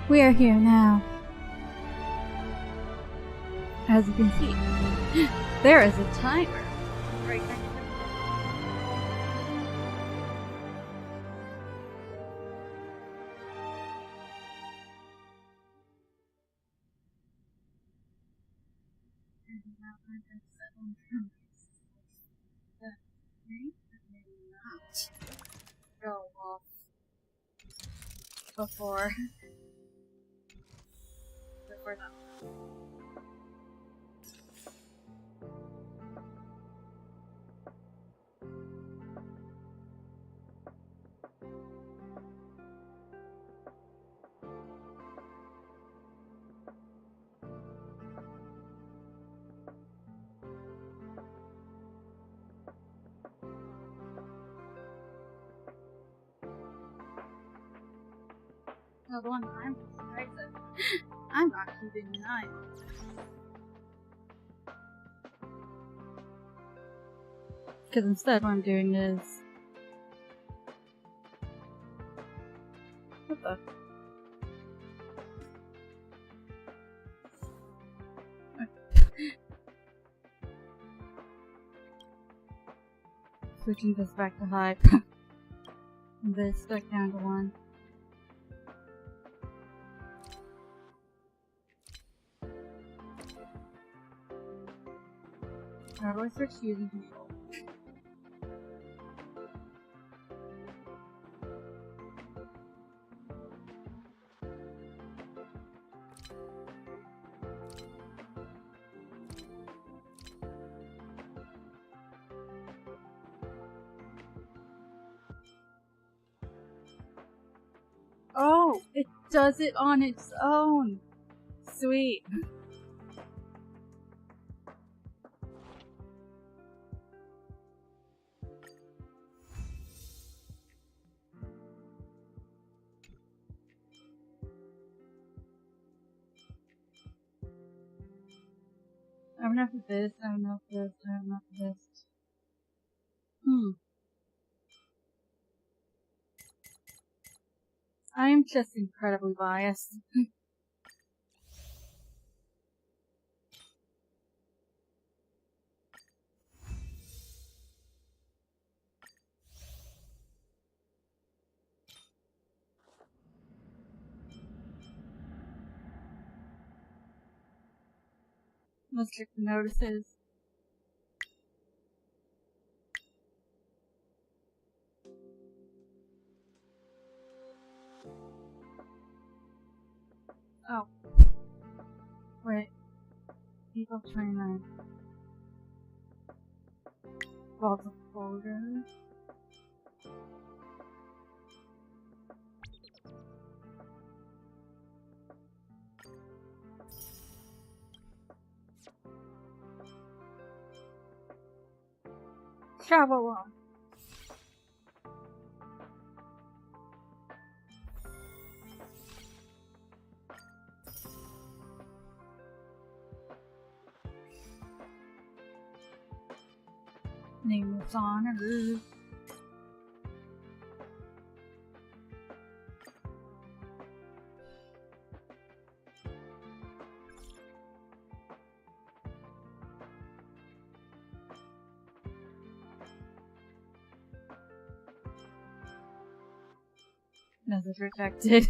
We are here now. As you can see, there is a timer right next to it. Not go off before that. No, the one that I'm surprised at. I'm not keeping an eye on it. Because instead what I'm doing is... What the? Switching this back to high. And this back down to 1. How do I switch to using control? Oh, it does it on its own. Sweet. I have enough of this, I have enough of this, I have enough of this. I am just incredibly biased. Let's check the notices. Oh. Wait. April 29th. Vault of folders. Travel on. Nameless honors. Message rejected.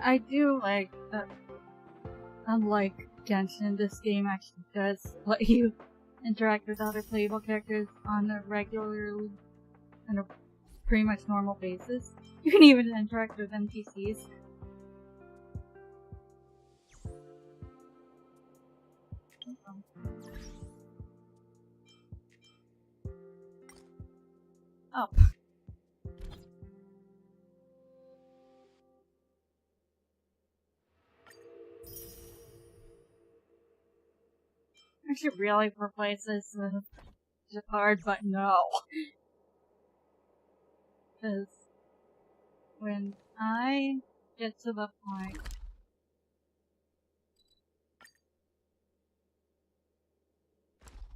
I do like that. Unlike Genshin, this game actually does let you interact with other playable characters on a pretty much normal basis. You can even interact with NPCs. Up. I should really replace this with Japard, but no. Because when I get to the point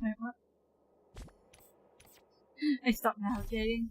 wait, what? I stopped navigating.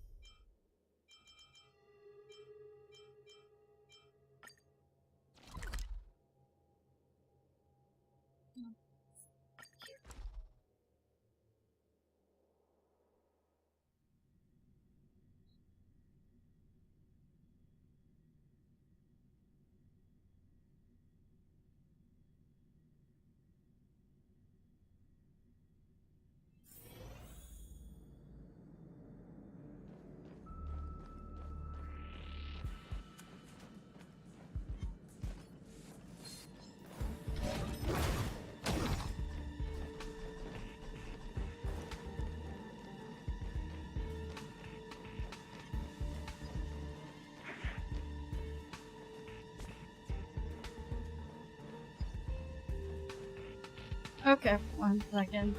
Okay, 1 second.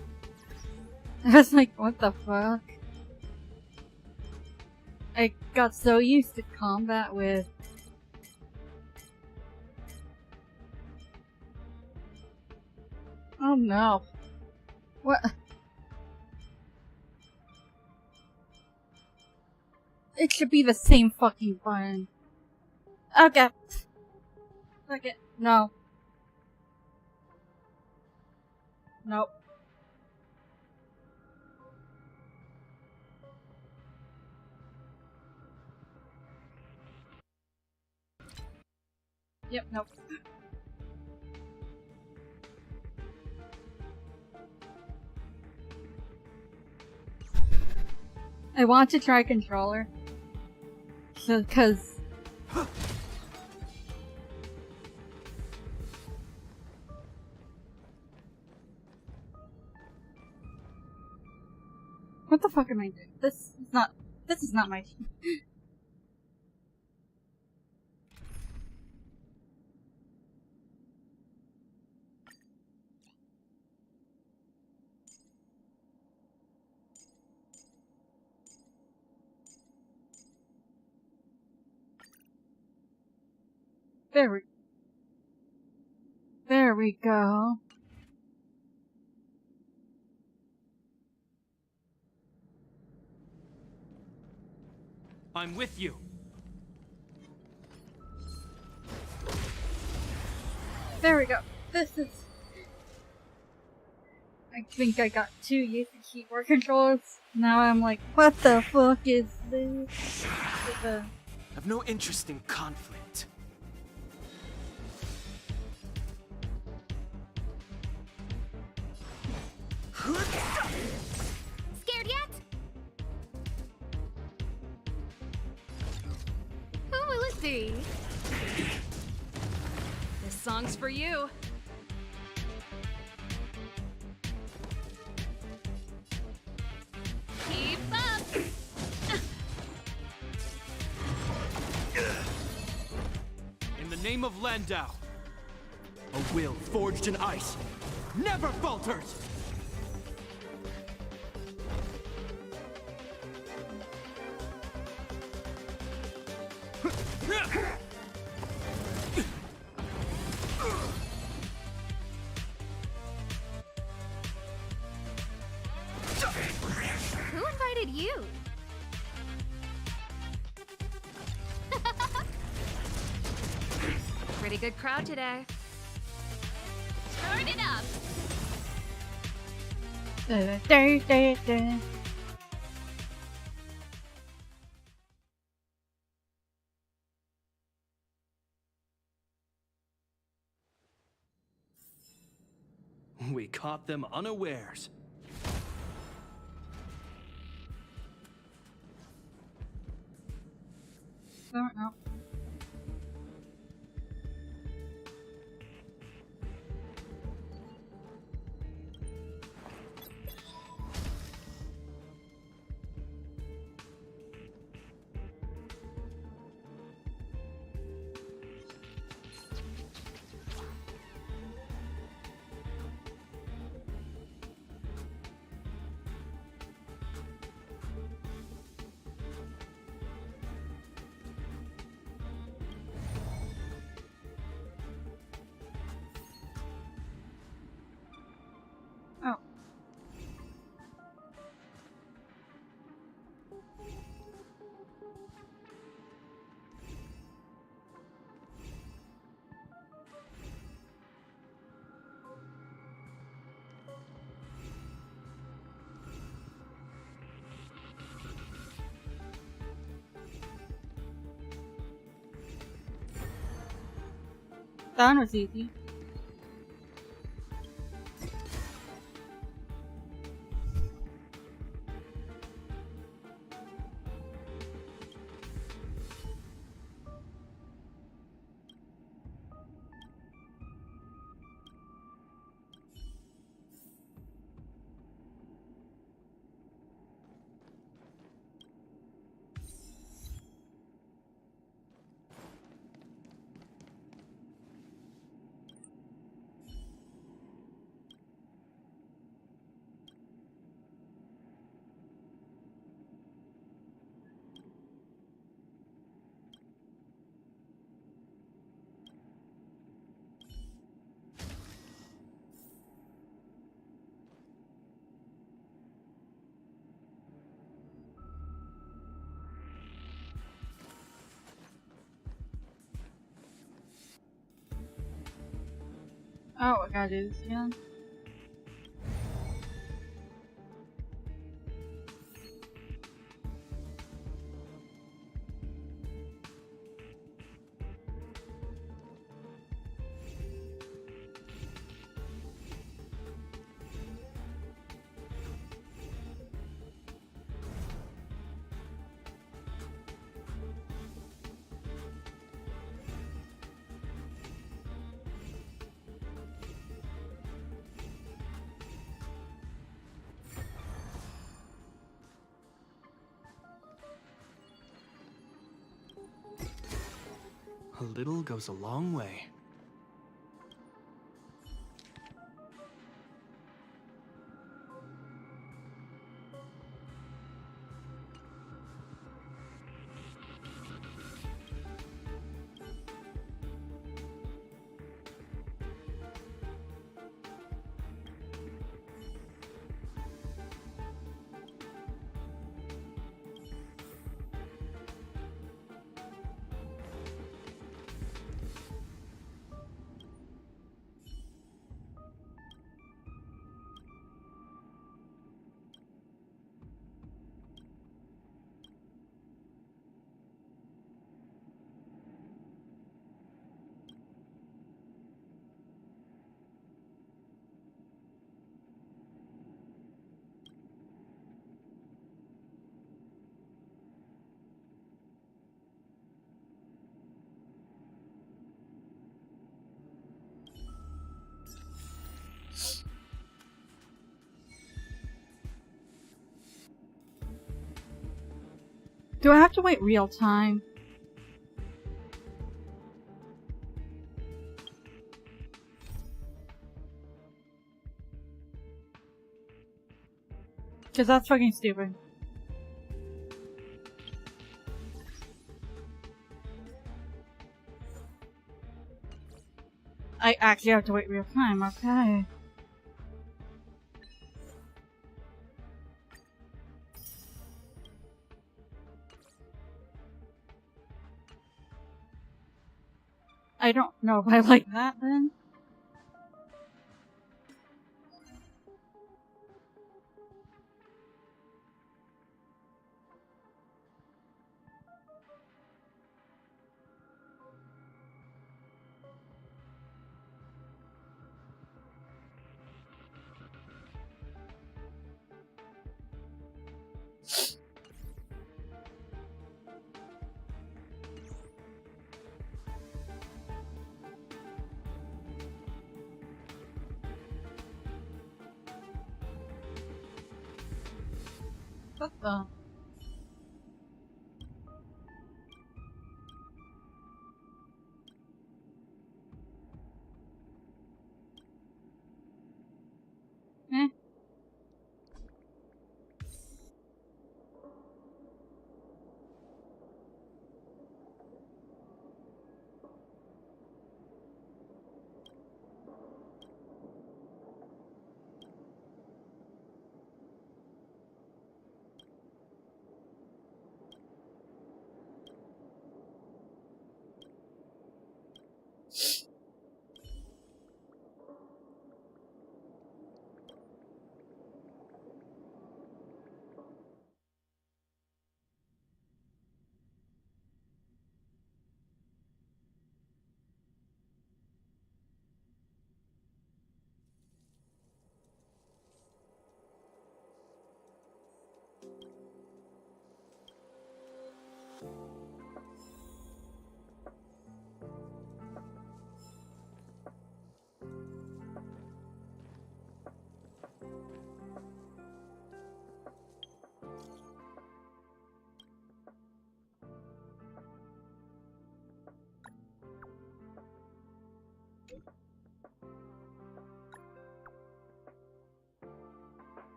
I was like, what the fuck? I got so used to combat with... Oh no. What? It should be the same fucking button. Okay. Fuck it. No. Nope. Yep, nope. I want to try controller. So, cause... What the fuck am I doing? This is not my... There we go. I'm with you. There we go. This is... I think I got too used to keyboard controls. Now I'm like, what the fuck is this? I've no interest in conflict. Scared yet? Who will it be? This song's for you. Keep up! In the name of Landau, a will forged in ice never falters! Who invited you? Pretty good crowd today. Turn it up! We caught them unawares. Don't know. That one was easy. Oh, I gotta do this again. A little goes a long way. Do I have to wait real time? Cause that's fucking stupid. I actually have to wait real time, okay. I don't know if I like that then. What the? Eh.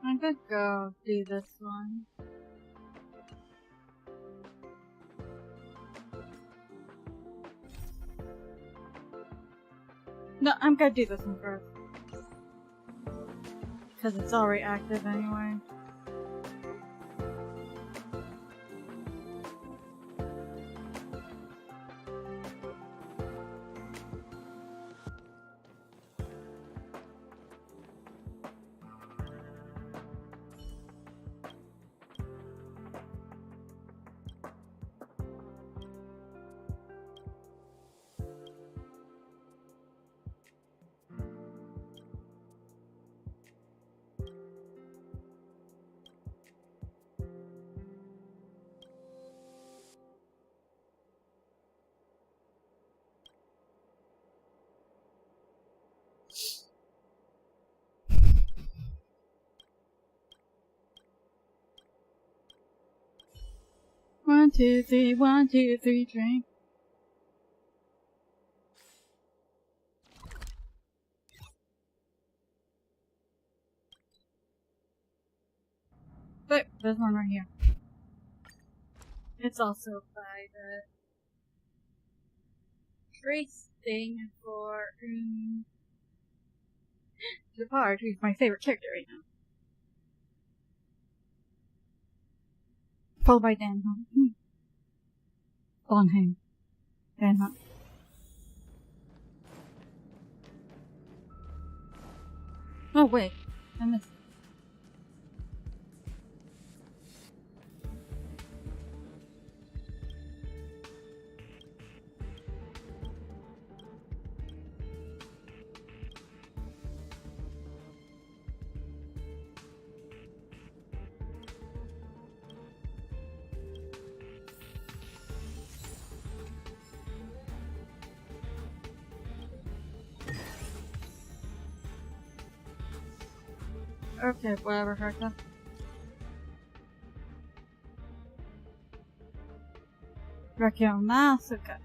I'm gonna go do this one. No, I'm gonna do this one first. Because it's already active anyway. One, two, three, drink. But there's one right here. It's also by the Trace thing for the part who's my favorite character right now. Followed by Dan Hunt. Bonheim. Dan Hunt. Oh wait, I missed it. Okay, whatever, Herta. Rakio Masuka.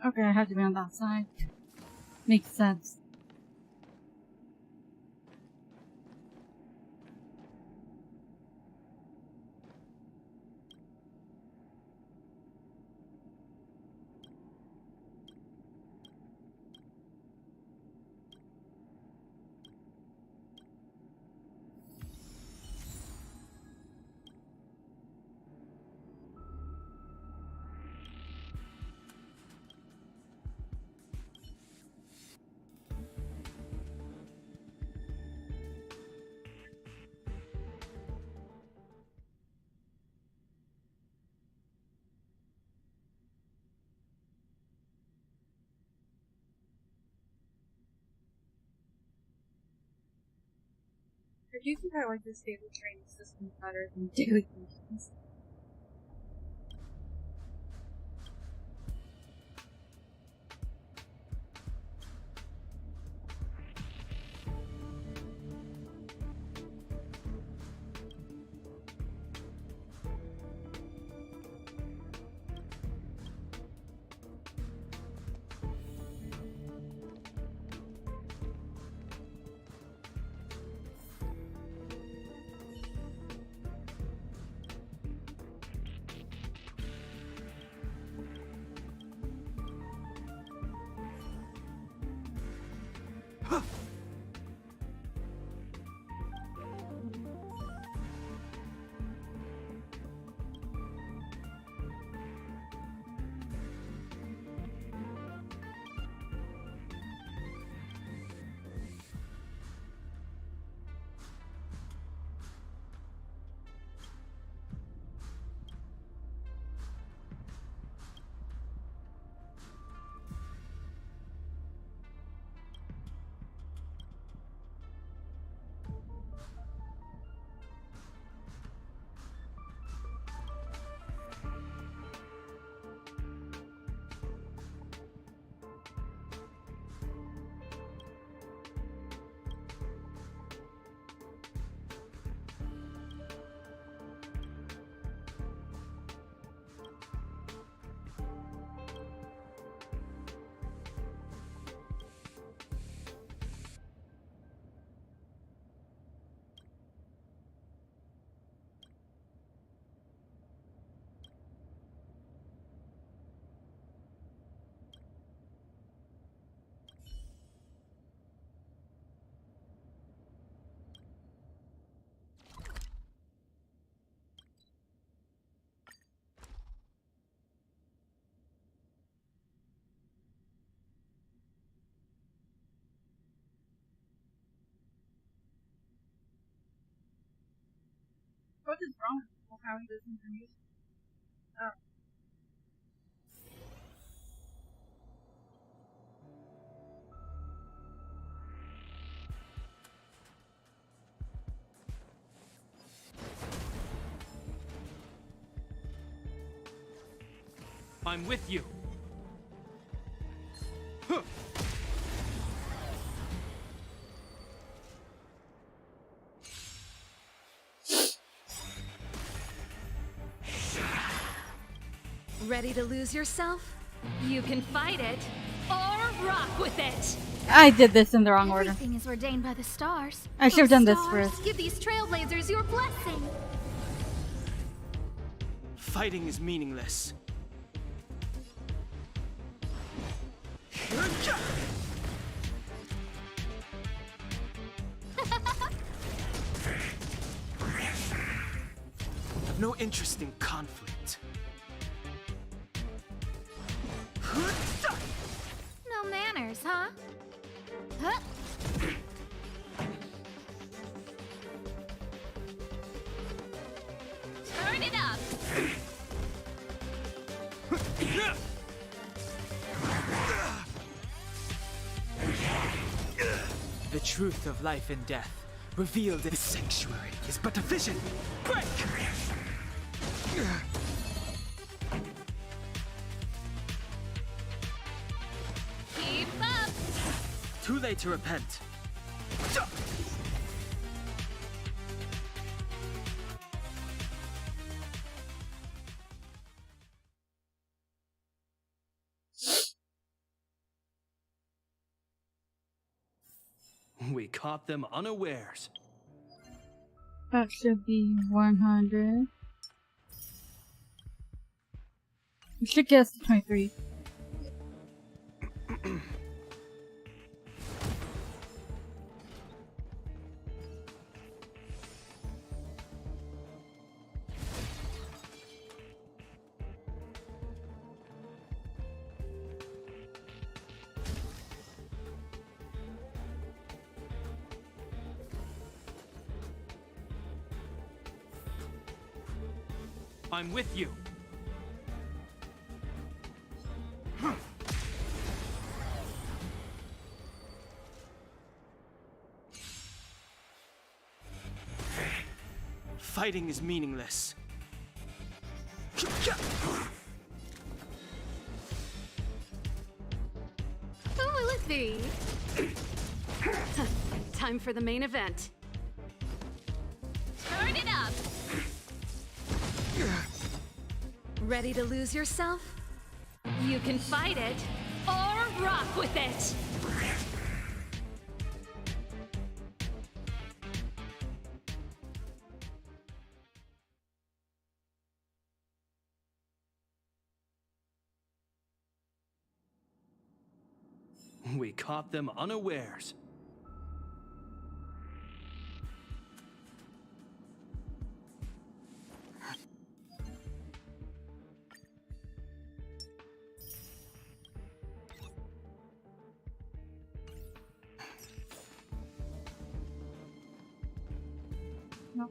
Okay, I have to be on that side. Makes sense. I do think I like the stable training system better than daily missions. What is wrong with having this information? Oh. I'm with you. Huh. Ready to lose yourself? You can fight it or rock with it. I did this in the wrong order. Everything is ordained by the stars. I should have done this Stars, first. give these trailblazers your blessing. Fighting is meaningless. I've no interest in conflict. No manners, huh? Huh? Turn it up. The truth of life and death, revealed in the sanctuary, is but a vision. Break! Keep up. Too late to repent. We caught them unawares. That should be 100. We should guess 23. I'm with you. Fighting is meaningless. Who will it be? Time for the main event. Turn it up. Ready to lose yourself? You can fight it or rock with it. We caught them unawares. No.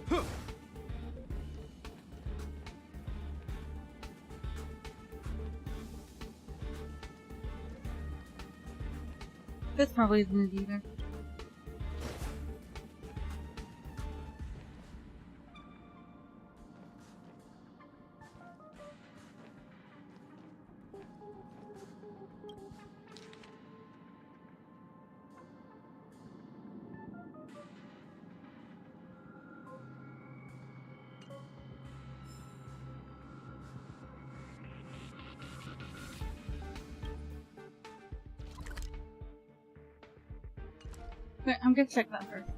Huh. This probably isn't it either. Wait, I'm gonna check that first.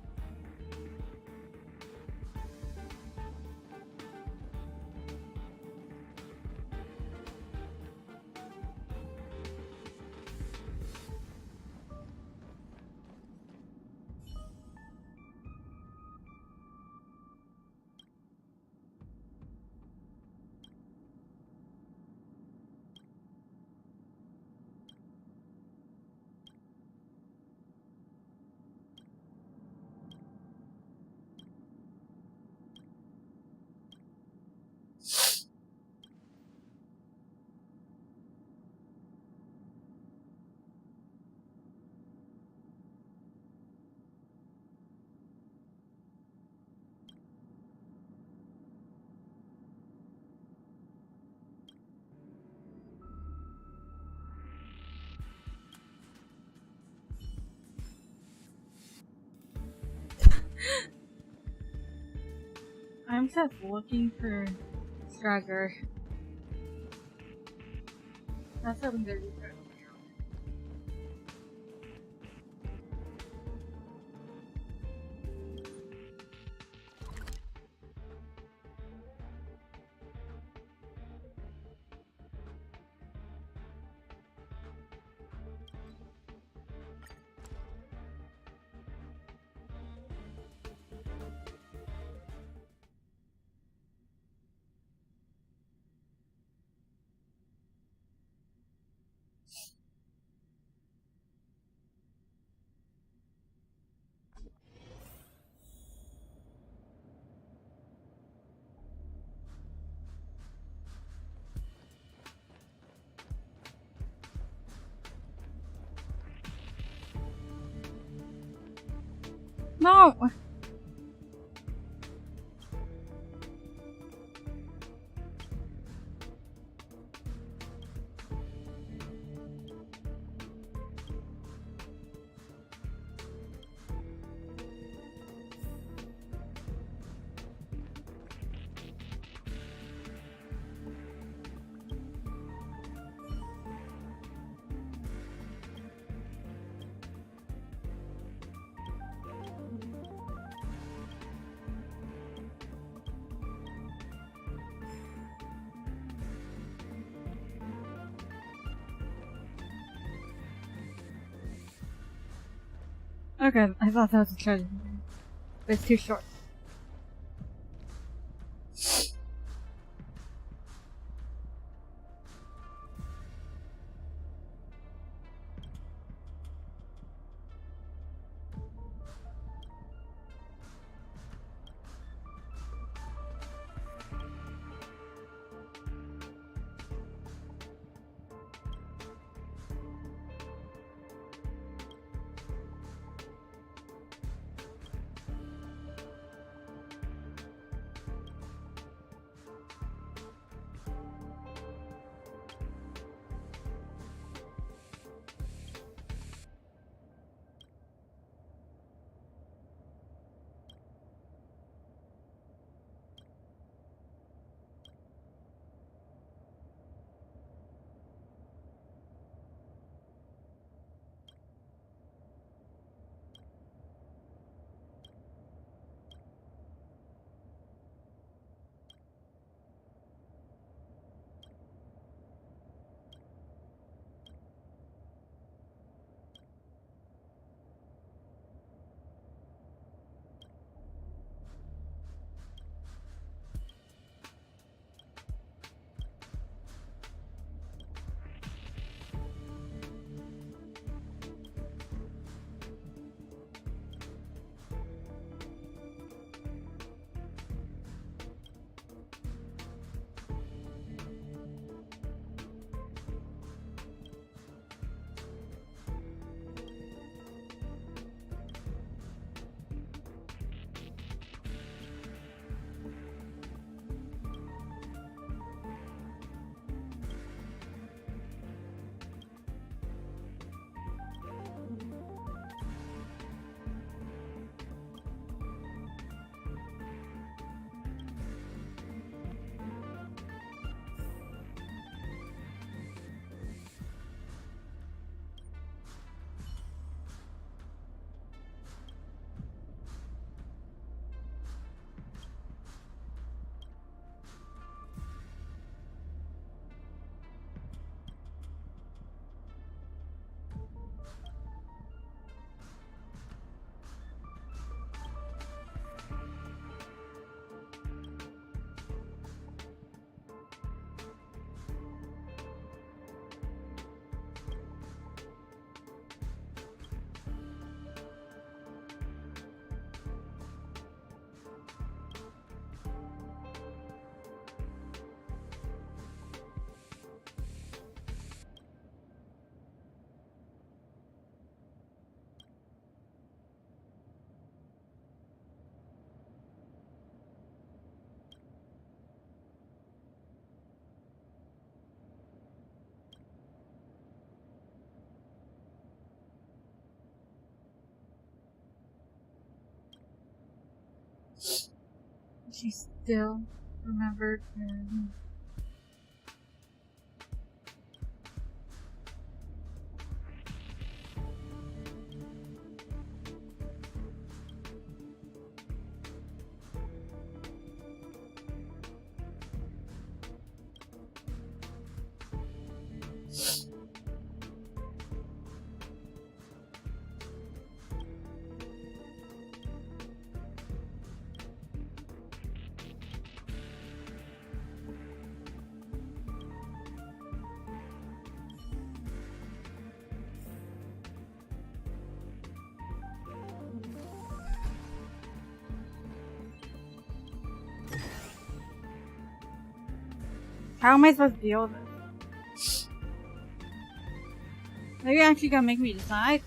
It says looking for treasure. That's something to do. No! Okay, I thought that was a treasure. But it's too short. she still remembered him. How am I supposed to deal with this? Maybe you're actually gonna make me decide?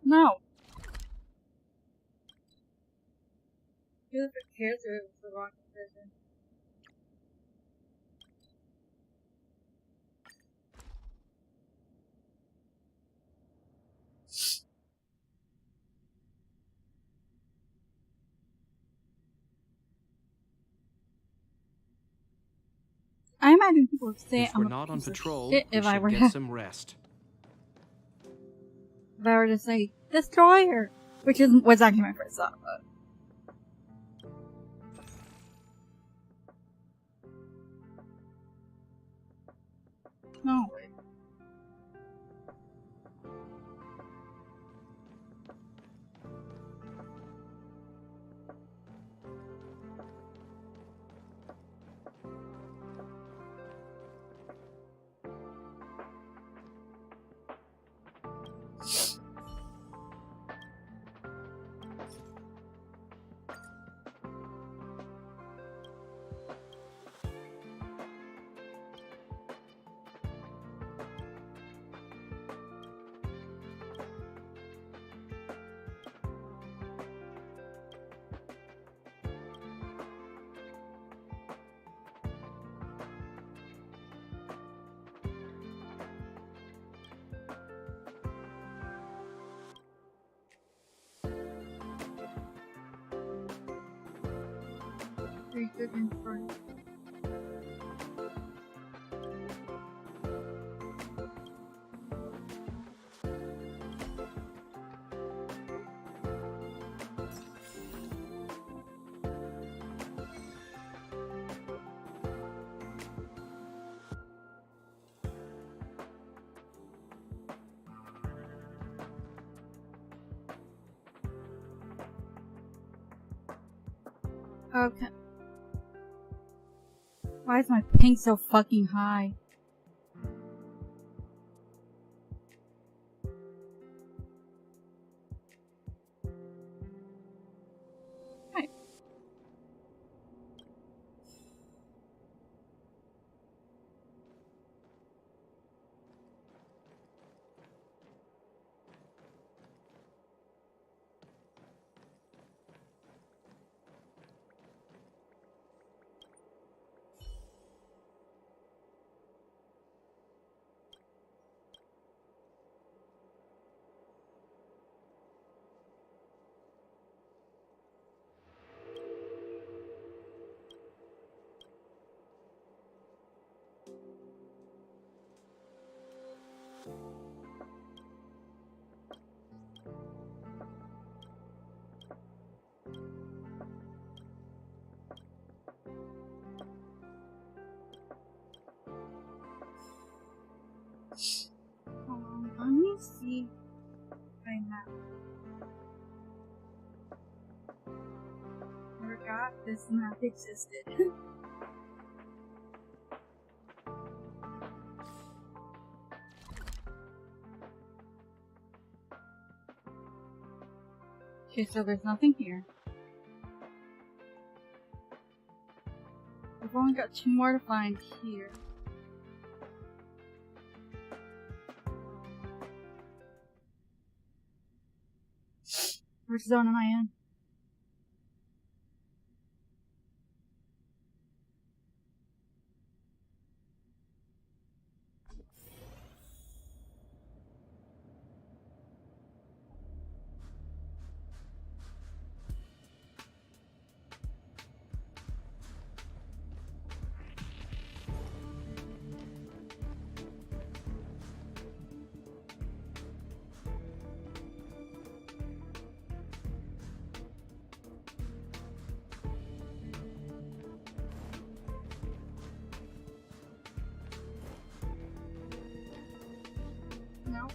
No. Who cares if it was the wrong decision? I imagine people would say If I'm we're a not on piece of patrol, shit we if I should were get to, some rest. if I were to say destroyer, which was actually my first thought, but no. Very good insight. Okay. Why is my ping so fucking high? Right. forgot this map existed. Okay, so there's nothing here. We've only got 2 more to find here. Which zone am I in? No.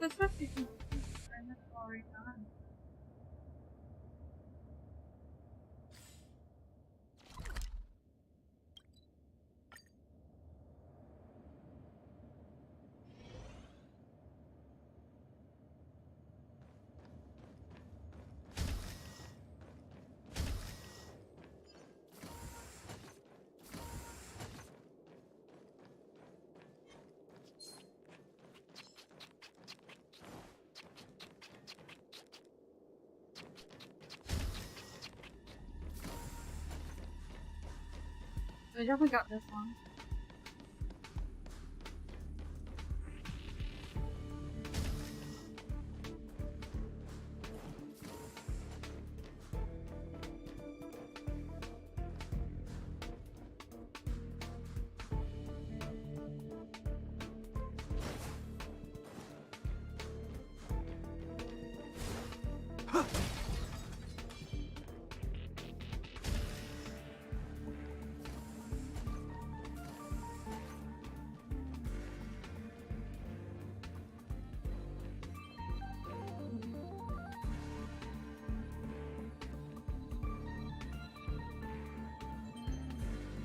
This must be already done. I definitely got this one.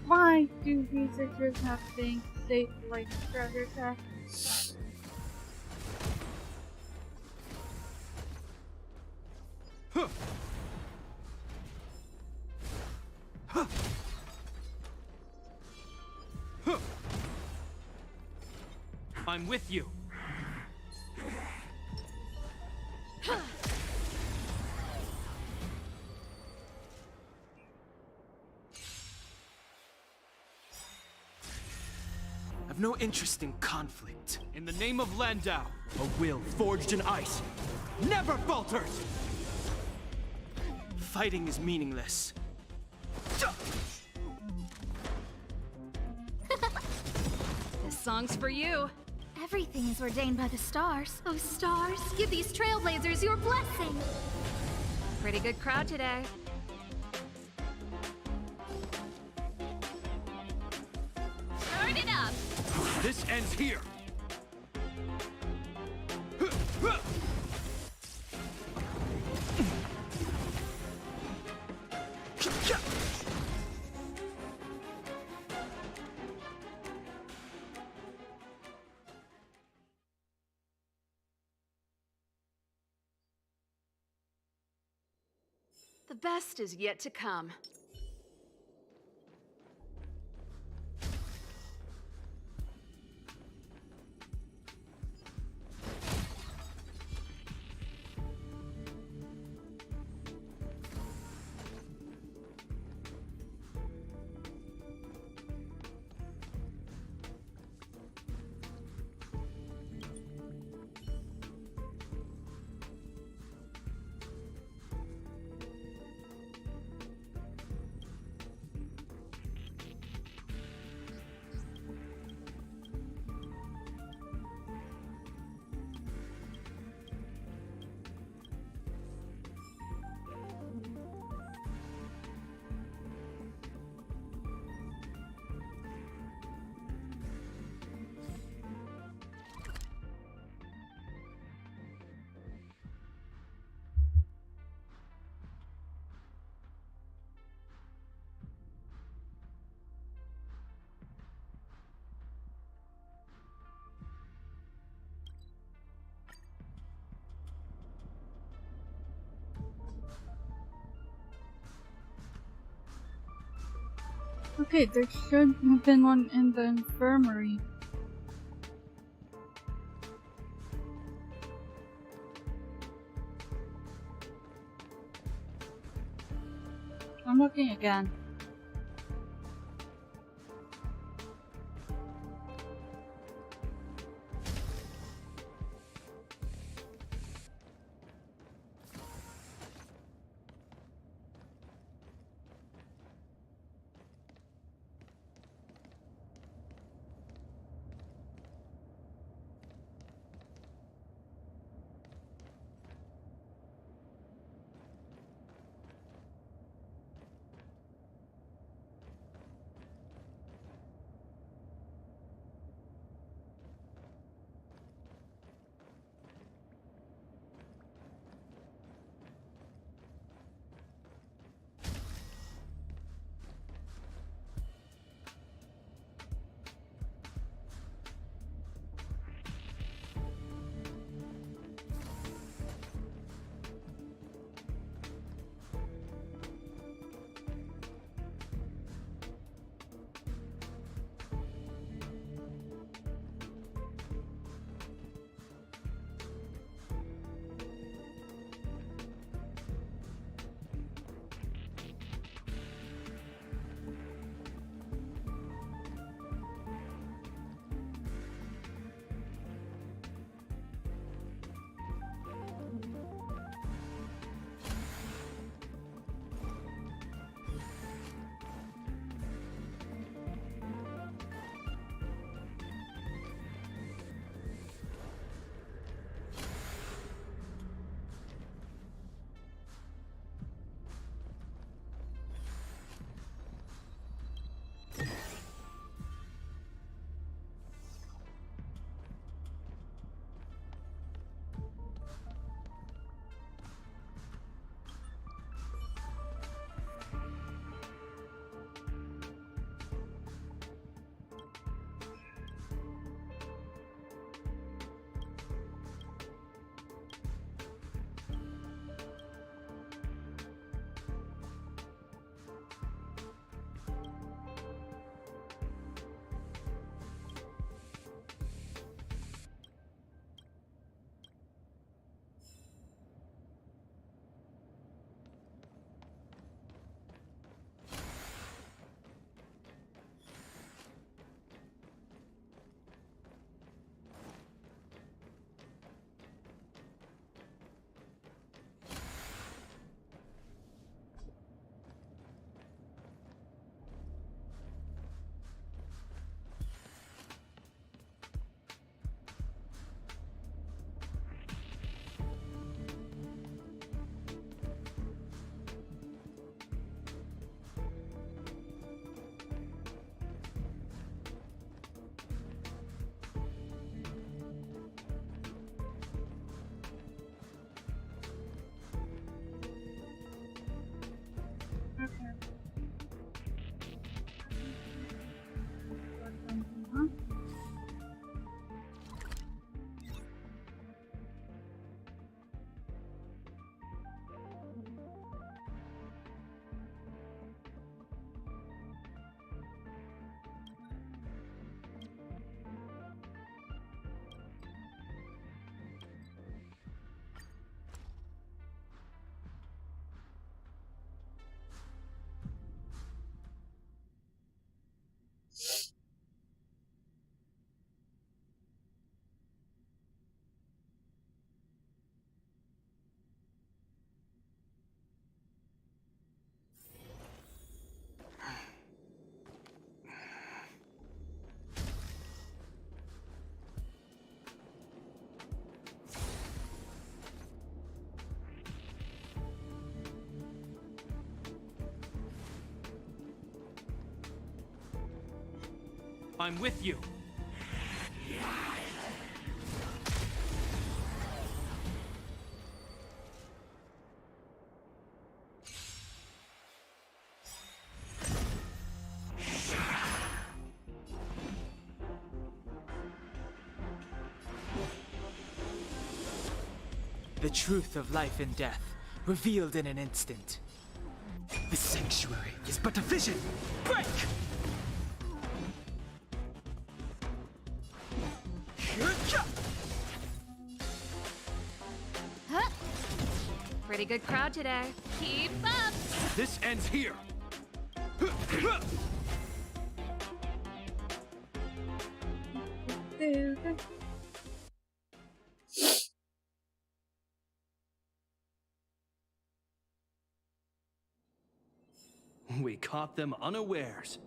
Why do researchers have things safe like treasure chests? I'm with you. I've no interest in conflict. In the name of Landau, a will forged in ice never falters! Fighting is meaningless. This song's for you. Everything is ordained by the stars. Oh, stars, give these trailblazers your blessing. Pretty good crowd today. Turn it up. This ends here. The best is yet to come. Okay, there should have been one in the infirmary. I'm looking again. I'm with you. The truth of life and death, revealed in an instant. The sanctuary is but a vision! Break! Huh? Pretty good crowd today. Keep up! This ends here. We caught them unawares.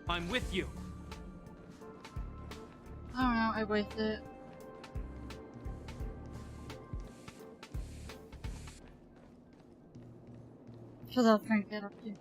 I'm with you. I don't know, I wasted it. Because I was trying to get up here.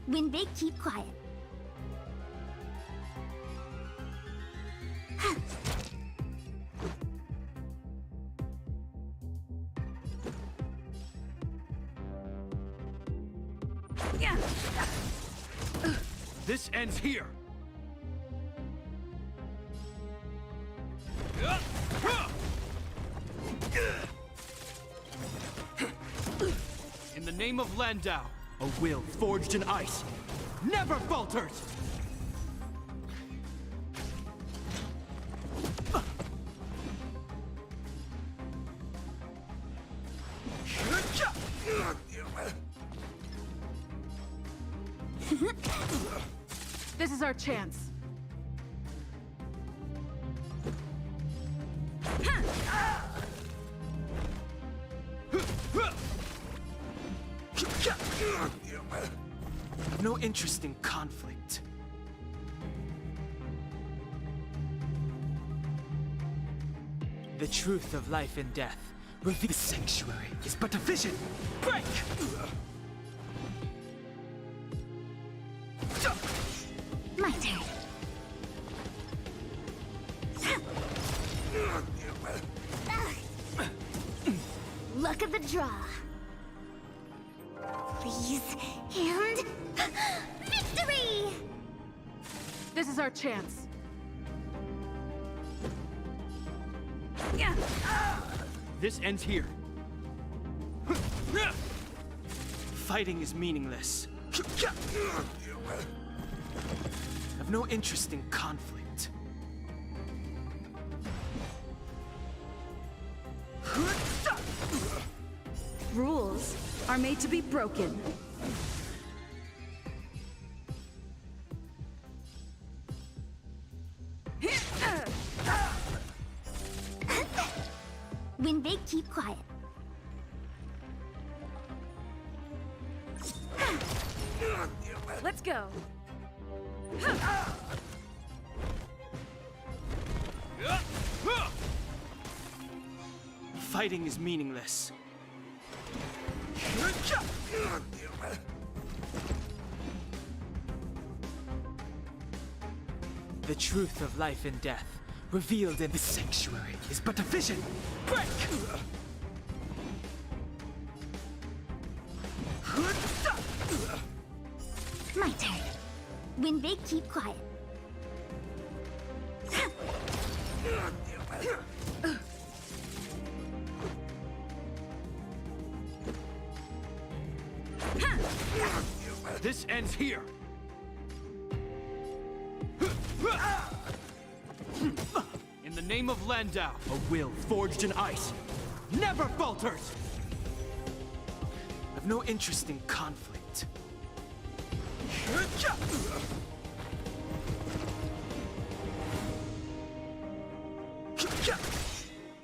When they keep quiet. This ends here. In the name of Landau, a will forged in ice never falters! This is our chance. No interest in conflict. The truth of life and death. The sanctuary is but a vision. Break! My turn. Luck of the draw. Please, and victory! This is our chance. This ends here. Fighting is meaningless. I've no interest in conflict. Rules are made to be broken. When they keep quiet. Let's go. Fighting is meaningless. The truth of life and death, revealed in the sanctuary, is but a vision. Break! My turn. When they keep quiet. This ends here. In the name of Landau, a will forged in ice never falters! I've no interest in conflict.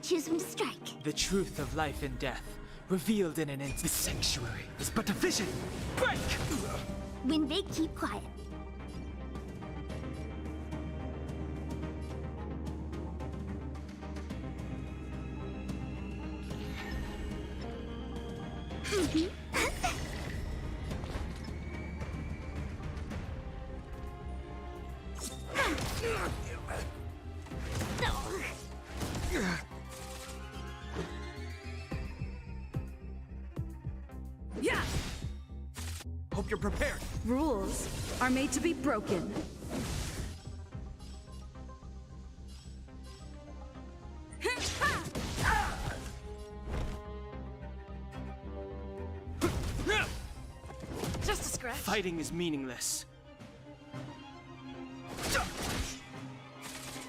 Choose when to strike. The truth of life and death, revealed in an instant. The sanctuary is but a vision. Break! When they keep quiet. Yeah! Hope you're prepared. Rules are made to be broken. Just a scratch. Fighting is meaningless.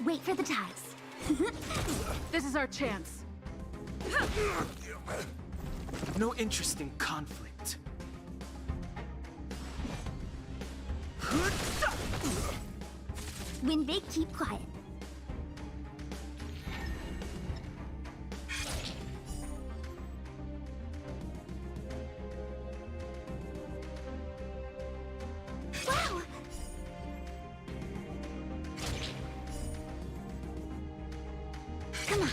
Wait for the ties. This is our chance. No interest in conflict. When they keep quiet. Wow! Come on.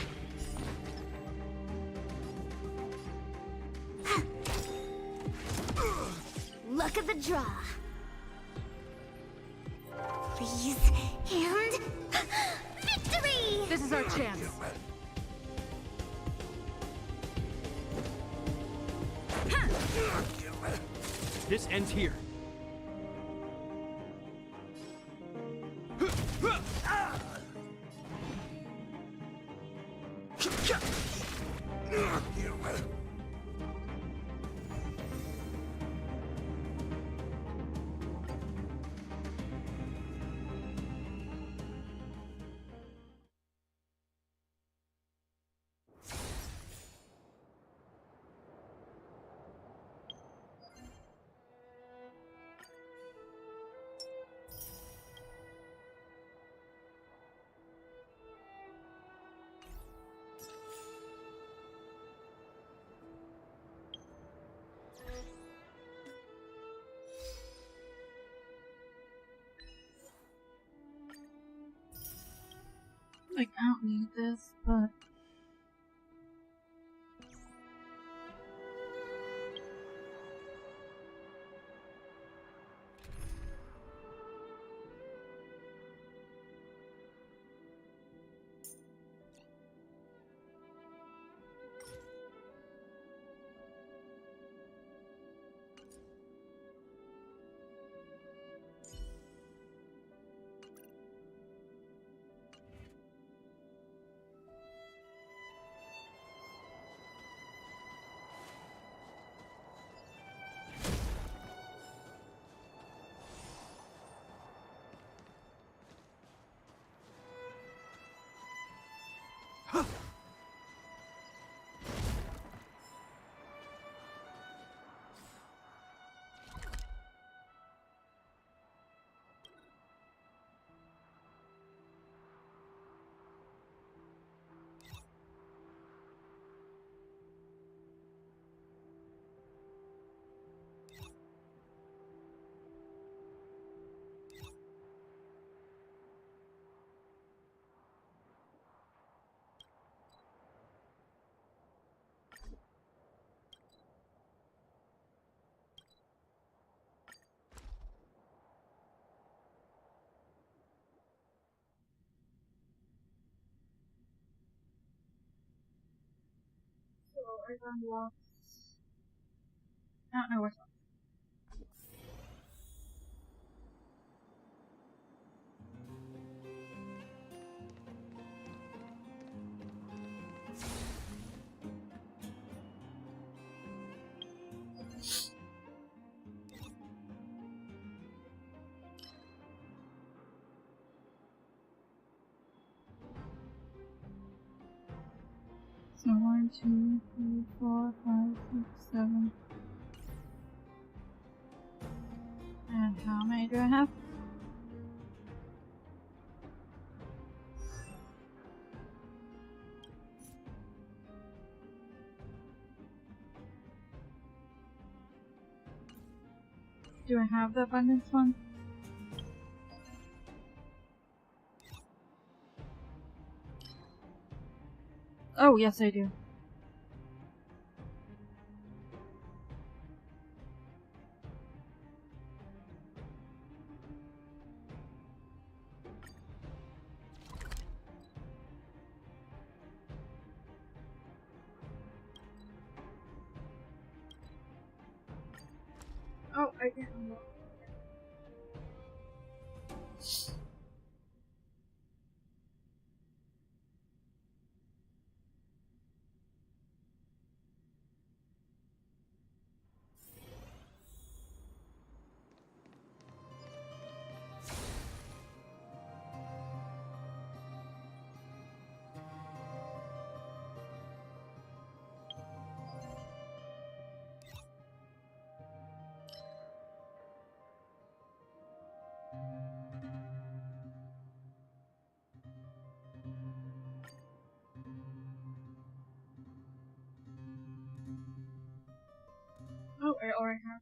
Luck of the draw. Please. And... victory! This is our chance. This ends here. Like, I don't need this, but... So, I've unlocked... I don't know what's on. So 1, 2, 3, 4, 5, 6, 7. And how many do I have? Do I have the abundance one? Oh, yes I do. Oh, I didn't unlock. Oh, I already have.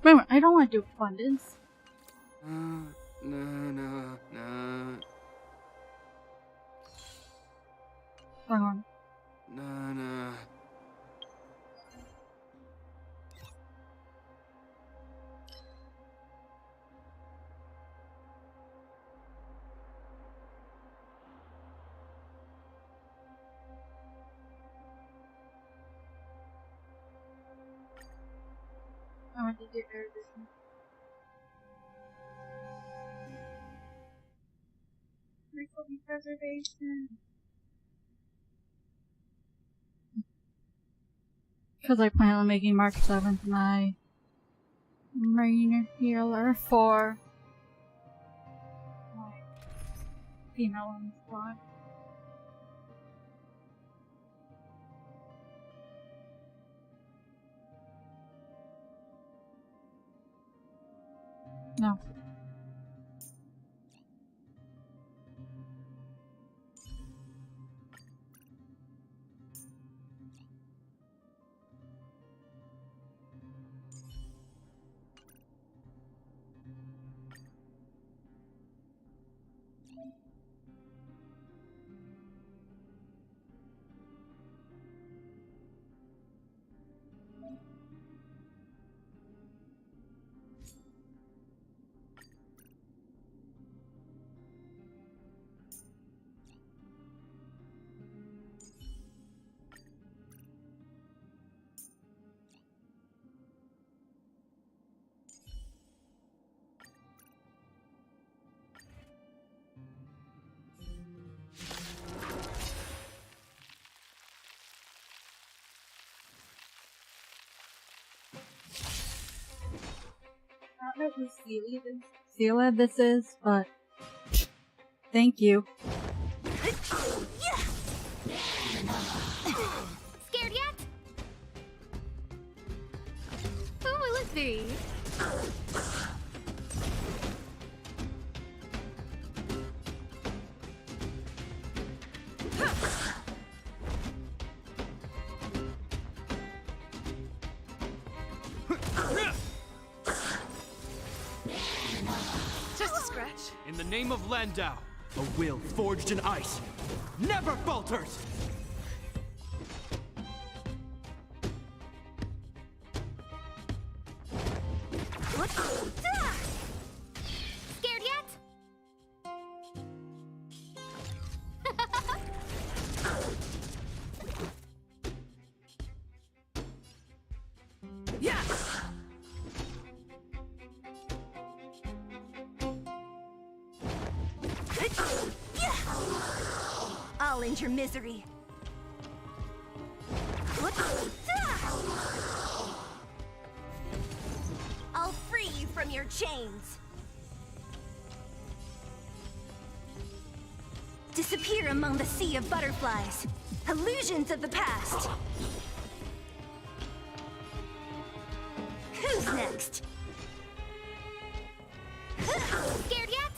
Wait a minute, I don't want to do abundance. Wrong one. I want to do erudition. Resource preservation. Because I plan on making Mark 7th my Mariner healer for my female on the squad. No. I don't know who Sealed this is, but thank you. Scared yet? Who will it be? In the name of Landau, a will forged in ice never falters! Scared yet? Yeah! I'll end your misery. I'll free you from your chains. Disappear among the sea of butterflies. Illusions of the past. Who's next? Scared yet?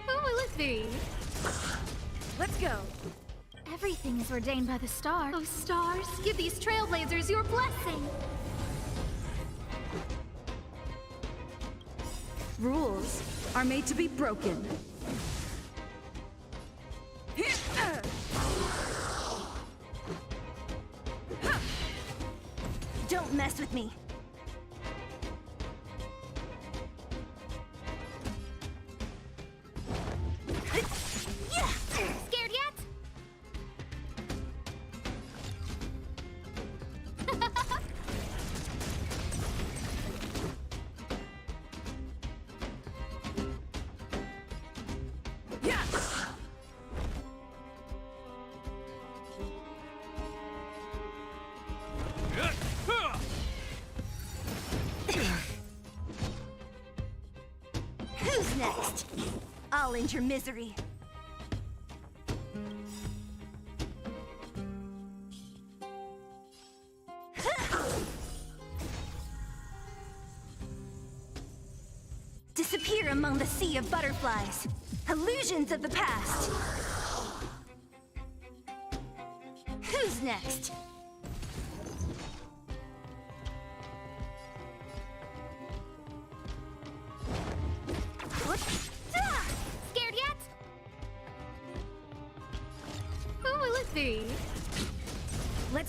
Who will it be? Let's go. Everything is ordained by the stars. Oh, stars, give these trailblazers your blessing. Rules are made to be broken. Don't mess with me. Scared yet? Yeah! Who's next? I'll end your misery. Disappear among the sea of butterflies. Illusions of the past. Who's next?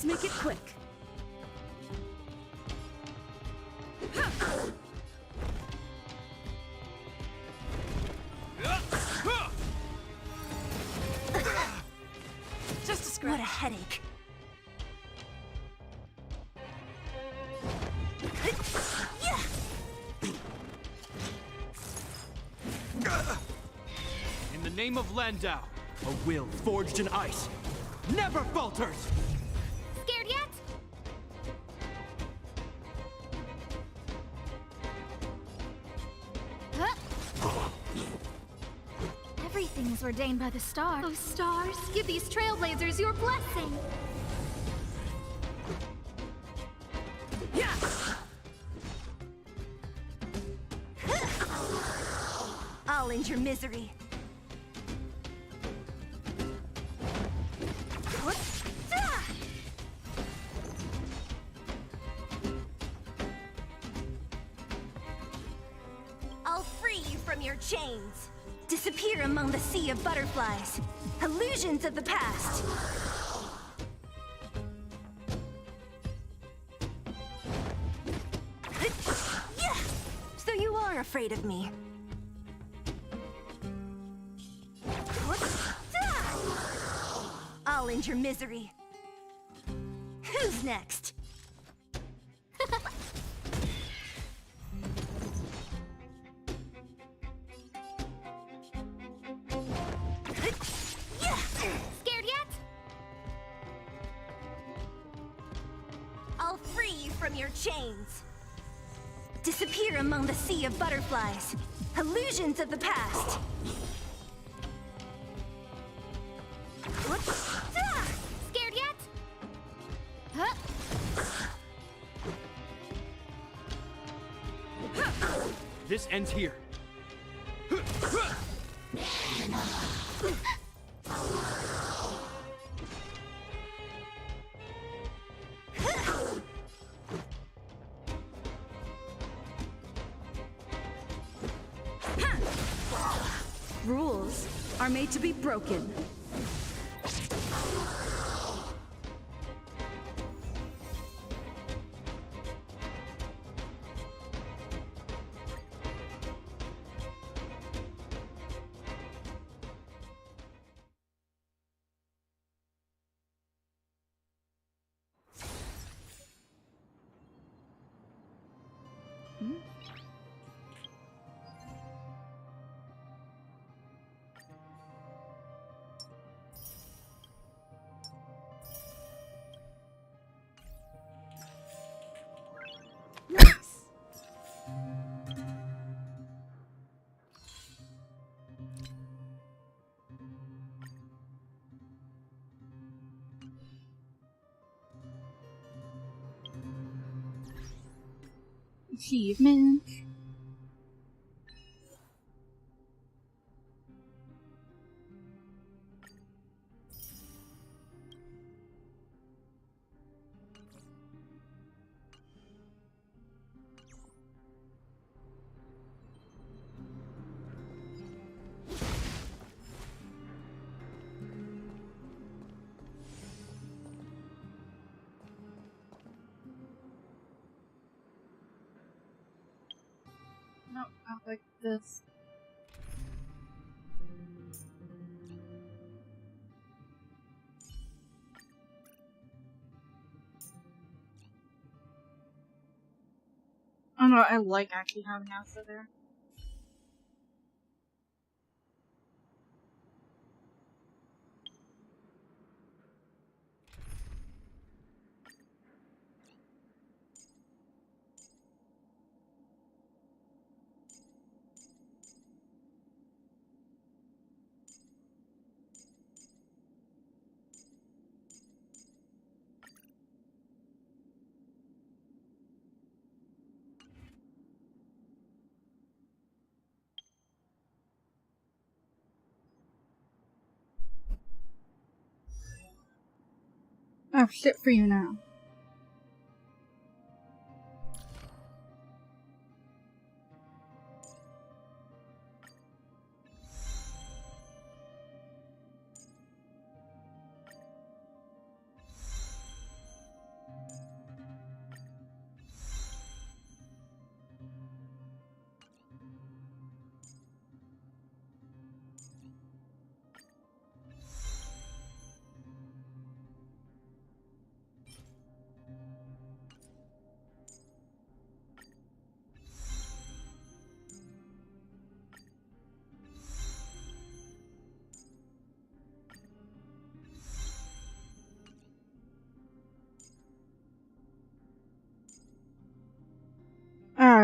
Let's make it quick. Just a scratch. What a headache. In the name of Landau, a will forged in ice never falters! Scared yet? Huh? Everything is ordained by the stars. Oh, stars, give these trailblazers your blessing. Yeah! I'll end your misery. I'll free you from your chains. Disappear among the sea of butterflies. Illusions of the past. So you are afraid of me. I'll end your misery. Who's next? Scared yet? I'll free you from your chains. Disappear among the sea of butterflies. Illusions of the past. Scared yet? Huh? This ends here. Rules are made to be broken. Achievement. No, not like this. Oh no, I like actually having Asa there. I have shit for you now.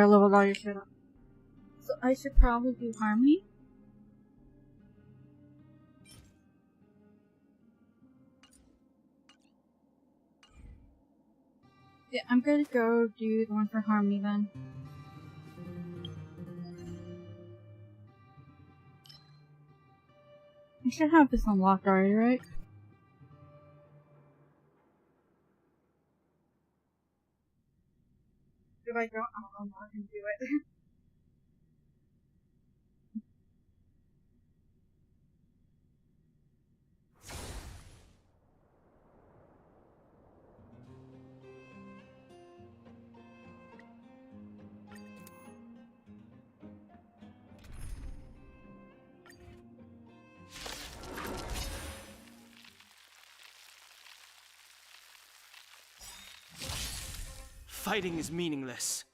leveled all your shit up. So I should probably do Harmony. Yeah, I'm gonna go do the one for Harmony then. I should have this unlocked already, right? If I don't, I'll unlock and do it. Fighting is meaningless.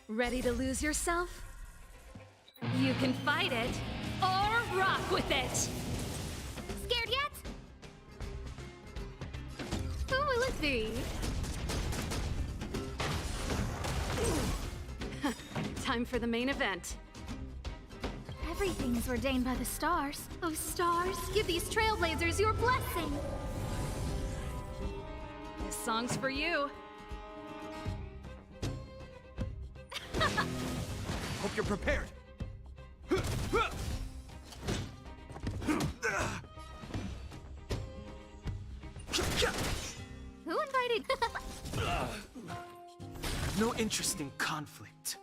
Ready to lose yourself? You can fight it, or rock with it! Scared yet? Who will it be? Time for the main event. Everything is ordained by the stars. Oh, stars, give these trailblazers your blessing. This song's for you. Hope you're prepared. Who invited? No interest in conflict.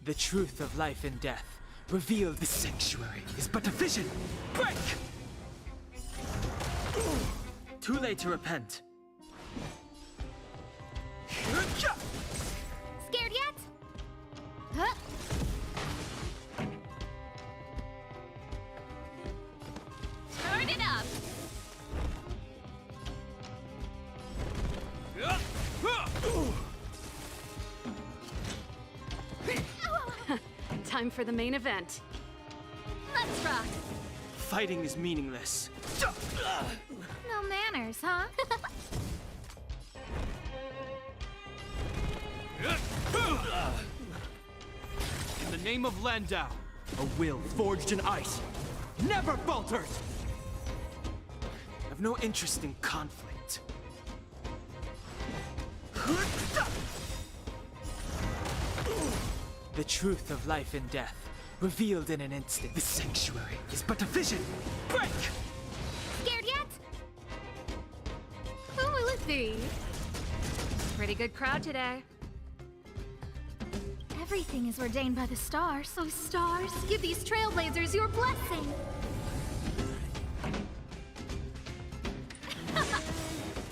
The truth of life and death revealed. The sanctuary is but a vision. Break! Too late to repent. Scared yet? Huh? Turn it up. Time for the main event. Let's rock. Fighting is meaningless. No manners, huh? In the name of Landau, a will forged in ice never falters! I've no interest in conflict. The truth of life and death revealed in an instant. The sanctuary is but a vision. Break! Scared yet? Who will it be? Pretty good crowd today. Everything is ordained by the stars. So stars, give these trailblazers your blessing.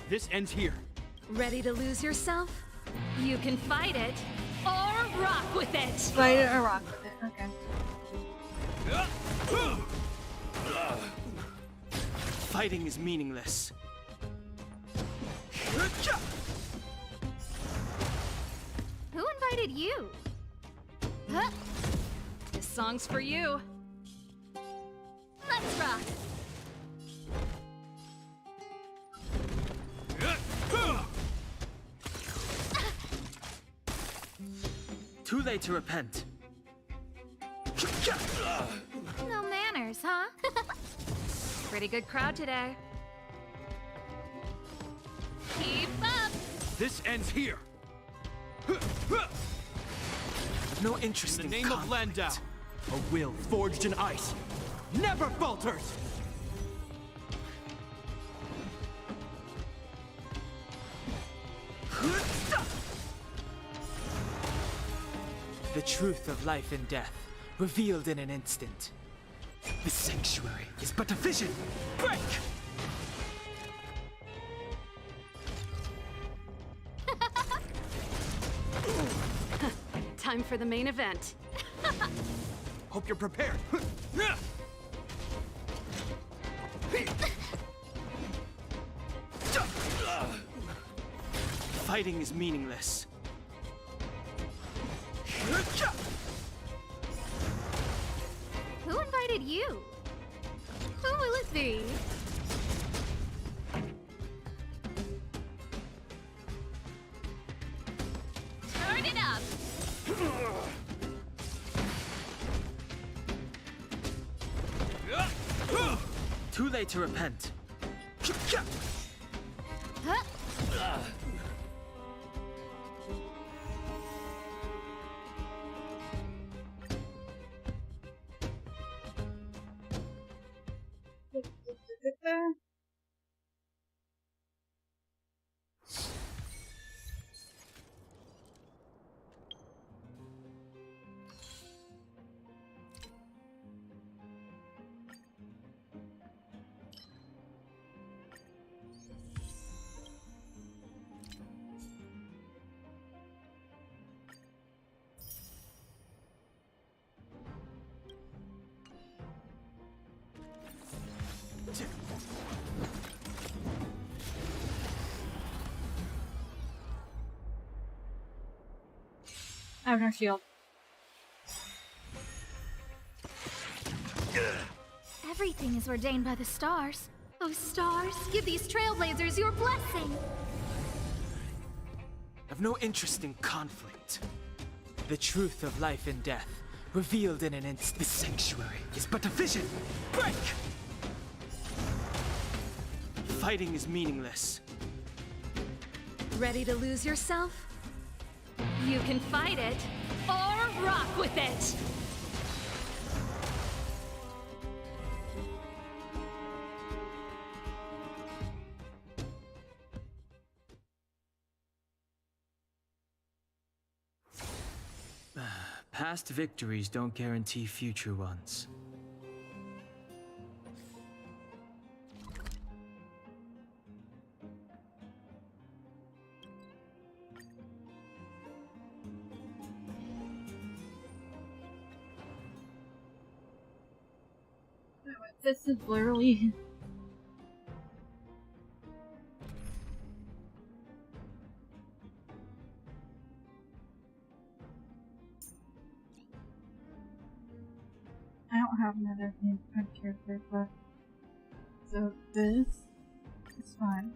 This ends here. Ready to lose yourself? You can fight it, or rock with it! Fight it or rock with it, okay. Fighting is meaningless. Who invited you? Huh? This song's for you. Let's rock. Too late to repent. No manners, huh? Pretty good crowd today. Keep up! This ends here. No interest in the name of Landau, a will forged in ice never falters. The truth of life and death revealed in an instant. The sanctuary is but a vision. Break! Time for the main event. Hope you're prepared. Fighting is meaningless. Who invited you? Who will it be? Too late to repent. I have no shield. Everything is ordained by the stars. Oh, stars, give these trailblazers your blessing. Have no interest in conflict. The truth of life and death, revealed in an instant. The sanctuary is but a vision. Break! Fighting is meaningless. Ready to lose yourself? You can fight it, or rock with it! Past victories don't guarantee future ones. This is literally... I don't have another kind of character, but... So this is fine.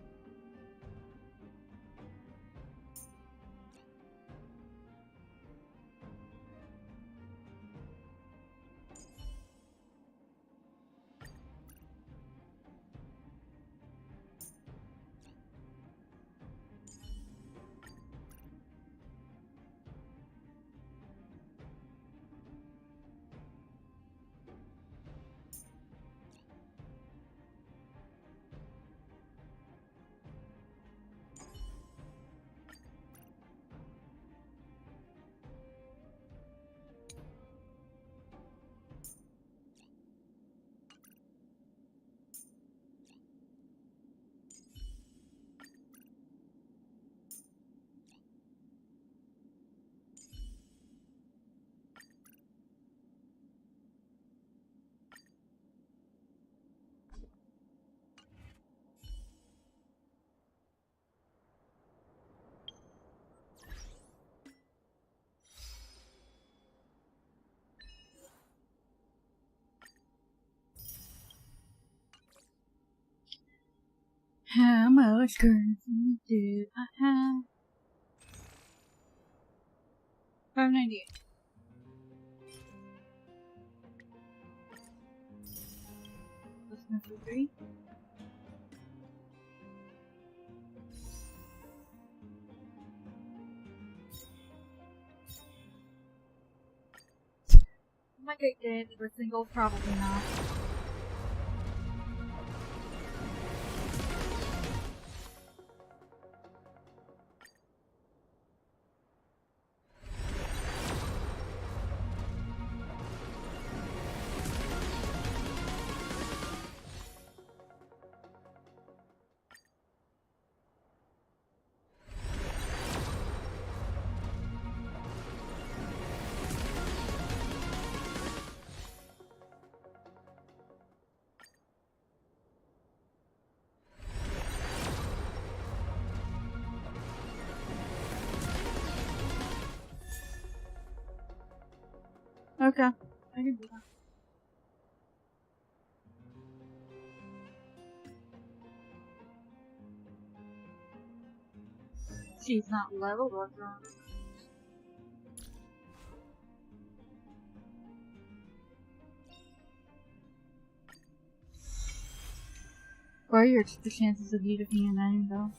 How much currency do I have? 598. Plus number 3. Might get it for singles, probably not. Okay, I can do that. She's not leveled, what's wrong? What are the chances of you defeating an enemy, though?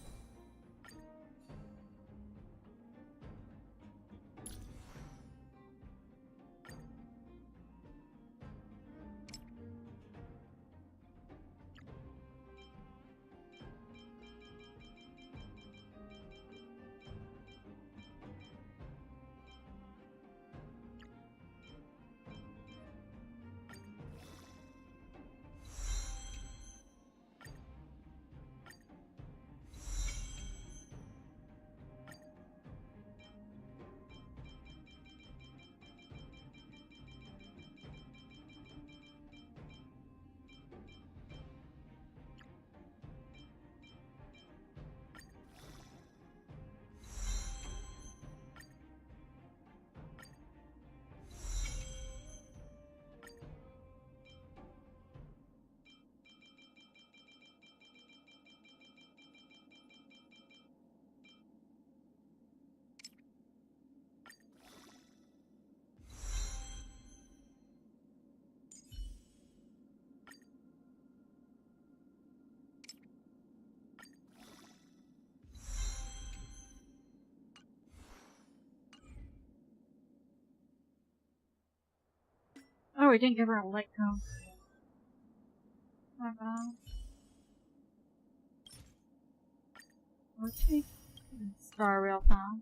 Oh, we didn't give her a light cone. My bad. What's she? Star Rail found.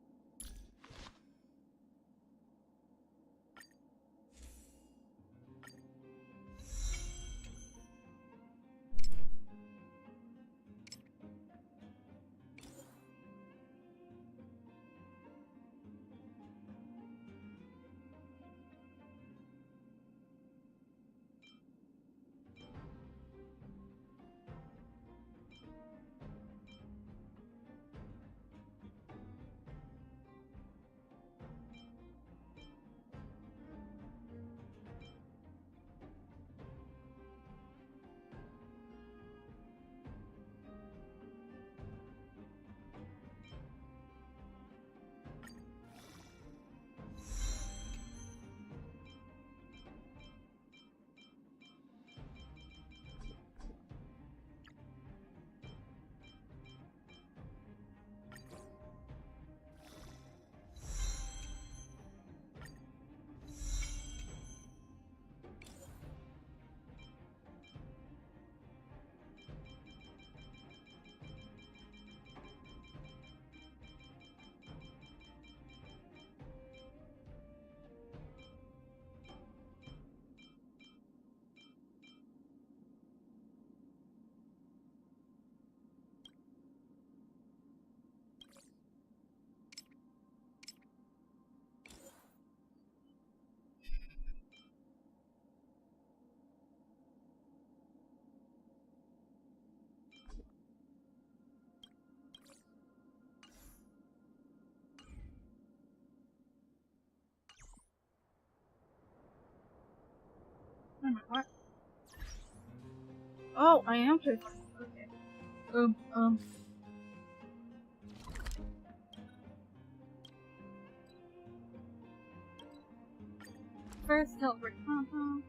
What? Oh, I am too far. Okay. First teleport compound.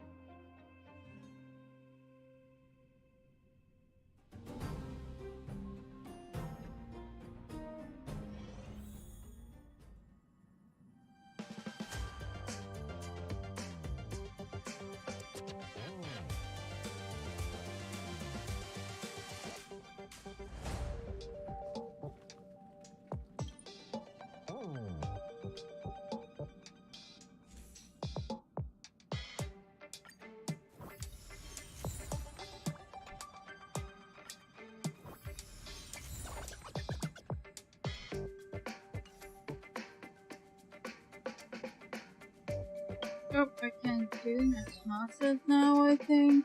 Oh, I can do next monsters now, I think.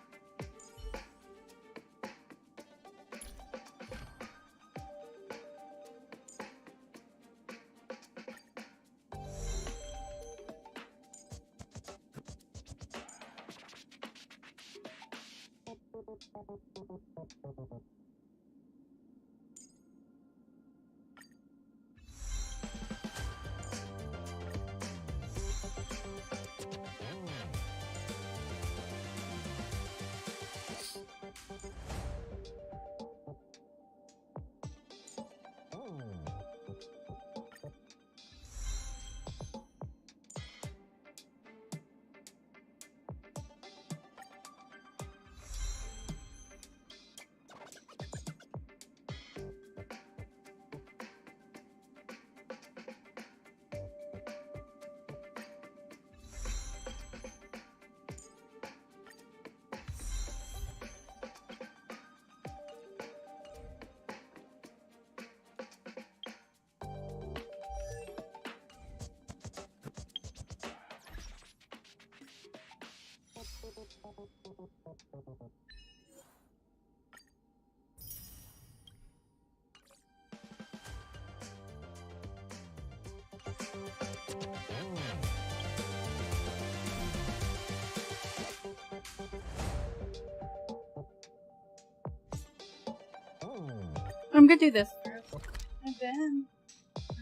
I'm gonna do this first, and then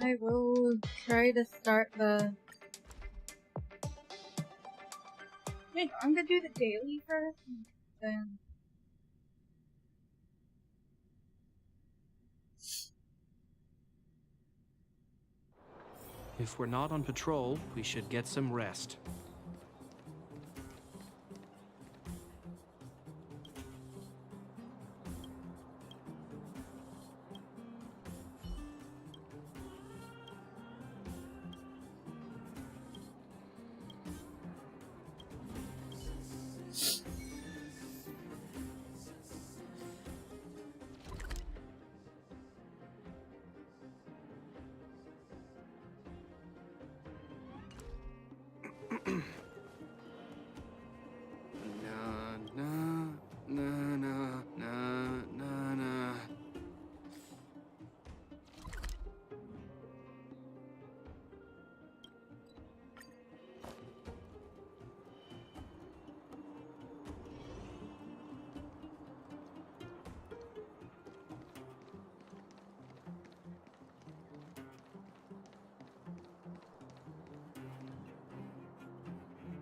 I will try to start the. Wait, I'm gonna do the daily first, and then. If we're not on patrol, we should get some rest.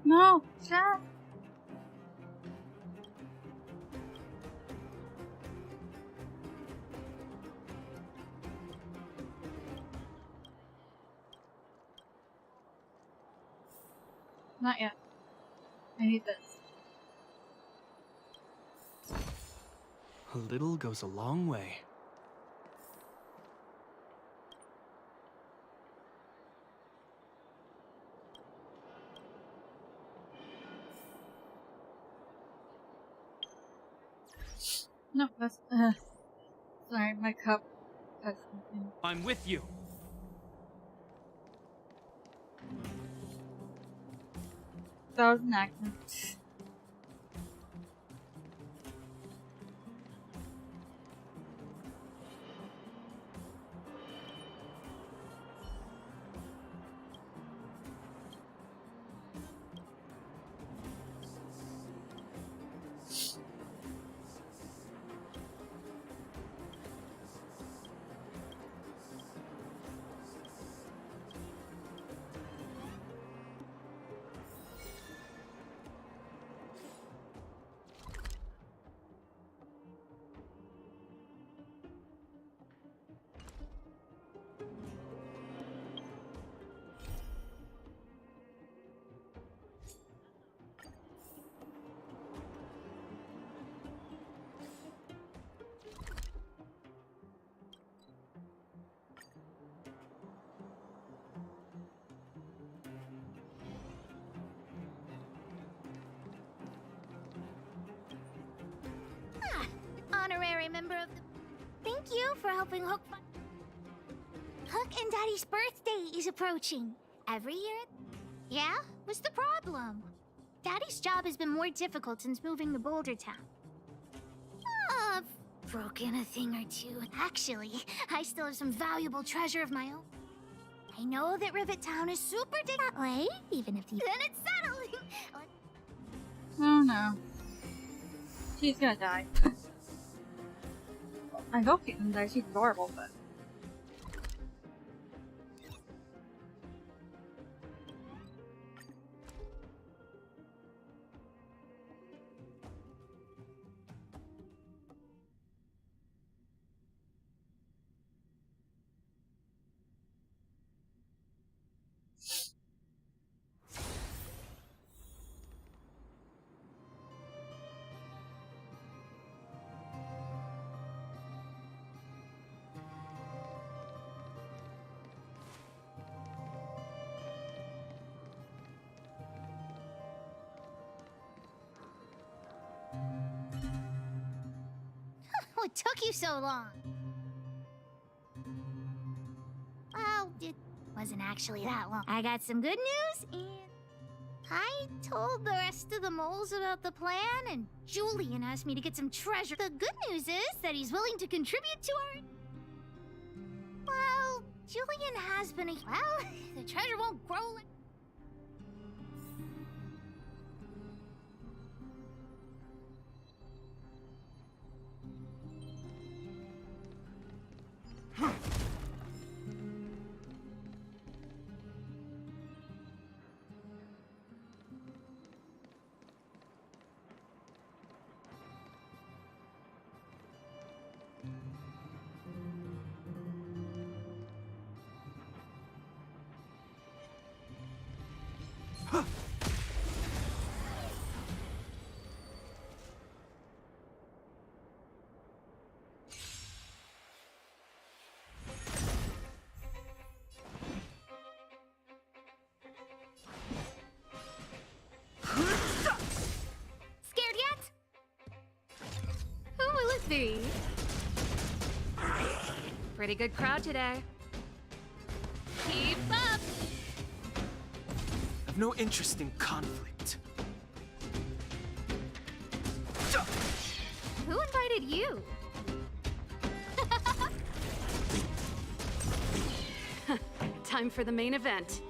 No, chat. Not yet. I need this. A little goes a long way. No, that's. Sorry, my cup touched something. I'm with you. That was an accident. Honorary member of the... Thank you for helping Hook... Hook and Daddy's birthday is approaching. Every year... Yeah? What's the problem? Daddy's job has been more difficult since moving to Boulder Town. I've broken a thing or two. Actually, I still have some valuable treasure of my own. I know that Rivet Town is super that way, even if the... Then it's settling! Oh no. She's gonna die. I hope she doesn't die. She's adorable, but. What took you so long? Well, it wasn't actually that long. I got some good news and I told the rest of the moles about the plan, and Julian asked me to get some treasure. The good news is that he's willing to contribute to our... Well, Julian has been a... Well, the treasure won't grow like... Scared yet? Who will it be? Pretty good crowd today. Keep up! I've no interest in conflict. Who invited you? Time for the main event.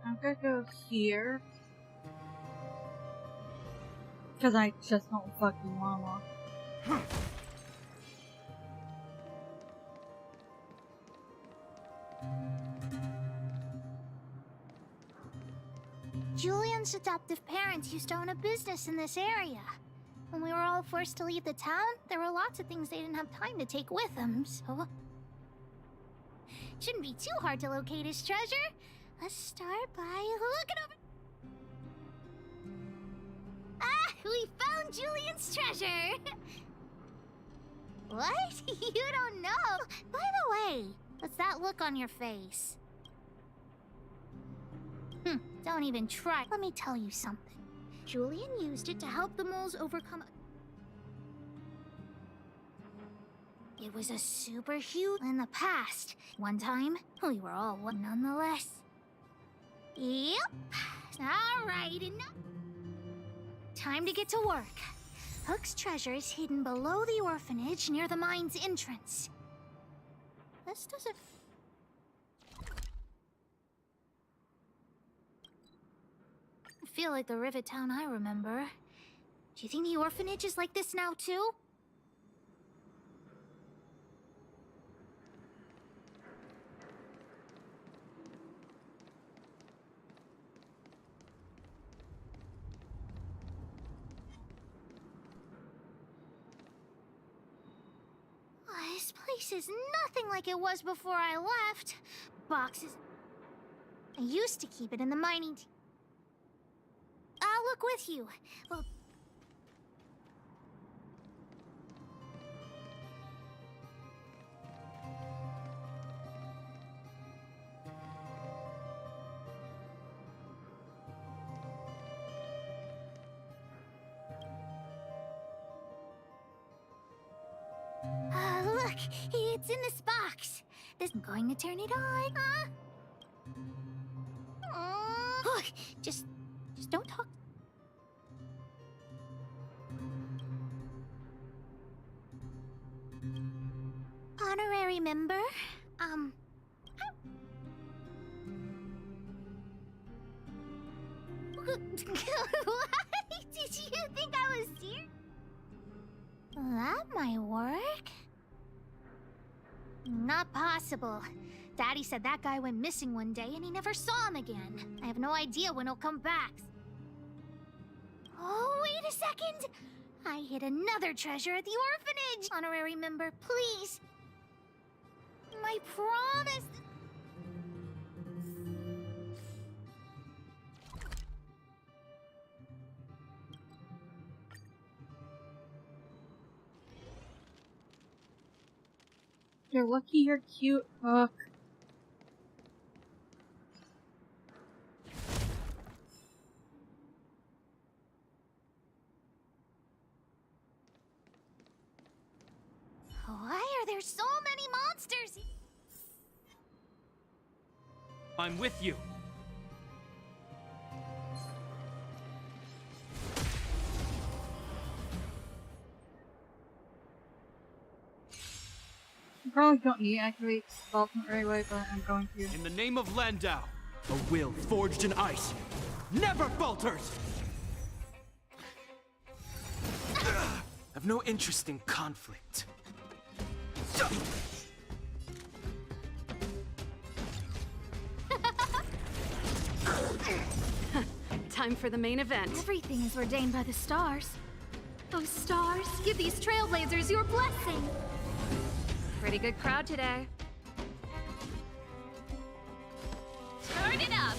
I'm gonna go here. Because I just don't fucking wanna. Julian's adoptive parents used to own a business in this area. When we were all forced to leave the town, there were lots of things they didn't have time to take with them, so... Shouldn't be too hard to locate his treasure. Let's start by looking over... Ah! We found Julian's treasure! What? You don't know? By the way, what's that look on your face? Don't even try. Let me tell you something. Julian used it to help the moles overcome... It was a super huge in the past. One time, we were all one nonetheless. Yep. Alright, enough. Time to get to work. Hook's treasure is hidden below the orphanage near the mine's entrance. This doesn't... feel like the Rivet town I remember. Do you think the orphanage is like this now, too? Oh, this place is nothing like it was before I left. Boxes... I used to keep it in the mining... I'll look with you. Well... Look, it's in this box. I'm going to turn it on. Look, just don't talk. Honorary member? What? Did you think I was serious? That might work. Not possible. Daddy said that guy went missing one day and he never saw him again. I have no idea when he'll come back. Oh, wait a second! I hid another treasure at the orphanage! Honorary member, please. My promise. You're lucky you're cute, Hook. Why are there so many monsters? I'm with you. I probably don't need to activate Ultimate right away, but I'm going to. In the name of Landau, a will forged in ice never falters! I've no interest in conflict. Time for the main event. Everything is ordained by the stars. Those stars, give these trailblazers your blessing. Pretty good crowd today. Turn it up.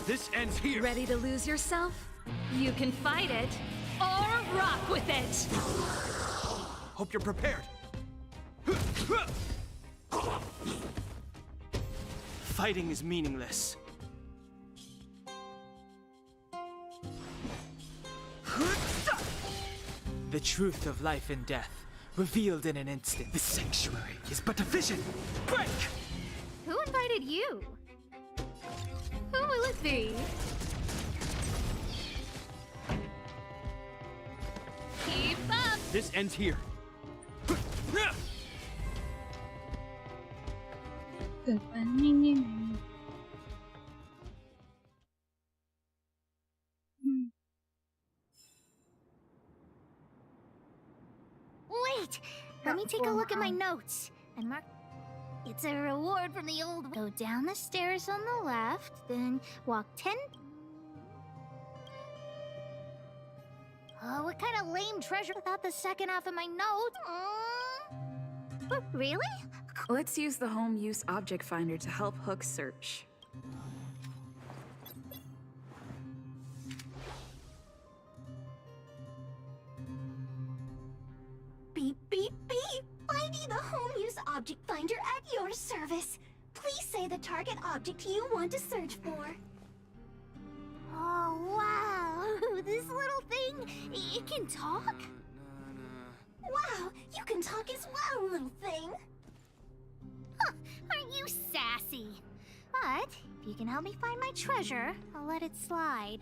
This ends here. Ready to lose yourself? You can fight it or rock with it. Hope you're prepared. Fighting is meaningless. The truth of life and death, revealed in an instant. The sanctuary is but a vision. Break! Who invited you? Who will it be? Keep up. This ends here. Wait! Let me take a look at my notes and mark. It's a reward from the old. Go down the stairs on the left, then walk 10. Oh, what kind of lame treasure without the second half of my note? What, really? Let's use the home use object finder to help Hook search. Beep, beep, beep! Finding the home use object finder at your service. Please say the target object you want to search for. Oh, wow! This little thing, it can talk? Wow, you can talk as well, little thing. Huh, aren't you sassy? But, if you can help me find my treasure, I'll let it slide.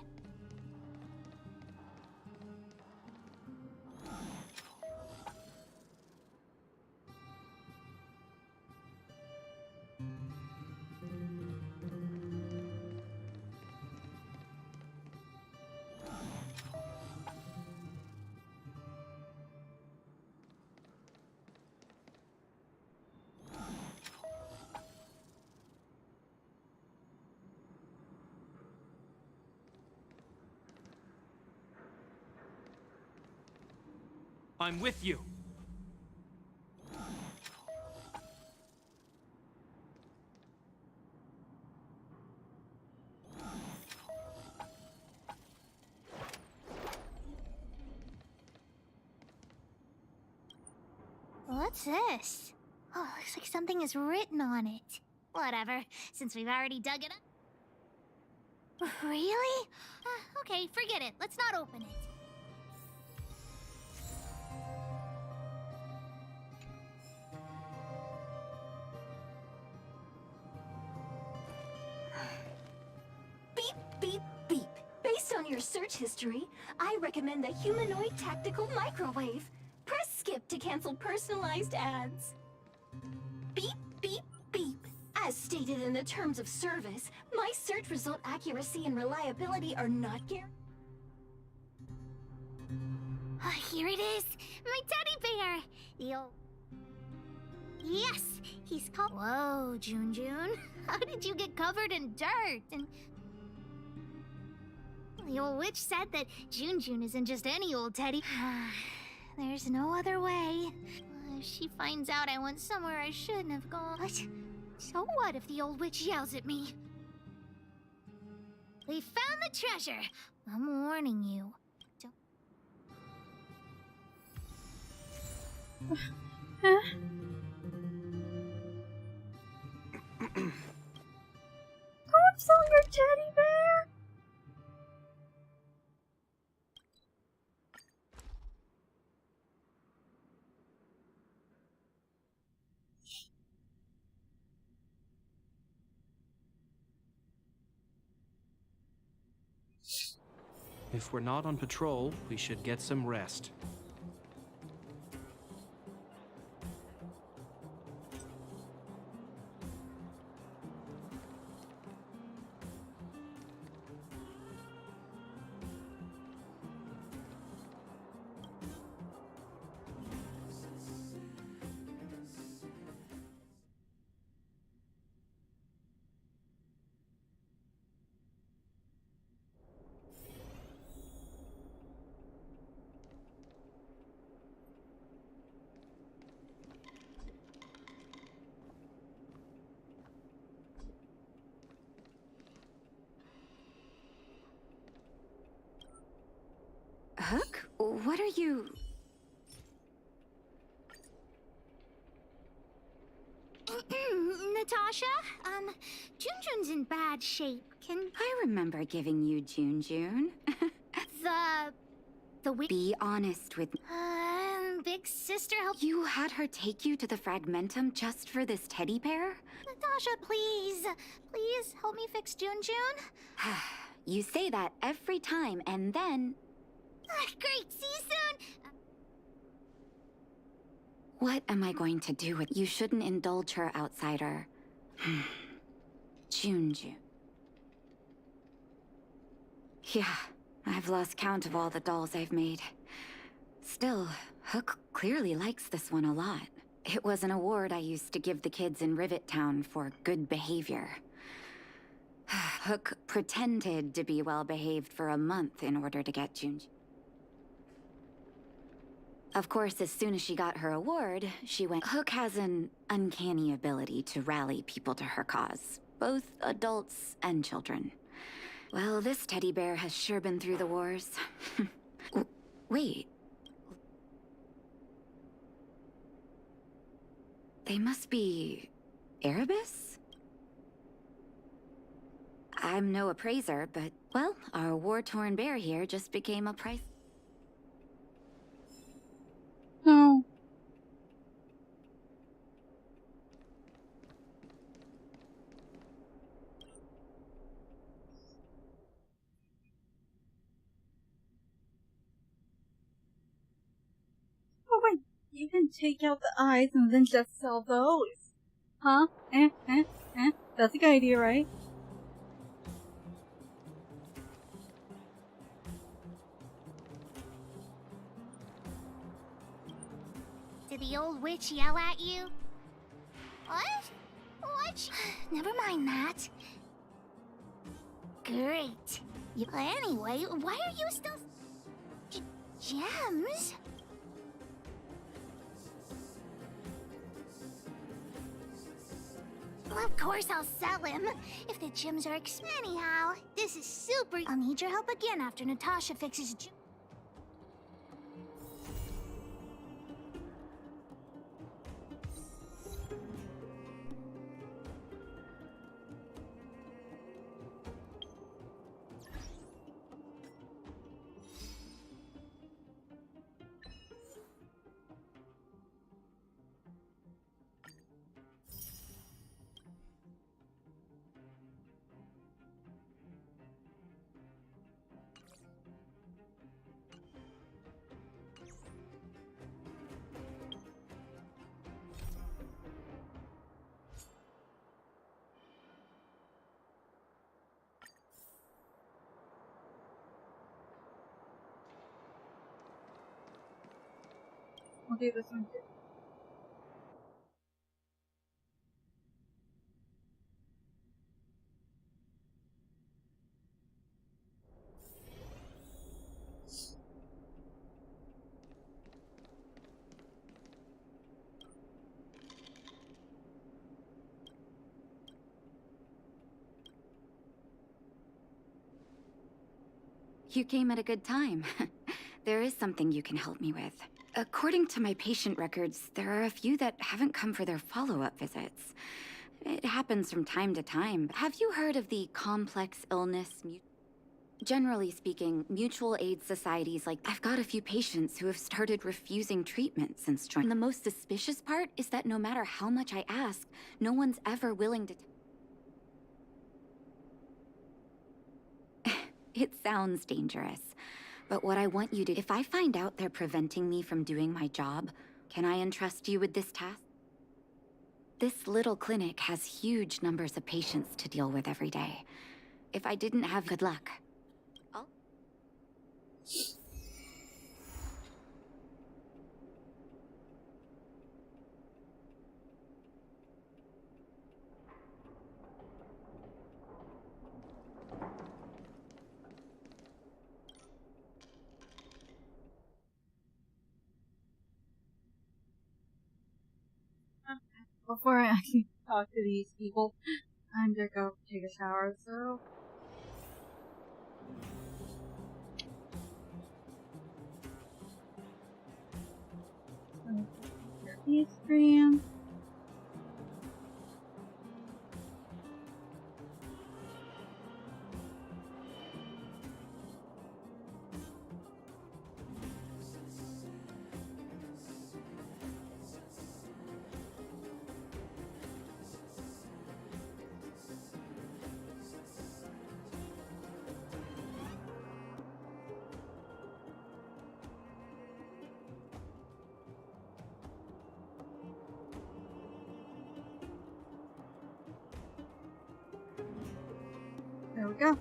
I'm with you. What's this? Oh, looks like something is written on it. Whatever, since we've already dug it up. Really? Okay, forget it. Let's not open it. Beep, beep, beep. Based on your search history, I recommend the humanoid tactical microwave. Press skip to cancel personalized ads. Beep, beep, beep. As stated in the terms of service, my search result accuracy and reliability are not guaranteed. Here it is! My teddy bear! The old... Yes! He's called... Whoa, June June. How did you get covered in dirt? And... The old witch said that June June isn't just any old teddy. There's no other way. If she finds out I went somewhere I shouldn't have gone... What? So what if the old witch yells at me? We found the treasure! I'm warning you. Don't sell your teddy bear! If we're not on patrol, we should get some rest. Hook? What are you... Natasha? Junjun's in bad shape. I remember giving you Jun. The Be honest with me. big sister help. You had her take you to the Fragmentum just for this teddy bear? Natasha, please. Please help me fix Junjun. You say that every time, and then... Great, see you soon. What am I going to do with... You shouldn't indulge her, outsider. Junjun. Yeah, I've lost count of all the dolls I've made. Still, Hook clearly likes this one a lot. It was an award I used to give the kids in Rivet Town for good behavior. Hook pretended to be well-behaved for a month in order to get Junjun. Of course, as soon as she got her award, she went... Hook has an uncanny ability to rally people to her cause, both adults and children. Well, this teddy bear has sure been through the wars. Wait. They must be... Erebus? I'm no appraiser, but, well, our war-torn bear here just became a price... No. Oh wait, you can take out the eyes and then just sell those. Huh? That's a good idea, right? Did the old witch yell at you? What? What? Never mind that. Great. Anyway, why are you still... Gems? Of course I'll sell him. If the gems are anyhow, this is super... I'll need your help again after Natasha fixes... I'll do this one too. You came at a good time. There is something you can help me with. According to my patient records, there are a few that haven't come for their follow-up visits. It happens from time to time. Have you heard of the complex illness? Generally speaking, mutual aid societies like... I've got a few patients who have started refusing treatment since joining. The most suspicious part is that no matter how much I ask, no one's ever willing to... It sounds dangerous, but what I want you to... If I find out they're preventing me from doing my job, can I entrust you with this task? This little clinic has huge numbers of patients to deal with every day. If I didn't have good luck... Oh. Before I actually talk to these people, I'm gonna go take a shower, so... Your stream. There we go.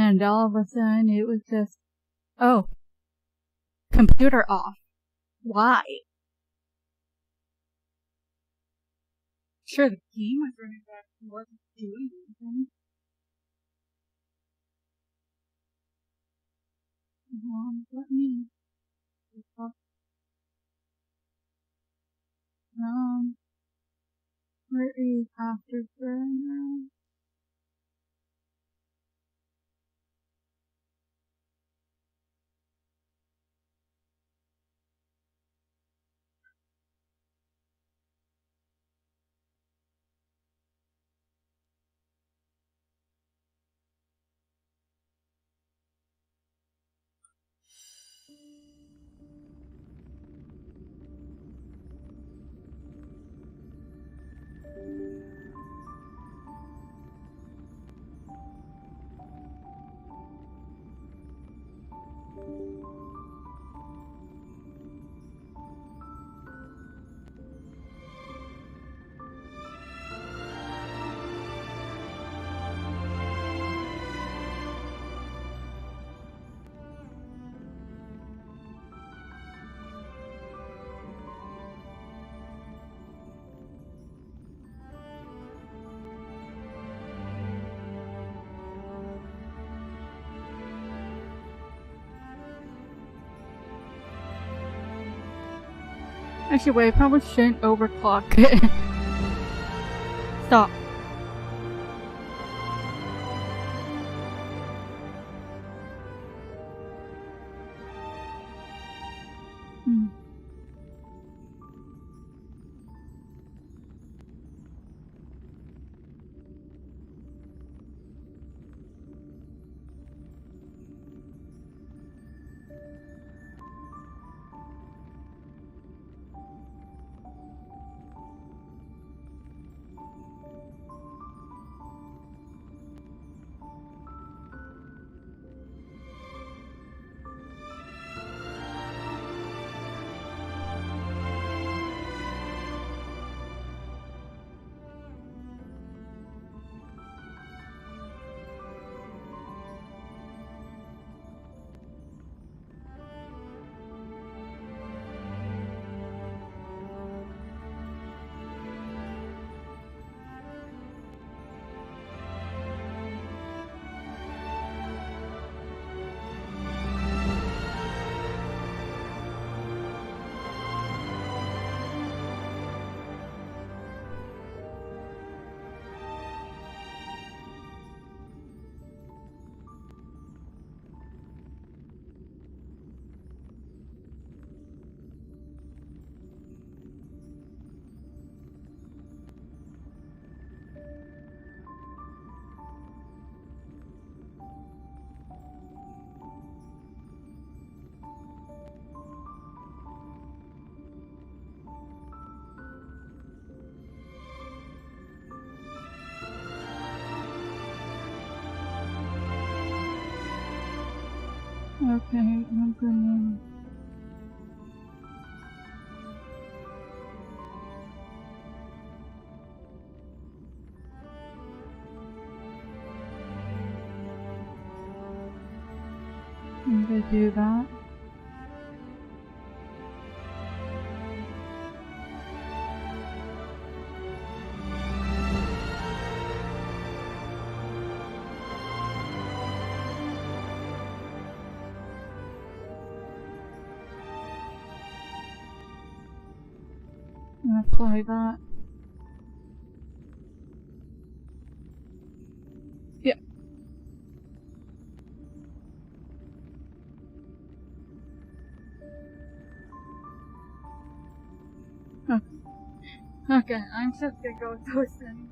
And all of a sudden it was just, oh, computer off. Why? Sure, the game was running back and wasn't doing anything. Let me where is Afterburner? Actually, wait, I probably shouldn't overclock it. Stop. Okay, I'm gonna... I'm gonna do that. And apply that. Yeah. Okay. Okay, I'm just gonna go with those things.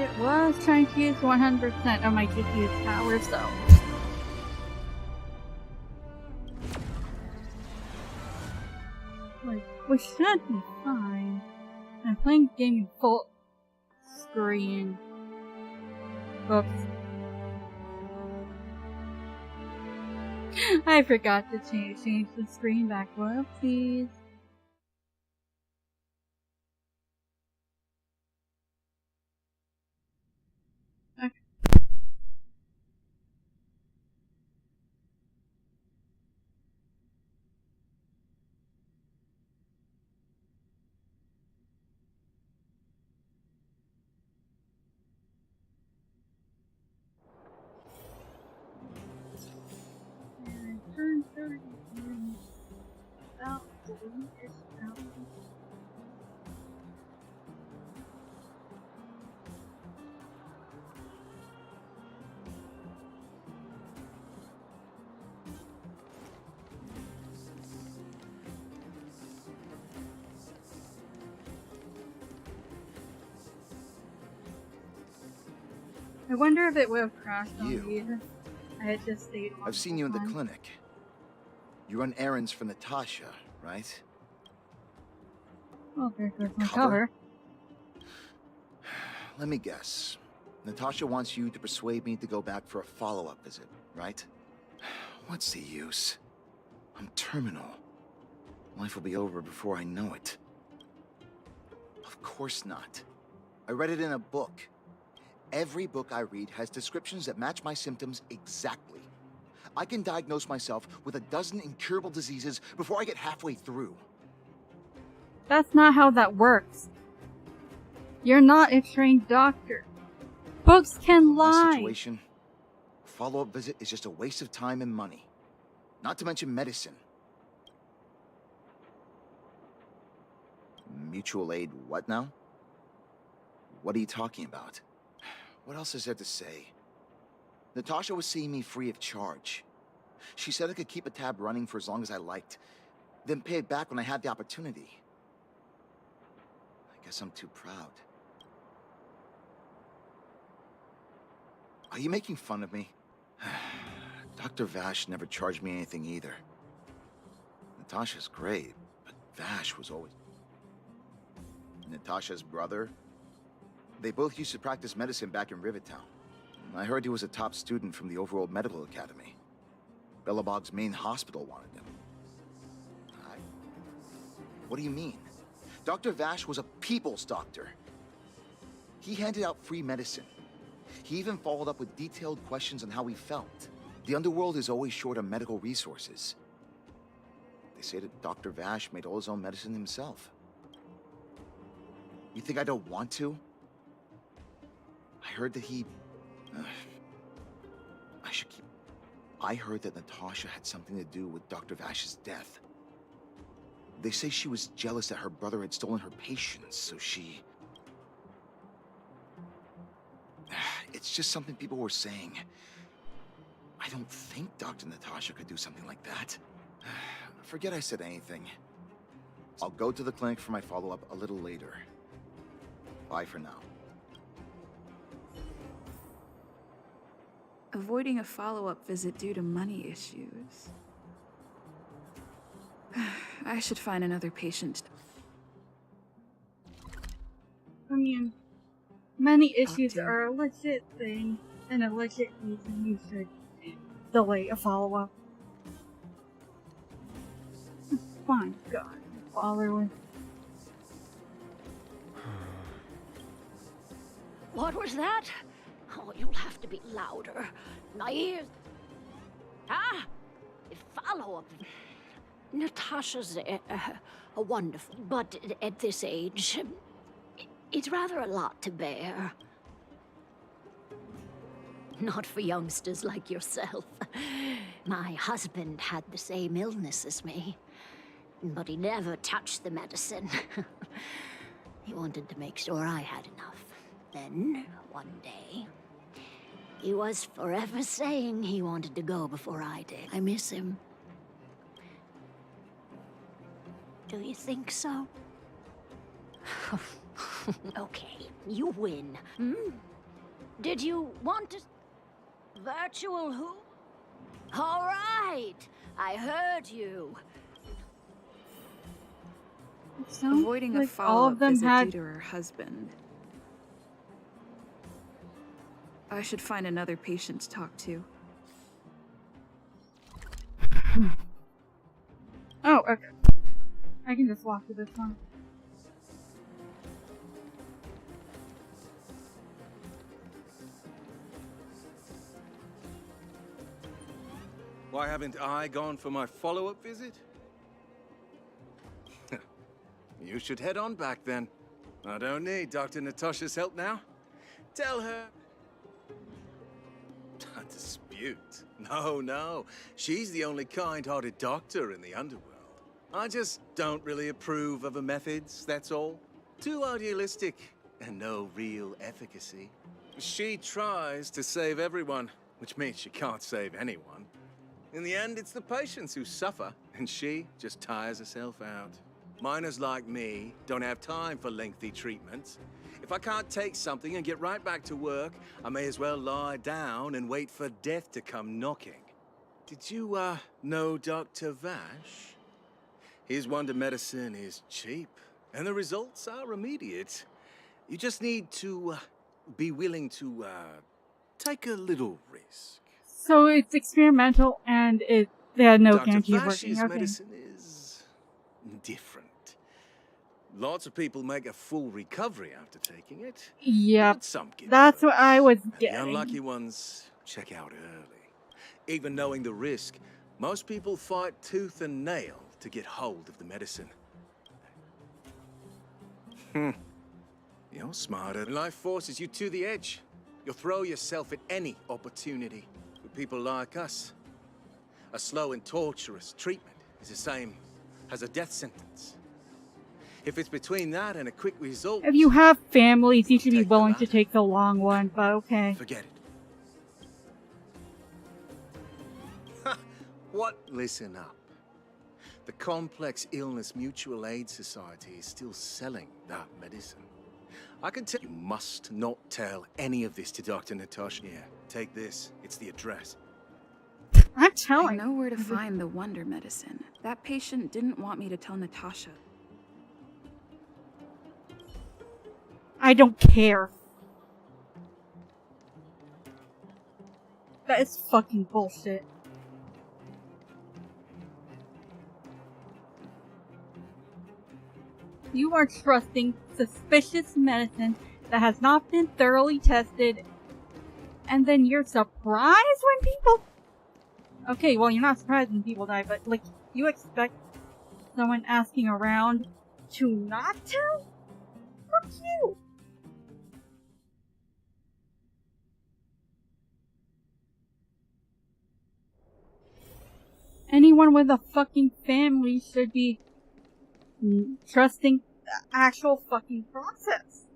It was trying to use 100% of my GPU's power, so... Like, we should be fine. I'm playing gaming full screen. Oops. I forgot to change the screen back. Whoopsies. I wonder if it would have crashed on You. me if I had just stayed on. I've seen you in the clinic. You run errands for Natasha, right? Oh, there goes my Cover? cover. Let me guess. Natasha wants you to persuade me to go back for a follow-up visit, right? What's the use? I'm terminal. Life will be over before I know it. Of course not. I read it in a book. Every book I read has descriptions that match my symptoms exactly. I can diagnose myself with a dozen incurable diseases before I get halfway through. That's not how that works. You're not a trained doctor. Books can My lie. situation, a follow-up visit is just a waste of time and money. Not to mention medicine. Mutual aid what now? What are you talking about? What else is there to say? Natasha was seeing me free of charge. She said I could keep a tab running for as long as I liked, then pay it back when I had the opportunity. I guess I'm too proud. Are you making fun of me? Dr. Vash never charged me anything either. Natasha's great, but Vash was always... Natasha's brother? They both used to practice medicine back in Rivertown. I heard he was a top student from the Overworld Medical Academy. Bellabog's main hospital wanted him. What do you mean? Dr. Vash was a people's doctor. He handed out free medicine. He even followed up with detailed questions on how he felt. The underworld is always short on medical resources. They say that Dr. Vash made all his own medicine himself. You think I don't want to? I heard that he... I heard that Natasha had something to do with Dr. Vash's death. They say she was jealous that her brother had stolen her patients, so she... It's just something people were saying. I don't think Dr. Natasha could do something like that. Forget I said anything. I'll go to the clinic for my follow-up a little later. Bye for now. Avoiding a follow-up visit due to money issues. I should find another patient. I mean, money issues to. are a legit thing, and a legit reason you should delay a follow-up. Fine, God, bother with. What was that? Oh, you'll have to be louder. My ears. Ah! Follow-up. Natasha's a wonderful, but at this age, it's rather a lot to bear. Not for youngsters like yourself. My husband had the same illness as me, but he never touched the medicine. He wanted to make sure I had enough. Then, one day, he was forever saying he wanted to go before I did. I miss him. Do you think so? Okay, you win. Hmm? Did you want to... Virtual who? All right, I heard you. It sounds Avoiding like a follow-up all of them visit had. due to her husband. I should find another patient to talk to. Oh, okay. I can just walk through this one. Why haven't I gone for my follow-up visit? You should head on back then. I don't need Dr. Natasha's help now. Tell her... dispute. No, no. She's the only kind-hearted doctor in the underworld. I just don't really approve of her methods, that's all. Too idealistic and no real efficacy. She tries to save everyone, which means she can't save anyone. In the end, it's the patients who suffer, and she just tires herself out. Miners like me don't have time for lengthy treatments. If I can't take something and get right back to work, I may as well lie down and wait for death to come knocking. Did you, know Dr. Vash? His wonder medicine is cheap, and the results are immediate. You just need to, be willing to, take a little risk. So it's experimental and they had no guarantee of Dr. working. Vash's Okay. medicine is different. Lots of people make a full recovery after taking it. Yep. But some get That's worse. what I was And the getting. unlucky ones check out early. Even knowing the risk, most people fight tooth and nail to get hold of the medicine. You're smarter. Life forces you to the edge. You'll throw yourself at any opportunity. For people like us, a slow and torturous treatment is the same as a death sentence. If it's between that and a quick result, If you have families, you should be Take the willing to latter. take the long one, but okay. forget it. What? Listen up. The Complex Illness Mutual Aid Society is still selling that medicine. I can tell you must not tell any of this to Dr. Natasha. Here, take this. It's the address. I'm I telling know where to find the wonder medicine. That patient didn't want me to tell Natasha. I don't care. That is fucking bullshit. You are trusting suspicious medicine that has not been thoroughly tested, and then you're surprised when people... Okay, well, you're not surprised when people die, but, like, you expect someone asking around to not tell? Fuck you! Anyone with a fucking family should be trusting the actual fucking process.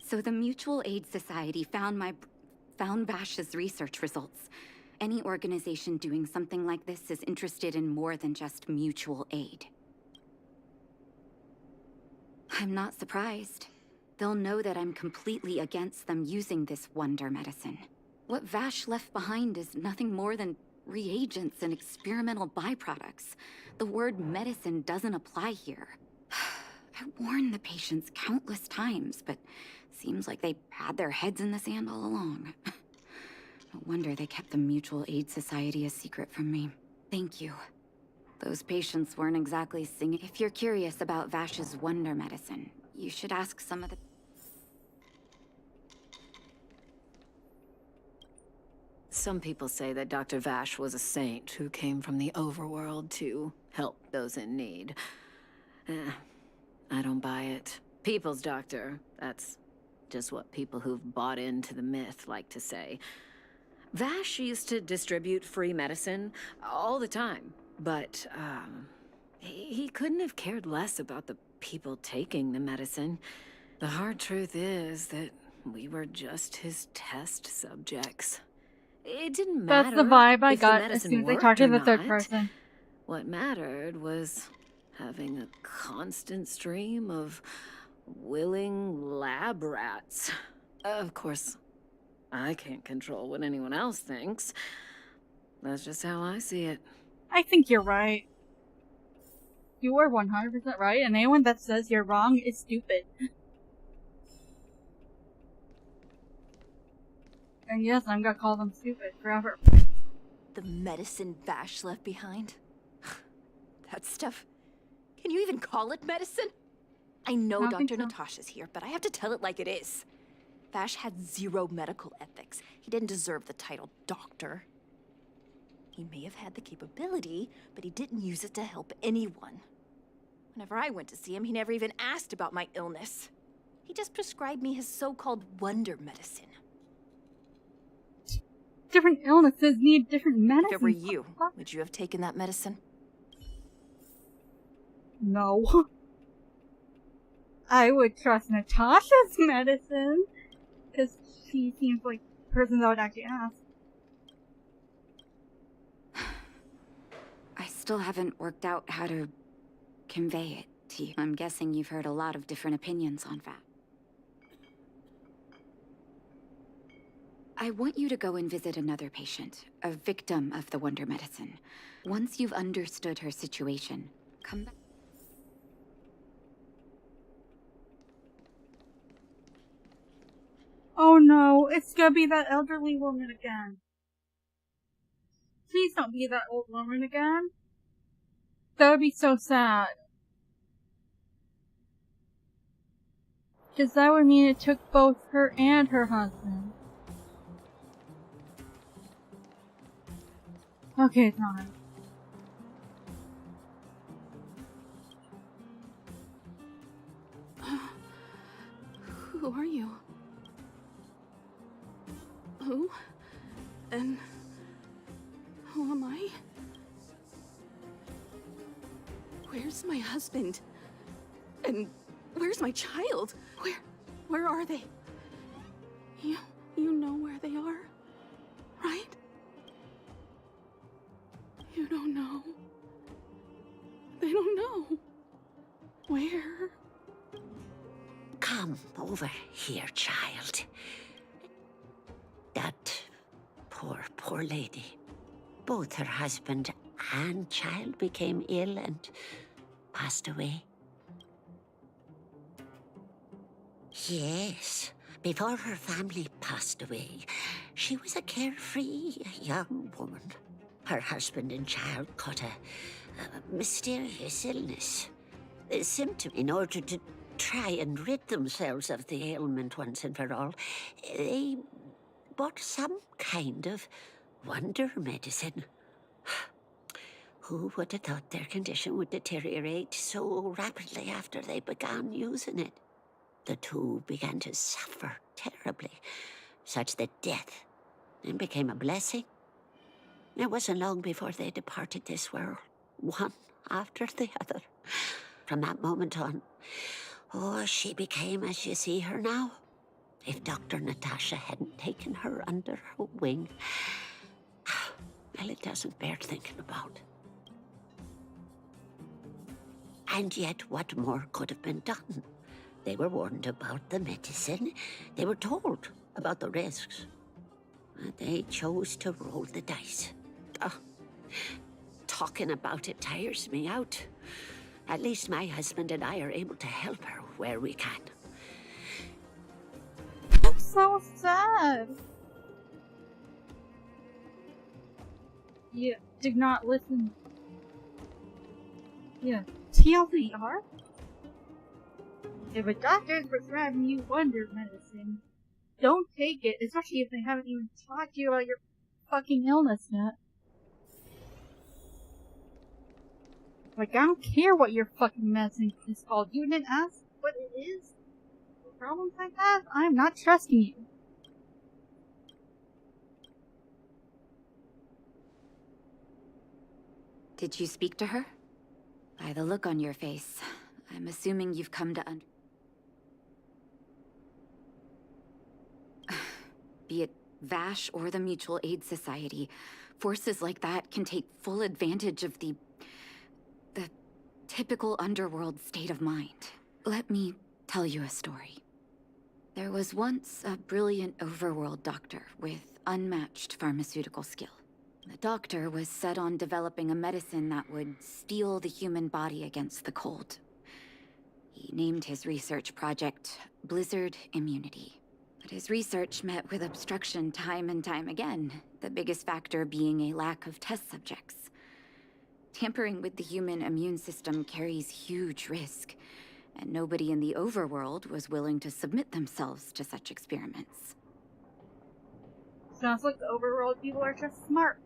So the Mutual Aid Society found Vash's research results. Any organization doing something like this is interested in more than just mutual aid. I'm not surprised. They'll know that I'm completely against them using this wonder medicine. What Vash left behind is nothing more than reagents and experimental byproducts. The word medicine doesn't apply here. I warned the patients countless times, but seems like they had their heads in the sand all along. No wonder they kept the Mutual Aid Society a secret from me. Thank you. Those patients weren't exactly singing. If you're curious about Vash's wonder medicine, you should ask some of the... Some people say that Dr. Vash was a saint who came from the overworld to help those in need. I don't buy it. People's doctor, that's just what people who've bought into the myth like to say. Vash used to distribute free medicine all the time, but he couldn't have cared less about the people taking the medicine. The hard truth is that we were just his test subjects. It didn't matter. That's the vibe I if the got as medicine soon as they worked talked to or the third not. person. What mattered was having a constant stream of willing lab rats. Of course, I can't control what anyone else thinks. That's just how I see it. I think you're right. You are 100% right, and anyone that says you're wrong is stupid. And yes, I'm gonna call them stupid forever. The medicine Vash left behind? That stuff... Can you even call it medicine? I know I don't think Dr. so. Natasha's here, but I have to tell it like it is. Vash had zero medical ethics. He didn't deserve the title doctor. He may have had the capability, but he didn't use it to help anyone. Whenever I went to see him, he never even asked about my illness. He just prescribed me his so-called wonder medicine. Different illnesses need different medicines. If it were you, would you have taken that medicine? No. I would trust Natasha's medicine, because she seems like the person that would actually ask. I still haven't worked out how to convey it to you. I'm guessing you've heard a lot of different opinions on that. I want you to go and visit another patient, a victim of the wonder medicine. Once you've understood her situation, come back. Oh no, it's gonna be that elderly woman again. Please don't be that old woman again. That would be so sad. Because that would mean it took both her and her husband. Okay, it's not. Who are you? Who? And who am I? Where's my husband? And where's my child? Where are they? You know where they are, right? You don't know. They don't know. Where? Come over here, child. That poor lady. Both her husband and child became ill and passed away. Yes, before her family passed away, she was a carefree young woman. Her husband and child caught a mysterious illness. A symptom. In order to try and rid themselves of the ailment once and for all, they bought some kind of wonder medicine. Who would have thought their condition would deteriorate so rapidly after they began using it? The two began to suffer terribly, such that death then became a blessing. It wasn't long before they departed this world, one after the other. From that moment on, she became as you see her now. If Dr. Natasha hadn't taken her under her wing, well, it doesn't bear thinking about. And yet, what more could have been done? They were warned about the medicine. They were told about the risks. But they chose to roll the dice. Talking about it tires me out. At least my husband and I are able to help her where we can. That's so sad. You did not listen. Yeah, TLDR? If a doctor is prescribing you wonder medicine, don't take it, especially if they haven't even talked to you about your fucking illness yet. Like, I don't care what your fucking medicine is called. You didn't ask what it is? The problems I have? I'm not trusting you. Did you speak to her? By the look on your face, I'm assuming you've come to Be it Vash or the Mutual Aid Society, forces like that can take full advantage of the typical underworld state of mind. Let me tell you a story. There was once a brilliant overworld doctor with unmatched pharmaceutical skill. The doctor was set on developing a medicine that would steel the human body against the cold. He named his research project Blizzard Immunity. But his research met with obstruction time and time again, the biggest factor being a lack of test subjects. Tampering with the human immune system carries huge risk, and nobody in the overworld was willing to submit themselves to such experiments. Sounds like the overworld people are just smart.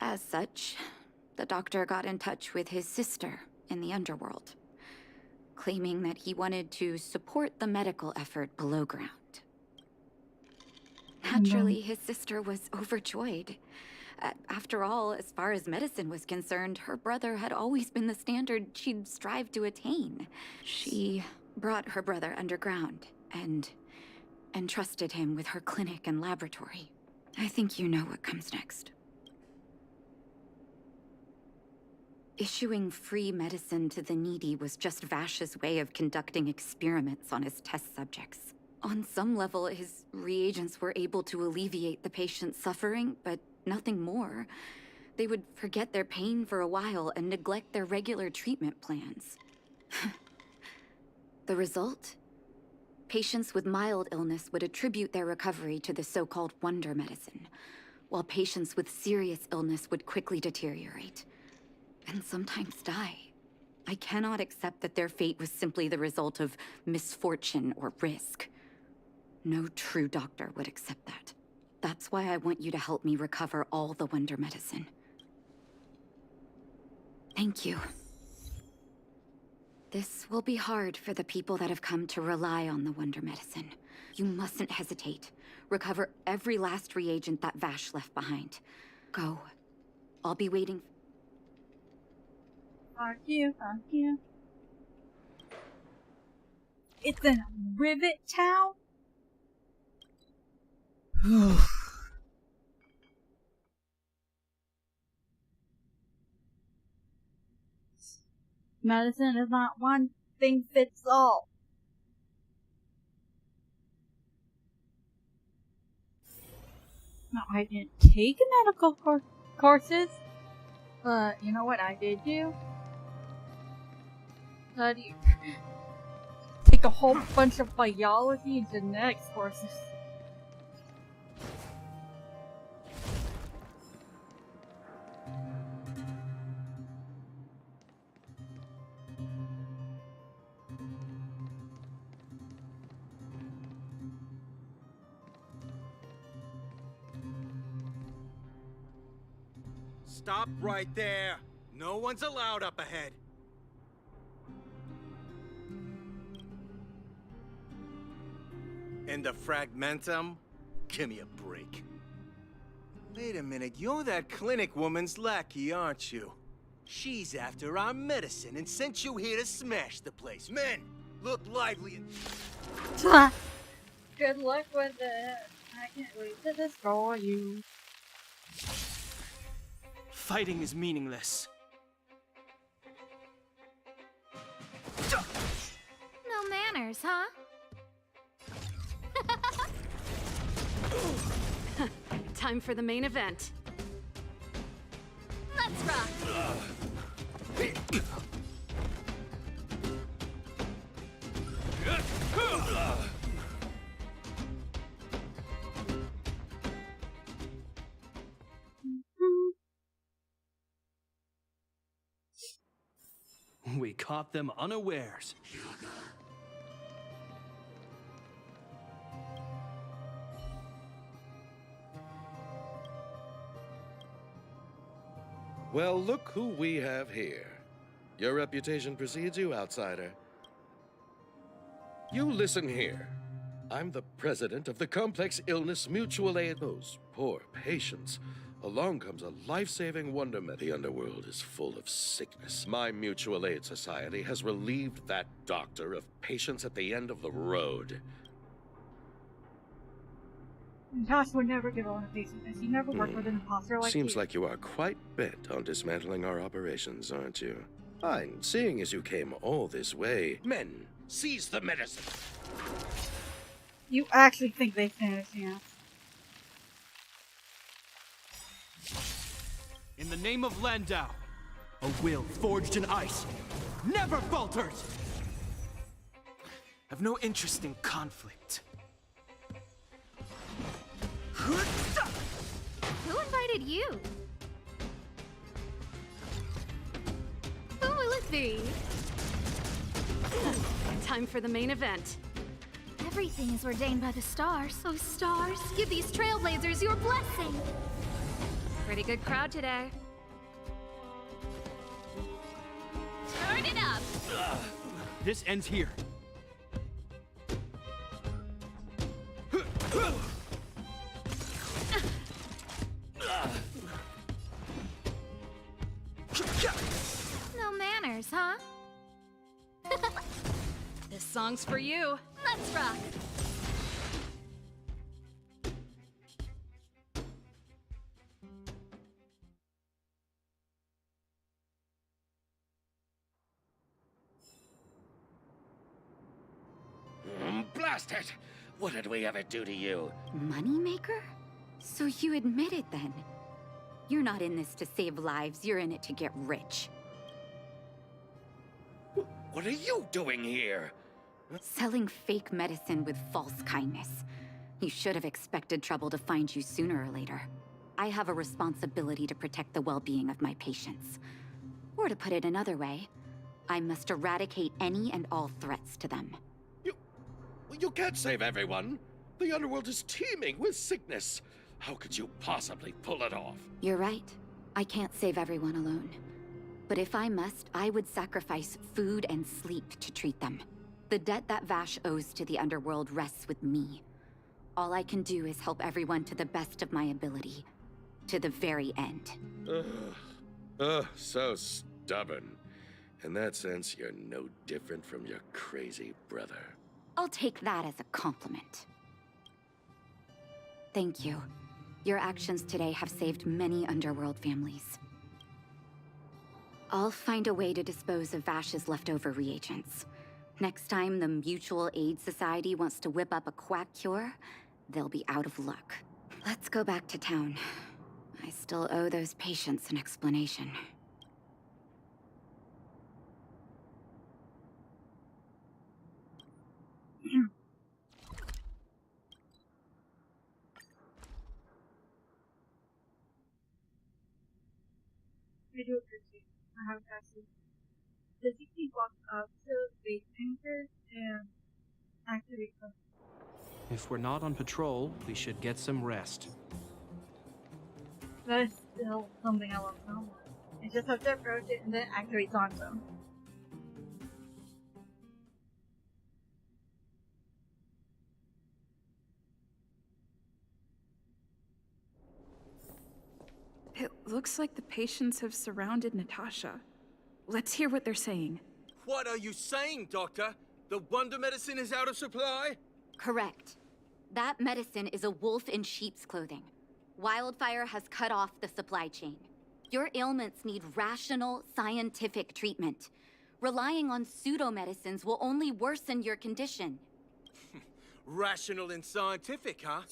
As such, the doctor got in touch with his sister in the underworld. claiming that he wanted to support the medical effort below ground. Naturally, his sister was overjoyed. After all, as far as medicine was concerned, her brother had always been the standard she'd strive to attain. She brought her brother underground and entrusted him with her clinic and laboratory. I think you know what comes next. Issuing free medicine to the needy was just Vash's way of conducting experiments on his test subjects. On some level, his reagents were able to alleviate the patient's suffering, but nothing more. They would forget their pain for a while and neglect their regular treatment plans. The result? Patients with mild illness would attribute their recovery to the so-called wonder medicine, while patients with serious illness would quickly deteriorate, and sometimes die. I cannot accept that their fate was simply the result of misfortune or risk. No true doctor would accept that. That's why I want you to help me recover all the wonder medicine. Thank you. This will be hard for the people that have come to rely on the wonder medicine. You mustn't hesitate. Recover every last reagent that Vash left behind. Go. I'll be waiting. Thank you, thank you. It's in Rivet Town? Medicine is not one thing fits all. No, I didn't take medical courses, but you know what I did do? Study. Take a whole bunch of biology and genetics courses. Stop right there. No one's allowed up ahead. And the fragmentum? Give me a break. Wait a minute, you're that clinic woman's lackey, aren't you? She's after our medicine and sent you here to smash the place. Men, look lively and... Good luck with it. I can't wait to destroy you. Fighting is meaningless. No manners, huh? Time for the main event. Let's rock! We caught them unawares. Well, look who we have here. Your reputation precedes you, outsider. You listen here. I'm the president of the Complex Illness Mutual Aid. Those poor patients. Along comes a life-saving wonder med. The underworld is full of sickness. My mutual aid society has relieved that doctor of patients at the end of the road. Natasha would never give on a patient, and she never worked with an imposter like Seems you. like you are quite bent on dismantling our operations, aren't you? Fine, seeing as you came all this way. Men, seize the medicine! You actually think they stand a chance? In the name of Landau, a will forged in ice never falters! I've no interest in conflict. Who invited you? Who will it be? Time for the main event. Everything is ordained by the stars. Oh, stars, give these trailblazers your blessing. Pretty good crowd today. Turn it up. This ends here. No manners, huh? This song's for you. Let's rock. Blast it! What did we ever do to you? Moneymaker? So you admit it then? You're not in this to save lives, you're in it to get rich. What are you doing here? Selling fake medicine with false kindness. You should have expected trouble to find you sooner or later. I have a responsibility to protect the well-being of my patients. Or to put it another way, I must eradicate any and all threats to them. You can't save everyone. The underworld is teeming with sickness. How could you possibly pull it off? You're right. I can't save everyone alone. But if I must, I would sacrifice food and sleep to treat them. The debt that Vash owes to the underworld rests with me. All I can do is help everyone to the best of my ability. To the very end. So stubborn. In that sense, you're no different from your crazy brother. I'll take that as a compliment. Thank you. Your actions today have saved many underworld families. I'll find a way to dispose of Vash's leftover reagents. Next time the Mutual Aid Society wants to whip up a quack cure, they'll be out of luck. Let's go back to town. I still owe those patients an explanation. I do appreciate I have actually physically walked up to base anchors and activate them. If we're not on patrol, we should get some rest. That is still something I love so much. I just have to approach it and then activate Zonzo. It looks like the patients have surrounded Natasha. Let's hear what they're saying. What are you saying, Doctor? The wonder medicine is out of supply? Correct. That medicine is a wolf in sheep's clothing. Wildfire has cut off the supply chain. Your ailments need rational, scientific treatment. Relying on pseudo-medicines will only worsen your condition. Rational and scientific, huh?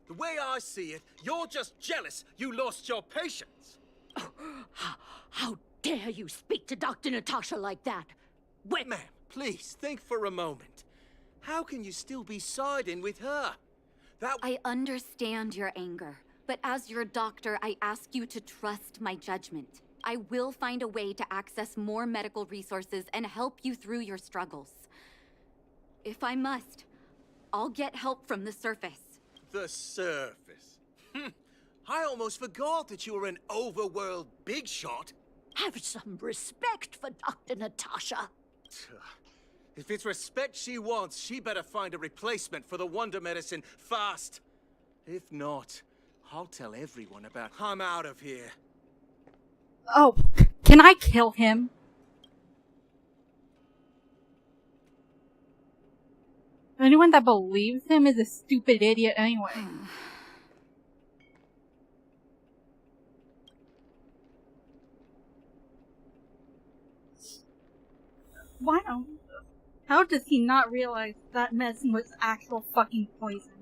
The way I see it, you're just jealous you lost your patients. How dare you speak to Dr. Natasha like that? Wait, ma'am, please think for a moment. How can you still be siding with her? I understand your anger, but as your doctor, I ask you to trust my judgment. I will find a way to access more medical resources and help you through your struggles. If I must, I'll get help from the surface. The surface. I almost forgot that you were an overworld big shot. Have some respect for Dr. Natasha. If it's respect she wants, she better find a replacement for the wonder medicine fast. If not, I'll tell everyone about I'm out of here. Oh, can I kill him? Anyone that believes him is a stupid idiot anyway. Why don't? How does he not realize that medicine was actual fucking poison?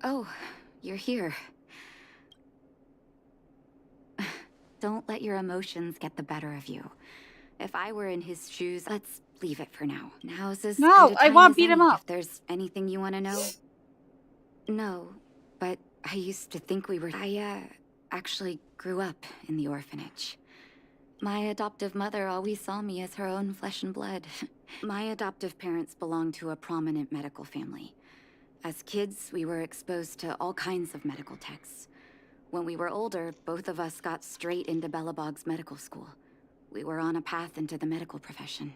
Oh, you're here. Don't let your emotions get the better of you. If I were in his shoes, let's leave it for now. Now's as No, good a I time want as beat him any, up. If there's anything you want to know. No, but I used to think we were... I actually grew up in the orphanage. My adoptive mother always saw me as her own flesh and blood. My adoptive parents belonged to a prominent medical family. As kids, we were exposed to all kinds of medical texts. When we were older, both of us got straight into Belobog's medical school. We were on a path into the medical profession.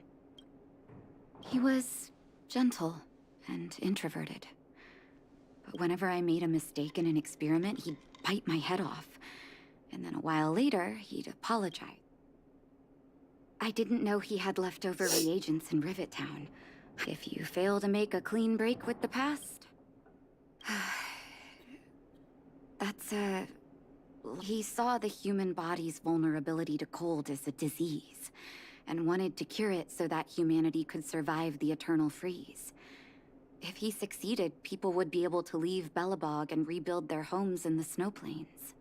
He was gentle and introverted. But whenever I made a mistake in an experiment, he'd bite my head off. And then a while later, he'd apologize. I didn't know he had leftover reagents in Rivet Town. If you fail to make a clean break with the past... He saw the human body's vulnerability to cold as a disease, and wanted to cure it so that humanity could survive the eternal freeze. If he succeeded, people would be able to leave Belobog and rebuild their homes in the snow plains.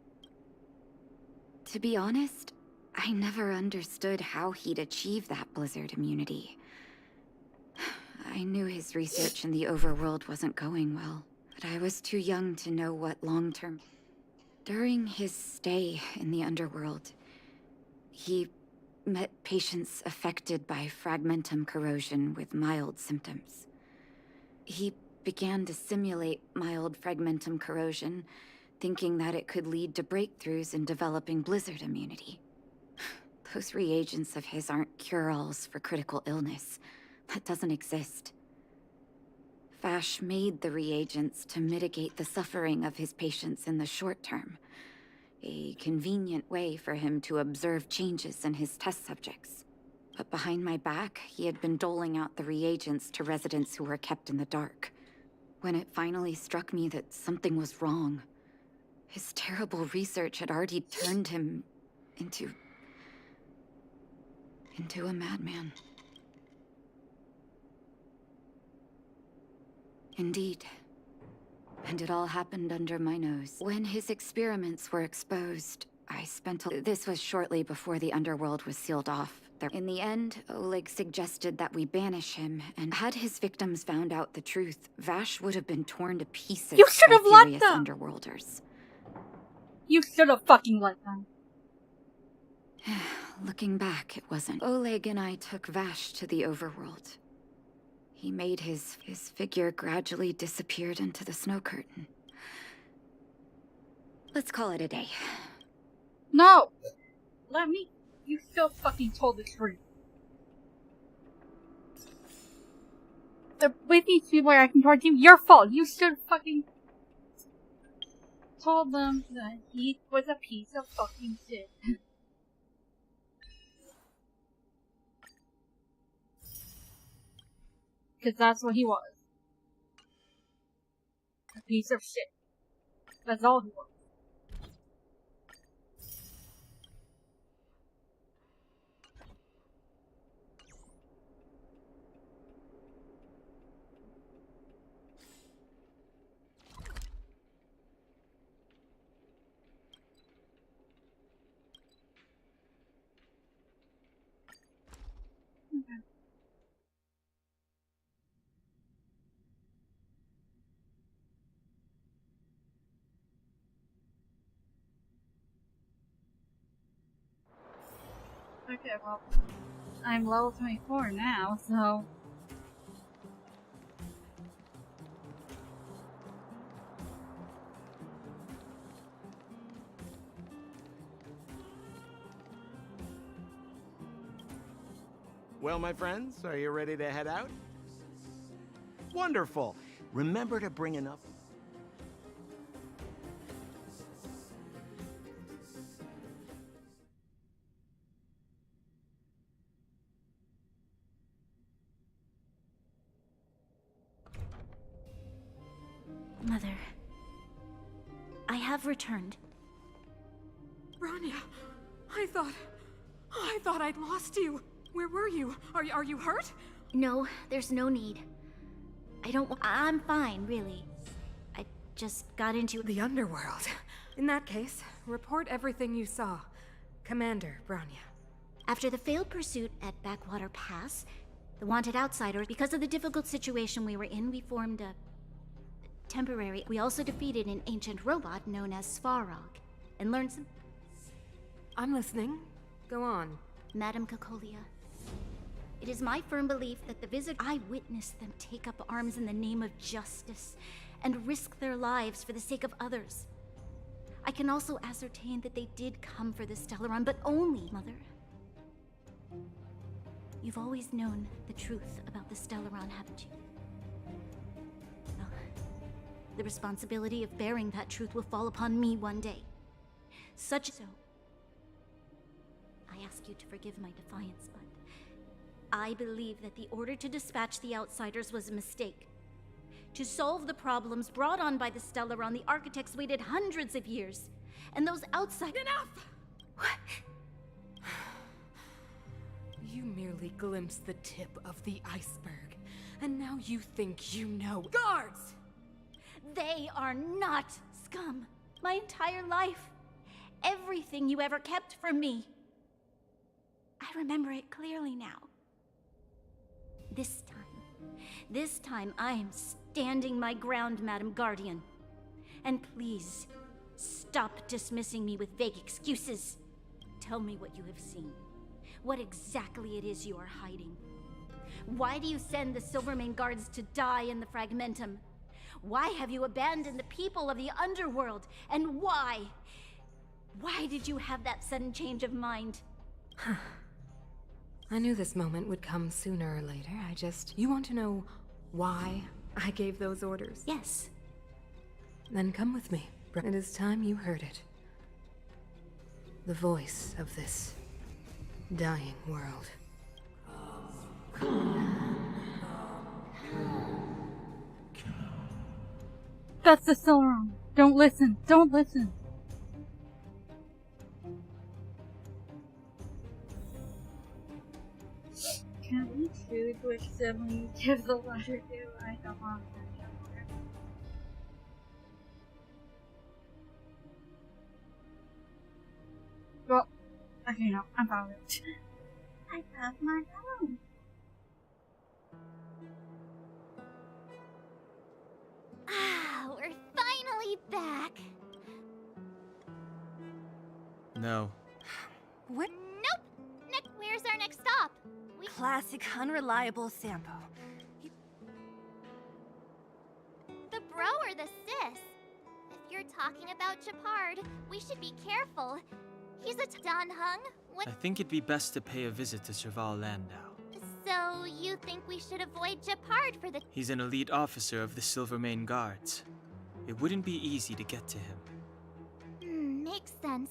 To be honest, I never understood how he'd achieve that blizzard immunity. I knew his research in the overworld wasn't going well, but I was too young to know what long-term... During his stay in the underworld, he met patients affected by fragmentum corrosion with mild symptoms. He began to simulate mild fragmentum corrosion, thinking that it could lead to breakthroughs in developing blizzard immunity. Those reagents of his aren't cure-alls for critical illness. That doesn't exist. Vash made the reagents to mitigate the suffering of his patients in the short term. A convenient way for him to observe changes in his test subjects. But behind my back, he had been doling out the reagents to residents who were kept in the dark. When it finally struck me that something was wrong, his terrible research had already turned him into a madman. Indeed. And it all happened under my nose. When his experiments were exposed, I spent This was shortly before the underworld was sealed off. In the end, Oleg suggested that we banish him, and had his victims found out the truth, Vash would have been torn to pieces You should have by let furious them! underworlders. You should have fucking let them. Looking back, it wasn't. Oleg and I took Vash to the overworld. He made his figure gradually disappeared into the snow curtain. Let's call it a day. No! Let me... You still fucking told the truth. The way these people are acting towards you, your fault. You should fucking... told them that he was a piece of fucking shit. Because that's what he was. A piece of shit. That's all he was. Okay. Okay, well, I'm level 24 now, so... Well, my friends, are you ready to head out? Wonderful. Remember to bring enough... Mother, I have returned. Bronya, I thought I'd lost you. Where were you? Are you hurt? No, there's no need. I'm fine, really. I just got into the underworld. In that case, report everything you saw. Commander Bronya. After the failed pursuit at Backwater Pass, the wanted outsiders, because of the difficult situation we were in, we formed a temporary... We also defeated an ancient robot known as Svarog, and learned some... I'm listening. Go on. Madam Kokolia, it is my firm belief that the visit... I witnessed them take up arms in the name of justice, and risk their lives for the sake of others. I can also ascertain that they did come for the Stellaron, but only, Mother. You've always known the truth about the Stellaron, haven't you? Well, the responsibility of bearing that truth will fall upon me one day. Such so. I ask you to forgive my defiance, but I believe that the order to dispatch the Outsiders was a mistake. To solve the problems brought on by the Stellaron, the architects waited hundreds of years. And those outsiders— Enough! What? You merely glimpsed the tip of the iceberg, and now you think you know— Guards! They are not scum. My entire life. Everything you ever kept from me. I remember it clearly now. This time I am standing my ground, Madam Guardian. And please, stop dismissing me with vague excuses. Tell me what you have seen. What exactly it is you are hiding. Why do you send the Silvermane guards to die in the Fragmentum? Why have you abandoned the people of the underworld? And why? Why did you have that sudden change of mind? I knew this moment would come sooner or later. You want to know why I gave those orders? Yes. Then come with me. It is time you heard it. The voice of this dying world. That's the Stellaron. Don't listen. Don't listen. Can we choose which sibling to give the letter to? I don't want to. Well, okay, no, I'm fine with it. I passed my phone. Ah, we're finally back. No. What? Nope. Nick, where's our next stop? Classic unreliable Sampo. The bro or the sis? If you're talking about Japard, we should be careful. He's a Danhung. What? I think it'd be best to pay a visit to Serval Landau. So you think we should avoid Japard for the— He's an elite officer of the Silvermane Guards. It wouldn't be easy to get to him. Makes sense.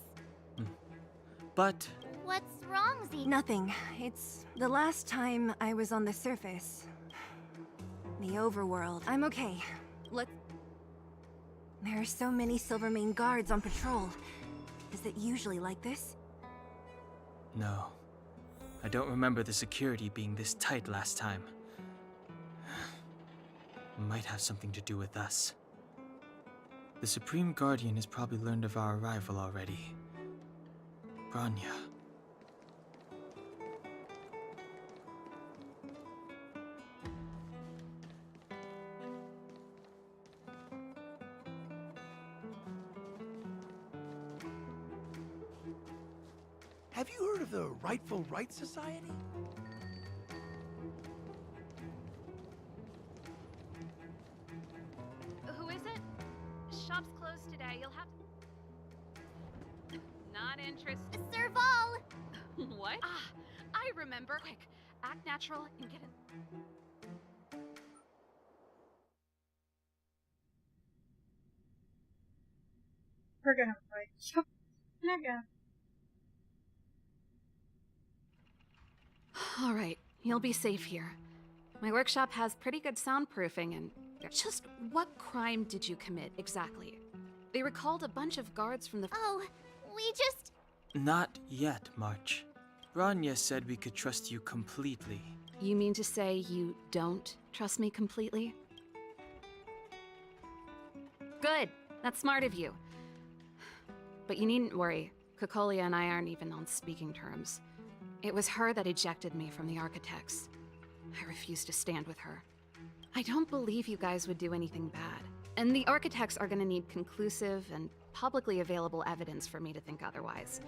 But What's wrong, Zeke? Nothing. It's the last time I was on the surface. The overworld. I'm okay. There are so many Silvermane guards on patrol. Is it usually like this? no. I don't remember the security being this tight last time. Might have something to do with us. The Supreme Guardian has probably learned of our arrival already. Branya. Have you heard of the Rightful Right Society? Who is it? Shop's closed today. You'll have to... Not interested. Serval! What? Ah, I remember. Quick, act natural and get it. We're gonna fight. Nega. All right, you'll be safe here. My workshop has pretty good soundproofing and... Just what crime did you commit, exactly? They recalled a bunch of guards from the... Oh, we just... Not yet, March. Branya said we could trust you completely. You mean to say you don't trust me completely? Good. That's smart of you. But you needn't worry. Kokolia and I aren't even on speaking terms. It was her that ejected me from the Architects. I refuse to stand with her. I don't believe you guys would do anything bad. And the Architects are gonna need conclusive and publicly available evidence for me to think otherwise.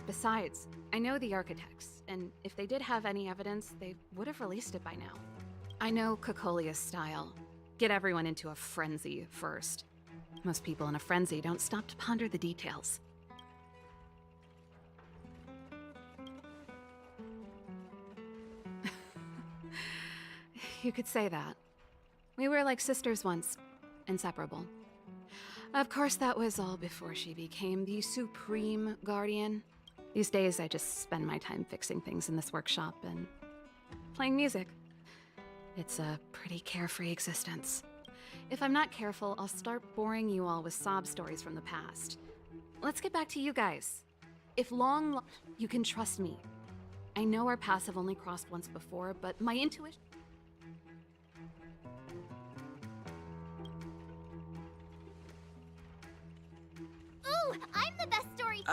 Besides, I know the Architects, and if they did have any evidence, they would have released it by now. I know Kokolia's style. Get everyone into a frenzy first. Most people in a frenzy don't stop to ponder the details. You could say that. We were like sisters once, inseparable. Of course, that was all before she became the Supreme Guardian. These days, I just spend my time fixing things in this workshop and playing music. It's a pretty carefree existence. If I'm not careful, I'll start boring you all with sob stories from the past. Let's get back to you guys. If you can trust me. I know our paths have only crossed once before, but my intuition... Ooh, I'm the best story.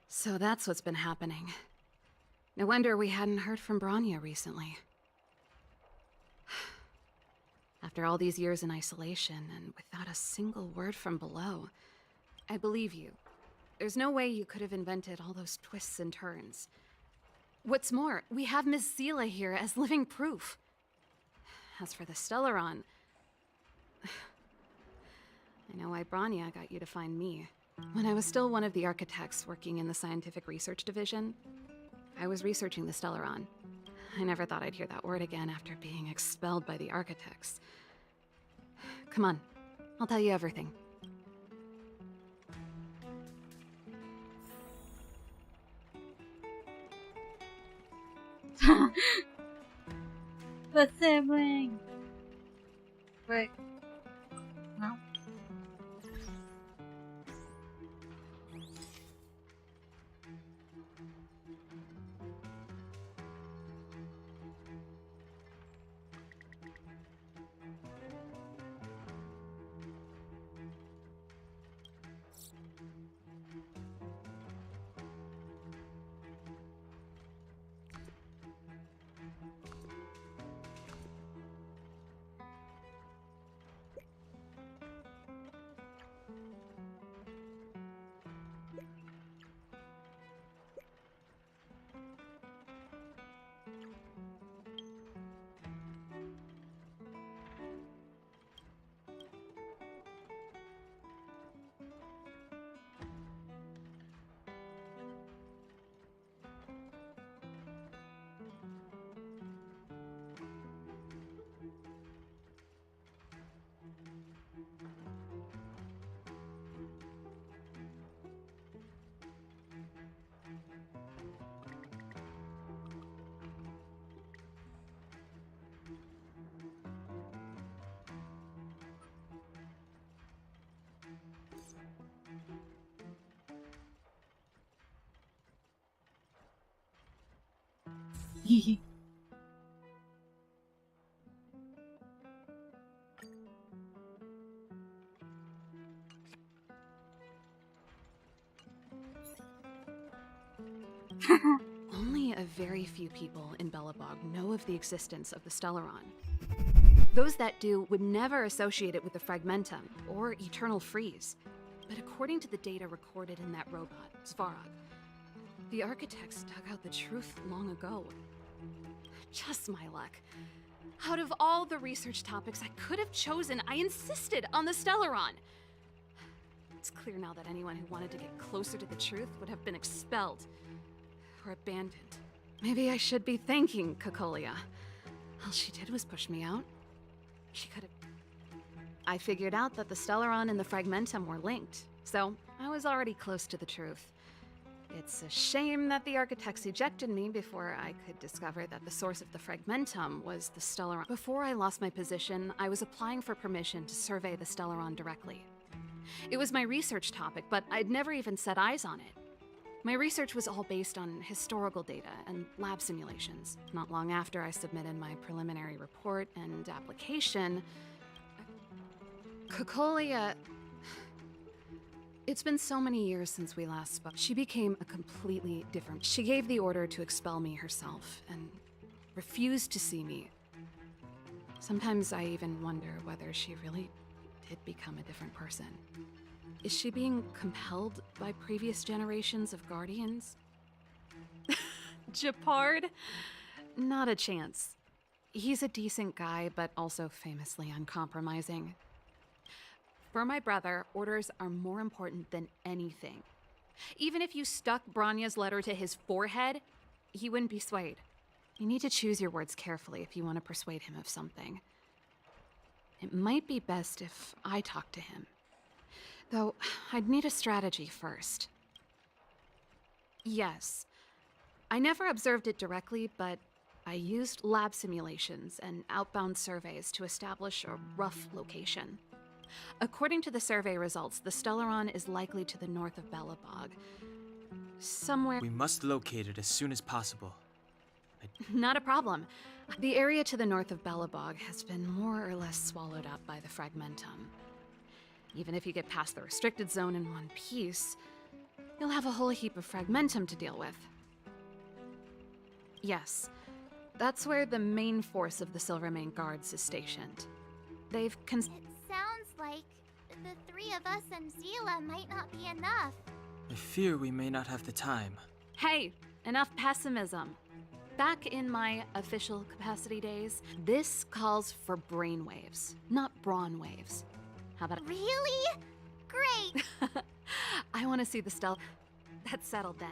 So that's what's been happening. No wonder we hadn't heard from Branya recently. After all these years in isolation and without a single word from below, I believe you. There's no way you could have invented all those twists and turns. What's more, we have Miss Zila here as living proof. As for the Stellaron, I know why Branya got you to find me. When I was still one of the architects working in the scientific research division, I was researching the Stellaron. I never thought I'd hear that word again after being expelled by the architects. Come on, I'll tell you everything. The sibling. Wait. No. Only a very few people in Belobog know of the existence of the Stellaron. Those that do would never associate it with the Fragmentum or Eternal Freeze. But according to the data recorded in that robot, Svarog, the architects dug out the truth long ago. Just my luck. Out of all the research topics I could have chosen, I insisted on the Stellaron. It's clear now that anyone who wanted to get closer to the truth would have been expelled or abandoned. Maybe I should be thanking Cocolia. All she did was push me out. She could have... I figured out that the Stellaron and the Fragmentum were linked, so I was already close to the truth. It's a shame that the architects ejected me before I could discover that the source of the Fragmentum was the Stellaron. Before I lost my position, I was applying for permission to survey the Stellaron directly. It was my research topic, but I'd never even set eyes on it. My research was all based on historical data and lab simulations. Not long after I submitted my preliminary report and application, Cocolia... It's been so many years since we last spoke. She became a completely different... She gave the order to expel me herself and refused to see me. Sometimes I even wonder whether she really did become a different person. Is she being compelled by previous generations of Guardians? Japard? Not a chance. He's a decent guy, but also famously uncompromising. For my brother, orders are more important than anything. Even if you stuck Bronya's letter to his forehead, he wouldn't be swayed. You need to choose your words carefully if you want to persuade him of something. It might be best if I talk to him. Though, I'd need a strategy first. Yes. I never observed it directly, but I used lab simulations and outbound surveys to establish a rough location. According to the survey results, the Stellaron is likely to the north of Belobog. Somewhere... We must locate it as soon as possible. Not a problem. The area to the north of Belobog has been more or less swallowed up by the Fragmentum. Even if you get past the restricted zone in one piece, you'll have a whole heap of Fragmentum to deal with. Yes, that's where the main force of the Silvermane Guards is stationed. They've It sounds like the three of us and Zila might not be enough. I fear we may not have the time. Hey, enough pessimism. Back in my official capacity days, this calls for brainwaves, not brawn waves. How about Really? Great! I want to see the stealth. That's settled then.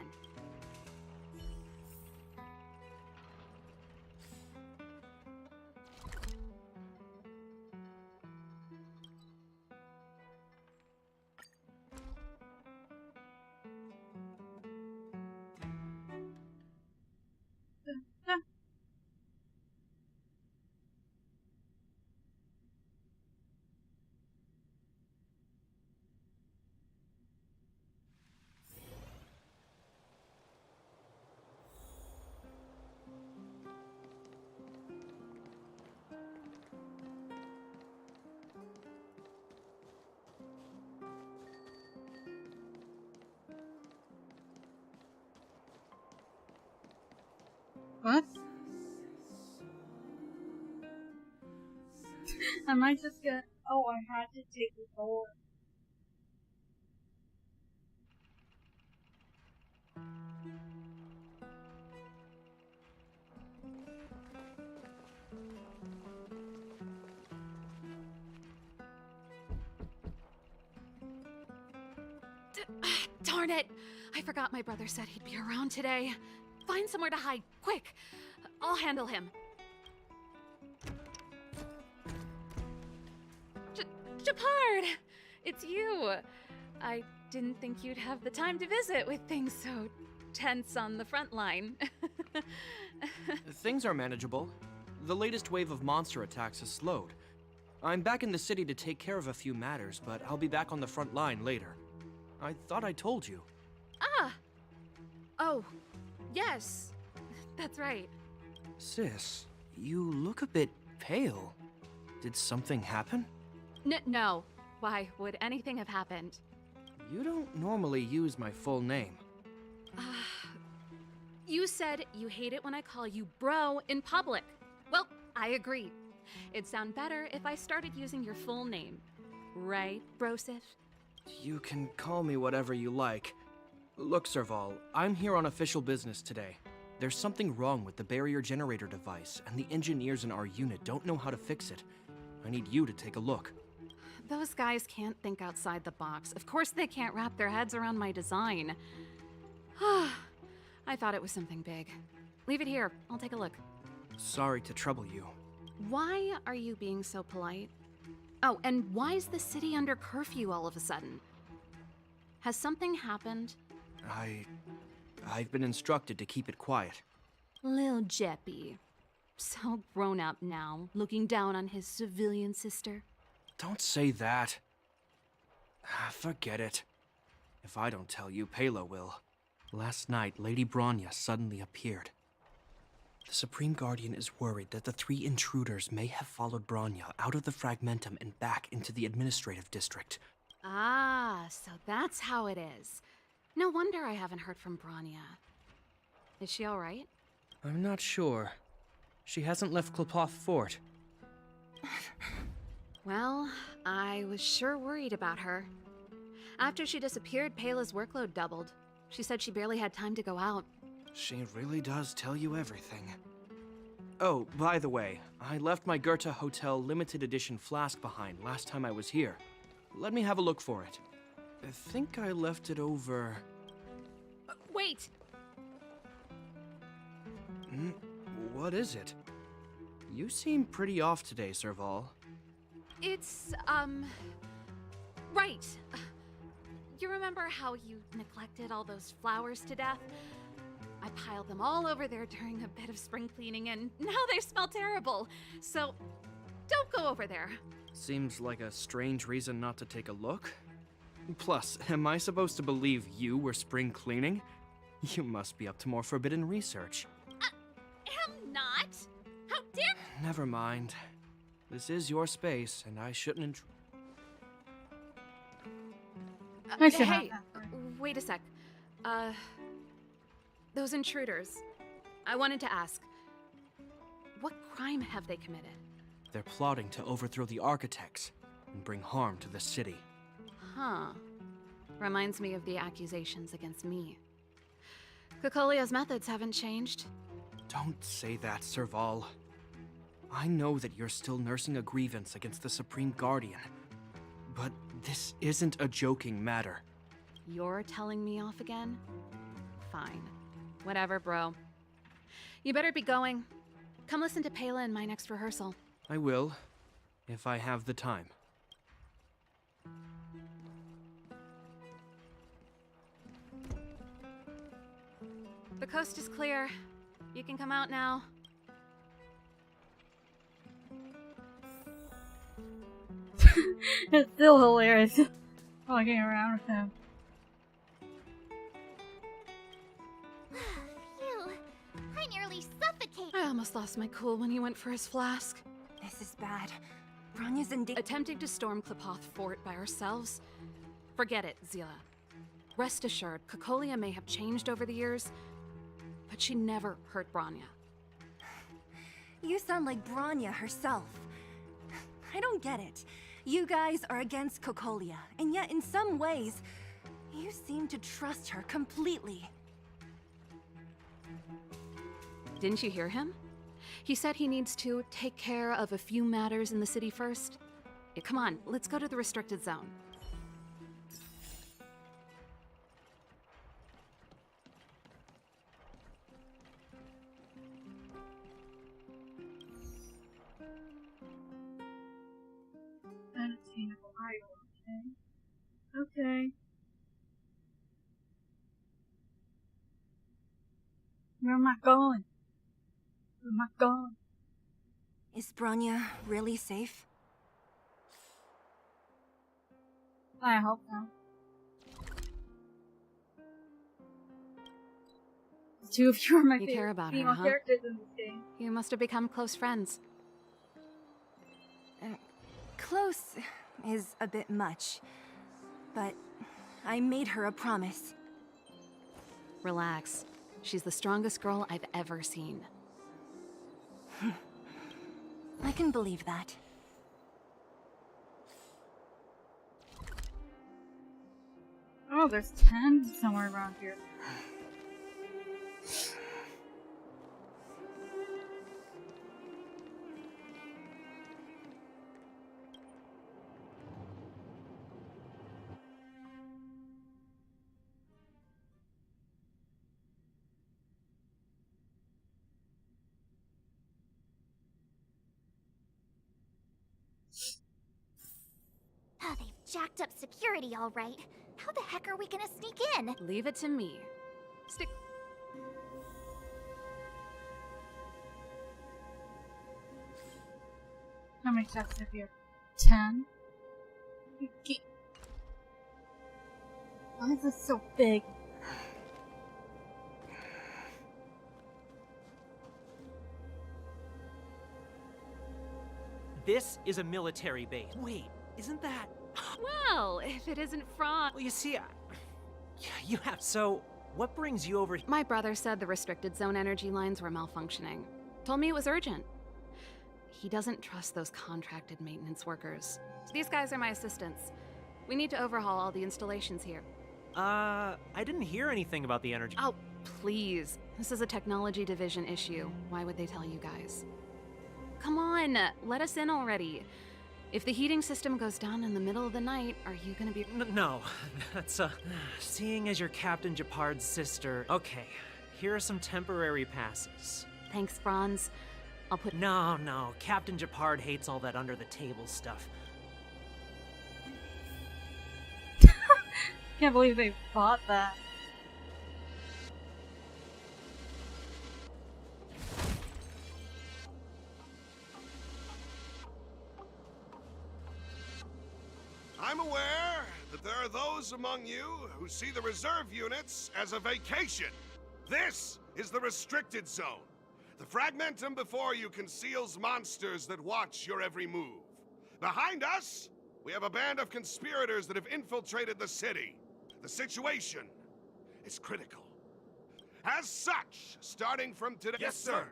What? Am I just gonna... Oh, I had to take the door. Darn it! I forgot my brother said he'd be around today. Find somewhere to hide, quick! I'll handle him. Japard! It's you! I didn't think you'd have the time to visit with things so tense on the front line. Things are manageable. The latest wave of monster attacks has slowed. I'm back in the city to take care of a few matters, but I'll be back on the front line later. I thought I told you. Ah! Oh, yes. That's right. Sis, you look a bit pale. Did something happen? No. Why would anything have happened? You don't normally use my full name. You said you hate it when I call you bro in public. Well, I agree. It'd sound better if I started using your full name. Right, Brosif? You can call me whatever you like. Look, Serval, I'm here on official business today. There's something wrong with the barrier generator device, and the engineers in our unit don't know how to fix it. I need you to take a look. Those guys can't think outside the box. Of course they can't wrap their heads around my design. I thought it was something big. Leave it here. I'll take a look. Sorry to trouble you. Why are you being so polite? Oh, and why is the city under curfew all of a sudden? Has something happened? I've been instructed to keep it quiet. Lil Jeppy. So grown up now, looking down on his civilian sister. Don't say that. Forget it. If I don't tell you, Pela will. Last night, Lady Bronya suddenly appeared. The Supreme Guardian is worried that the 3 intruders may have followed Bronya out of the Fragmentum and back into the administrative district. Ah, so that's how it is. No wonder I haven't heard from Bronya. Is she all right? I'm not sure. She hasn't left Klopoth Fort. Well, I was sure worried about her. After she disappeared, Payla's workload doubled. She said she barely had time to go out. She really does tell you everything. Oh, by the way, I left my Goethe Hotel limited edition flask behind last time I was here. Let me have a look for it. I think I left it over... Wait! What is it? You seem pretty off today, Serval. It's, right. You remember how you neglected all those flowers to death? I piled them all over there during a bit of spring cleaning, and now they smell terrible. So, don't go over there. Seems like a strange reason not to take a look. Plus, am I supposed to believe you were spring cleaning? You must be up to more forbidden research. Am not? How dare— Never mind. This is your space, and I shouldn't hey, wait a sec. Those intruders. I wanted to ask, what crime have they committed? They're plotting to overthrow the architects and bring harm to the city. Huh. Reminds me of the accusations against me. Cocolia's methods haven't changed. Don't say that, Serval. I know that you're still nursing a grievance against the Supreme Guardian, but this isn't a joking matter. You're telling me off again? Fine. Whatever, bro. You better be going. Come listen to Payla in my next rehearsal. I will, if I have the time. The coast is clear. You can come out now. It's still hilarious. Walking around with him. Phew. I nearly suffocated. I almost lost my cool when he went for his flask. This is bad. Bronya's in Attempting to storm Klapoth Fort by ourselves? Forget it, Zila. Rest assured, Cocolia may have changed over the years, but she never hurt Bronya. You sound like Bronya herself. I don't get it. You guys are against Cocolia, and yet in some ways, you seem to trust her completely. Didn't you hear him? He said he needs to take care of a few matters in the city first. Come on, let's go to the restricted zone. Okay. Where am I going? Where am I going? Is Bronya really safe? I hope so. The two of you are my You care favorite about her, female huh? characters in this game. You must have become close friends. Close is a bit much, but I made her a promise. Relax. She's the strongest girl I've ever seen. I can believe that. Oh, there's 10 somewhere around here. Oh, they've jacked up security all right. How the heck are we gonna sneak in? Leave it to me. Stick. How many chests are here? 10? Okay. Why is this so big? This is a military base. Wait, isn't that... Well, if it isn't fraud... Well, you see, you have... So, what brings you over... My brother said the restricted zone energy lines were malfunctioning. Told me it was urgent. He doesn't trust those contracted maintenance workers. These guys are my assistants. We need to overhaul all the installations here. I didn't hear anything about the energy. Oh, please. This is a technology division issue. Why would they tell you guys? Come on, let us in already. If the heating system goes down in the middle of the night, are you gonna be— No, that's, seeing as you're Captain Japard's sister. Okay, here are some temporary passes. Thanks, Franz. I'll put— No, Captain Japard hates all that under-the-table stuff. Can't believe they bought that. I'm aware that there are those among you who see the reserve units as a vacation. This is the restricted zone. The fragmentum before you conceals monsters that watch your every move. Behind us, we have a band of conspirators that have infiltrated the city. The situation is critical. As such, starting from today— Yes, sir.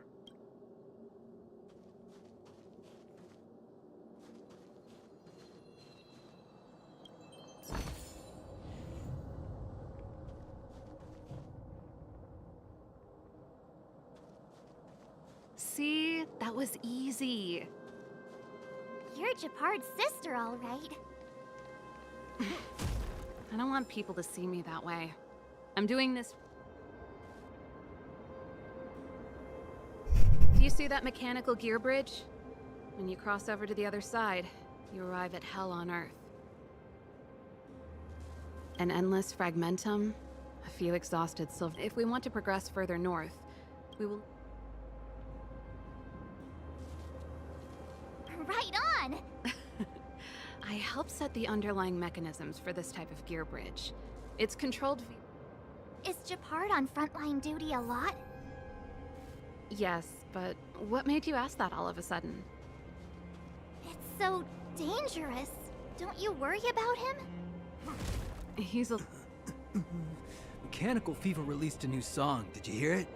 See? That was easy. You're Japard's sister, all right. I don't want people to see me that way. I'm doing this— Do you see that mechanical gear bridge? When you cross over to the other side, you arrive at hell on Earth. An endless fragmentum, a few exhausted silver— If we want to progress further north, we will— Right on! I help set the underlying mechanisms for this type of gear bridge. It's controlled Is Japard on frontline duty a lot? Yes, but what made you ask that all of a sudden? It's so dangerous. Don't you worry about him? He's a— Mechanical Fever released a new song. Did you hear it?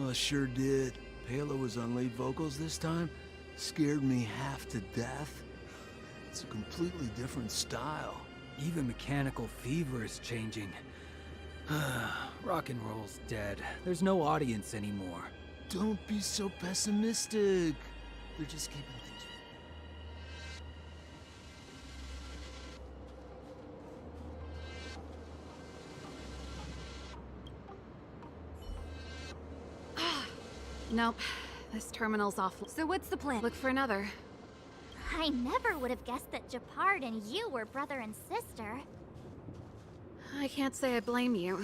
Oh, sure did. Palo was on lead vocals this time. Scared me half to death. It's a completely different style. Even Mechanical Fever is changing. Rock and roll's dead. There's no audience anymore. Don't be so pessimistic. They're just keeping things. Nope. This terminal's off. So what's the plan? Look for another. I never would have guessed that Japard and you were brother and sister. I can't say I blame you.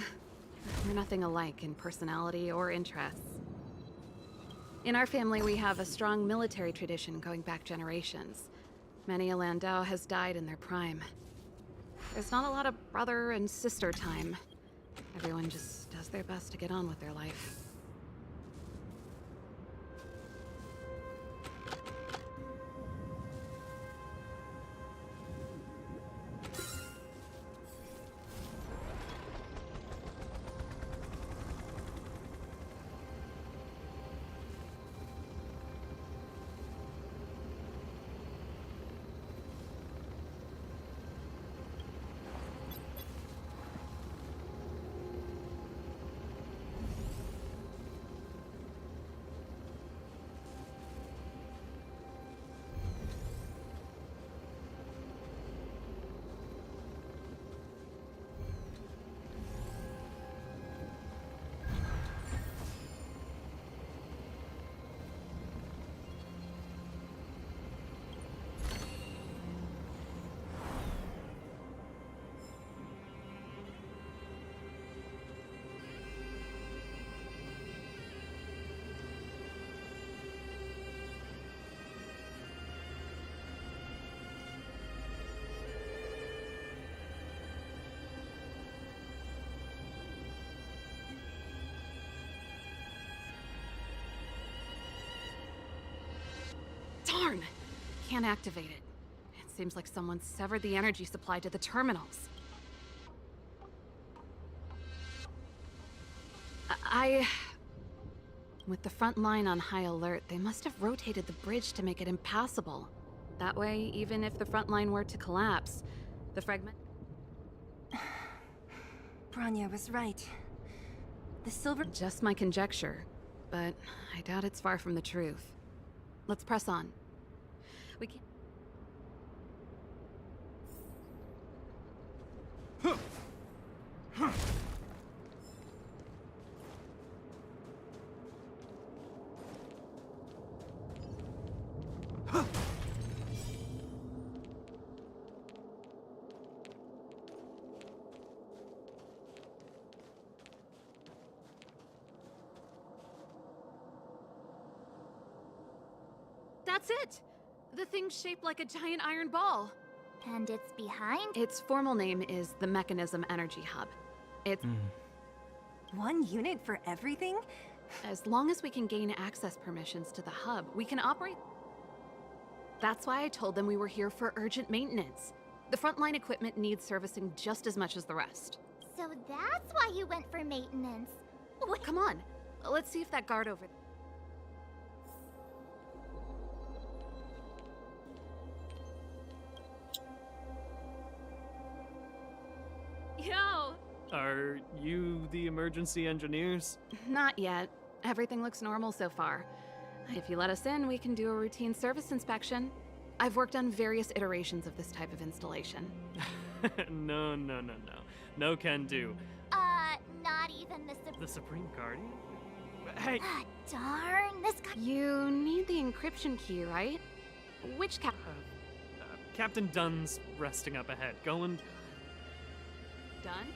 We're nothing alike in personality or interests. In our family, we have a strong military tradition going back generations. Many a Landau has died in their prime. There's not a lot of brother and sister time. Everyone just does their best to get on with their life. Darn! Can't activate it. It seems like someone severed the energy supply to the terminals. With the front line on high alert, they must have rotated the bridge to make it impassable. That way, even if the front line were to collapse, the fragment— Bronya was right. The silver... Just my conjecture, but I doubt it's far from the truth. Let's press on. We can... That's it! The thing's shaped like a giant iron ball. And it's behind? Its formal name is the Mechanism Energy Hub. It's... One unit for everything? As long as we can gain access permissions to the hub, we can operate... That's why I told them we were here for urgent maintenance. The frontline equipment needs servicing just as much as the rest. So that's why you went for maintenance. Come on, let's see if that guard over there... Yo! Are you the emergency engineers? Not yet. Everything looks normal so far. If you let us in, we can do a routine service inspection. I've worked on various iterations of this type of installation. No. No can do. Not even The Supreme Guardian? Hey! Darn, this guy... You need the encryption key, right? Which Captain Dunn's resting up ahead. Going... Done?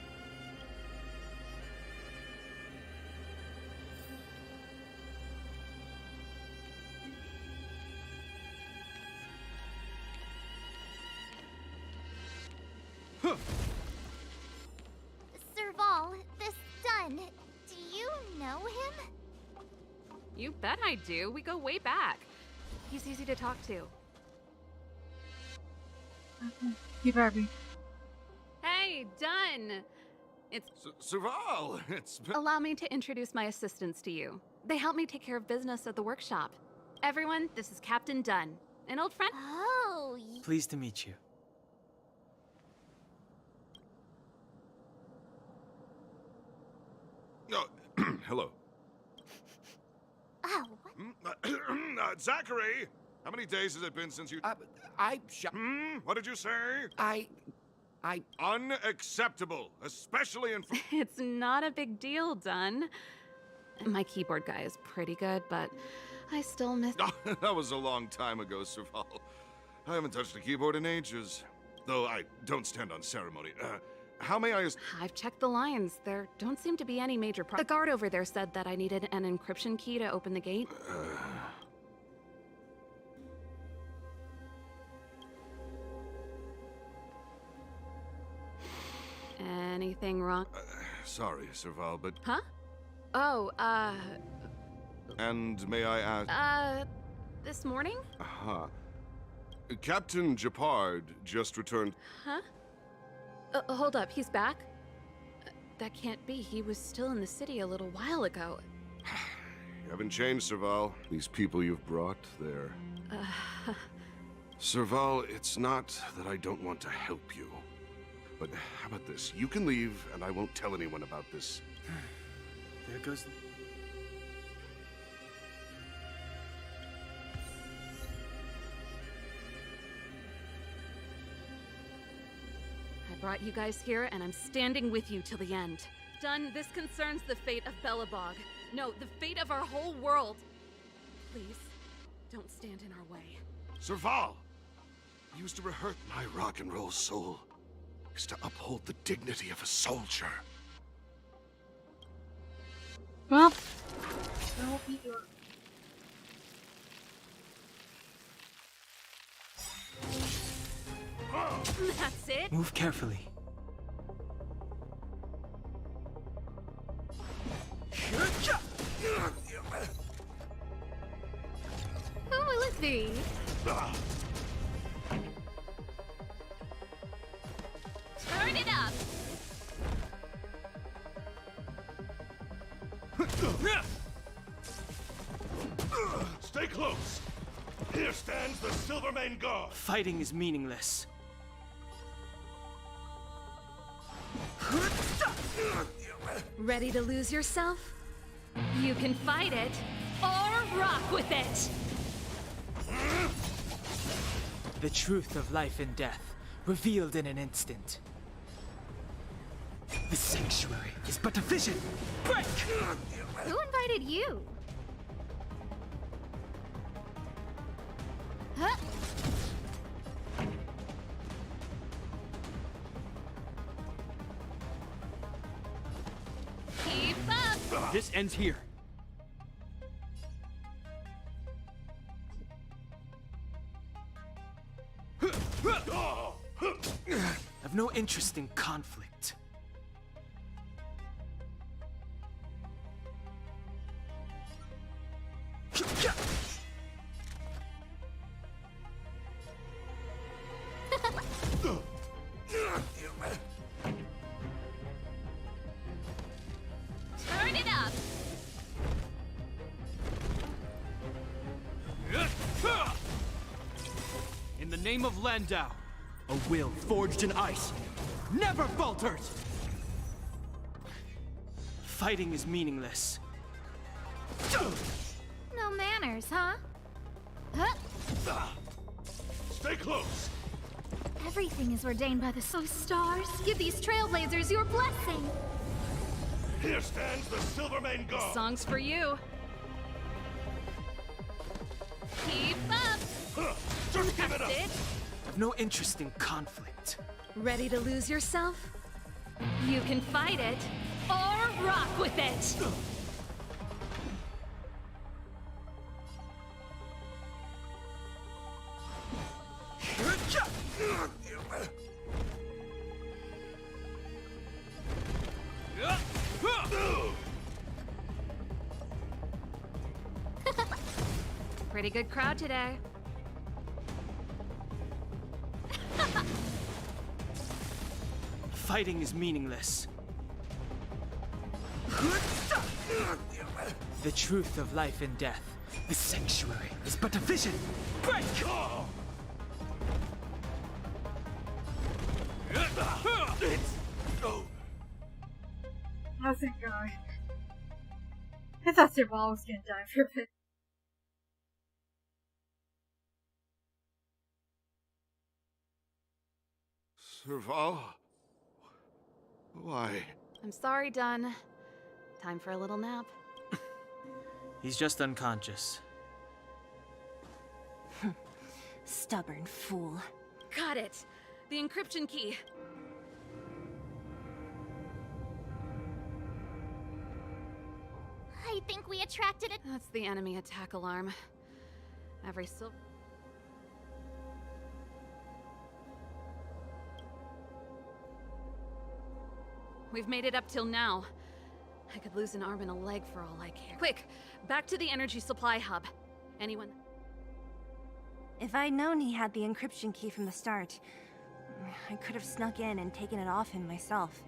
Serval, this Dunn, do you know him? You bet I do. We go way back. He's easy to talk to. Keep happy. Hey, Dunn! It's... Serval, it's been... Allow me to introduce my assistants to you. They help me take care of business at the workshop. Everyone, this is Captain Dunn, an old friend. Oh, Pleased to meet you. Oh, hello. Oh, what? Zachary, how many days has it been since you... What did you say? Unacceptable, especially in... It's not a big deal, Dunn. My keyboard guy is pretty good, but I still miss... That was a long time ago, Serval. I haven't touched a keyboard in ages. Though I don't stand on ceremony. How may I... I've checked the lines. There don't seem to be any major The guard over there said that I needed an encryption key to open the gate. Anything wrong? Sorry, Serval, but... Huh? Oh, And may I ask... this morning? Uh-huh. Captain Japard just returned... Huh? Hold up, he's back? That can't be. He was still in the city a little while ago. You haven't changed, Serval. These people you've brought, they're... Serval, it's not that I don't want to help you. But how about this? You can leave, and I won't tell anyone about this. There goes the... I brought you guys here, and I'm standing with you till the end. Dunn, this concerns the fate of Belobog. No, the fate of our whole world. Please, don't stand in our way. Serval! I used to rehearse my rock and roll soul. Is to uphold the dignity of a soldier. Well, That's it? Move carefully. Who will it be? Turn it up! Stay close! Here stands the Silvermane Guard! Fighting is meaningless. Ready to lose yourself? You can fight it, or rock with it! The truth of life and death, revealed in an instant. The sanctuary is but a vision! Break! Who invited you? Huh? Keep up! This ends here. I've no interest in conflict. Turn it up! In the name of Landau, a will forged in ice never falters! Fighting is meaningless. No manners, huh? Huh? Stay close! Everything is ordained by the stars. Give these trailblazers your blessing. Here stands the Silvermane God! Song's for you. Keep up! Just give it up! That's it. I've no interest in conflict. Ready to lose yourself? You can fight it, or rock with it! Pretty good crowd today. Fighting is meaningless. The truth of life and death, the sanctuary, is but a vision. Break! How's it going? I thought Serval was gonna die for a bit. Serval? Why? I'm sorry, Dunn. Time for a little nap. He's just unconscious. Stubborn fool. Got it! The encryption key. I think we attracted a— That's the enemy attack alarm. Every We've made it up till now. I could lose an arm and a leg for all I care. Quick, back to the energy supply hub. Anyone? If I'd known he had the encryption key from the start, I could have snuck in and taken it off him myself.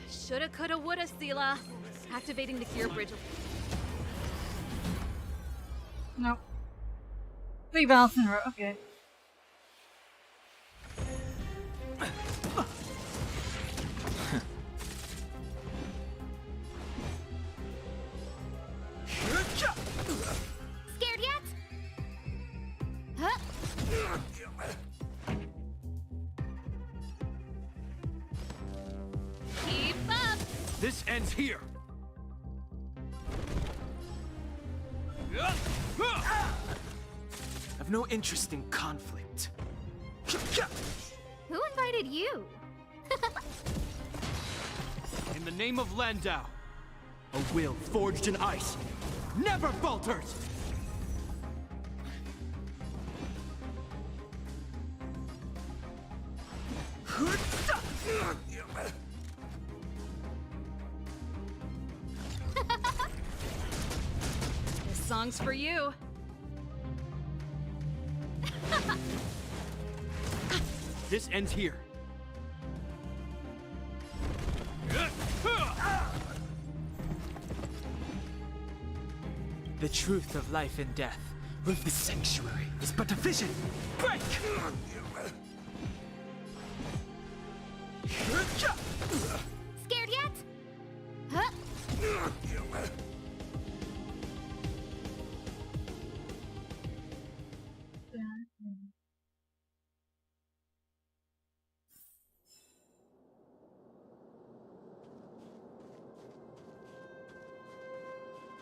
Shoulda, coulda, woulda, Sela. Activating the gear bridge. Nope. Rebalance in a row. Okay. Scared yet? Huh? Keep up! This ends here. I've no interest in conflict. Who invited you? In the name of Landau, a will forged in ice never falters! This song's for you. This ends here. The truth of life and death, with the sanctuary, is but a vision. Break!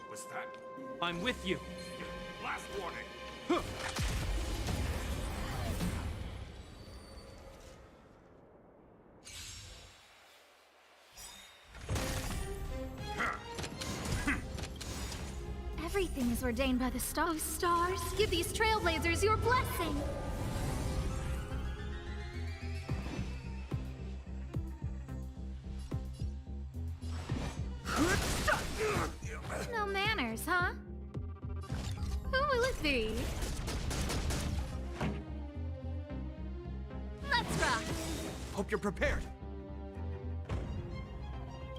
What's that? I'm with you. Last warning. Everything is ordained by the stars. Stars, give these trailblazers your blessing. No manners, huh? Who will it be? Let's rock! Hope you're prepared.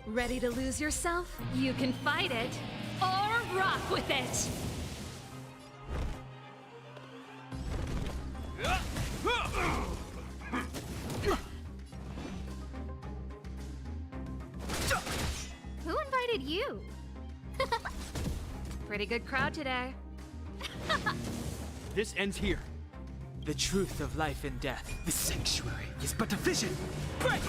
Ready to lose yourself? You can fight it, or rock with it! Who invited you? Pretty good crowd today. This ends here. The truth of life and death, the sanctuary, is but a vision. Break!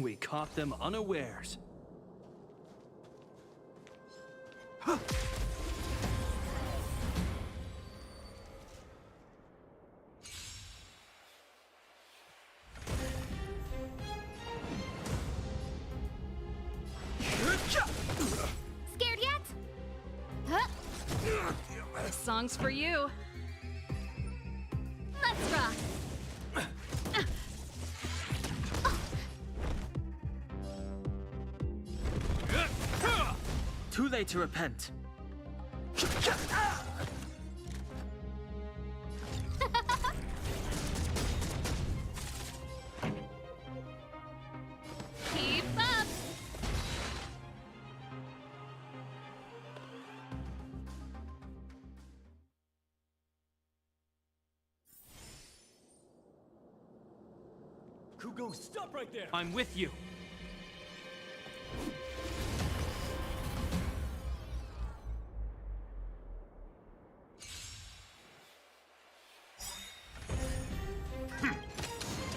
We caught them unawares. Scared yet? Huh? This song's for you. Let's rock! Too late to repent. Keep up! Kugo, stop right there! I'm with you.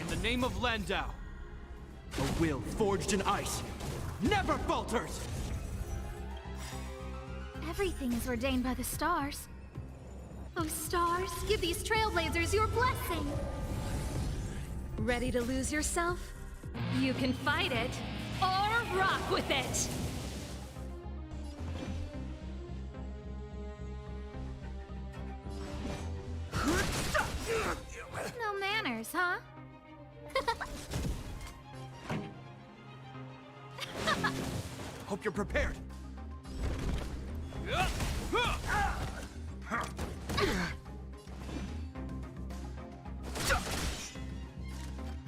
In the name of Landau, a will forged in ice never falters! Everything is ordained by the stars. Oh, stars, give these trailblazers your blessing. Ready to lose yourself? You can fight it, or rock with it! No manners, huh? Hope you're prepared.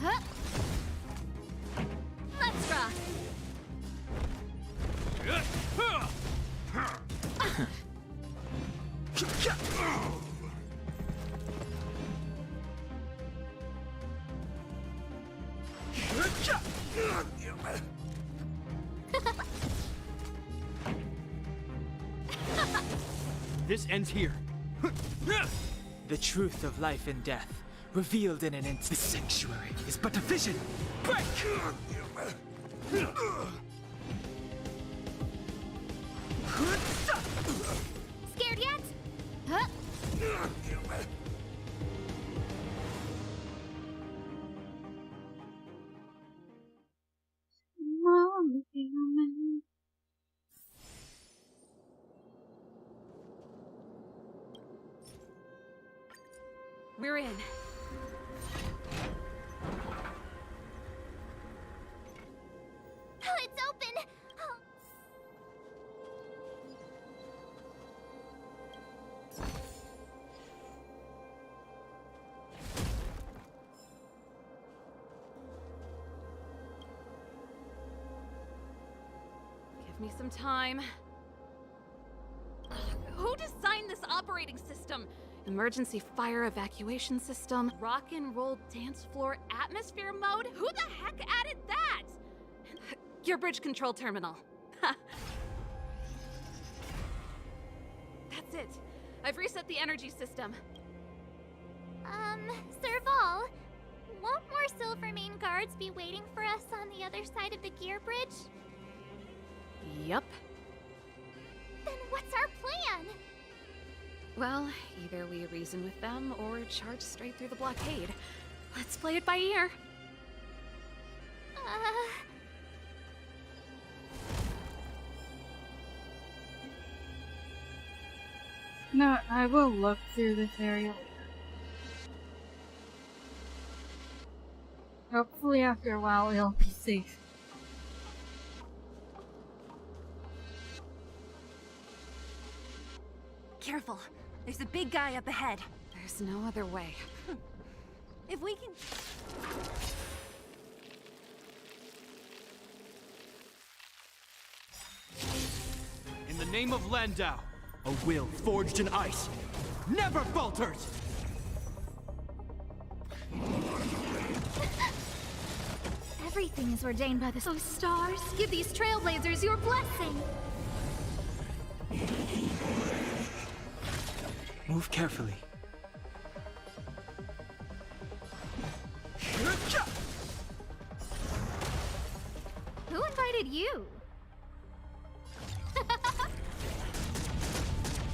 Huh? Let's rock! This ends here. The truth of life and death, revealed in an instant. The sanctuary is but a vision. Break! Scared yet? Huh? We're in. It's open! Oh. Give me some time. Who designed this operating system? emergency fire evacuation system, rock and roll dance floor atmosphere mode. Who the heck added that? Your bridge control terminal. That's it. I've reset the energy system. Serval, won't more Silvermane guards be waiting for us on the other side of the gear bridge? Yup. Then what's our plan? Well, either we reason with them or charge straight through the blockade. Let's play it by ear. No, I will look through this area later. Hopefully after a while it'll be safe. Careful. There's a big guy up ahead. There's no other way. If we can... In the name of Landau, a will forged in ice never falters! Everything is ordained by the stars. Give these trailblazers your blessing. Move carefully. Who invited you?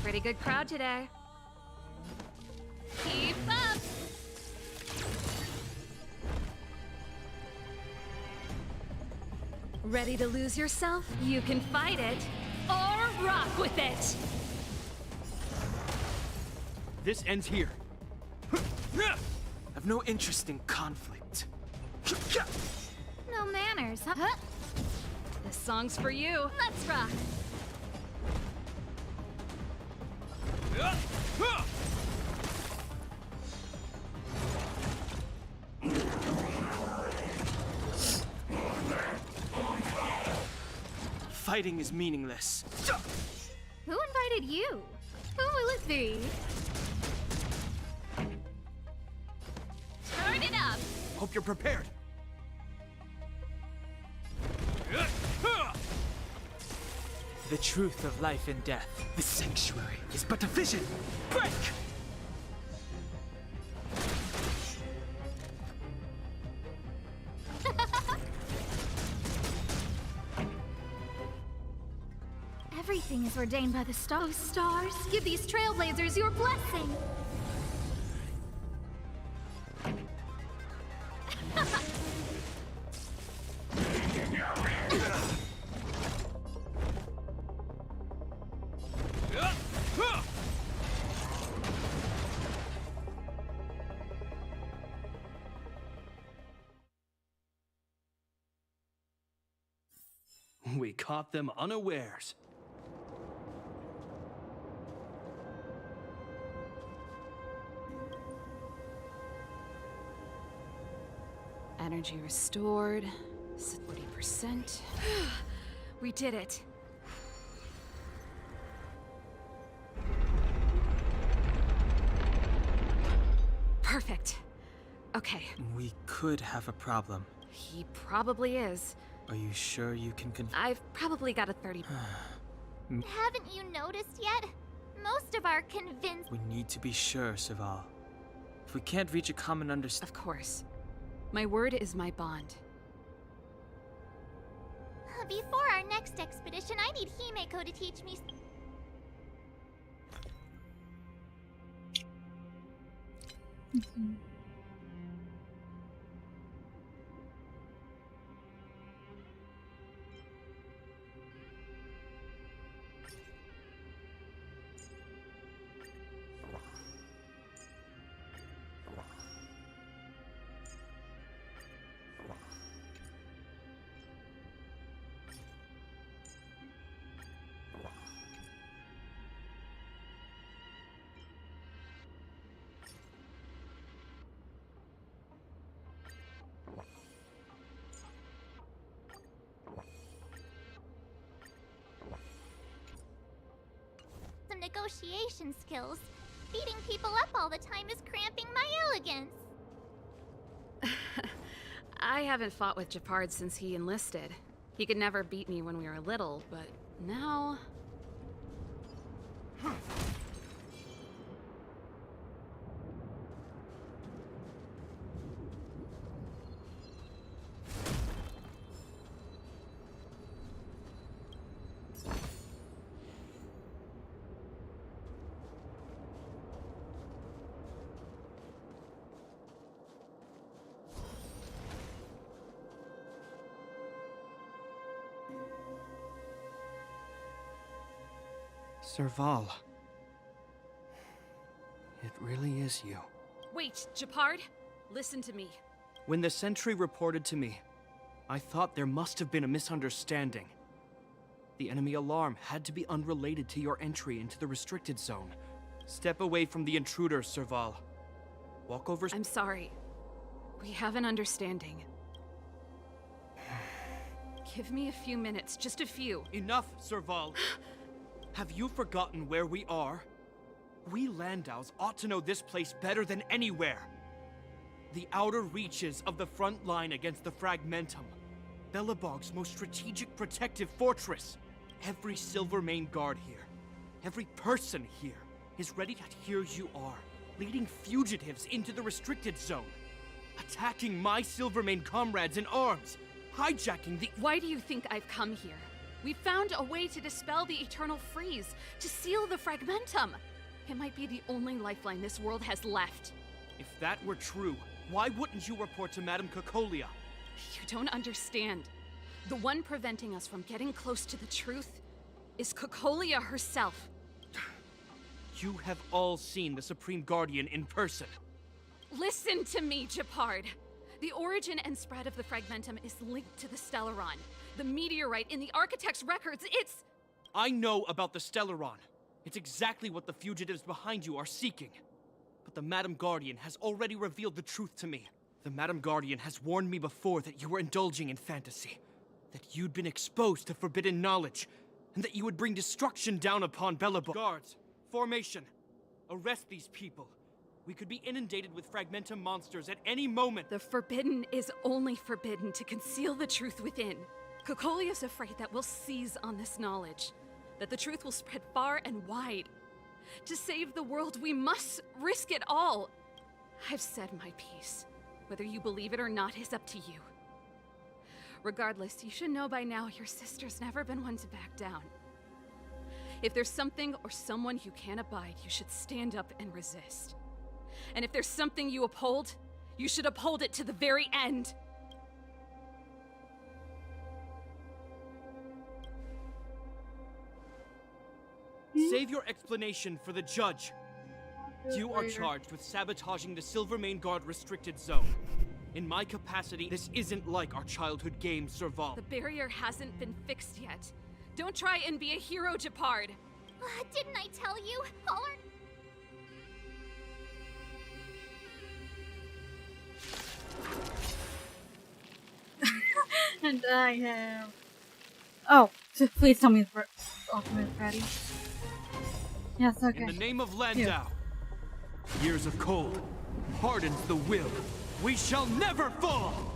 Pretty good crowd today. Keep up! Ready to lose yourself? You can fight it, or rock with it! This ends here. I've no interest in conflict. No manners, huh? This song's for you. Let's rock! Fighting is meaningless. Who invited you? Who will it be? Turn it up! Hope you're prepared. The truth of life and death. The sanctuary is but a vision. Break! Everything is ordained by the stars. Stars, give these trailblazers your blessing. We caught them unawares. Energy restored. 40%. We did it. Perfect. Okay. We could have a problem. He probably is. Are you sure you can I've probably got a 30. Haven't you noticed yet? Most of our convinced... We need to be sure, Serval. If we can't reach a common understanding... Of course. My word is my bond. Before our next expedition, I need Himeko to teach me... some negotiation skills. Beating people up all the time is cramping my elegance. I haven't fought with Japard since he enlisted. He could never beat me when we were little, but now... Serval. It really is you. Wait, Japard? Listen to me. When the sentry reported to me, I thought there must have been a misunderstanding. The enemy alarm had to be unrelated to your entry into the restricted zone. Step away from the intruders, Serval. Walk over... I'm sorry. We have an understanding. Give me a few minutes, just a few. Enough, Serval. Have you forgotten where we are? We Landaus ought to know this place better than anywhere. The outer reaches of the front line against the Fragmentum. Belobog's most strategic protective fortress. Every Silvermane guard here, every person here, is ready to here you are, leading fugitives into the restricted zone. Attacking my Silvermane comrades in arms, hijacking the— Why do you think I've come here? We found a way to dispel the eternal freeze, to seal the Fragmentum. It might be the only lifeline this world has left. If that were true, why wouldn't you report to Madame Cocolia? You don't understand. The one preventing us from getting close to the truth is Cocolia herself. You have all seen the Supreme Guardian in person. Listen to me, Japard. The origin and spread of the Fragmentum is linked to the Stellaron. The meteorite in the Architect's records, it's... I know about the Stellaron. It's exactly what the fugitives behind you are seeking. But the Madam Guardian has already revealed the truth to me. The Madam Guardian has warned me before that you were indulging in fantasy. That you'd been exposed to forbidden knowledge. And that you would bring destruction down upon Belobog. Guards, formation. Arrest these people. We could be inundated with Fragmentum monsters at any moment. The forbidden is only forbidden to conceal the truth within. Cocolia's afraid that we'll seize on this knowledge. That the truth will spread far and wide. To save the world, we must risk it all. I've said my piece. Whether you believe it or not is up to you. Regardless, you should know by now your sister's never been one to back down. If there's something or someone you can't abide, you should stand up and resist. And if there's something you uphold, you should uphold it to the very end. Save your explanation for the judge. You are charged with sabotaging the Silvermane Guard restricted zone. In my capacity, this isn't like our childhood game, Serval. The barrier hasn't been fixed yet. Don't try and be a hero, Japard. Didn't I tell you? All our... And I have... Oh, please tell me the ultimate ready. Yes, okay. In the name of Landau, years of cold hardens the will. We shall never fall!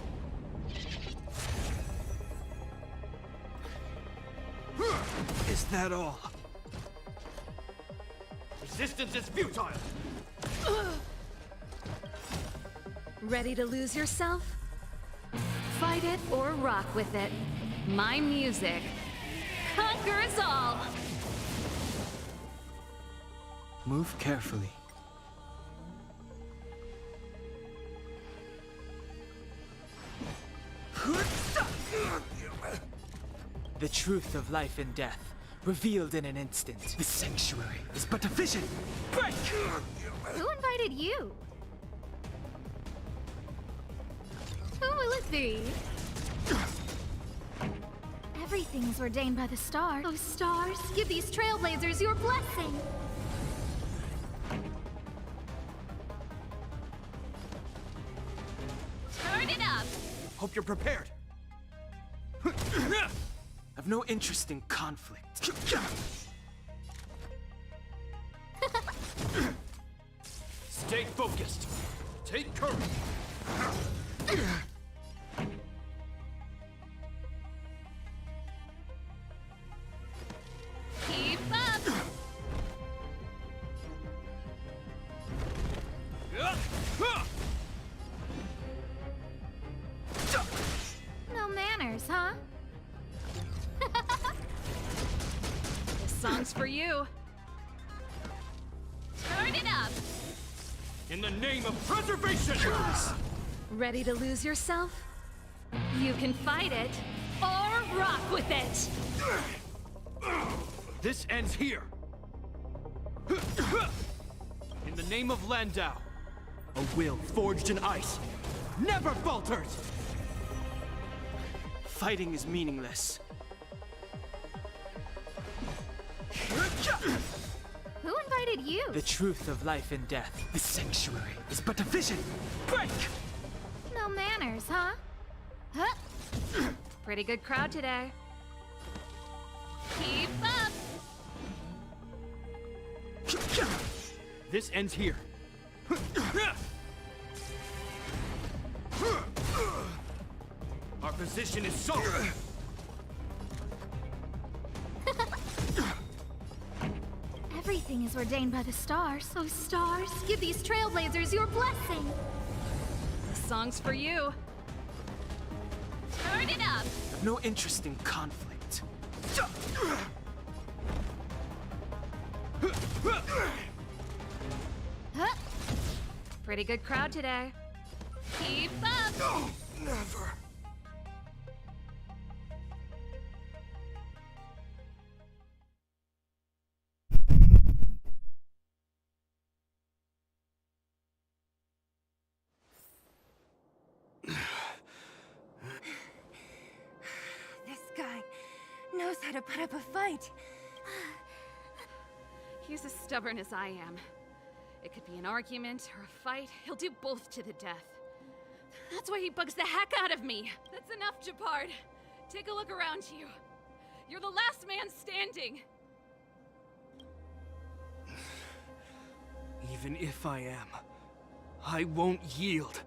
Is that all? Resistance is futile! Ready to lose yourself? Fight it or rock with it. My music conquers all! Move carefully. The truth of life and death, revealed in an instant. The sanctuary is but a vision. Break! Who invited you? Who will it be? Everything's ordained by the stars. Oh, stars, give these trailblazers your blessing. Turn it up! Hope you're prepared. I've no interest in conflict. Stay focused. Take courage. Keep up! No manners, huh? This song's for you. Turn it up! In the name of preservation! Ready to lose yourself? You can fight it, or rock with it! This ends here. In the name of Landau, a will forged in ice never falters! Fighting is meaningless. Who invited you? The truth of life and death, the sanctuary, is but a vision. Break! No manners, huh? Huh? Pretty good crowd today. Keep up! This ends here. Our position is solid. Everything is ordained by the stars. So stars, give these trailblazers your blessing. This song's for you. Turn it up! I've no interest in conflict. Huh? Pretty good crowd today. Keep up! No, never. This guy knows how to put up a fight. He's as stubborn as I am. It could be an argument or a fight. He'll do both to the death. That's why he bugs the heck out of me. That's enough, Japard. Take a look around you. You're the last man standing. Even if I am, I won't yield.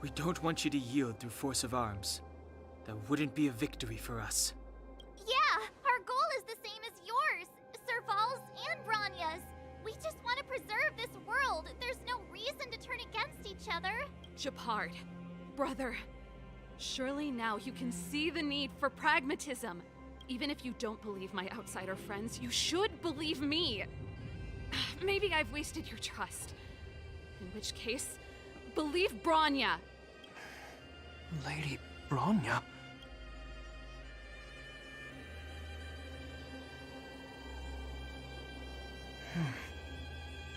We don't want you to yield through force of arms. That wouldn't be a victory for us. Yeah, our goal is the same as yours, Serval's and Branya's. We just want to preserve this world. There's no reason to turn against each other. Japard, brother, surely now you can see the need for pragmatism. Even if you don't believe my outsider friends, you should believe me. Maybe I've wasted your trust. In which case, believe Branya. Lady Bronya?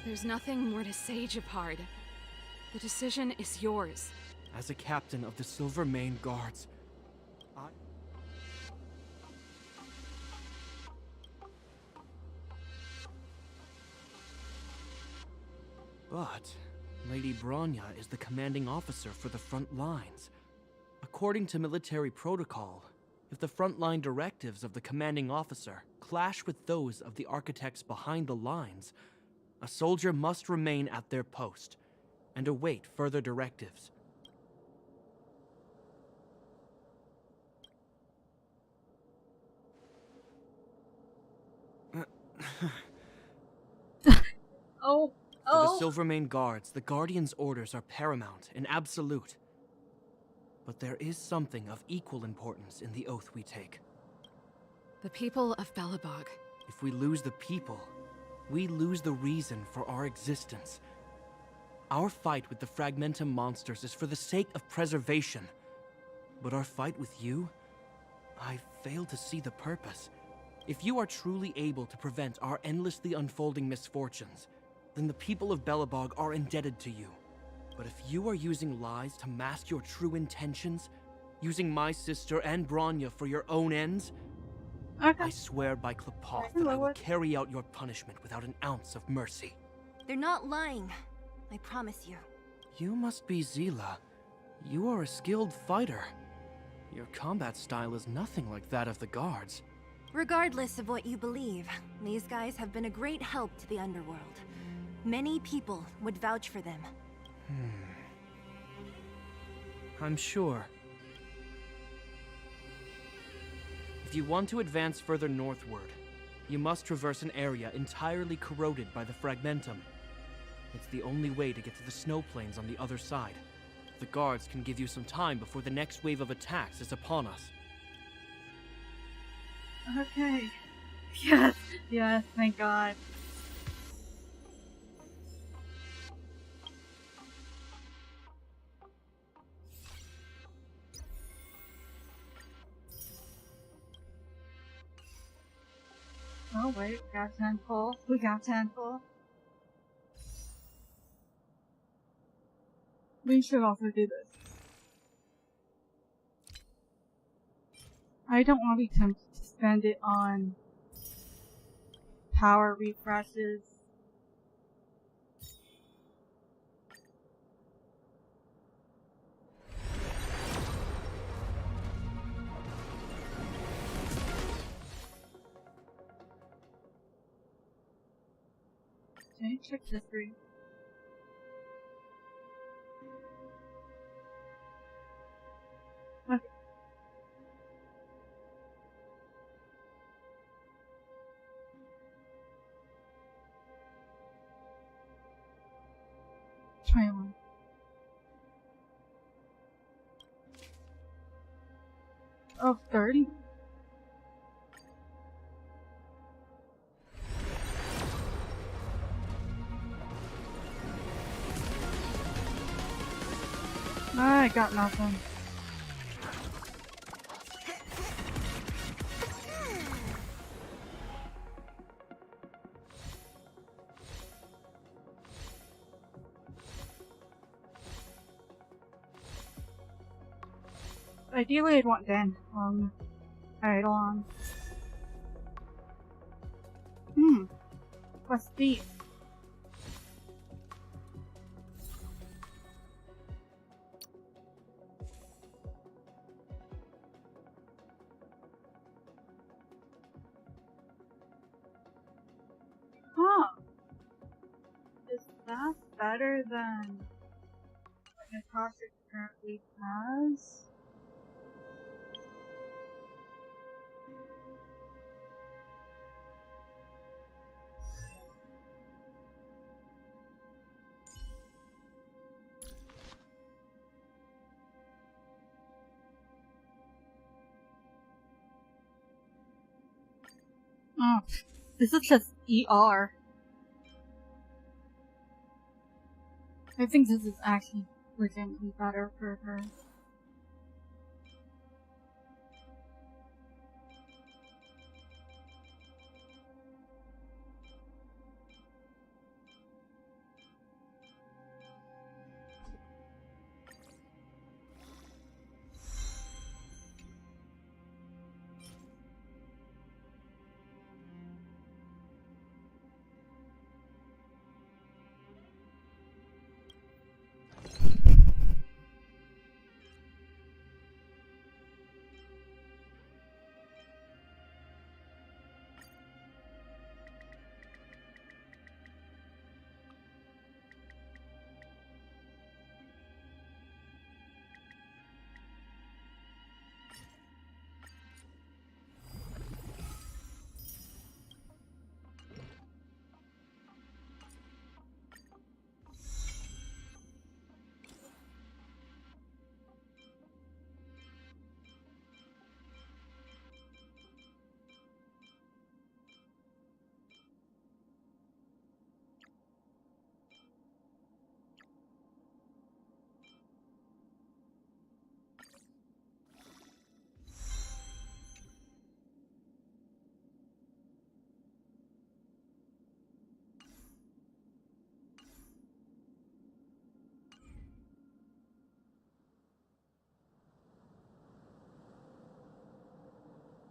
There's nothing more to say, Japard. The decision is yours. As a captain of the Silver Mane Guards, But Lady Bronya is the commanding officer for the front lines. According to military protocol, if the frontline directives of the commanding officer clash with those of the architects behind the lines, a soldier must remain at their post and await further directives. For the Silvermane Guards, the Guardian's orders are paramount and absolute. But there is something of equal importance in the oath we take. The people of Belobog. If we lose the people, we lose the reason for our existence. Our fight with the Fragmentum monsters is for the sake of preservation. But our fight with you? I fail to see the purpose. If you are truly able to prevent our endlessly unfolding misfortunes, then the people of Belobog are indebted to you. But if you are using lies to mask your true intentions, using my sister and Bronya for your own ends, I swear by Klepoth that I will carry out your punishment without an ounce of mercy. They're not lying. I promise you. You must be Zila. You are a skilled fighter. Your combat style is nothing like that of the guards. Regardless of what you believe, these guys have been a great help to the underworld. Many people would vouch for them. I'm sure. If you want to advance further northward, you must traverse an area entirely corroded by the fragmentum. It's the only way to get to the snow plains on the other side. The guards can give you some time before the next wave of attacks is upon us. Okay. Yes, yes, thank God. Oh wait, we got 10 full. We got 10 full. We should also do this. I don't want to be tempted to spend it on power refreshes. Okay, check history. Okay. Try one. Oh, 30? I got nothing. Ideally, I'd want Dan. Alright, hold on. What's these? Huh. Is that better than what Natasha currently has? Oh, this is just ER. I think this is actually legitimately better for her.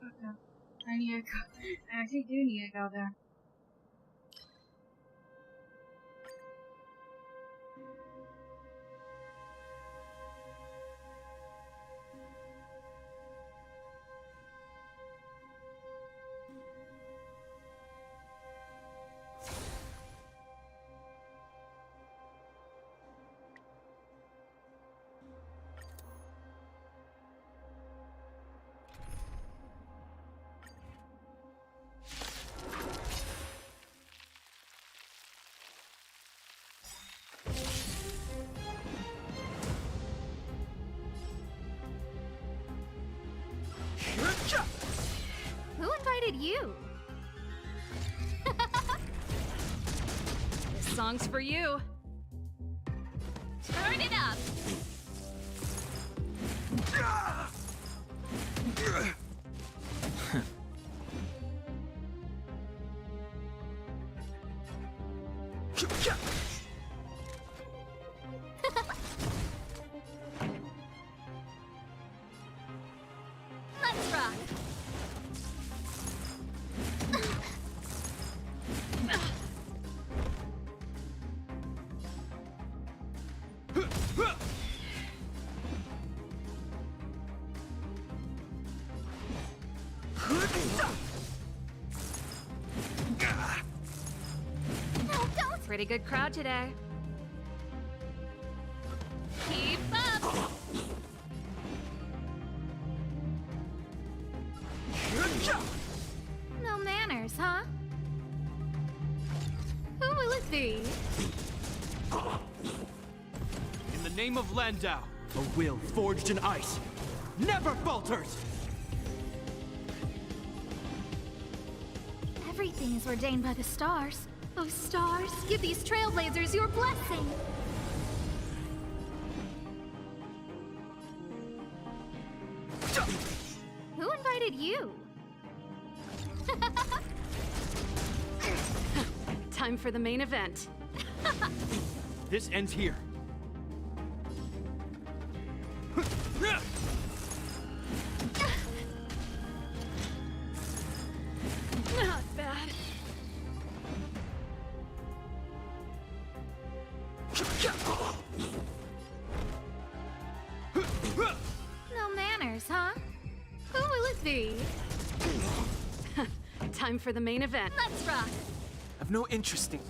Okay. I need to go. I actually do need to go there. you? This song's for you. Turn it up! Let's rock! Pretty good crowd today. Keep up! No manners, huh? Who will it be? In the name of Landau, a will forged in ice never falters! Everything is ordained by the stars. Oh, stars, give these trailblazers your blessing! Who invited you? Time for the main event. This ends here. Not bad. No manners, huh? Who will it be? Time for the main event. Let's rock! I've no interest in.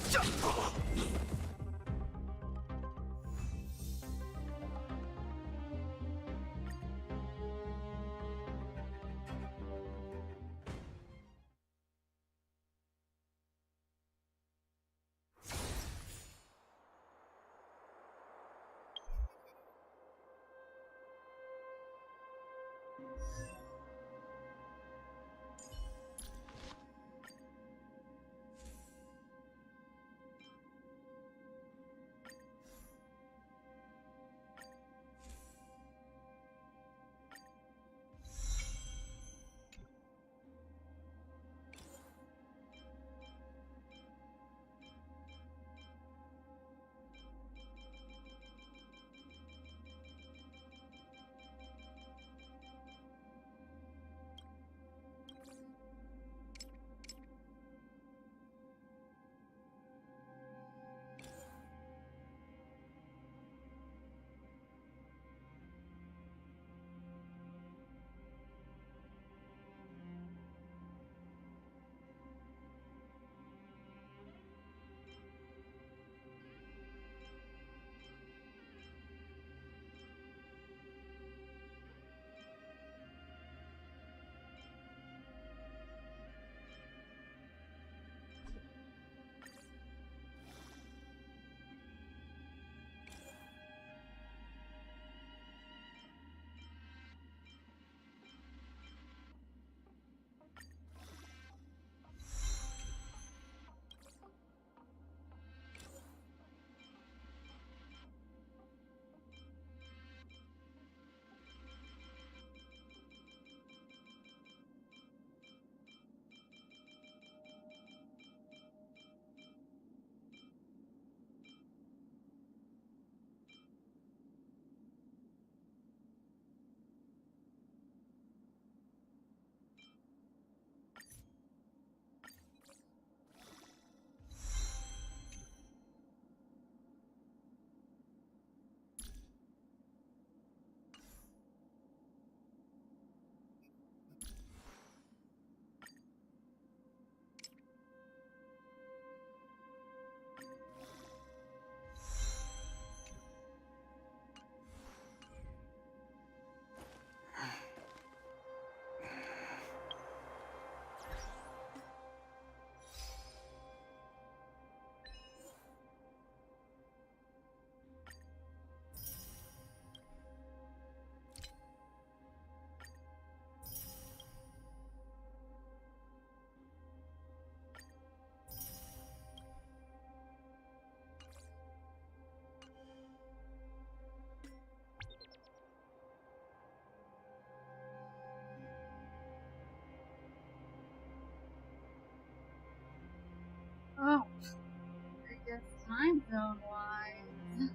time zone wise,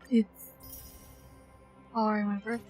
it's already my birthday.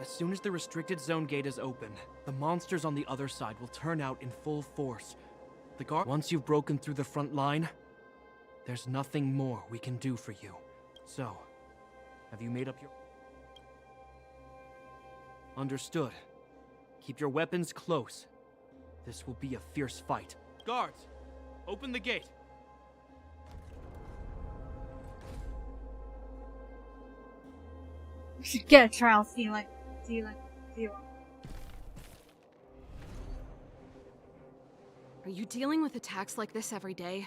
As soon as the restricted zone gate is open, the monsters on the other side will turn out in full force. The guard. Once you've broken through the front line, there's nothing more we can do for you. So, have you made up your... Understood. Keep your weapons close. This will be a fierce fight. Guards, open the gate. We should get a trial, see like. Are you dealing with attacks like this every day?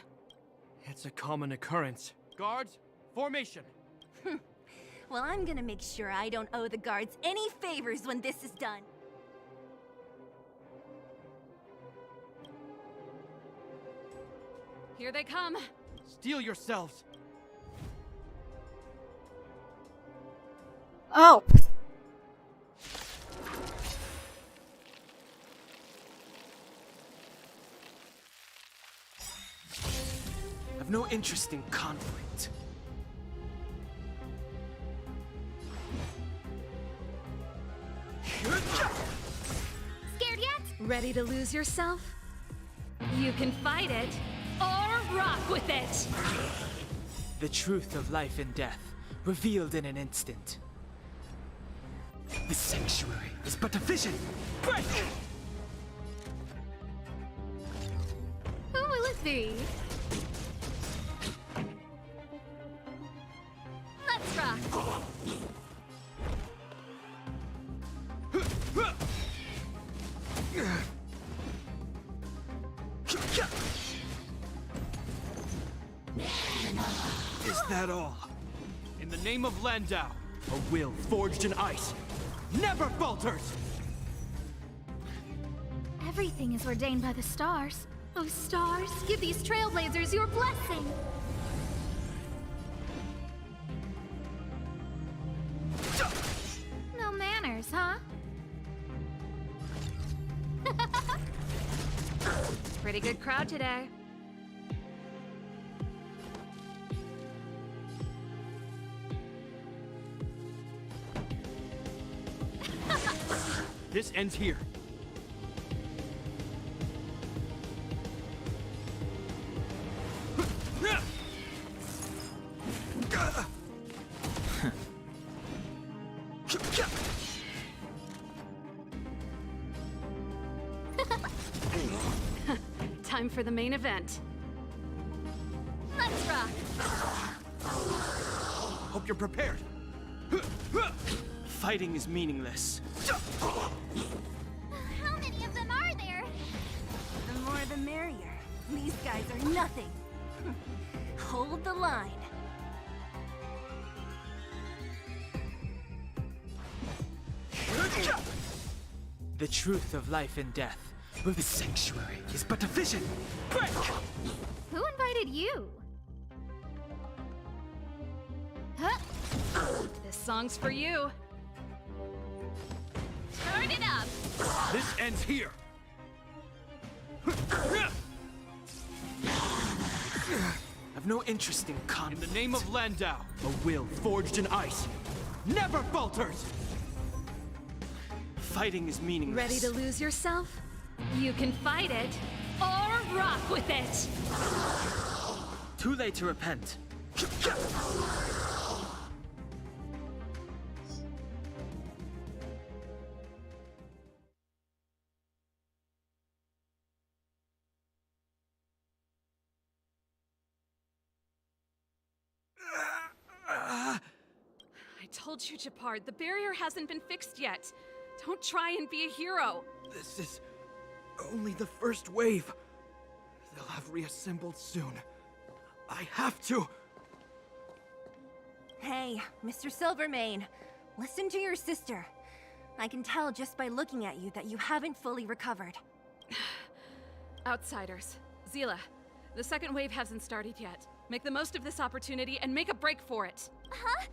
It's a common occurrence. Guards, formation! Well, I'm gonna make sure I don't owe the guards any favors when this is done. Here they come! Steel yourselves! Oh! I've no interest in conflict. Scared yet? Ready to lose yourself? You can fight it, or rock with it! The truth of life and death, revealed in an instant. The sanctuary is but a vision! Break! Who will it be? Let's rock! Is that all? In the name of Landau, a will forged in ice never falters! Everything is ordained by the stars. Oh, stars, give these trailblazers your blessing! No manners, huh? Pretty good crowd today. This ends here. Time for the main event. Let's rock! Hope you're prepared. Fighting is meaningless. How many of them are there? The more the merrier. These guys are nothing. Hold the line. The truth of life and death. The sanctuary is but a vision. Break! Who invited you? Huh? This song's for you. Turn it up! This ends here. I've no interest in conflict. In the name of Landau, a will forged in ice never falters! Fighting is meaningless. Ready to lose yourself? You can fight it, or rock with it! Too late to repent. I told you, Japard, the barrier hasn't been fixed yet. Don't try and be a hero. This is only the first wave. They'll have reassembled soon. I have to. Hey, Mr. Silvermane, listen to your sister. I can tell just by looking at you that you haven't fully recovered. Outsiders. Zila, the second wave hasn't started yet. Make the most of this opportunity and make a break for it. Huh?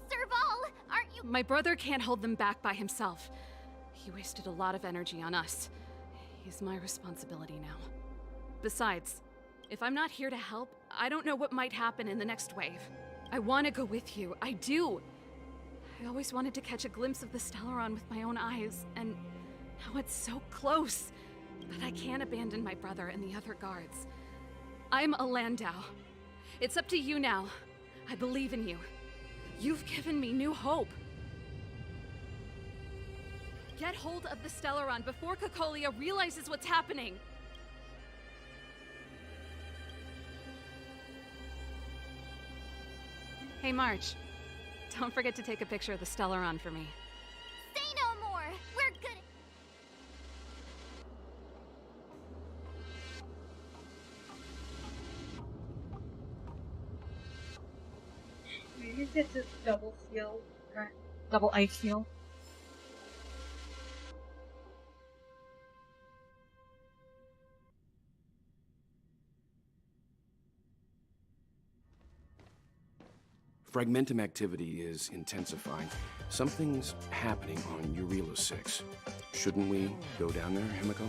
Serval, aren't you— My brother can't hold them back by himself. He wasted a lot of energy on us. He's my responsibility now. Besides, if I'm not here to help, I don't know what might happen in the next wave. I want to go with you. I do. I always wanted to catch a glimpse of the Stellaron with my own eyes, and now it's so close. But I can't abandon my brother and the other guards. I'm a Landau. It's up to you now. I believe in you. You've given me new hope. Get hold of the Stellaron before Cocolia realizes what's happening. Hey, March. Don't forget to take a picture of the Stellaron for me. Say no more! We're good— Maybe it's just double seal, right? Double ice seal. Fragmentum activity is intensifying. Something's happening on Eurela 6. Shouldn't we go down there, Himiko?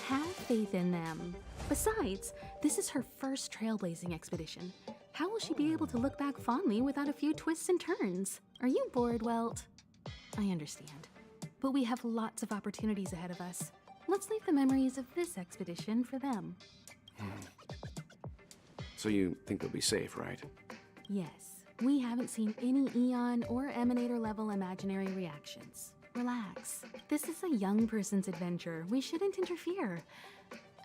Have faith in them. Besides, this is her first trailblazing expedition. How will she be able to look back fondly without a few twists and turns? Are you bored, Welt? I understand. But we have lots of opportunities ahead of us. Let's leave the memories of this expedition for them. So you think they'll be safe, right? Yes, we haven't seen any Eon or Emanator level imaginary reactions. Relax. This is a young person's adventure. We shouldn't interfere.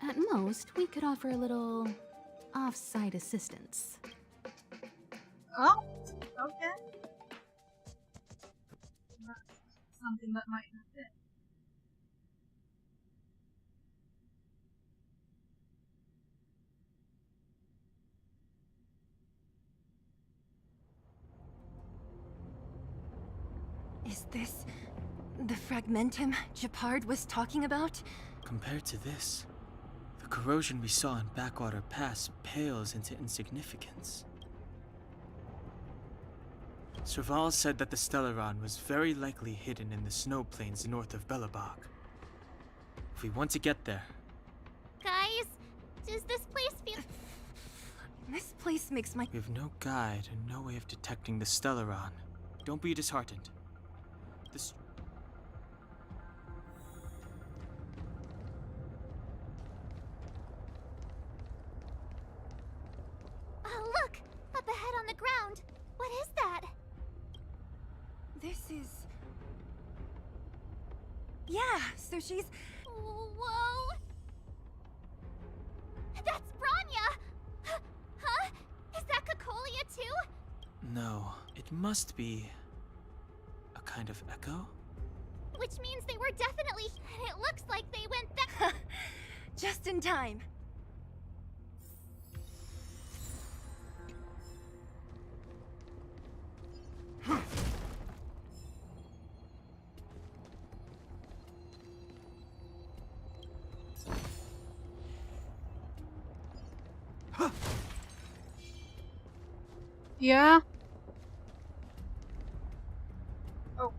At most, we could offer a little off-site assistance. Oh, okay. Something that might not fit. Is this the fragmentum Japard was talking about? Compared to this, the corrosion we saw in Backwater Pass pales into insignificance. Serval said that the Stellaron was very likely hidden in the snow plains north of Belobog. If we want to get there... Guys, does this place feel— This place makes my— We have no guide and no way of detecting the Stellaron. Don't be disheartened. This... Oh, look! Up ahead on the ground! What is that? This is... Yeah, so she's... Whoa! That's Bronya! Huh? Is that Cocolia too? No, it must be... a kind of echo? Which means they were definitely— and it looks like they went that— Just in time. Yeah? Oh.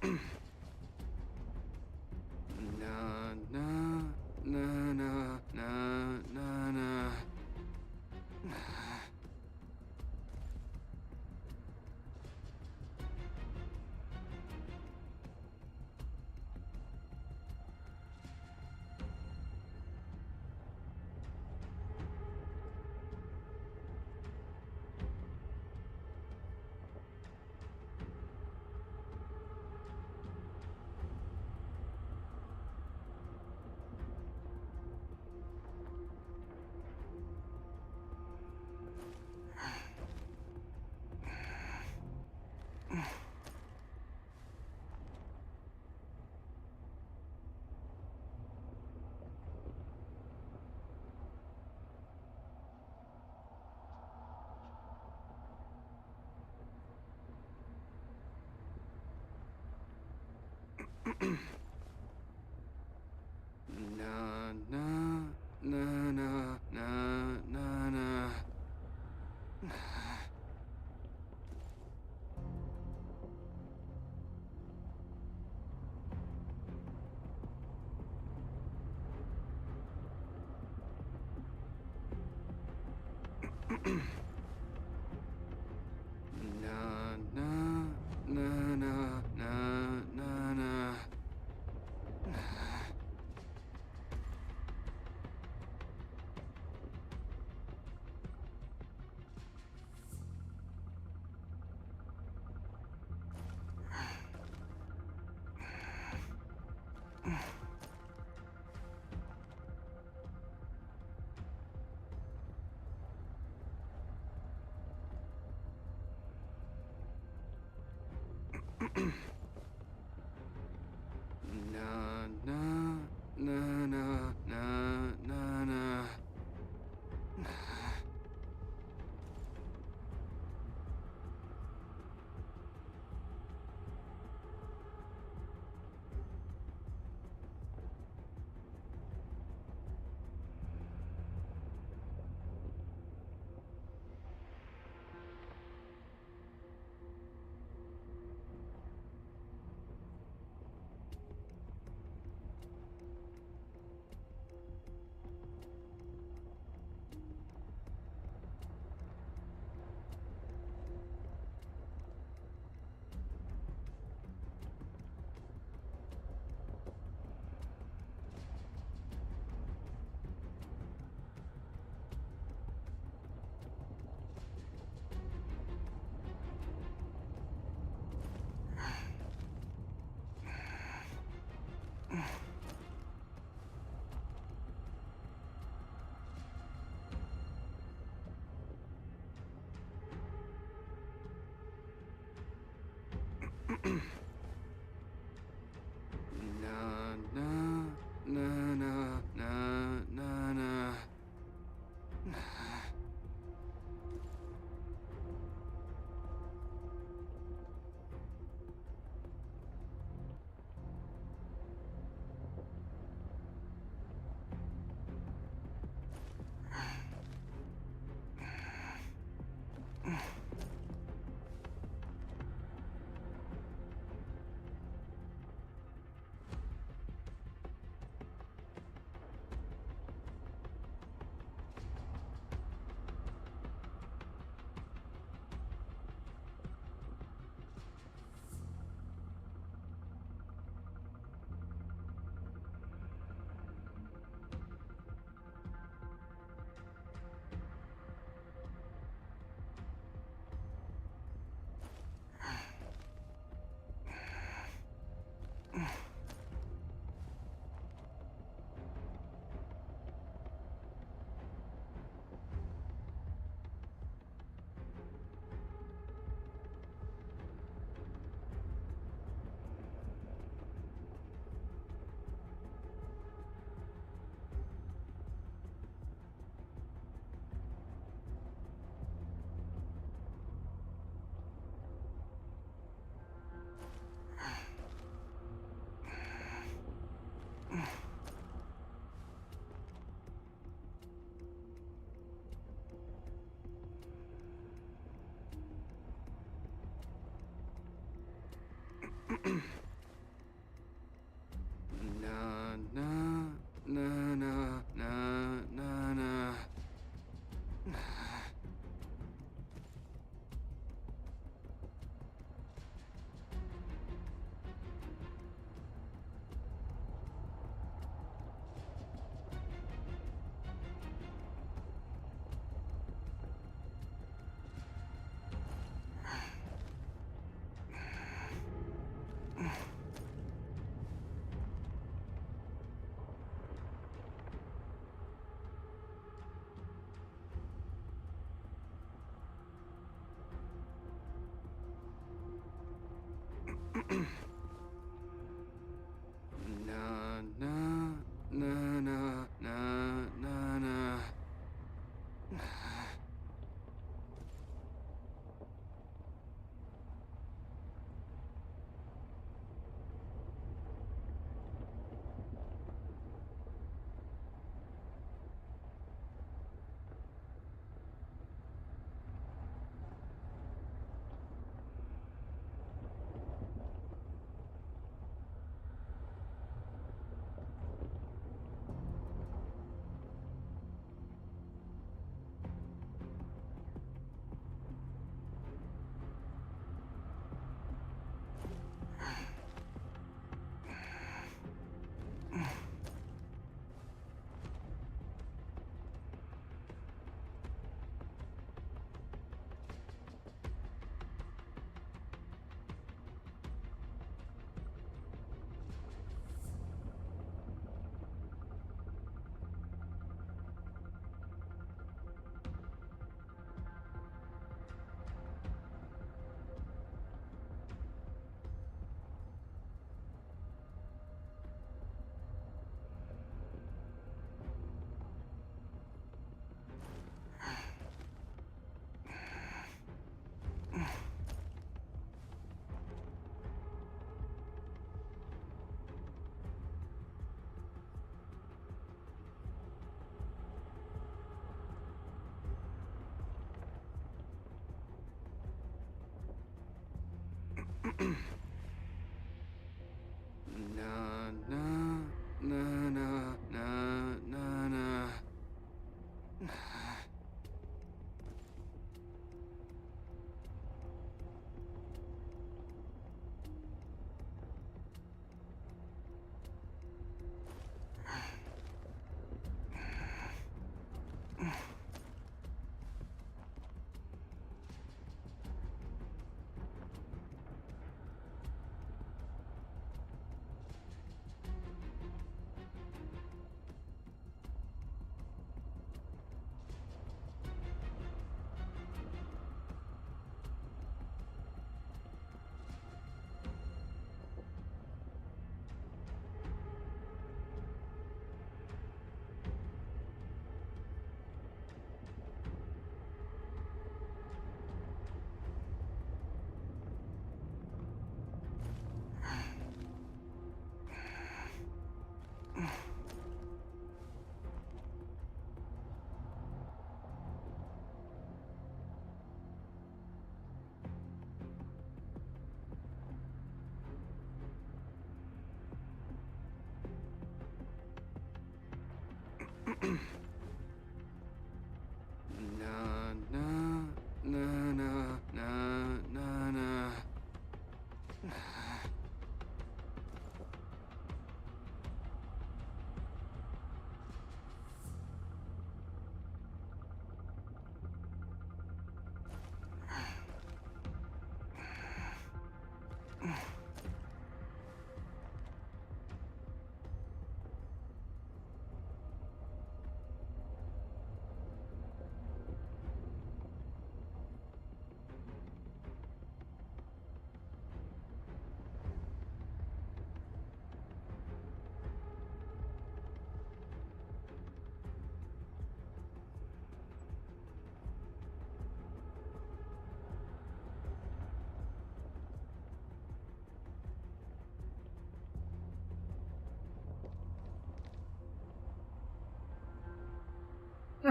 Na na na na na na na. Na na na na na na na. Na na na na na na na. Na na na na na na na. Na na na na na na na.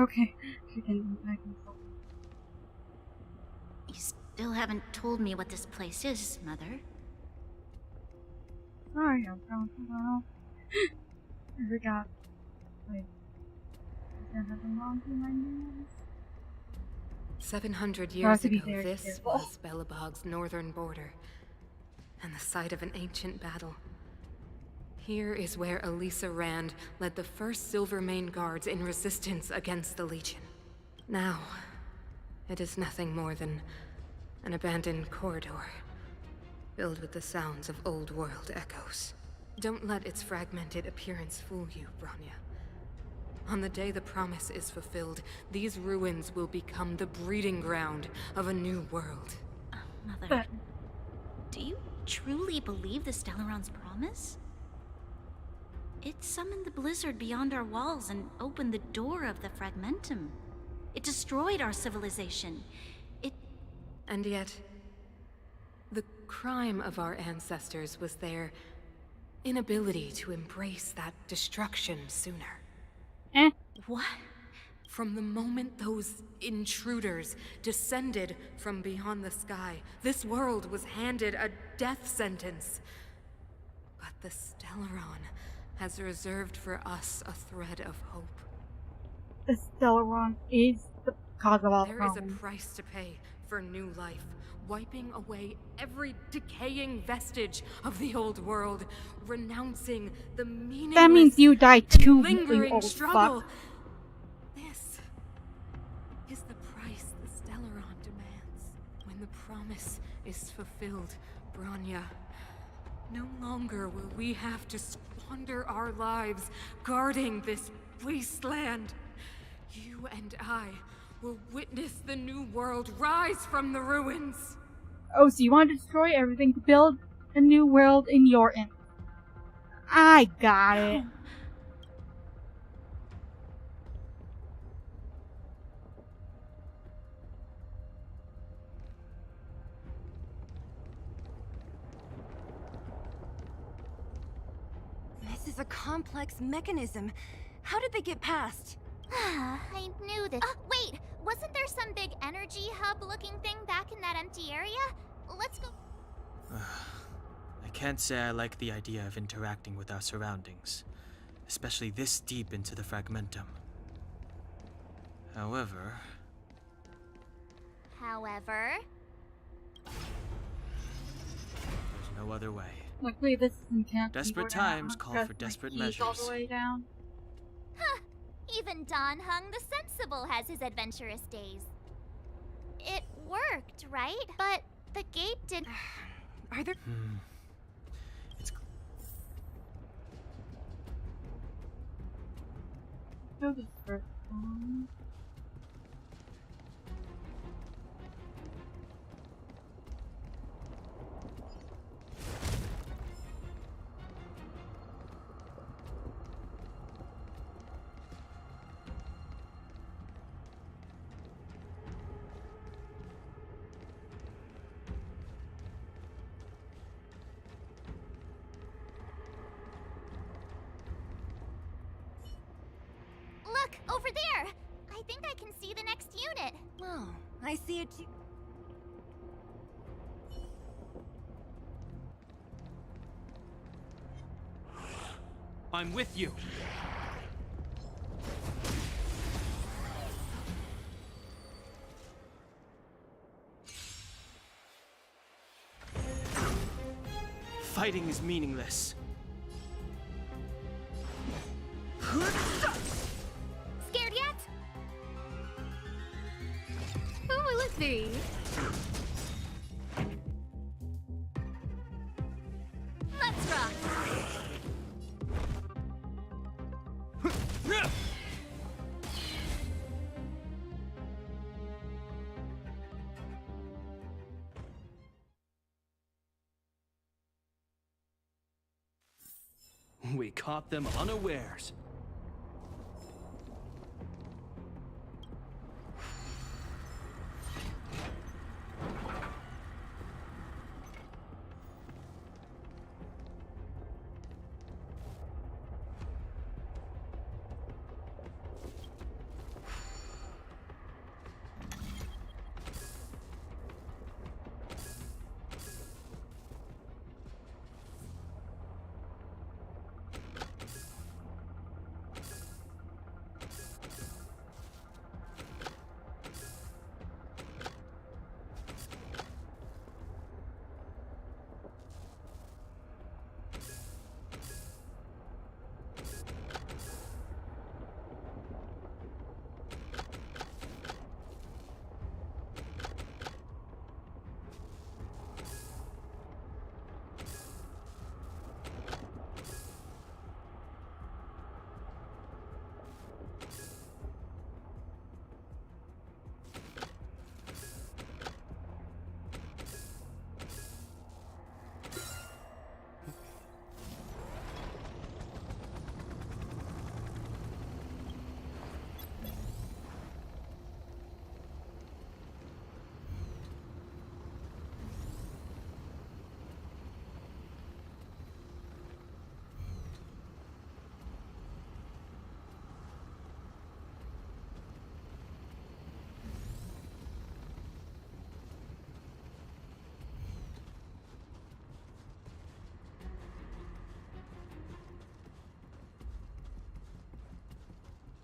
Okay. She can back himself. You still haven't told me what this place is, Mother. Sorry, I'm going to well. I forgot. Wait. Is there nothing wrong with my names? 700 have years to be ago, very this careful. was Belobog's northern border, and the site of an ancient battle. Here is where Elisa Rand led the first Silvermane Guards in resistance against the Legion. Now, it is nothing more than an abandoned corridor, filled with the sounds of old world echoes. Don't let its fragmented appearance fool you, Bronya. On the day the promise is fulfilled, these ruins will become the breeding ground of a new world. Mother, do you truly believe the Stellaron's promise? It summoned the blizzard beyond our walls and opened the door of the Fragmentum. It destroyed our civilization. And yet, the crime of our ancestors was their inability to embrace that destruction sooner. What? From the moment those intruders descended from beyond the sky, this world was handed a death sentence. But the Stellaron has reserved for us a thread of hope. The Stellaron is the cause of all There is a problems. price to pay for new life, wiping away every decaying vestige of the old world, renouncing the meaningless That means you die too, you lingering old struggle. fuck. This is the price the Stellaron demands. When the promise is fulfilled, Bronya, no longer will we have to squander our lives guarding this wasteland. You and I will witness the new world rise from the ruins. Oh, so you want to destroy everything to build a new world in your image. I got it. This is a complex mechanism. How did they get past? I knew this. Wait! Wasn't there some big energy hub-looking thing back in that empty area? Let's go. I can't say I like the idea of interacting with our surroundings, especially this deep into the Fragmentum. However, there's no other way. Luckily, this is in camp. Desperate times call for desperate measures. All the way down. Huh! Even Don Hung the Sensible has his adventurous days. It worked, right? But the gate did. Are there? Go this first one. Look, over there! I think I can see the next unit. Oh, I see it. I'm with you. Fighting is meaningless. Scared yet? Who will it be? Let's rock! We caught them unawares.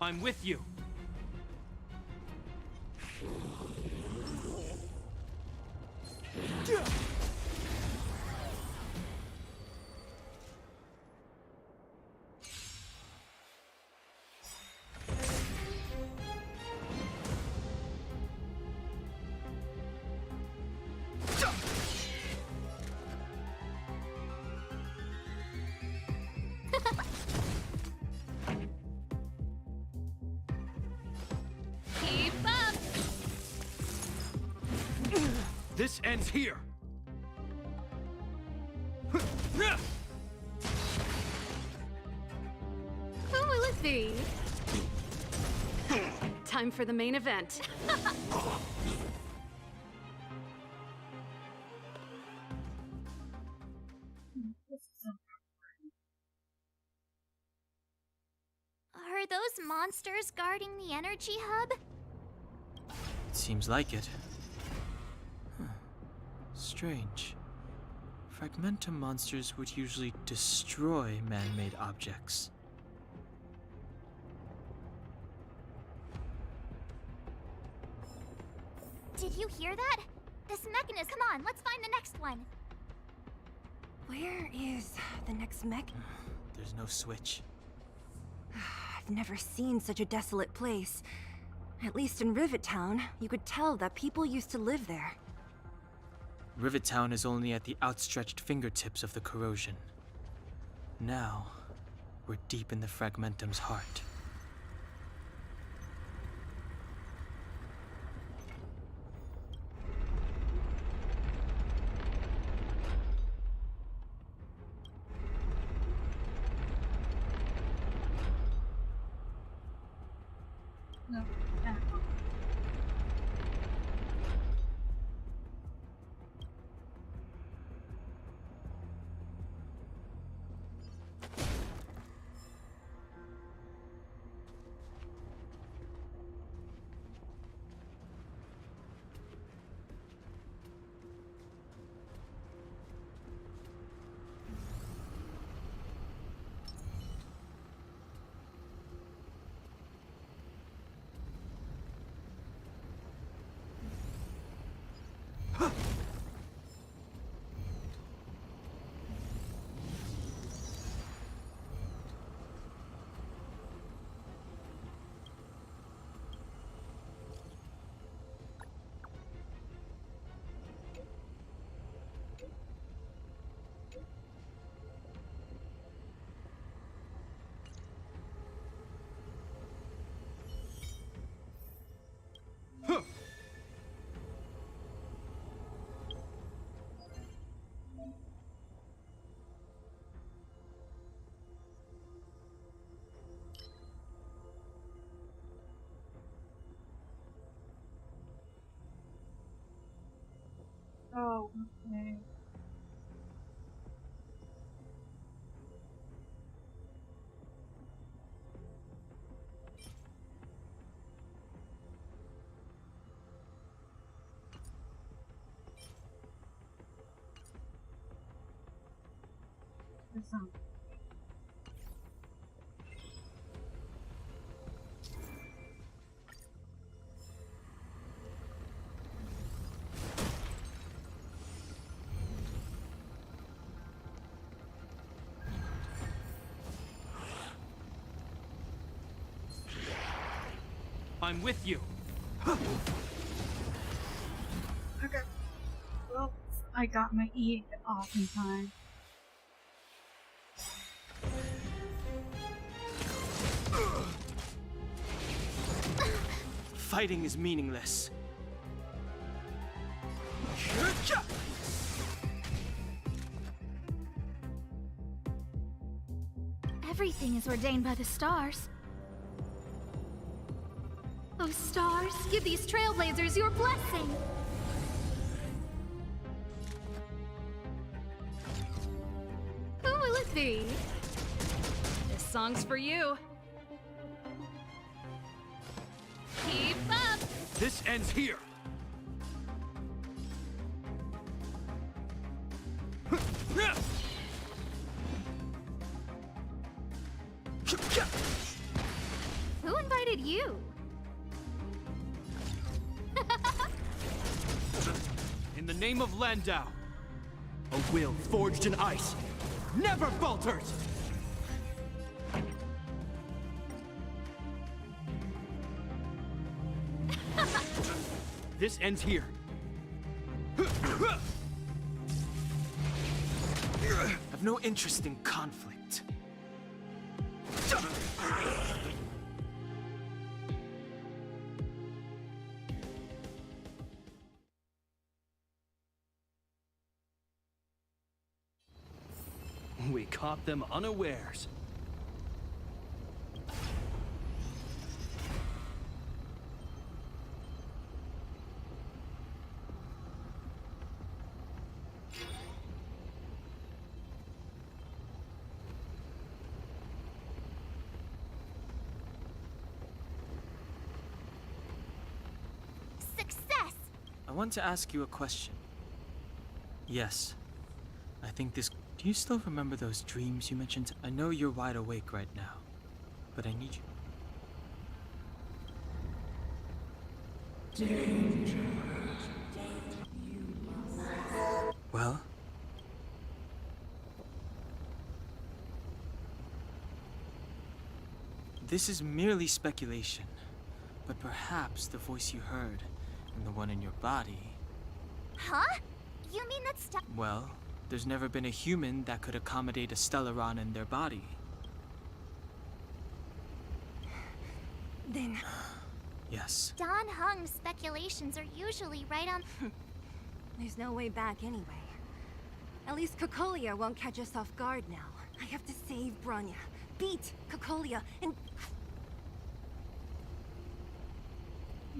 I'm with you. Keep up! This ends here. Who will it be? Time for the main event. Are those monsters guarding the energy hub? It seems like it. Huh. Strange. Fragmentum monsters would usually destroy man-made objects. Did you hear that? This mechanism. Come on, let's find the next one. Where is the next mech? There's no switch. I've never seen such a desolate place. At least in Rivet Town, you could tell that people used to live there. Rivet Town is only at the outstretched fingertips of the corrosion. Now, we're deep in the Fragmentum's heart. No. Oh, okay. There's some. I'm with you. Okay. Well, I got my E off in time. Fighting is meaningless. Everything is ordained by the stars. Oh, stars, give these trailblazers your blessing! Who will it be? This song's for you. Keep up! This ends here. Who invited did you? In the name of Landau, a will forged in ice never falters! This ends here. I've no interest in conflict. We caught them unawares. Success! I want to ask you a question. Yes. I think this... Do you still remember those dreams you mentioned? I know you're wide awake right now, but I need you. Well? This is merely speculation, but perhaps the voice you heard and the one in your body... Huh? You mean that stuff? Well, there's never been a human that could accommodate a Stellaron in their body. Then... Yes. Don Hung's speculations are usually right on... There's no way back anyway. At least Cocolia won't catch us off guard now. I have to save Bronya, beat Cocolia, and...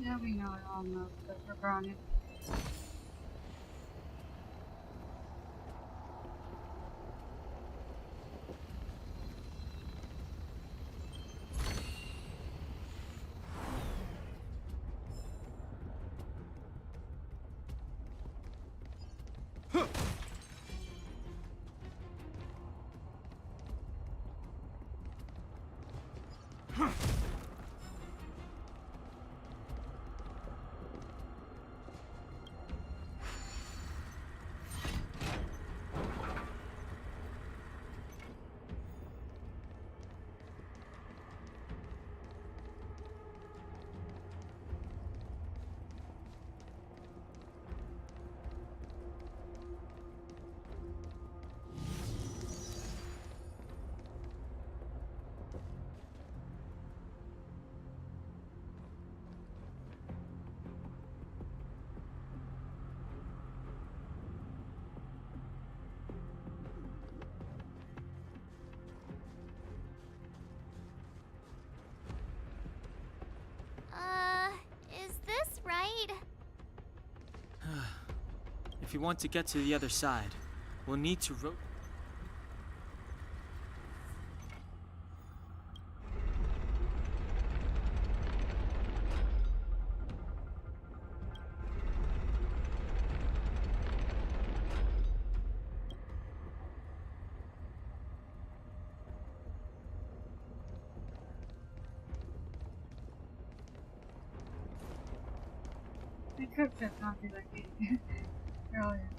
Yeah, we know it almost, but for Bronya. Is this right? If you want to get to the other side, we'll need to I could just not do that game earlier.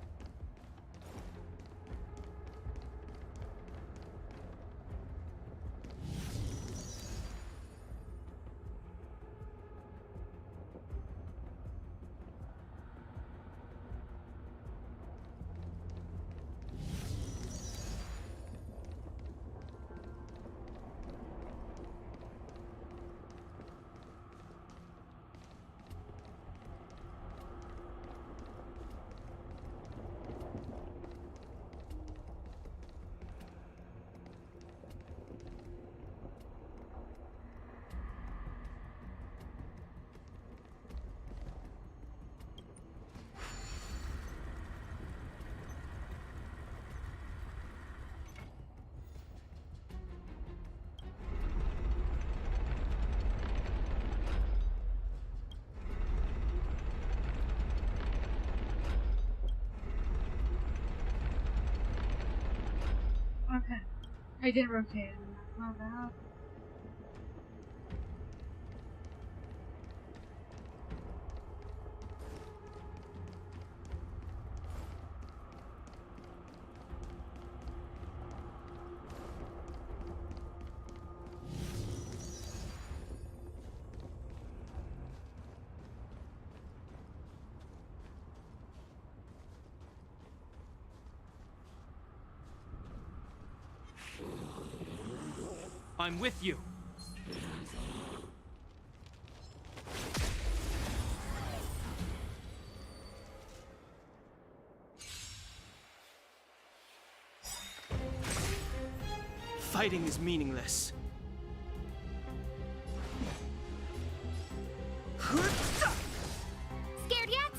Okay. I didn't rotate it. My bad. I'm with you. Fighting is meaningless. Scared yet?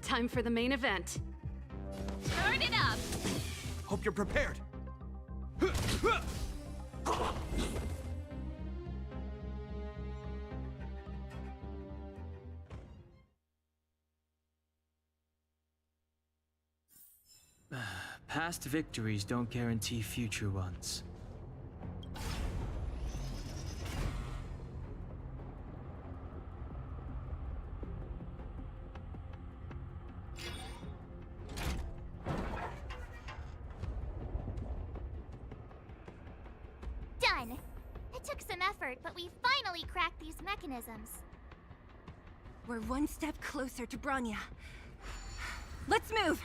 Time for the main event. Turn it up! Hope you're prepared. Past victories don't guarantee future ones. Done! It took some effort, but we finally cracked these mechanisms. We're one step closer to Bronya. Let's move!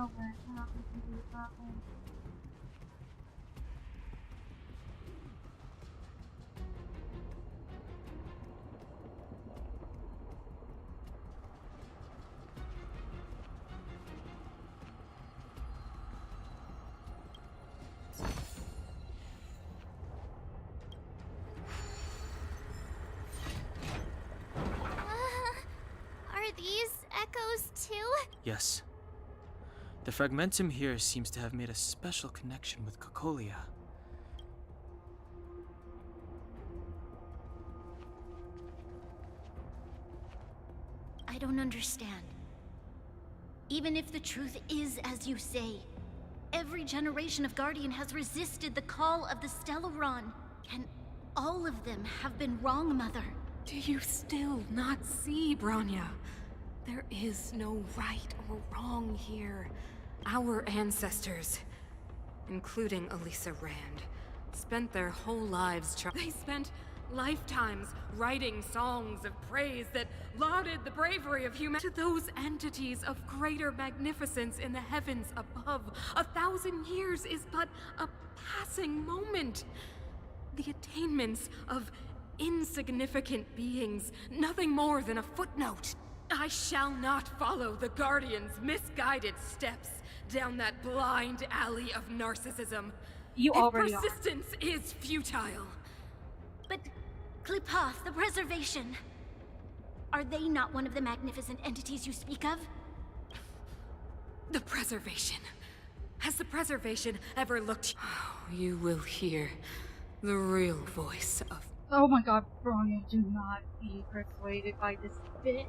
Okay, now we can do that one. Are these echoes too? Yes. The fragmentum here seems to have made a special connection with Cocolia. I don't understand. Even if the truth is as you say, every generation of Guardian has resisted the call of the Stellaron. And all of them have been wrong, Mother. Do you still not see, Bronya? There is no right or wrong here. Our ancestors, including Elisa Rand, spent their whole lives They spent lifetimes writing songs of praise that lauded the bravery of humanity. To those entities of greater magnificence in the heavens above, 1,000 years is but a passing moment. The attainments of insignificant beings, nothing more than a footnote. I shall not follow the Guardian's misguided steps down that blind alley of narcissism. You already are. Persistence is futile. But Klipoth, the Preservation, are they not one of the magnificent entities you speak of? The Preservation. Has the Preservation ever looked? Oh, you will hear the real voice of... Oh my god, Bronya, do not be persuaded by this bitch.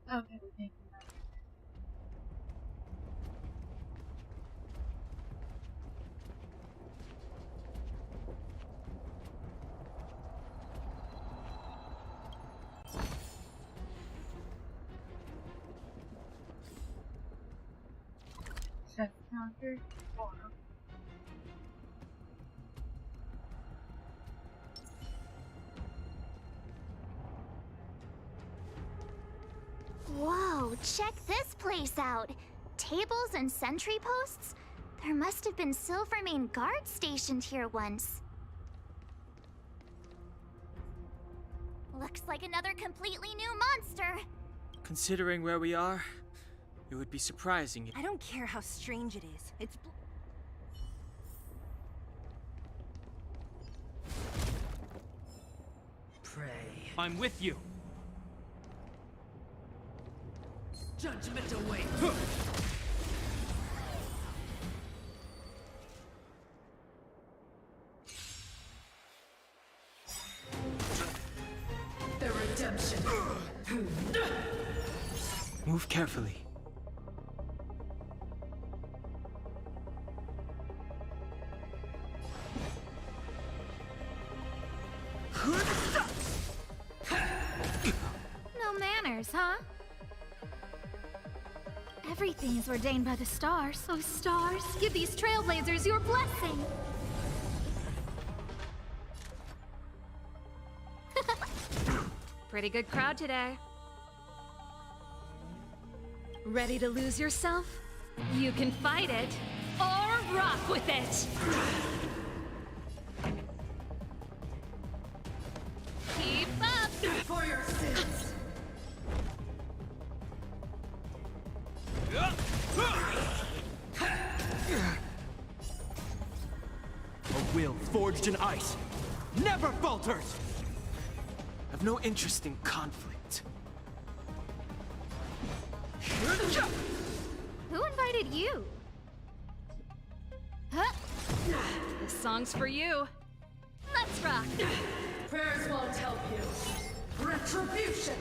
Okay, we're taking that. Chest counter. Oh, no. check this place out. Tables and sentry posts? There must have been Silvermane guards stationed here once. Looks like another completely new monster. Considering where we are, it would be surprising if— I don't care how strange it is. It's Pray. I'm with you. Judgment awaits. The redemption. Move carefully. No manners, huh? Everything is ordained by the stars. Oh, stars, give these trailblazers your blessing. Pretty good crowd today. Ready to lose yourself? You can fight it or rock with it. Keep up For your sins. A will forged in ice never falters! I've no interest in conflict. Who invited you? Huh? This song's for you. Let's rock. Prayers won't help you. Retribution.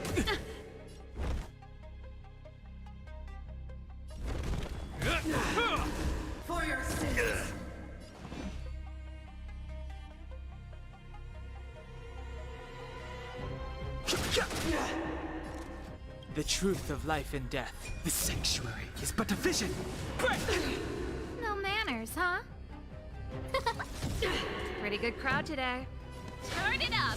For your sins. The truth of life and death. The sanctuary is but a vision. Break! No manners, huh? Pretty good crowd today. Turn it up.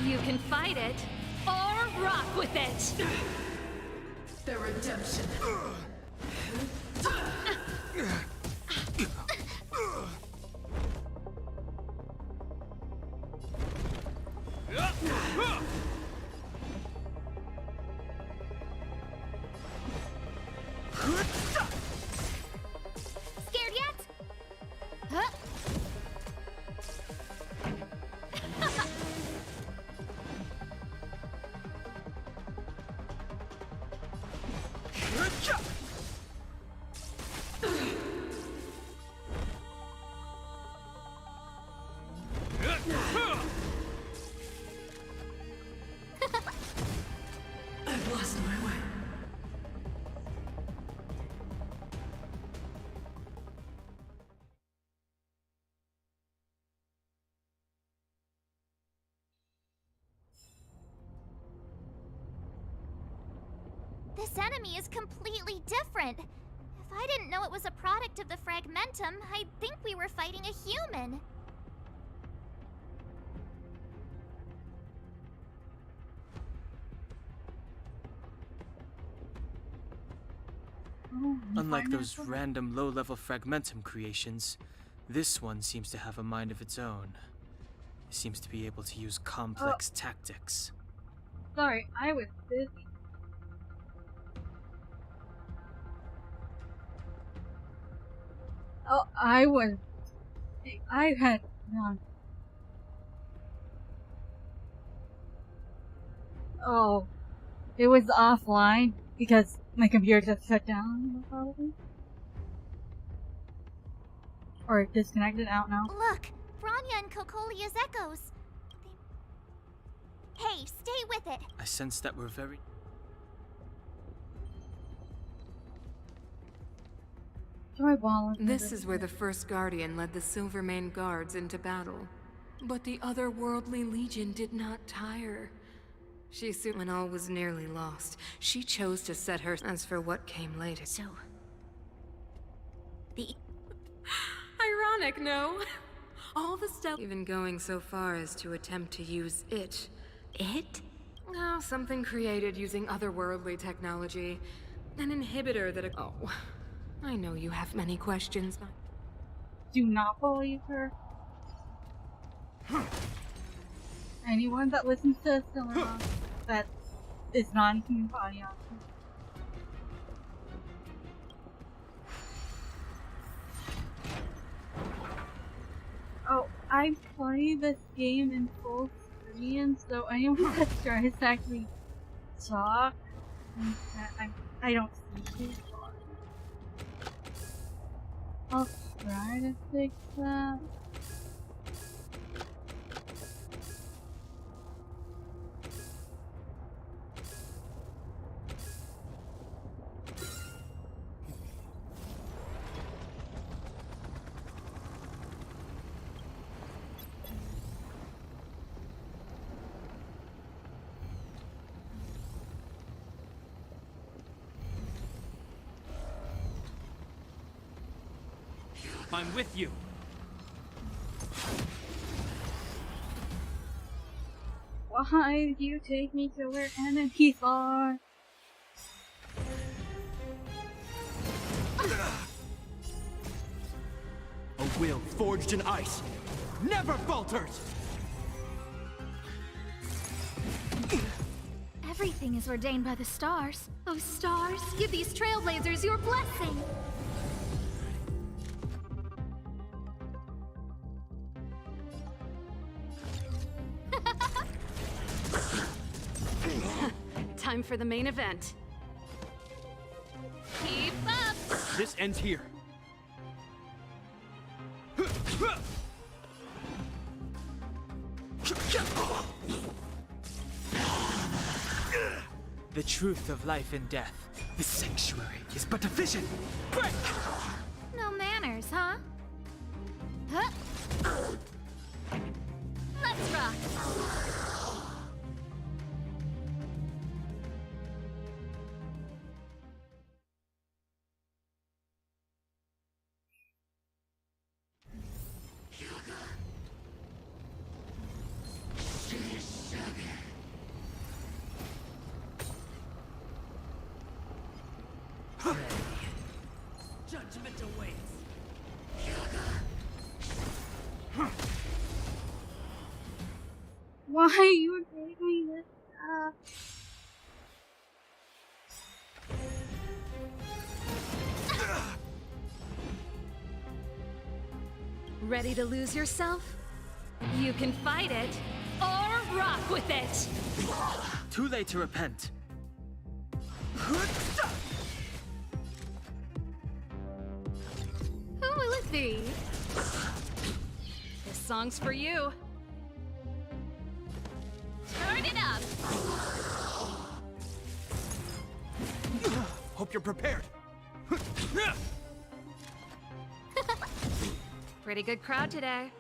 You can fight it or rock with it. The redemption. Scared yet? Huh? I've lost my way. This enemy is completely different. If I didn't know it was a product of the Fragmentum, I'd think we were fighting a human. Unlike those random low-level Fragmentum creations, this one seems to have a mind of its own. It seems to be able to use complex tactics. Sorry, I was busy. Oh, I had Oh, it was offline because my computer just shut down, probably. Or disconnected, I don't know. Look, Bronya and Kokolia's echoes. Hey, stay with it. I sense that we're very... This is where the first Guardian led the Silvermane guards into battle. But the otherworldly Legion did not tire. She soon, when all was nearly lost, she chose to set her... As for what came later... So... the... Ironic, no? All the stealth... Even going so far as to attempt to use it. It? Oh, something created using otherworldly technology. An inhibitor that... Oh, I know you have many questions. Do not believe her. Anyone that listens to Cinema that is non-human body option. Oh, I play this game in full screen, so anyone that tries to actually talk, I don't see it. I'll try to fix that. I'm with you. Why do you take me to where enemies are? A will forged in ice never falters! Everything is ordained by the stars. Oh, stars, give these trailblazers your blessing! Time for the main event. Keep up! This ends here. The truth of life and death. The sanctuary is but a vision. Break! No manners, huh? Huh? Let's rock! Judgment awaits. Why are you doing this stuff? Ready to lose yourself? You can fight it, or rock with it! Too late to repent. Who will it be? This song's for you. Turn it up! Hope you're prepared. Pretty good crowd today.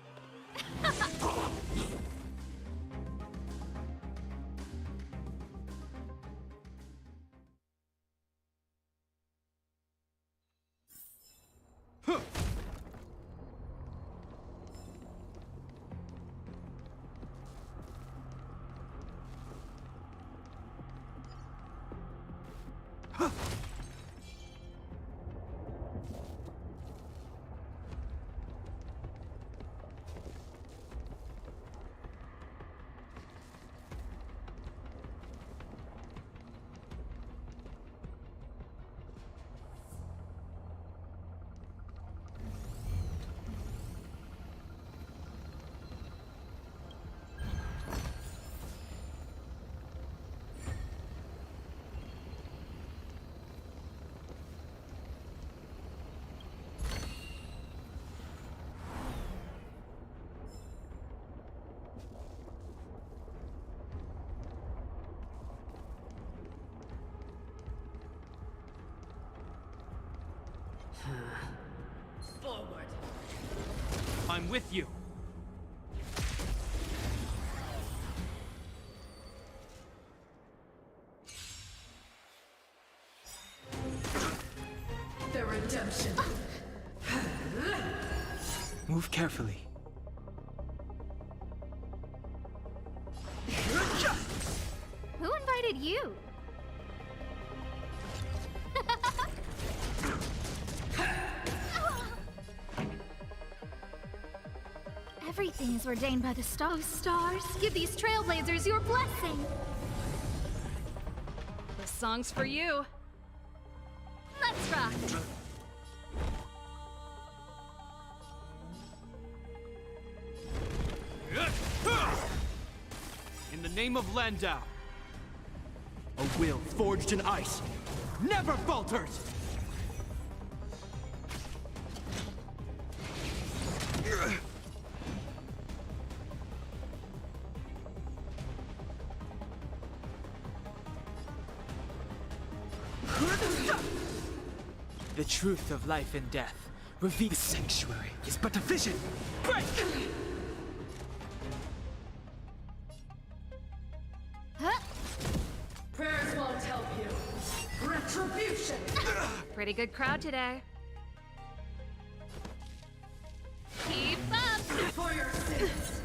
Forward. I'm with you. The redemption. Move carefully. you? Everything is ordained by the stars. Stars, give these trailblazers your blessing. This song's for you. Let's rock. In the name of Landau, a will forged in ice never falters! The truth of life and death. Reveal the sanctuary is but a vision. Break! Prayers won't help you. Retribution! Pretty good crowd today. Keep up! For your sins!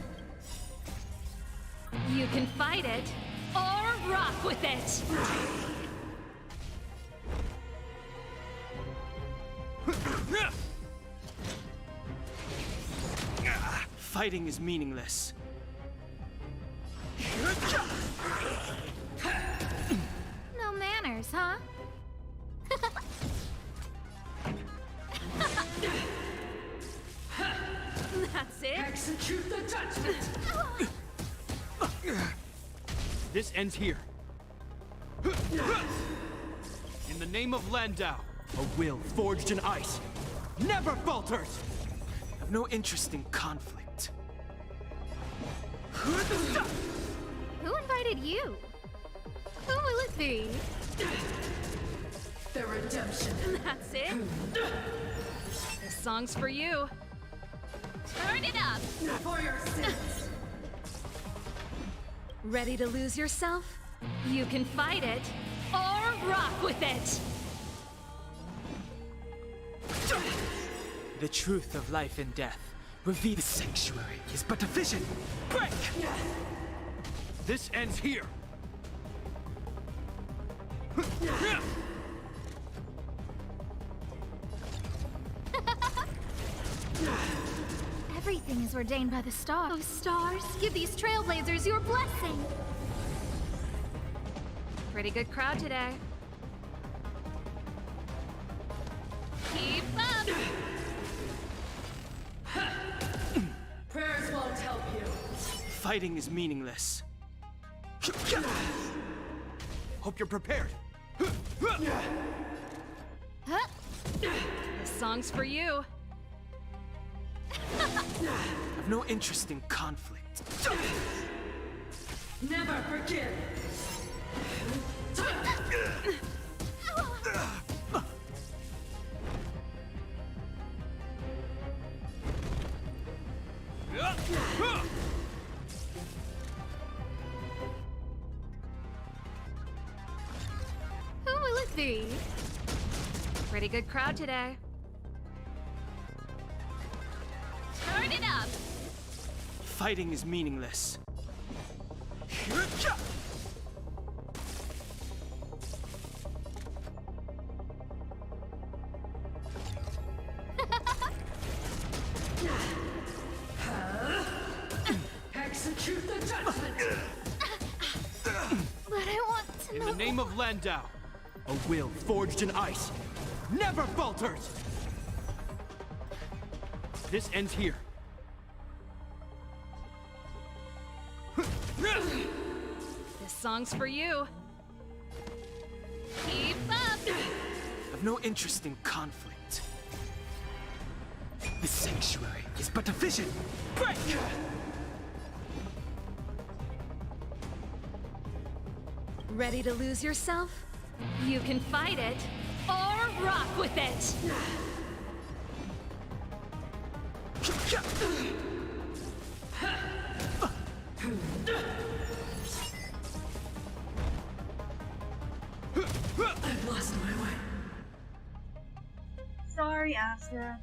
You can fight it, or rock with it! Fighting is meaningless. No manners, huh? That's it? Execute the judgment! This ends here. In the name of Landau, a will forged in ice never falters! I've no interest in conflict. Who invited you? Who will it be? The redemption. That's it? This song's for you. Turn it up! For your sins! Ready to lose yourself? You can fight it, or rock with it! The truth of life and death. Reveal the sanctuary is but a vision. Break! This ends here. Everything is ordained by the stars. Oh, stars, give these trailblazers your blessing. Pretty good crowd today. Keep up! Prayers won't help you. Fighting is meaningless. Hope you're prepared. This song's for you. I've no interest in conflict. Never forgive! Who will it be? Pretty good crowd today. Turn it up! Fighting is meaningless. Execute the judgment! But I want to In know. the name of Landau, a will forged in ice never falters! This ends here. This song's for you. Keep up! I've no interest in conflict. The sanctuary is but a vision. Break! Ready to lose yourself? You can fight it, or rock with it! I've lost my way. Sorry, Astra.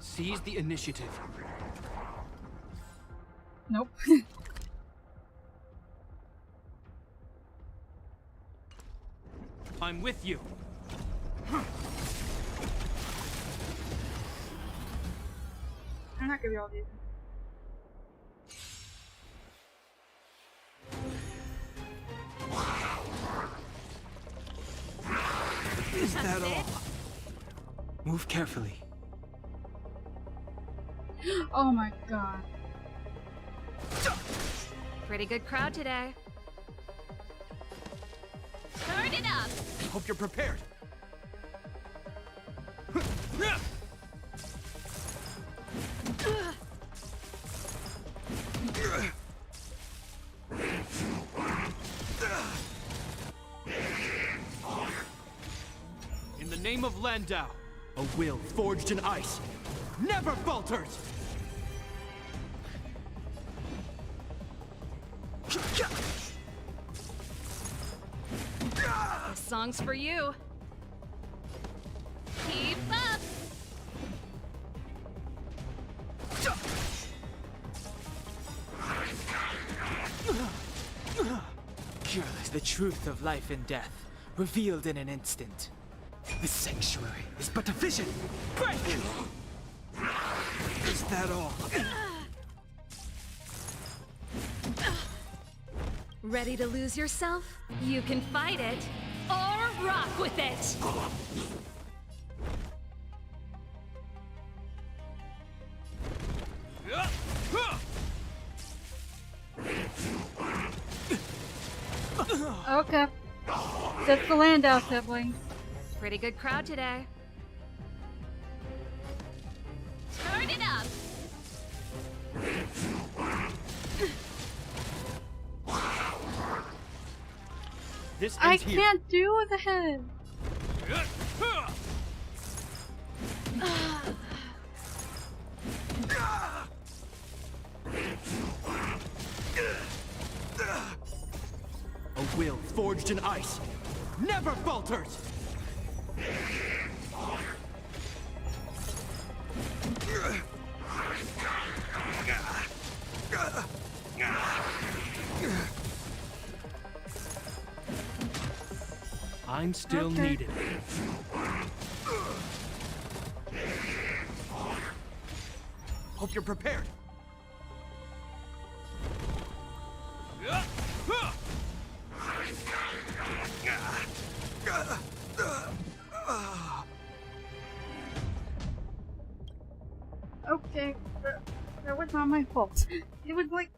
Seize the initiative. Nope. I'm with you. I'm not gonna be able to do this. Is that all? Move carefully. Oh my god. Pretty good crowd today. Turn it up! Hope you're prepared. In the name of Landau, a will forged in ice never falters! This song's for you. Keep up! The truth of life and death, revealed in an instant. The sanctuary is but a vision. Break! Is that all? Ready to lose yourself? You can fight it or rock with it. Okay. That's the Landau siblings. Pretty good crowd today. Turn it up! This I ends here. can't do the head. A will forged in ice never falters! I'm still needed. Hope you're prepared. Okay, that was not my fault. It was like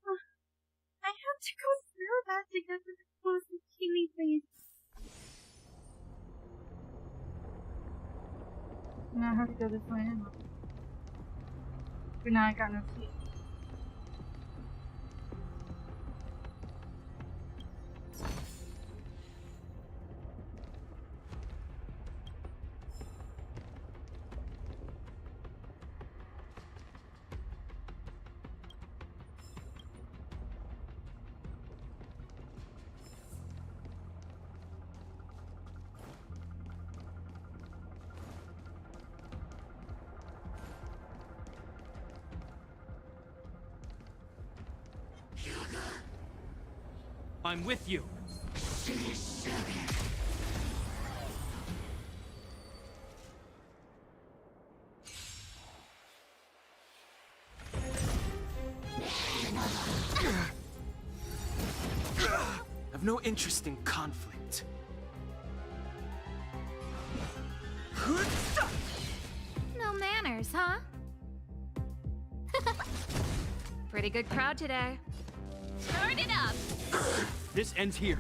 I had to go through that to get to the closest teeny thing. Now I have to go this way anyway. But now I got no feet. I'm with you. I've no interest in conflict. No manners, huh? Pretty good crowd today. Turn it up! This ends here.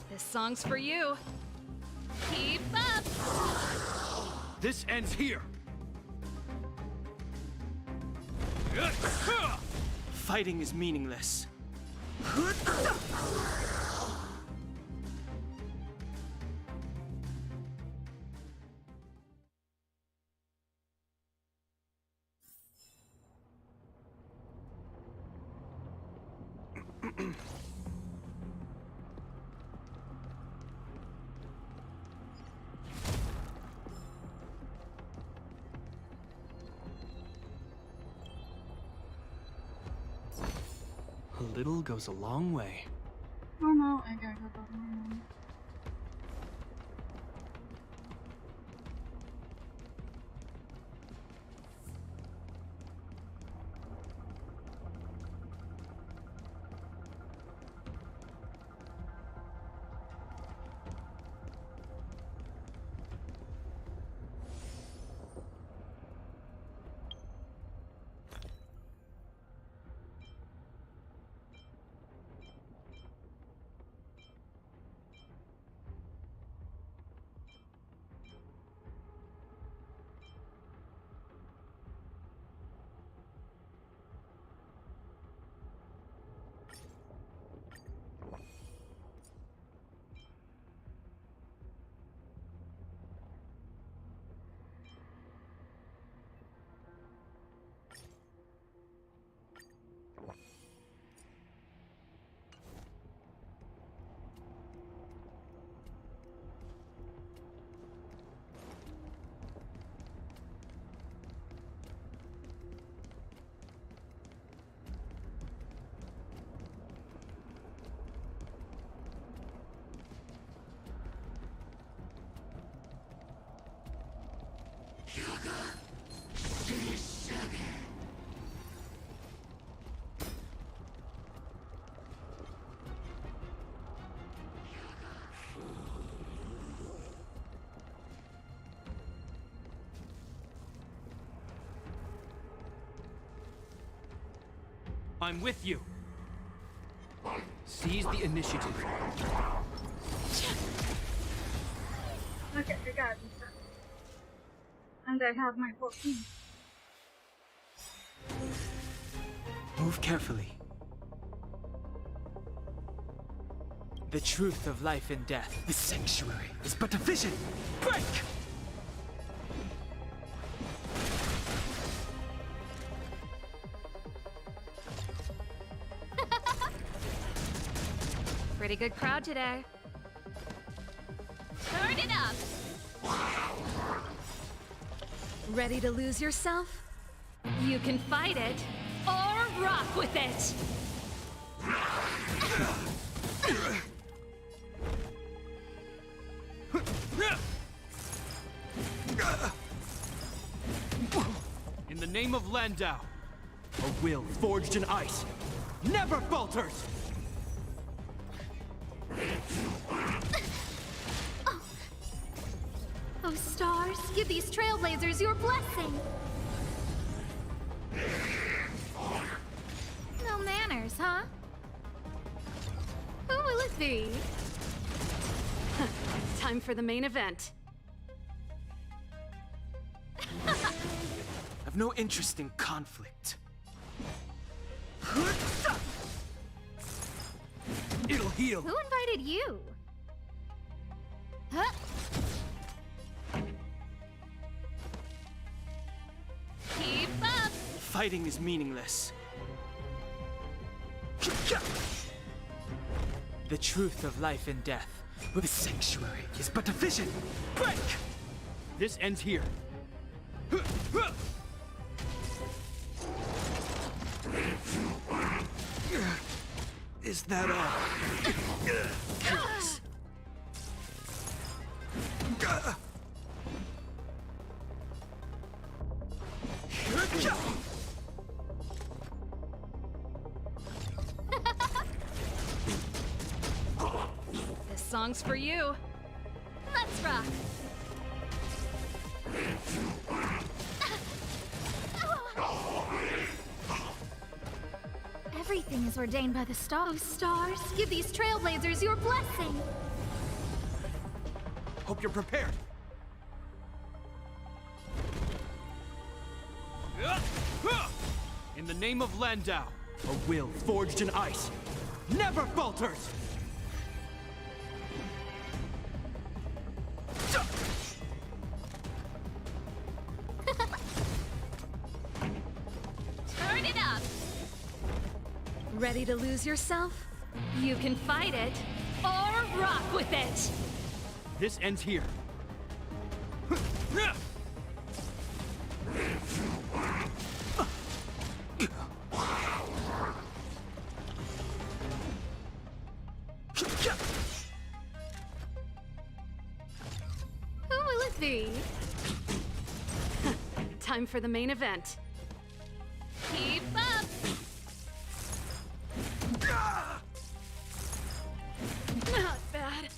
This song's for you. Keep up! This ends here. Fighting is meaningless. A little goes a long way. Oh no, I gotta go back home. I'm with you. Seize the initiative. Okay, I got this. And I have my 14. Move carefully. The truth of life and death. The sanctuary is but a vision. Break! Pretty good crowd today. Turn it up! Ready to lose yourself? You can fight it, or rock with it! In the name of Landau, a will forged in ice never falters! Oh, stars, give these trailblazers your blessing. No manners, huh? Who will it be? Time for the main event. I've no interest in conflict. It'll heal. Who invited you? Huh? Keep up! Fighting is meaningless. The truth of life and death. The sanctuary is but a vision. Break! This ends here. Is that all? This song's for you. Let's rock! Everything is ordained by the stars. Stars, give these trailblazers your blessing. Hope you're prepared. In the name of Landau, a will forged in ice never falters! Turn it up! Ready to lose yourself? You can fight it or rock with it! This ends here. Who will it be? Time for the main event. Keep up! Not bad.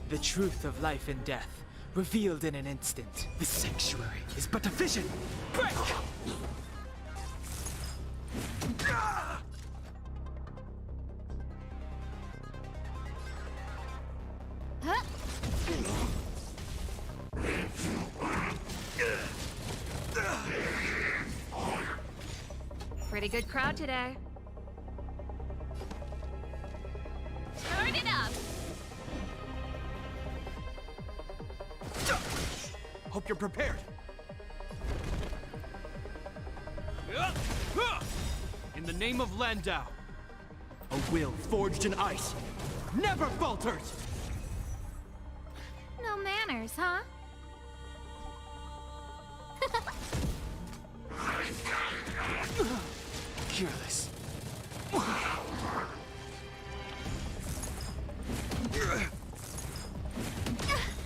The truth of life and death, revealed in an instant. The sanctuary is but a vision. Break! Pretty good crowd today. Turn it up! Hope you're prepared. In the name of Landau, a will forged in ice never falters! No manners, huh? Careless.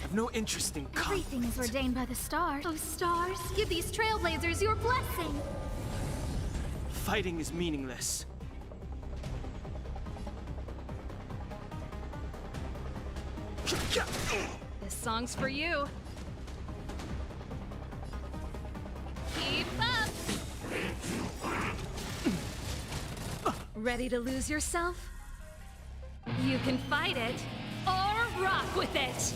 I've no interest in Everything is ordained by the stars. Oh, stars, give these trailblazers your blessing. Fighting is meaningless. This song's for you. Keep up! Ready to lose yourself? You can fight it or rock with it!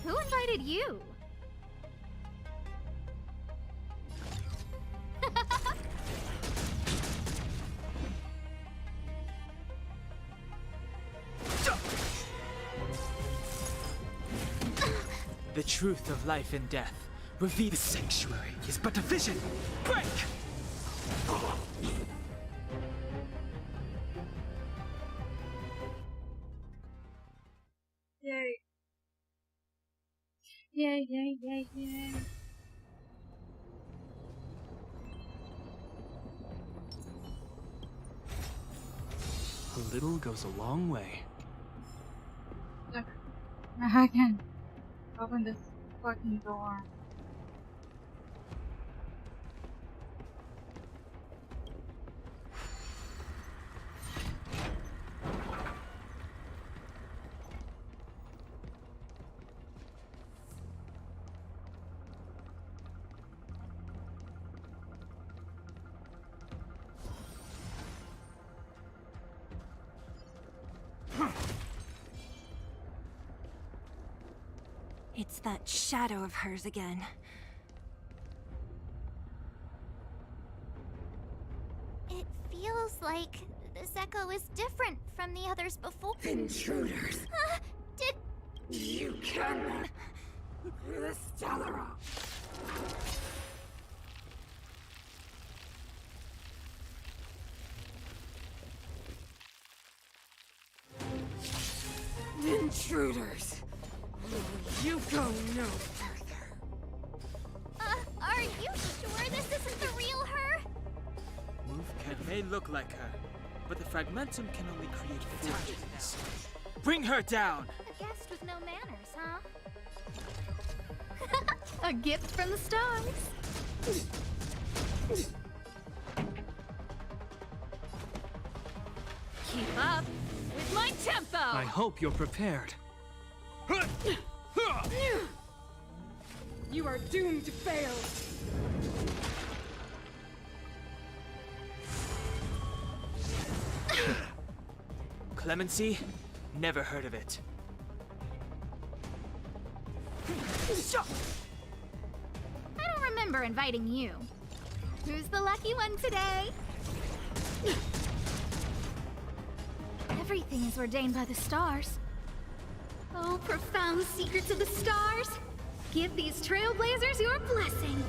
Who invited you? The truth of life and death, revealed. The sanctuary is but a vision. Break! Yay. Yay, yay, yay, yay. A little goes a long way. Look, I can open this fucking door. It's that shadow of hers again. It feels like this echo is different from the others before. Intruders. Did You can. The Stellara. Intruders. You go no further. Are you sure this isn't the real her? Move may look like her, but the fragmentum can only create fatalities. Bring her down! A guest with no manners, huh? A gift from the stars. Keep up with my tempo! I hope you're prepared. You are doomed to fail. Clemency? Never heard of it. I don't remember inviting you. Who's the lucky one today? Everything is ordained by the stars. Oh, profound secrets of the stars! Give these trailblazers your blessing!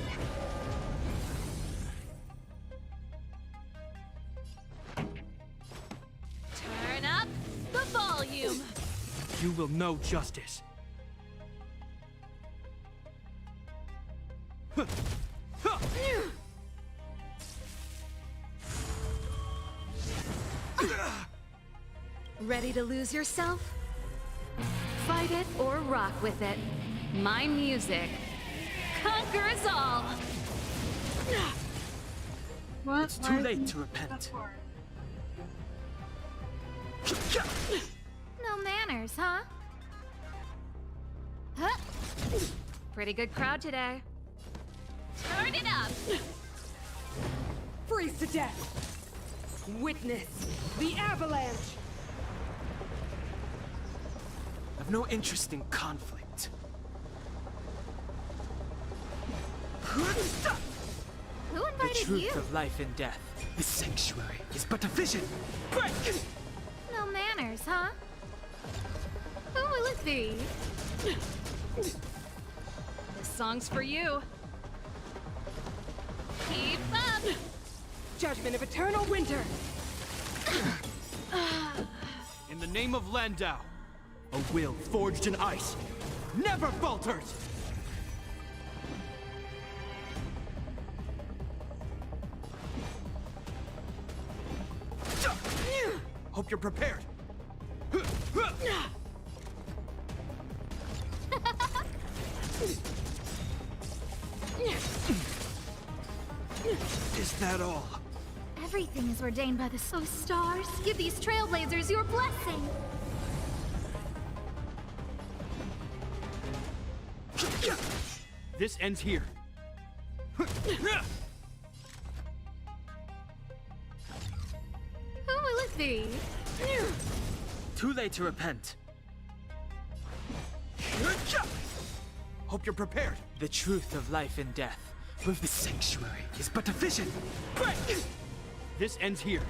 Turn up the volume! You will know justice. Ready to lose yourself? Fight it or rock with it. My music conquers all! What? It's too late to repent. No manners, huh? Huh? Pretty good crowd today. Turn it up! Freeze to death! Witness the avalanche! I've no interest in conflict. Who The invited truth you? of life and death. The sanctuary is but a vision. Break! No manners, huh? Who will it be? This song's for you. Keep up! Judgment of eternal winter! In the name of Landau, a will forged in ice never falters! Hope you're prepared. Is that all? Everything is ordained by the stars. Give these trailblazers your blessing. This ends here. Who will it be? Too late to repent. Hope you're prepared. The truth of life and death. With the sanctuary is but a vision. Break! This ends here.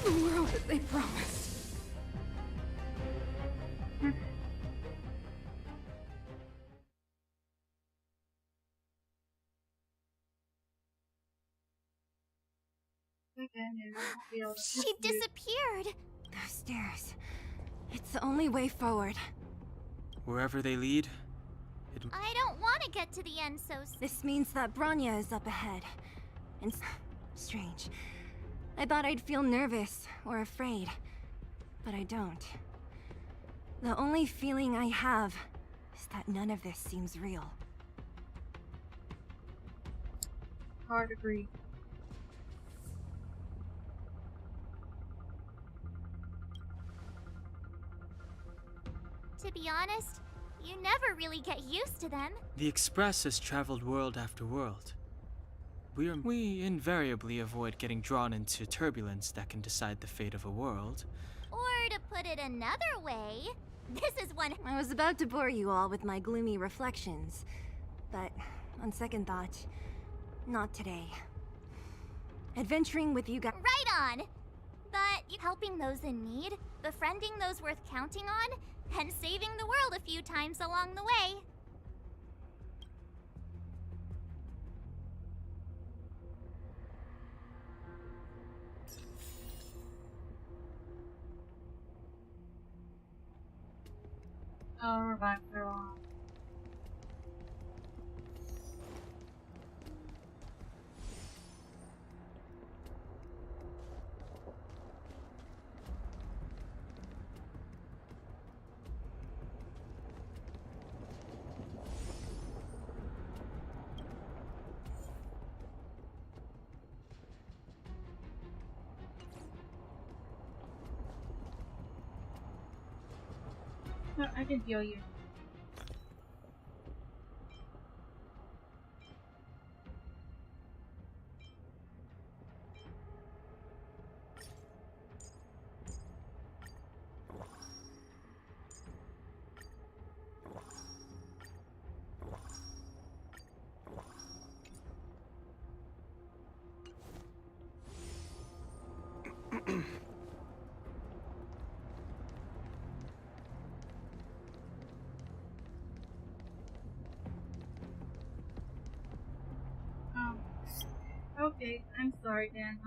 The world that they promised. She disappeared. Those stairs. It's the only way forward. Wherever they lead, I don't want to get to the end so soon. This means that Bronya is up ahead. And strange. I thought I'd feel nervous or afraid, but I don't. The only feeling I have is that none of this seems real. Hard agree. To be honest, you never really get used to them. the Express has traveled world after world. We invariably avoid getting drawn into turbulence that can decide the fate of a world. Or to put it another way, this is one. I was about to bore you all with my gloomy reflections, but on second thought, not today. Adventuring with you guys. Right on! But helping those in need, befriending those worth counting on, and saving the world a few times along the way. Oh, we're back for a while. No, I can heal you. Okay, I'm sorry, Dan.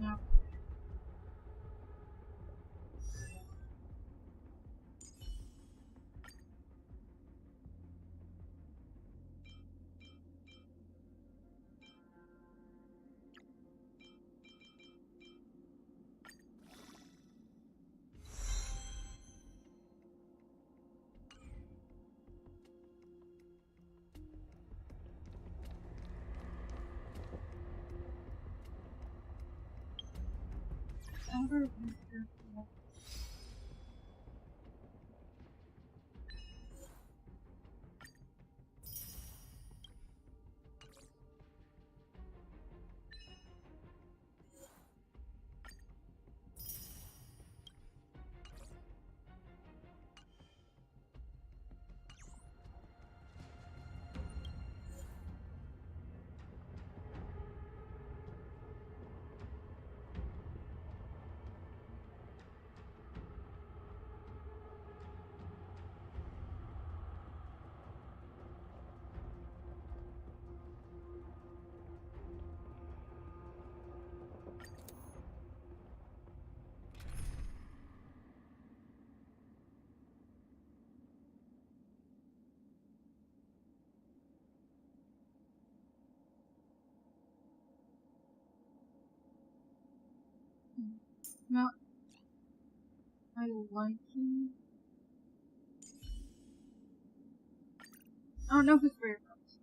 No. Ever wonderful. No, I like him. I don't know who's very close.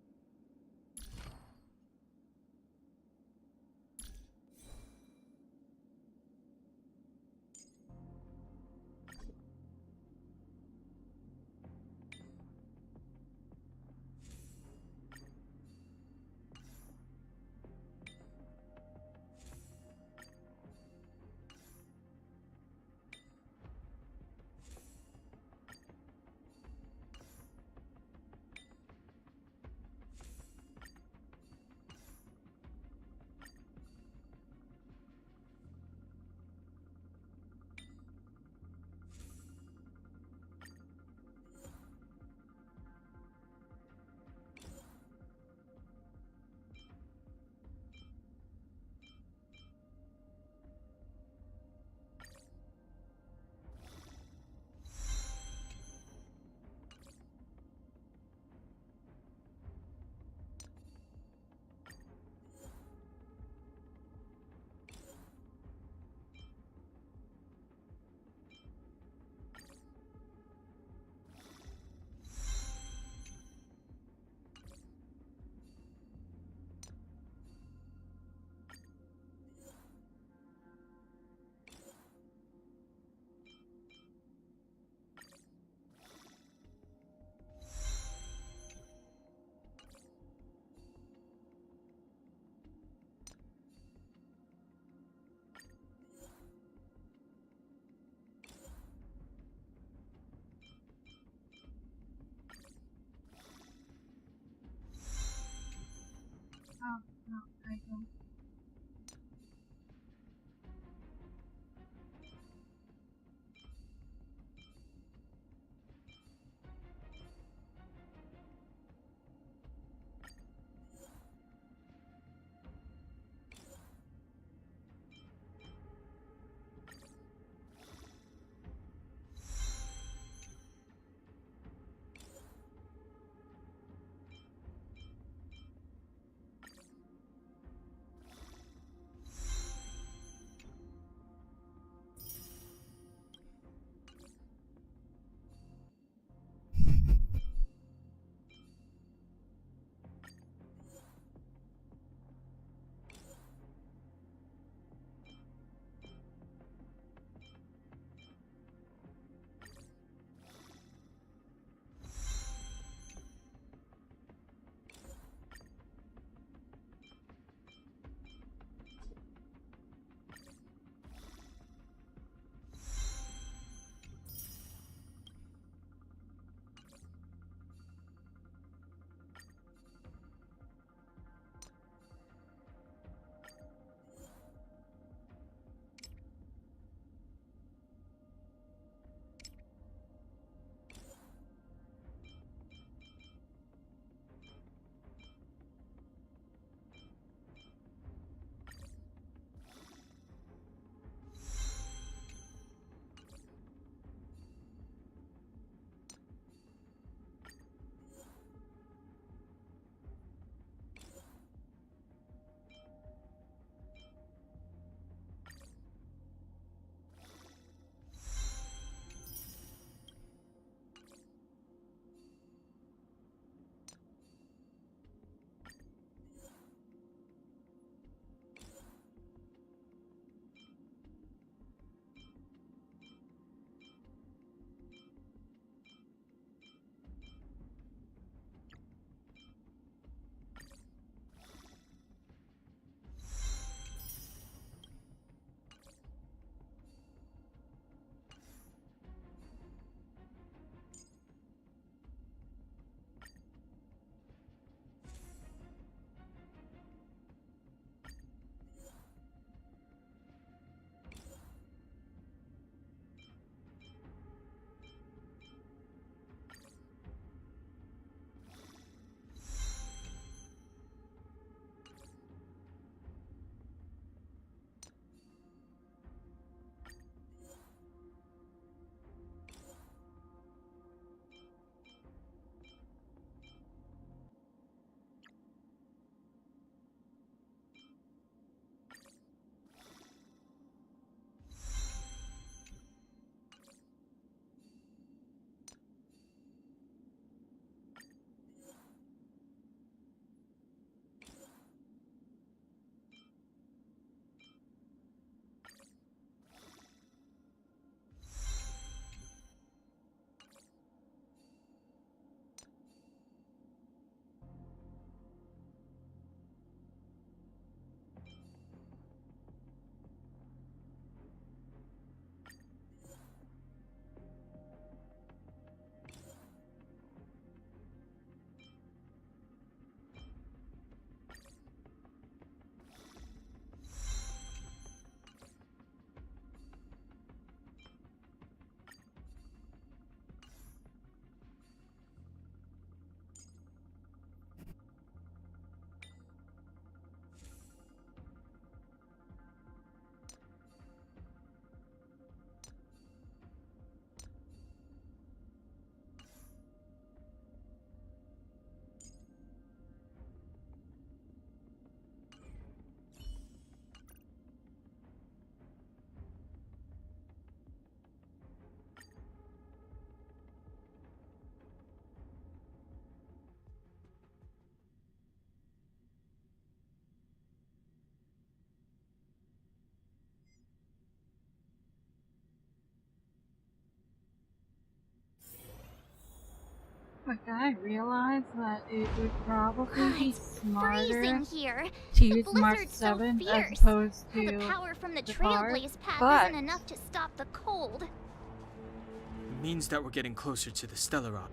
But I realized that it would probably be smarter Freezing here. to The use March blizzard's so 7th as fierce. opposed to The power from the Picard, Trailblaze path but isn't enough to stop the cold. It means that we're getting closer to the Stellaron.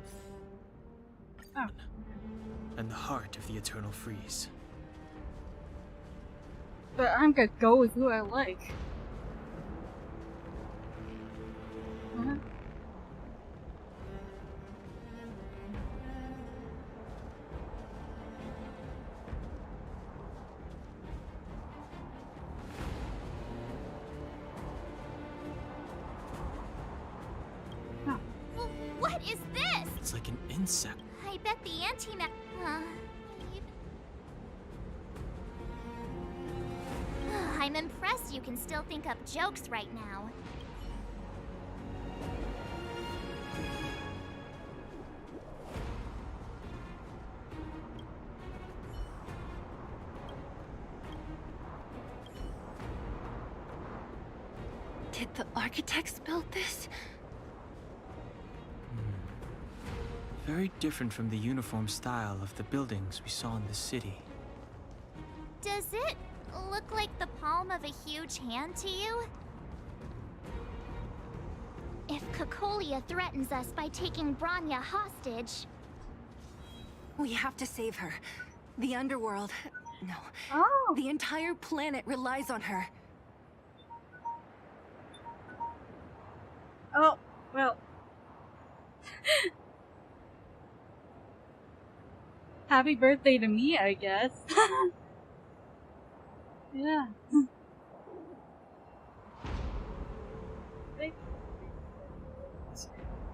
Oh. And the heart of the Eternal Freeze. But I'm gonna go with who I like. Huh? What is this? It's like an insect. I bet the antimatter. I'm impressed you can still think up jokes right now. Did the architects build this? Very different from the uniform style of the buildings we saw in the city. Does it look like the palm of a huge hand to you? If Cocolia threatens us by taking Bronya hostage... We have to save her. The underworld... No. Oh. The entire planet relies on her. Oh, well. Happy birthday to me, I guess. Yeah.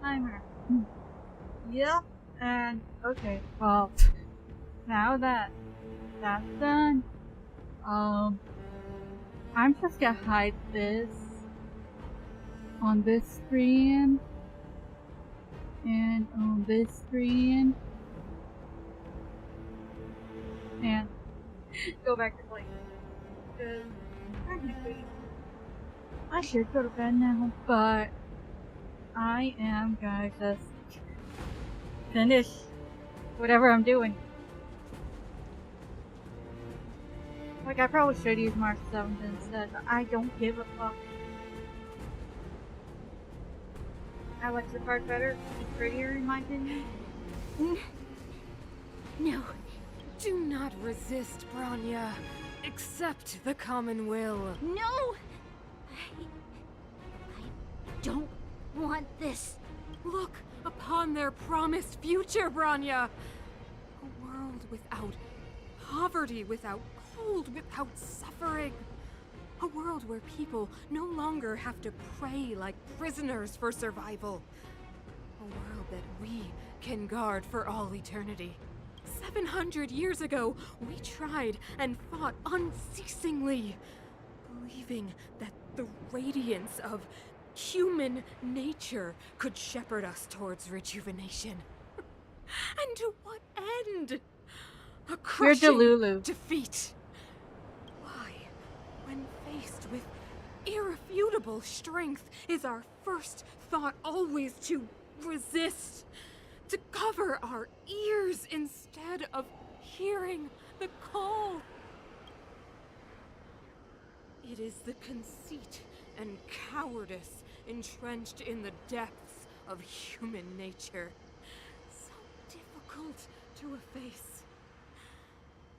Timer. Yep, and okay, well, now that that's done, I'm just gonna hide this on this screen and on this screen and go back to playing. Because technically, I should go to bed now, but I am gonna just finish whatever I'm doing. Like, I probably should use March 7th instead, but I don't give a fuck. I like the part better. It's prettier in my opinion. No. Do not resist, Bronya. Accept the common will. No! I don't want this. Look upon their promised future, Bronya. A world without poverty, without cold, without suffering. A world where people no longer have to pray like prisoners for survival. A world that we can guard for all eternity. 700 years ago, we tried and fought unceasingly, believing that the radiance of human nature could shepherd us towards rejuvenation. And to what end? A crushing defeat. Why, when faced with irrefutable strength, is our first thought always to resist? To cover our ears instead of hearing the call. It is the conceit and cowardice entrenched in the depths of human nature, so difficult to efface.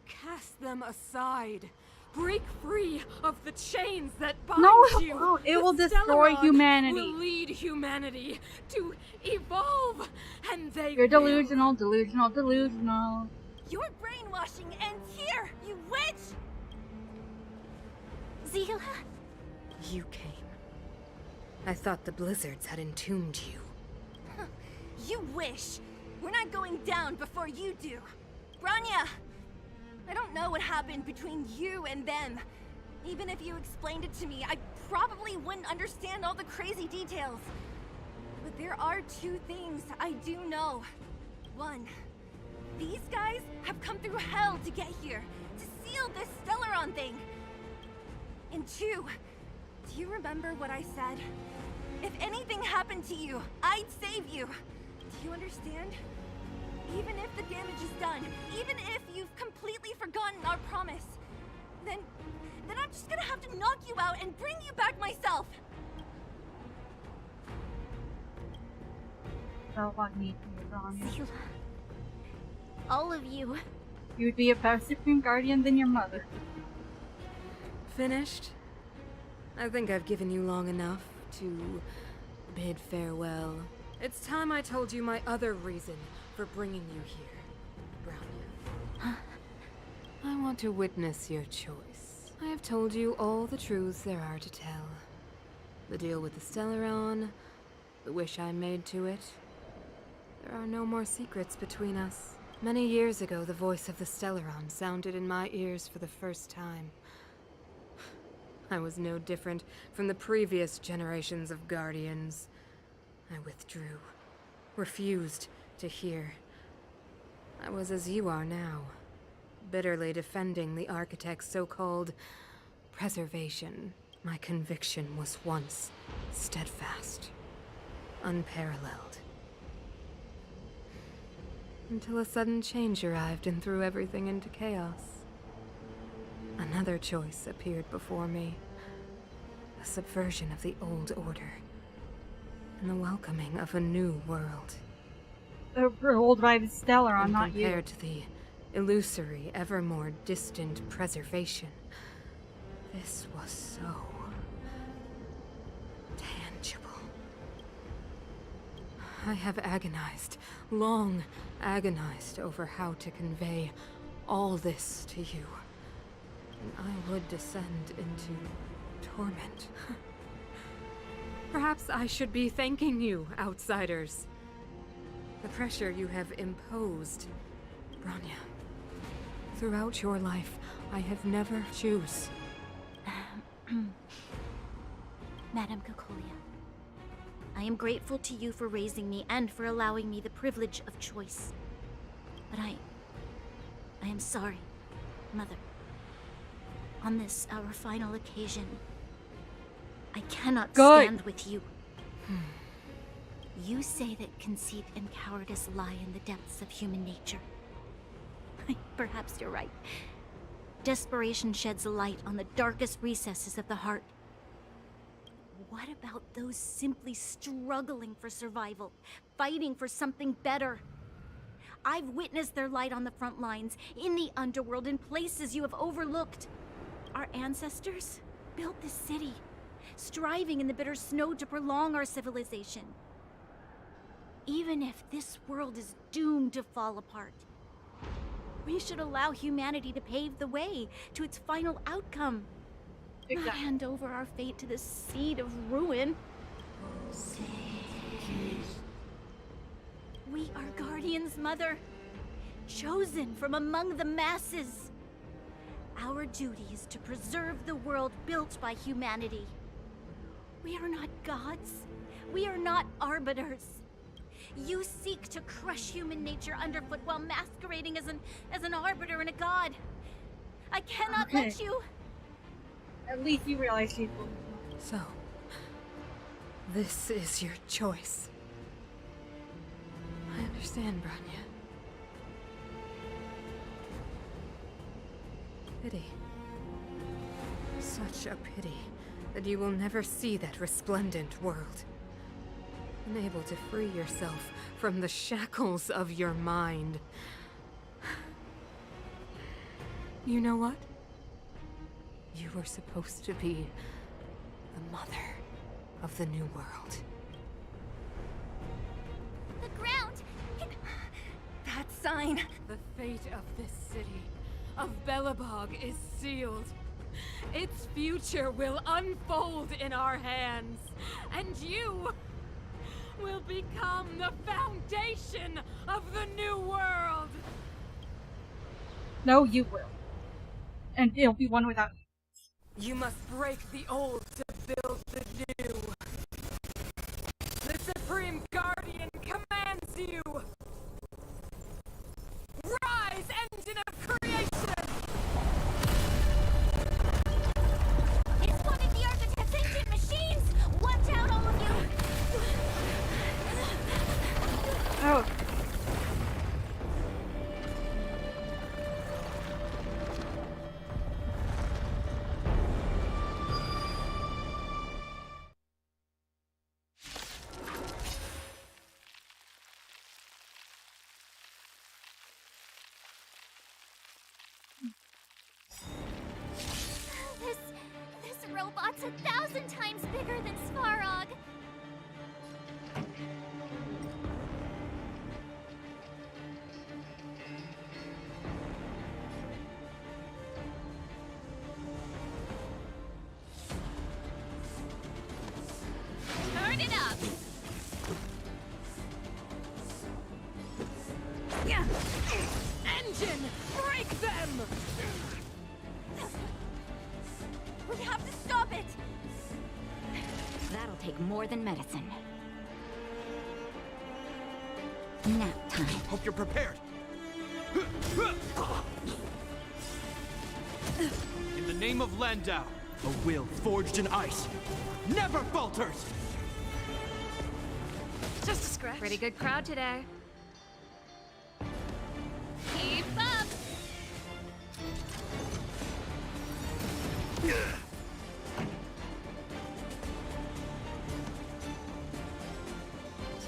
Cast them aside. Break free of the chains that bind you. No, it will destroy humanity. Will lead humanity to evolve, and they You're delusional, delusional, delusional. Your brainwashing ends here, you witch! Zila? You came. I thought the blizzards had entombed you. You wish. We're not going down before you do. Bronya! I don't know what happened between you and them. Even if you explained it to me, I probably wouldn't understand all the crazy details. But there are two things I do know. One, these guys have come through hell to get here, to seal this Stellaron thing. And two, do you remember what I said? If anything happened to you, I'd save you. Do you understand? Even if the damage is done, even if you've completely forgotten our promise, then I'm just gonna have to knock you out and bring you back myself. So what needs to be wrong? Selah. All of you. You would be a better Supreme Guardian than your mother. Finished? I think I've given you long enough to bid farewell. It's time I told you my other reason for bringing you here, Brownia. I want to witness your choice. I have told you all the truths there are to tell. The deal with the Stellaron, the wish I made to it. There are no more secrets between us. Many years ago, the voice of the Stellaron sounded in my ears for the first time. I was no different from the previous generations of Guardians. I withdrew, refused to hear. I was as you are now, bitterly defending the Architect's so-called preservation. My conviction was once steadfast, unparalleled. Until a sudden change arrived and threw everything into chaos. Another choice appeared before me. A subversion of the old order. And the welcoming of a new world. Ruled by the Stellaron, not you. Compared to the illusory, ever more distant preservation, this was so tangible. I have agonized, long agonized over how to convey all this to you. And I would descend into torment. Perhaps I should be thanking you, outsiders. The pressure you have imposed, Branya. Throughout your life, I have never choose. Madame Cocolia, I am grateful to you for raising me and for allowing me the privilege of choice. But I am sorry, Mother. On this, our final occasion, I cannot stand with you. You say that conceit and cowardice lie in the depths of human nature. Perhaps you're right. Desperation sheds a light on the darkest recesses of the heart. What about those simply struggling for survival, fighting for something better? I've witnessed their light on the front lines, in the underworld, in places you have overlooked. Our ancestors built this city, striving in the bitter snow to prolong our civilization. Even if this world is doomed to fall apart, we should allow humanity to pave the way to its final outcome. Not hand over our fate to the seed of ruin. We are guardians, Mother, chosen from among the masses. Our duty is to preserve the world built by humanity. We are not gods. We are not arbiters. You seek to crush human nature underfoot while masquerading as an arbiter and a god. I cannot let you. At least you realize people. So, this is your choice. I understand, Branya. Pity. Such a pity that you will never see that resplendent world. Unable to free yourself from the shackles of your mind. You know what? You were supposed to be the mother of the new world. The ground! That sign! The fate of this city, of Belobog, is sealed. Its future will unfold in our hands, and you will become the foundation of the new world! No, you will. And it'll be one without you. You must break the old to build the new. The Supreme Guardian commands you! Rise, engine of creation! It's one of the Architect's ancient machines! Watch out, all of you! Oh. Robot's 1,000 times bigger than Svarog. Turn it up! Engine! Break them! We have to stop it! That'll take more than medicine. Nap time. Hope you're prepared. In the name of Landau, a will forged in ice never falters! Just a scratch. Pretty good crowd today. Keep up!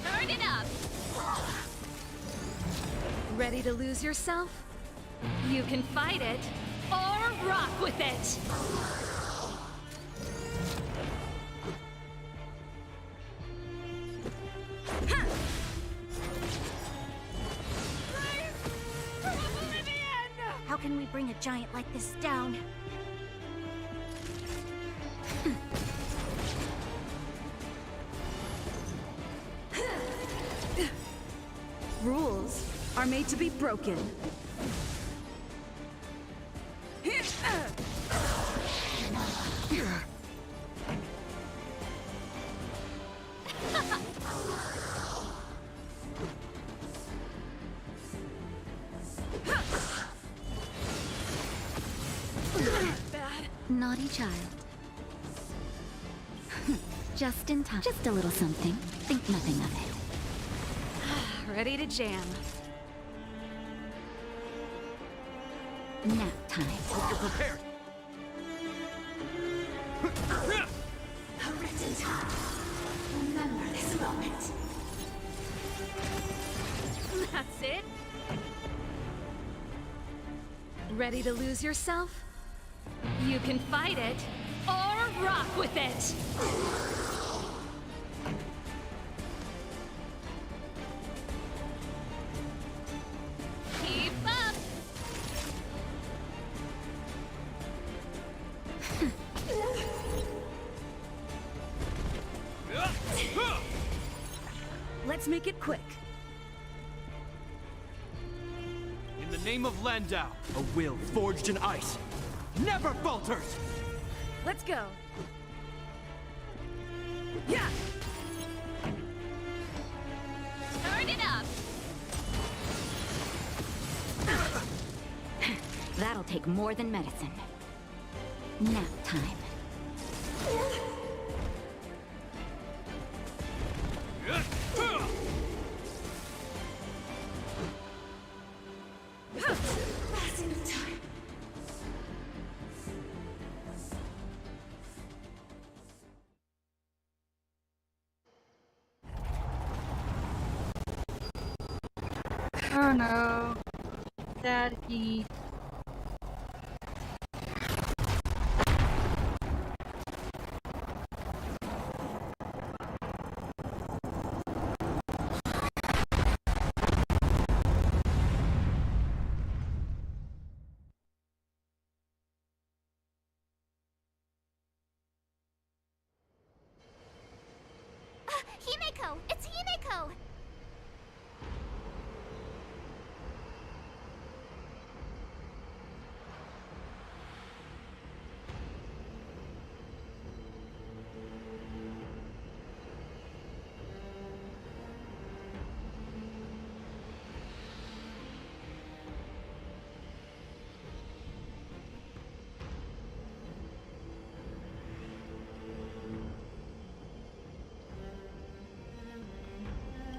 Turn it up! Ready to lose yourself? You can fight it or rock with it! How can we bring a giant like this down? Rules are made to be broken. Naughty child. Just in time. Just a little something. Think nothing of it. Ready to jam. Nap time. Hope you're prepared. Remember this moment. That's it? Ready to lose yourself? You can fight it or rock with it! Keep up! Let's make it quick. In the name of Landau, a will forged in ice never falters! Let's go. Yeah! Turn it up! That'll take more than medicine. Nap time. Oh no. Sad heat. Himeko! It's Himeko!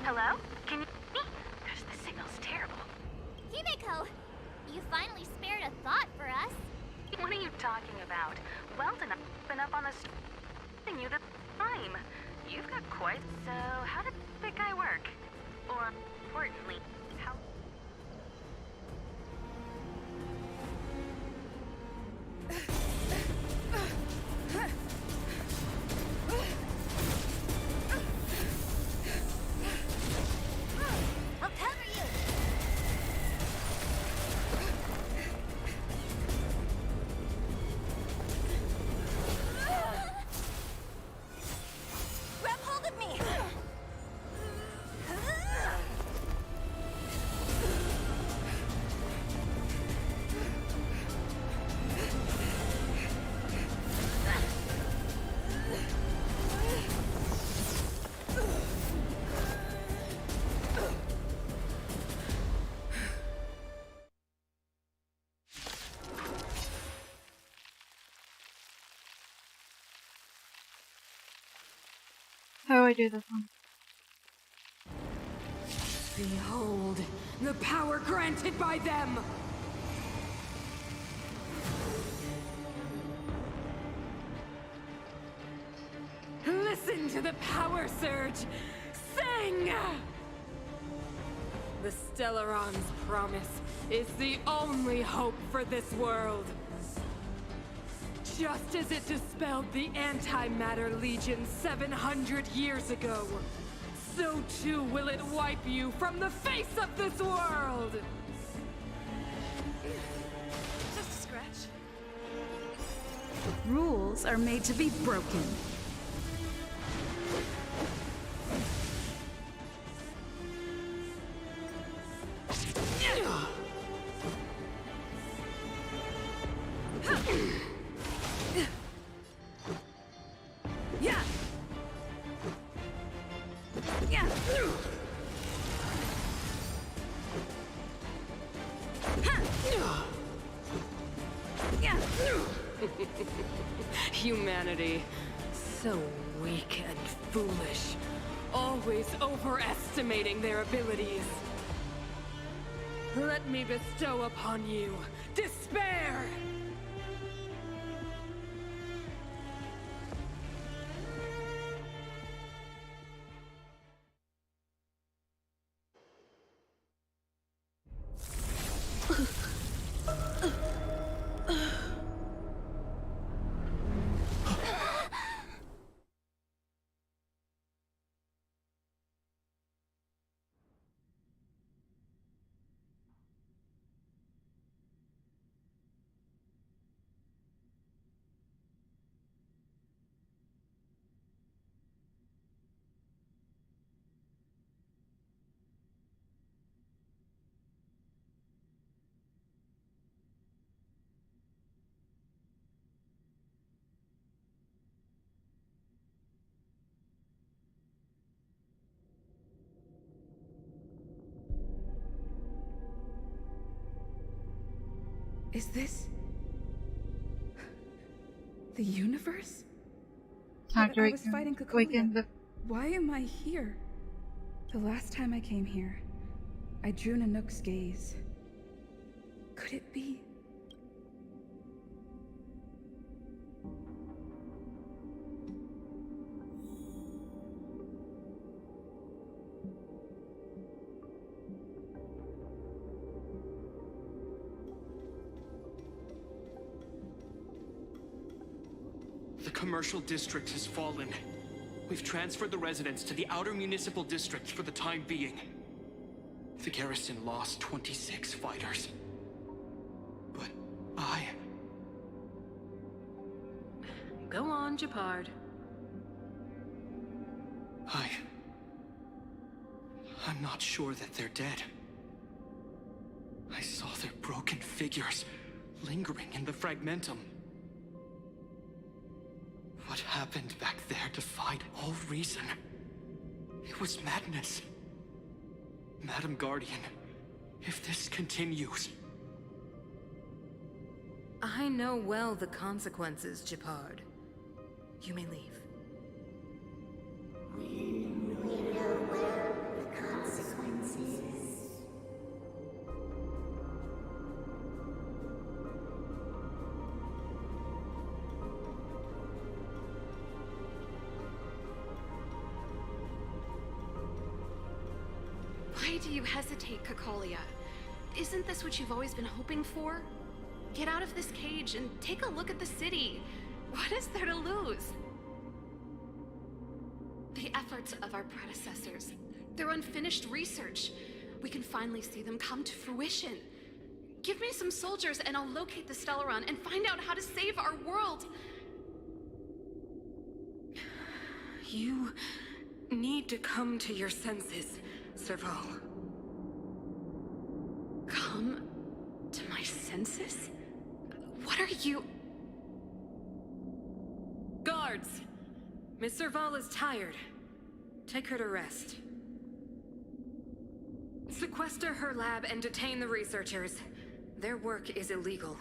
Hello? Can you hear me? Gosh, the signal's terrible. Himeko! You finally spared a thought for us. What are you talking about? Weldon, I've been up on the street you the time. You've got quite... So, how did that guy work? Or, importantly, how... How do I do this one? Behold, the power granted by them! Listen to the power surge! Sing! The Stellaron's promise is the only hope for this world. Just as it dispelled the Antimatter Legion 700 years ago, so too will it wipe you from the face of this world! Just a scratch. Rules are made to be broken. Humanity, so weak and foolish, always overestimating their abilities. Let me bestow upon you despair! Is this the universe? Time to I was fighting awaken Kokolia. Why am I here? The last time I came here, I drew Nanook's gaze. Could it be? The commercial district has fallen. We've transferred the residents to the outer municipal district for the time being. The garrison lost 26 fighters. But Go on, Japard. I'm not sure that they're dead. I saw their broken figures lingering in the fragmentum. What happened back there defied all reason. It was madness. Madam Guardian, if this continues... I know well the consequences, Japard. You may leave. We know well the consequences. Why do you hesitate, Kokolia? Isn't this what you've always been hoping for? Get out of this cage and take a look at the city. What is there to lose? The efforts of our predecessors, their unfinished research. We can finally see them come to fruition. Give me some soldiers and I'll locate the Stellaron and find out how to save our world. You need to come to your senses, Serval. Come to my senses? What are you... Guards! Miss Serval is tired. Take her to rest. Sequester her lab and detain the researchers. Their work is illegal.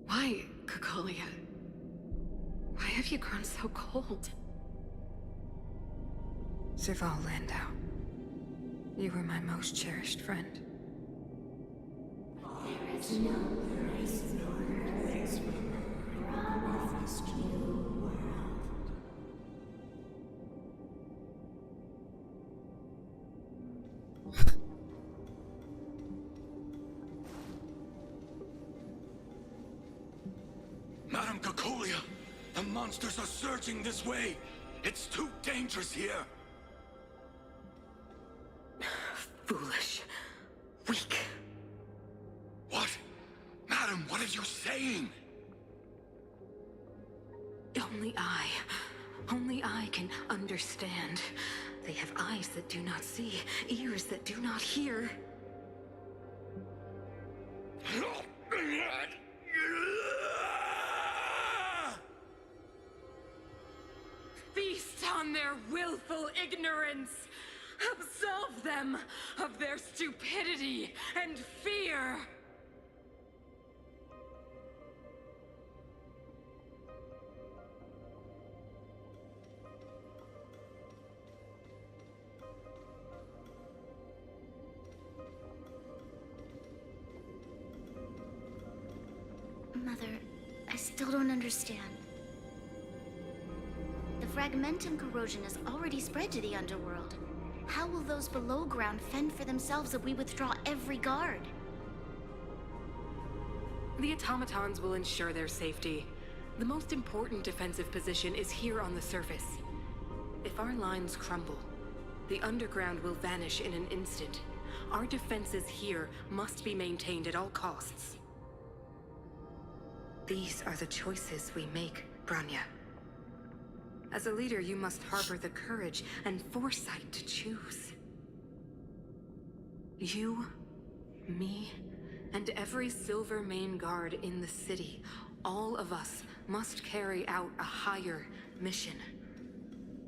Why, Kokolia? Why have you grown so cold? Serval Landau, you were my most cherished friend. There is no place nor earth promised you world. Madam Cocolia, the monsters are surging this way. It's too dangerous here. Foolish. Weak. What? Madam, what are you saying? Only I can understand. They have eyes that do not see, ears that do not hear. Feast on their willful ignorance! Absolve them of their stupidity and fear! Mother, I still don't understand. The fragmentum corrosion has already spread to the underworld. How will those below ground fend for themselves if we withdraw every guard? The automatons will ensure their safety. The most important defensive position is here on the surface. If our lines crumble, the underground will vanish in an instant. Our defenses here must be maintained at all costs. These are the choices we make, Bronya. As a leader, you must harbor the courage and foresight to choose. You, me, and every Silver Main Guard in the city, all of us must carry out a higher mission.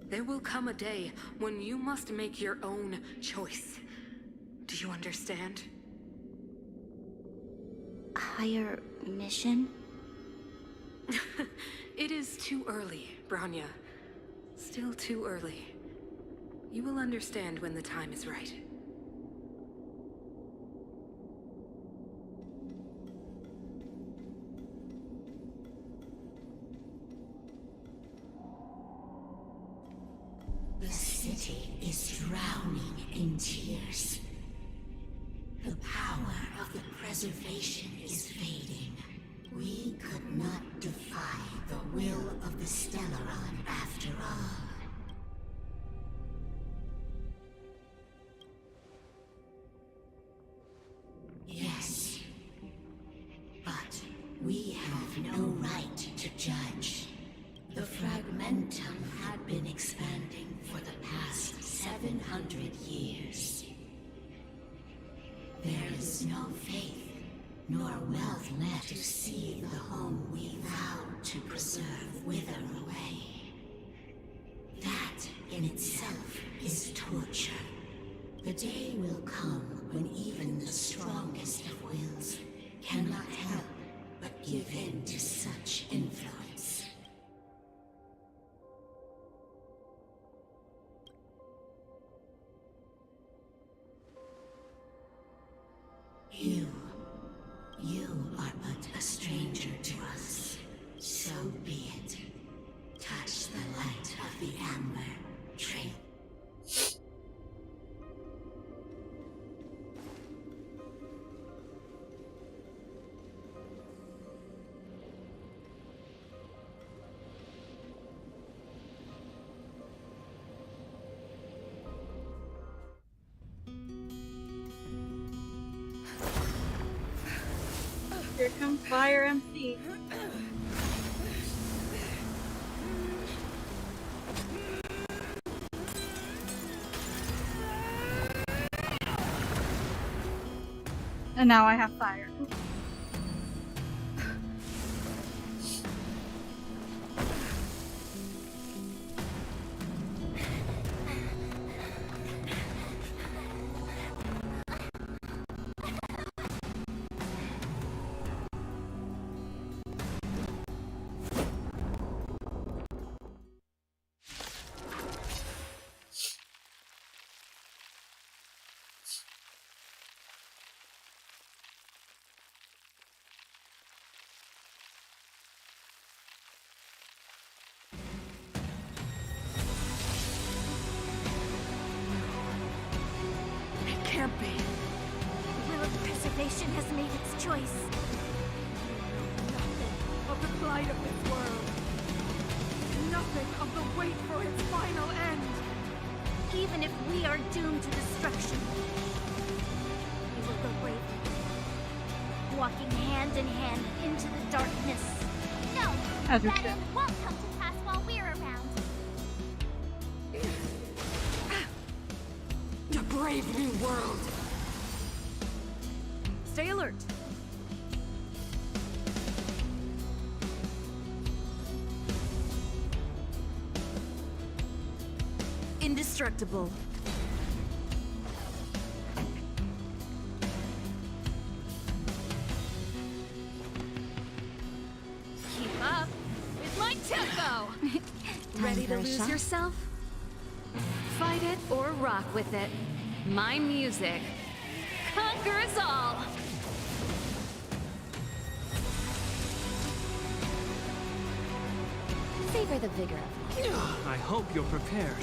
There will come a day when you must make your own choice. Do you understand? Higher mission? It is too early, Bronya. Still too early. You will understand when the time is right. The city is drowning in tears. The power of the preservation is fading. We could not defy the will of the Stellaron after all. Yes, but we have no right to judge. The fragmentum had been expanding for the past 700 years. There is no faith nor wealth left to see the home we vowed to preserve wither away. That in itself is torture. The day will come when even the strongest of wills cannot help but give in to such influence. You are but a stranger to us. So be it. Touch the light of the amber trail. Here comes Fire MC. And now I have fire. man has made its choice. Nothing of the plight of this world. Nothing of the wait for its final end. Even if we are doomed to destruction, we will go bravely, walking hand in hand into the darkness. No, As we that should. end won't come to pass while we're around. A brave new world. Stay alert. Indestructible. Keep up with my tempo! Ready to lose yourself? Fight it or rock with it. My music conquers all! Savor the vigor of life. I hope you're prepared.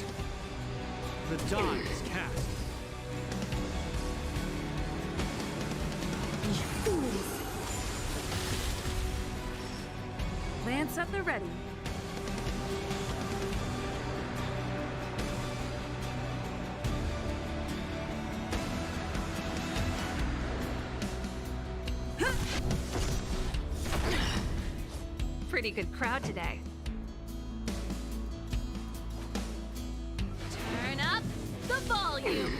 The die is cast. You fools! Lance at the ready. Pretty good crowd today. Turn up the volume!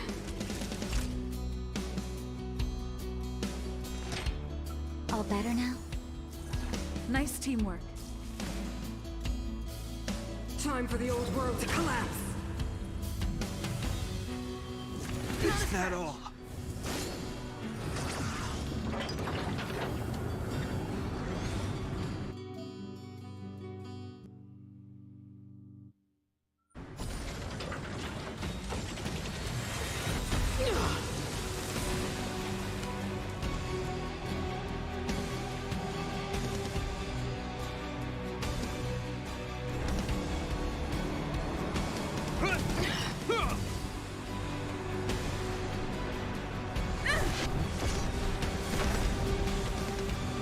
All better now? Nice teamwork. Time for the old world to collapse. Is that all?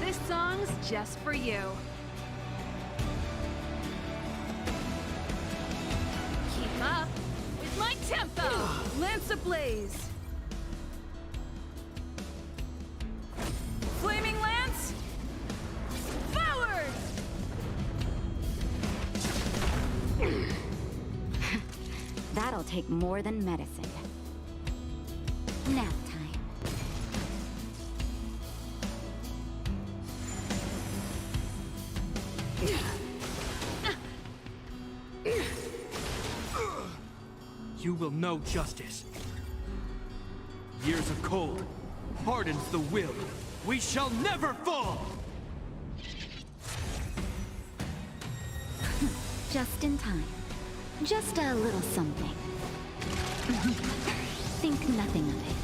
This song's just for you. Keep up with my tempo! Lance ablaze. Flaming Lance! Forward! That'll take more than medicine. Nap time. You will know justice. Years of cold hardens the will. We shall never fall! Just in time. Just a little something. Think nothing of it.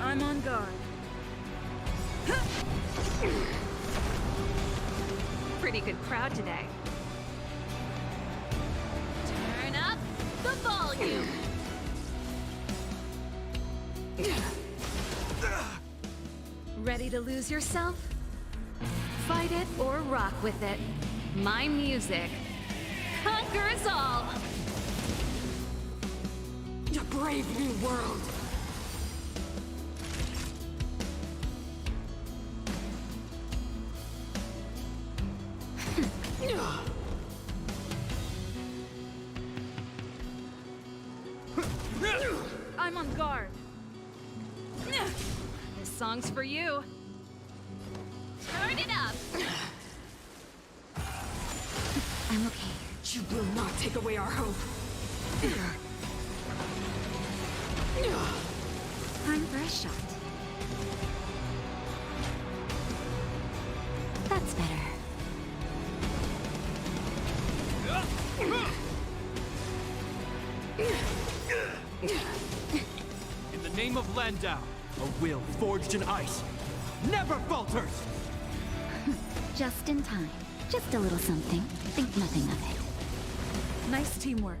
I'm on guard. Pretty good crowd today. Turn up the volume! Ready to lose yourself? Fight it or rock with it. My music conquers all! A brave new world. I'm on guard. This song's for you. Turn it up! I'm okay. You will not take away our hope. Time for a shot. That's better. In the name of Landau, a will forged in ice never falters! Just in time. Just a little something. Think nothing of it. Nice teamwork.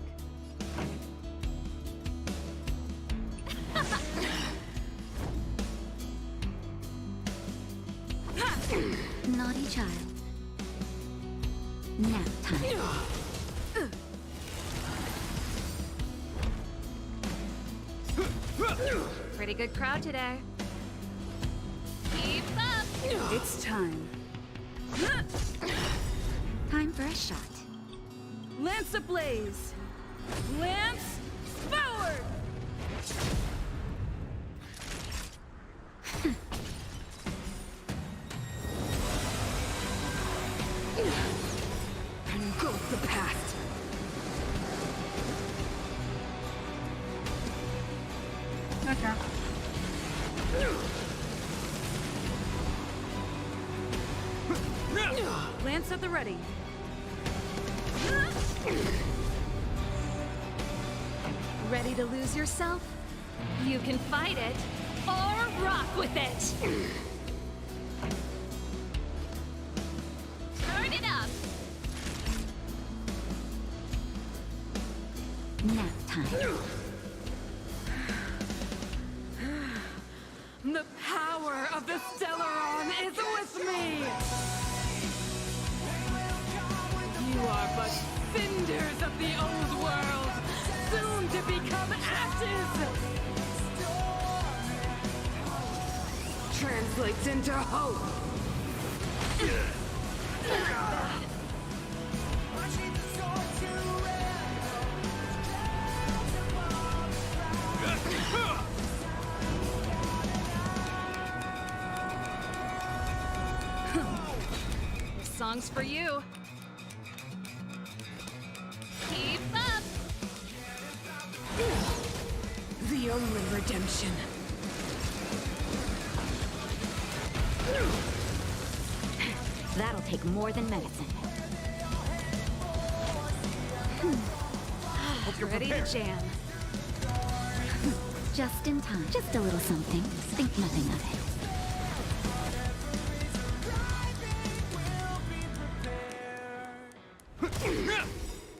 Naughty child. Nap time. Pretty good crowd today. Keep up! It's time. Time for a shot. Lance ablaze! Lance forward! Engulf the past! Okay. Lance at the ready. Ready to lose yourself? You can fight it, or rock with it! Turn it up! Nap time. The power of the Stellaron is with me! You are but cinders of the old world, soon to become ashes! Translates into hope! Song's for you. Keep up! The only redemption. That'll take more than medicine. Hope you're ready to jam. Just in time. Just a little something. Think nothing of it.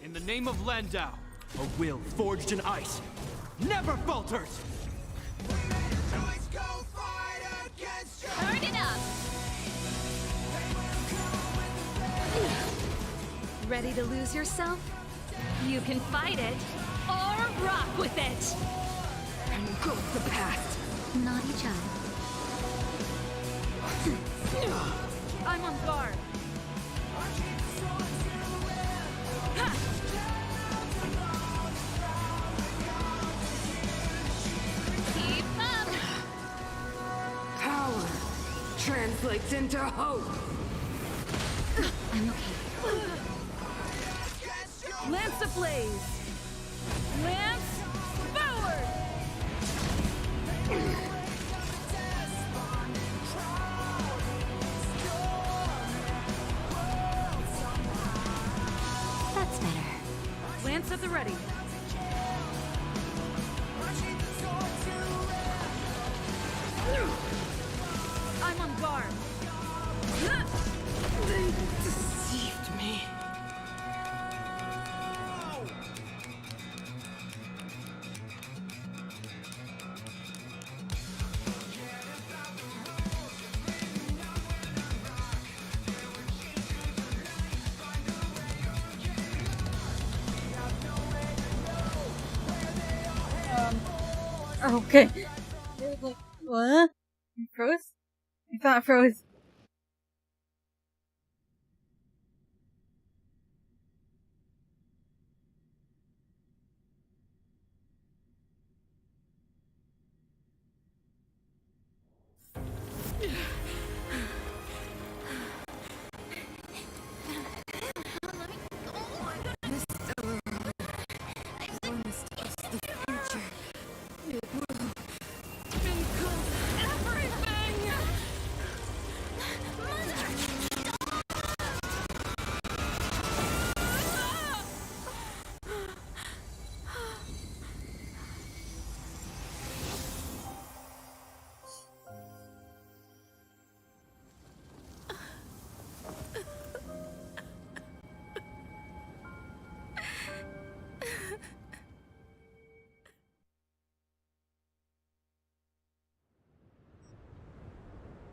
In the name of Landau, a will forged in ice never falters! Turn it up! Ready to lose yourself? You can fight it, or rock with it! Engulf the past! Naughty child. I'm on guard! Keep up! Power translates into hope! I'm okay. Lance ablaze! Lance forward! That's better. Lance at the ready. I'm on guard. They deceived me. Okay. It was like, what? You froze? I thought I froze.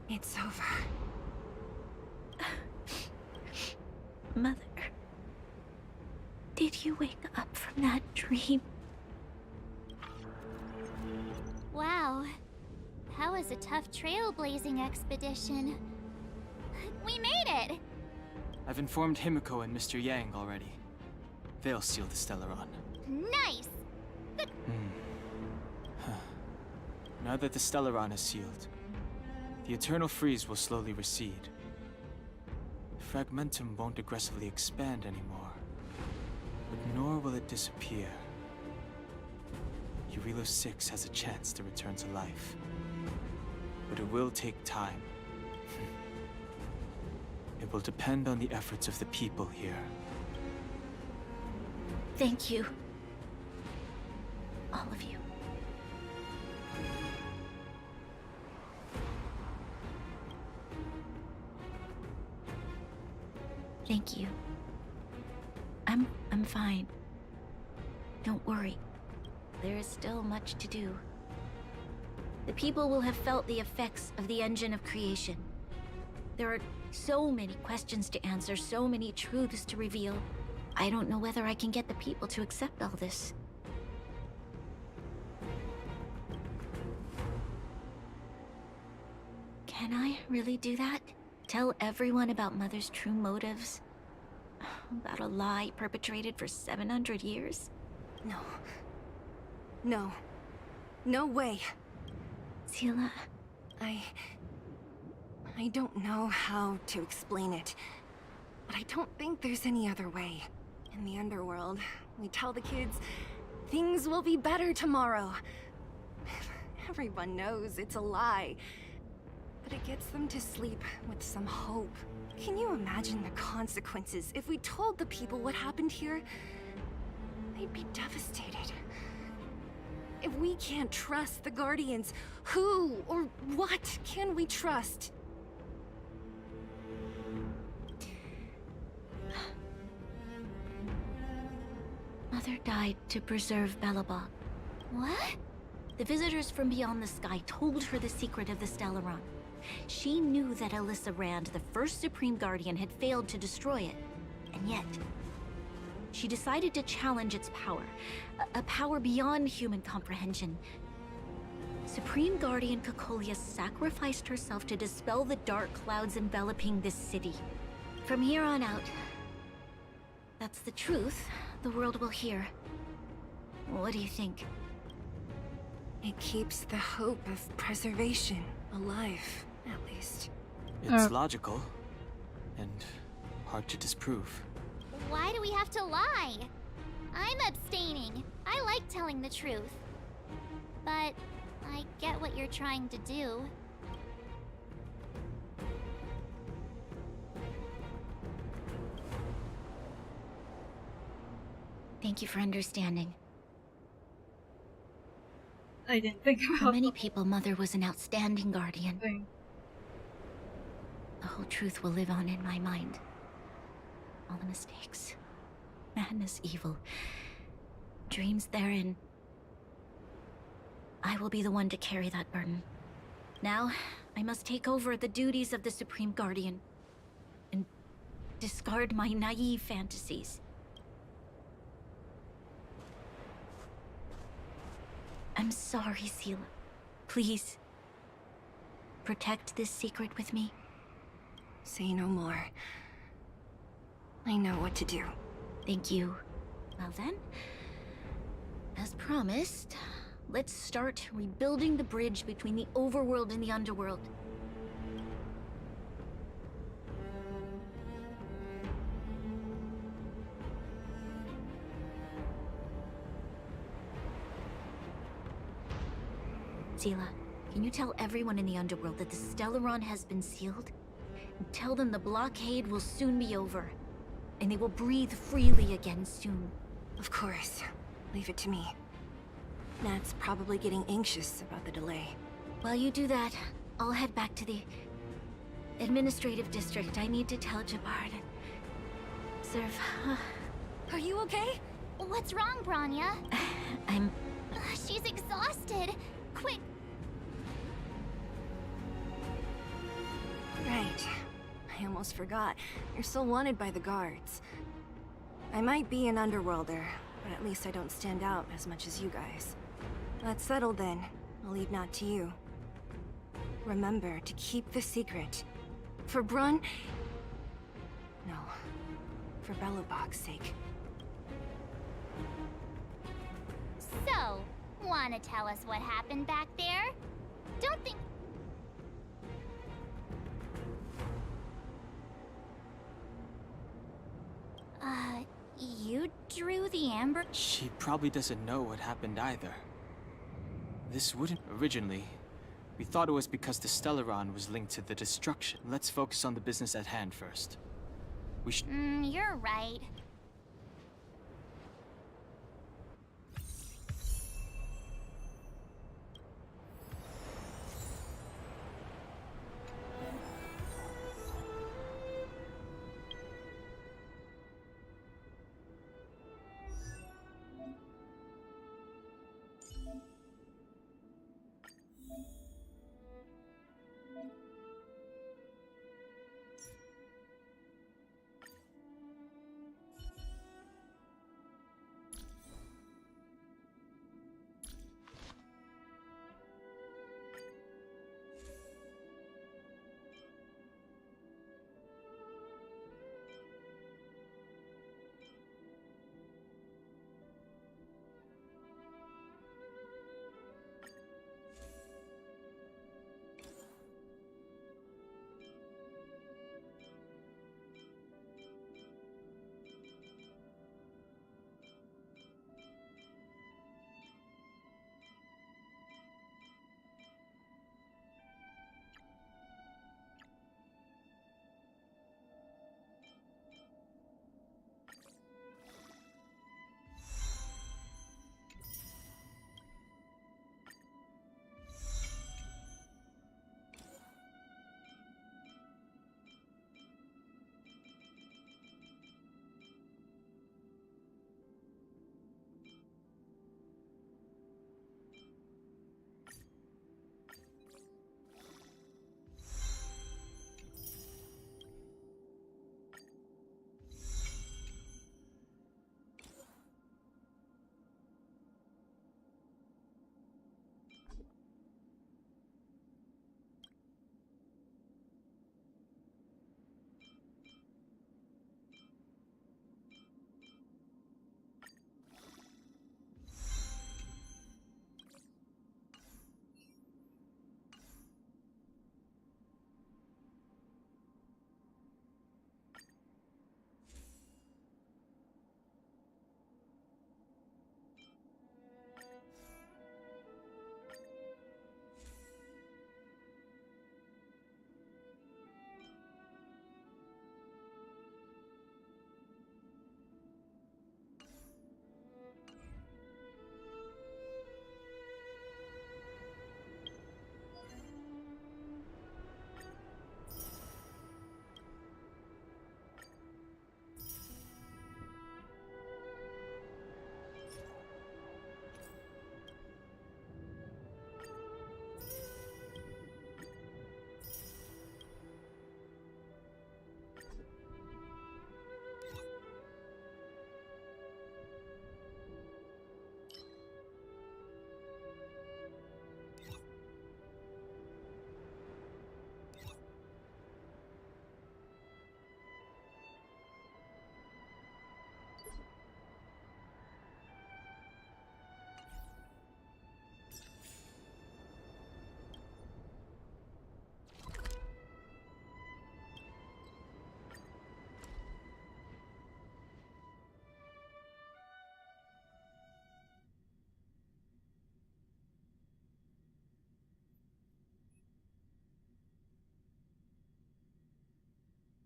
It's over. Mother, did you wake up from that dream? Wow. That was a tough trailblazing expedition. We made it! I've informed Himiko and Mr. Yang already. They'll seal the Stellaron. Nice! Now that the Stellaron is sealed, the Eternal Freeze will slowly recede. Fragmentum won't aggressively expand anymore, but nor will it disappear. Eurilo 6 has a chance to return to life, but it will take time. It will depend on the efforts of the people here. Thank you. All of you. Thank you. I'm fine. Don't worry. There is still much to do. The people will have felt the effects of the engine of creation. There are so many questions to answer, so many truths to reveal. I don't know whether I can get the people to accept all this. Can I really do that? Tell everyone about Mother's true motives? About a lie perpetrated for 700 years? No. No. No way. Seele. I don't know how to explain it, but I don't think there's any other way. In the underworld, we tell the kids, things will be better tomorrow. Everyone knows it's a lie, but it gets them to sleep with some hope. Can you imagine the consequences if we told the people what happened here? They'd be devastated. If we can't trust the Guardians, who or what can we trust? Mother died to preserve Belobog. What? The visitors from beyond the sky told her the secret of the Stellaron. She knew that Alyssa Rand, the first Supreme Guardian, had failed to destroy it. And yet, she decided to challenge its power. A power beyond human comprehension. Supreme Guardian Cocolia sacrificed herself to dispel the dark clouds enveloping this city. From here on out, that's the truth the world will hear. What do you think? It keeps the hope of preservation alive, at least. It's logical, and hard to disprove. Why do we have to lie? I'm abstaining. I like telling the truth. But I get what you're trying to do. Thank you for understanding. I didn't think about For many people, Mother was an outstanding guardian. The whole truth will live on in my mind. All the mistakes, madness, evil, dreams therein. I will be the one to carry that burden. Now, I must take over the duties of the Supreme Guardian and discard my naive fantasies. I'm sorry, Seele. Please, protect this secret with me. Say no more. I know what to do. Thank you. Well then, as promised, let's start rebuilding the bridge between the overworld and the underworld. Seele, can you tell everyone in the underworld that the Stellaron has been sealed? And tell them the blockade will soon be over, and they will breathe freely again soon. Of course. Leave it to me. Nat's probably getting anxious about the delay. While you do that, I'll head back to the administrative district. I need to tell Jabard and serve. Are you okay? What's wrong, Branya? I'm... She's exhausted. Quick! almost forgot. You're still wanted by the guards. I might be an underworlder, but at least I don't stand out as much as you guys. That's settled then. I'll leave Nat to you. Remember to keep the secret. For Brun... No. For Belobog's sake. So, wanna tell us what happened back there? Don't think... You drew the amber... She probably doesn't know what happened either. This wouldn't... Originally, we thought it was because the Stellaron was linked to the destruction. Let's focus on the business at hand first. We should... you're right.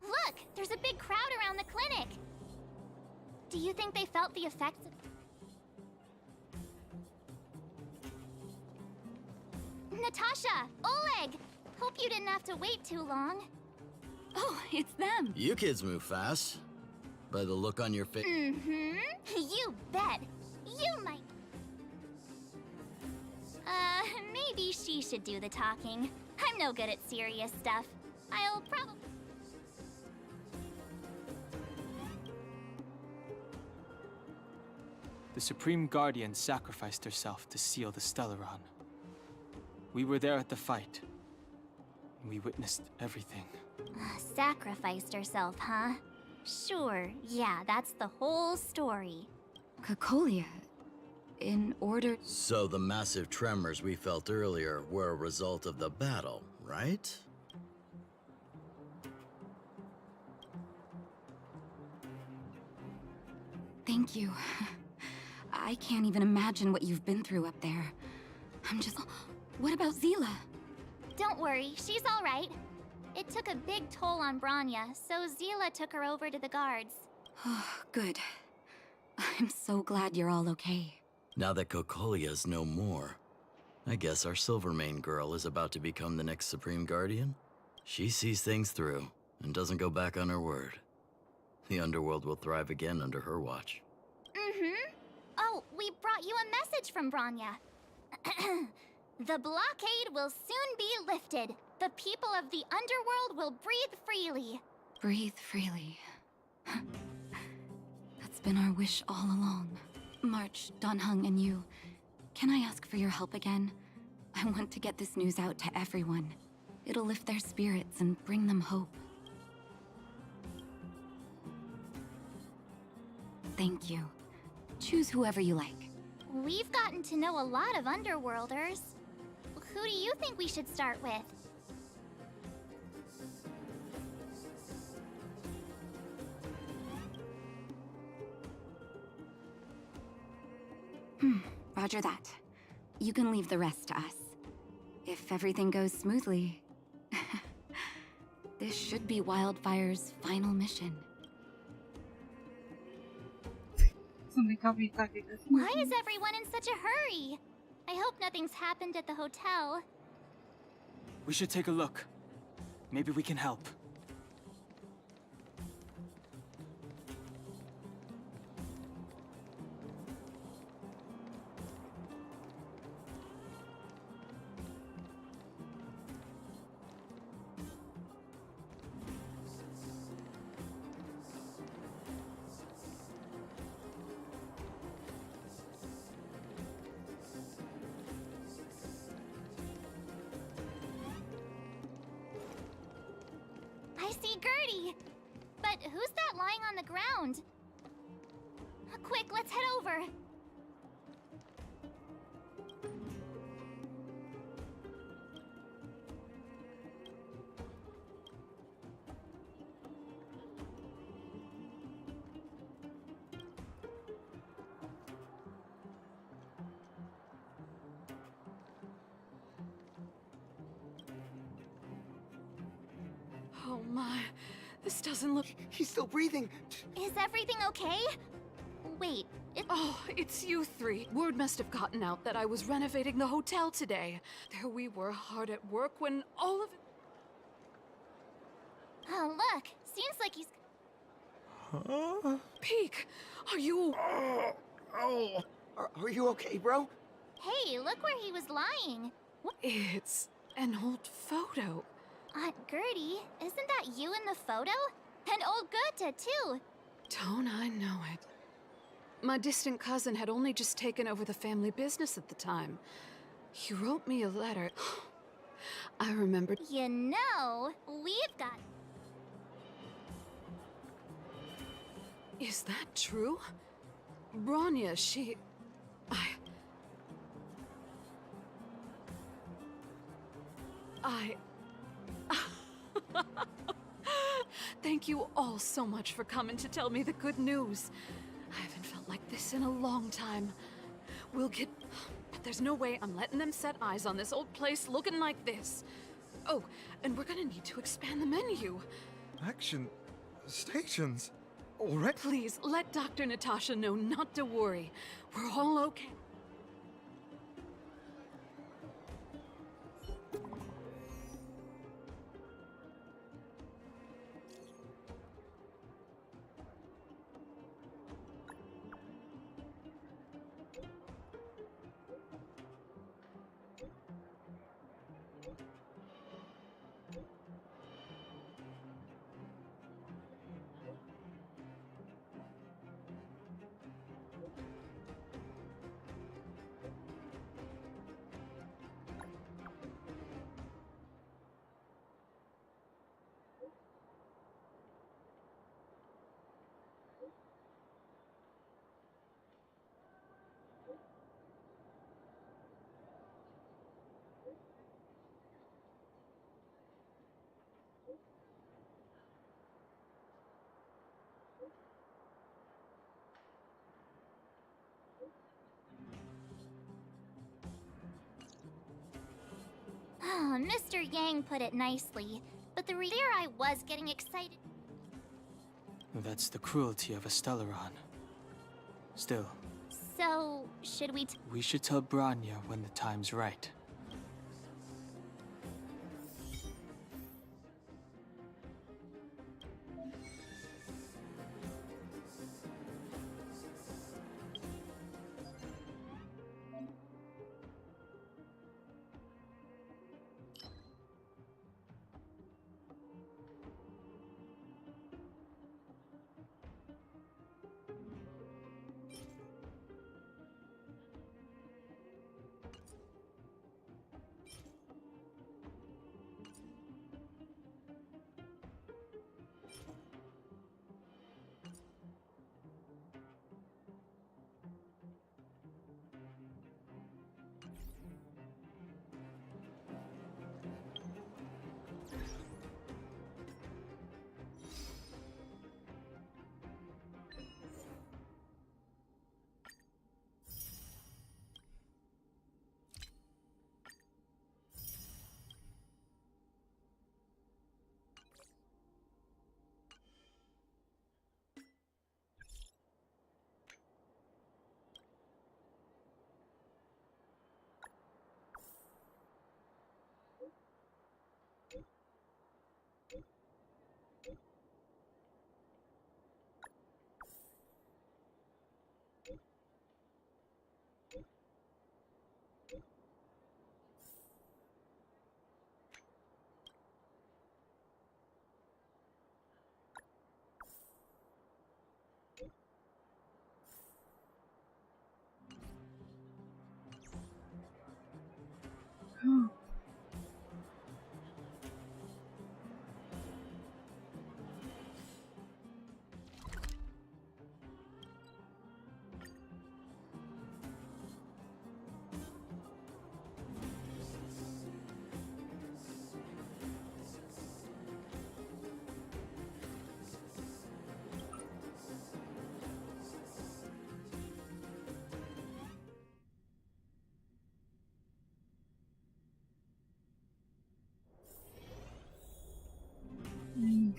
Look! There's a big crowd around the clinic! Do you think they felt the effects of... Natasha! Oleg! Hope you didn't have to wait too long. Oh, it's them. You kids move fast. By the look on your face. Mm-hmm. You bet. You might... maybe she should do the talking. I'm no good at serious stuff. I'll probably... The Supreme Guardian sacrificed herself to seal the Stellaron. We were there at the fight. We witnessed everything. Sacrificed herself, huh? Sure, yeah, that's the whole story. Cocolia, in order... So the massive tremors we felt earlier were a result of the battle, right? Thank you. I can't even imagine what you've been through up there. I'm just... What about Zila? Don't worry, she's all right. It took a big toll on Branya, so Zila took her over to the guards. Oh, good. I'm so glad you're all okay. Now that Cocolia's no more, I guess our Silvermane girl is about to become the next Supreme Guardian? She sees things through, and doesn't go back on her word. The underworld will thrive again under her watch. Mm-hmm. Oh, we brought you a message from Branya. The blockade will soon be lifted. The people of the underworld will breathe freely. Breathe freely. That's been our wish all along. March, Donhung, and you, can I ask for your help again? I want to get this news out to everyone. It'll lift their spirits and bring them hope. Thank you. Choose whoever you like. We've gotten to know a lot of Underworlders. Who do you think we should start with? Roger that. You can leave the rest to us. If everything goes smoothly, this should be Wildfire's final mission. Somebody called me talking this. Why is everyone in such a hurry? I hope nothing's happened at the hotel. We should take a look. Maybe we can help. I see Gertie! But who's that lying on the ground? Quick, let's head over. Oh my, this doesn't look... He's still breathing. Is everything okay? Wait, Oh, it's you three. Word must have gotten out that I was renovating the hotel today. There we were hard at work when all of it... Oh, look. Seems like he's... Huh? Peek, are you... Oh. Are you okay, bro? Hey, look where he was lying. It's an old photo. Aunt Gertie, isn't that you in the photo? And old Goethe, too. Don't I know it? My distant cousin had only just taken over the family business at the time. He wrote me a letter. I remembered... You know, we've got... Is that true? Branya, she... Thank you all so much for coming to tell me the good news. I haven't felt like this in a long time. We'll get... But there's no way I'm letting them set eyes on this old place looking like this. Oh, and we're gonna need to expand the menu. Action stations? Already? Please, let Dr. Natasha know not to worry. We're all okay. Mr. Yang put it nicely, but there I was getting excited. That's the cruelty of a Stellaron. Still, So, should we we should tell Bronya when the time's right.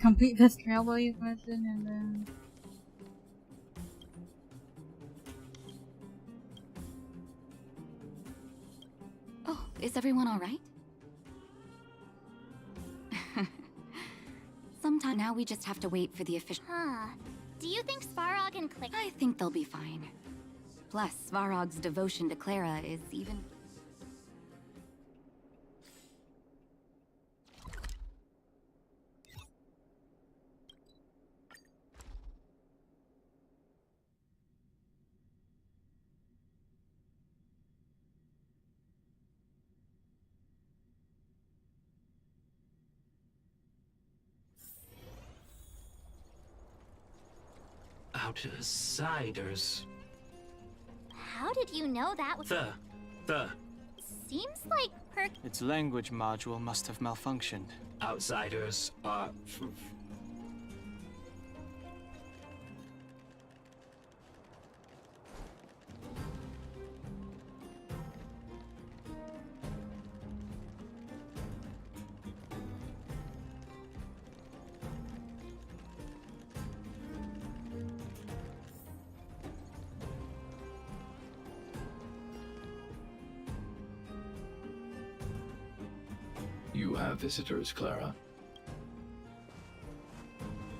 Complete this trailblaze mission and then... Oh, is everyone alright? Sometime now we just have to wait for the official... Huh. Do you think Svarog and Clara... I think they'll be fine. Plus, Svarog's devotion to Clara is even... Outsiders. How did you know that was... The. Seems like Its language module must have malfunctioned. Outsiders are... You have visitors, Clara.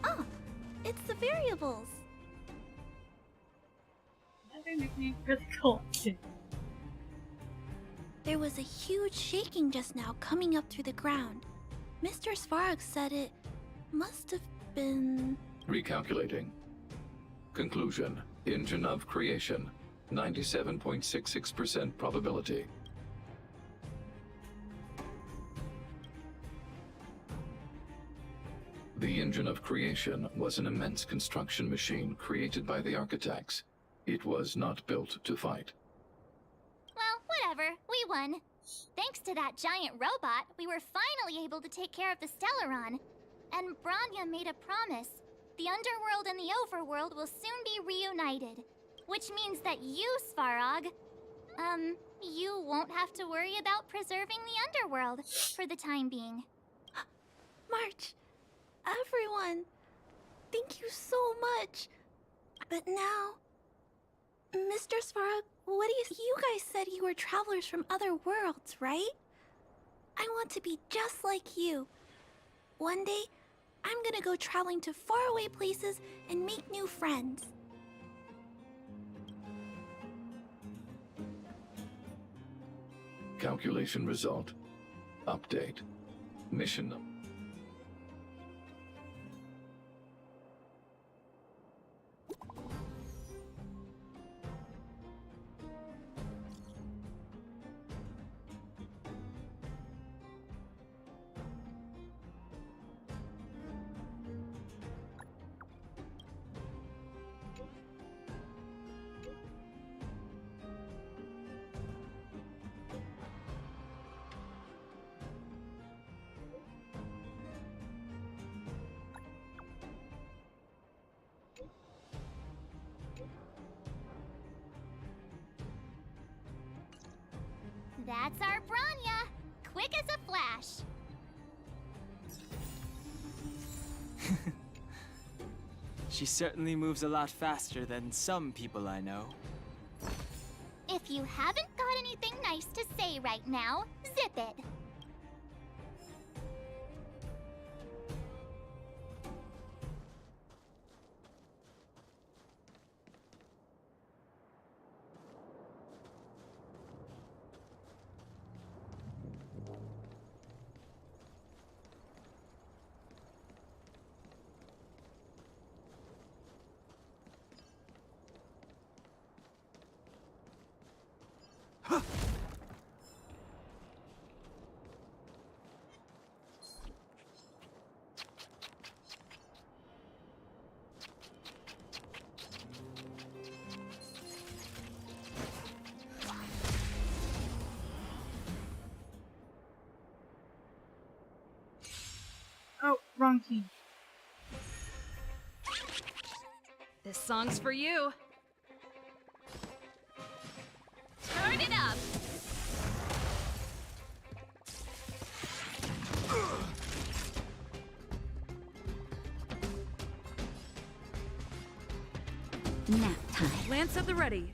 Oh, it's the variables. Another nickname for the collection. There was a huge shaking just now coming up through the ground. Mr. Svarog said it must have been... Recalculating. Conclusion. Engine of creation. 97.66% probability. The engine of creation was an immense construction machine created by the architects. It was not built to fight. Well, whatever. We won. Thanks to that giant robot, we were finally able to take care of the Stellaron. And Bronya made a promise. The underworld and the overworld will soon be reunited. Which means that you, Svarog, You won't have to worry about preserving the underworld for the time being. March, everyone, thank you so much. But now, Mr. Svarog, what do you guys said you were travelers from other worlds, right? I want to be just like you. One day, I'm gonna go traveling to faraway places and make new friends. Calculation result. Update. Mission. That's our Branya! Quick as a flash! She certainly moves a lot faster than some people I know. If you haven't got anything nice to say right now, zip it! Oh, wrong key. This song's for you. Turn it up! Nap time. Lance at the ready.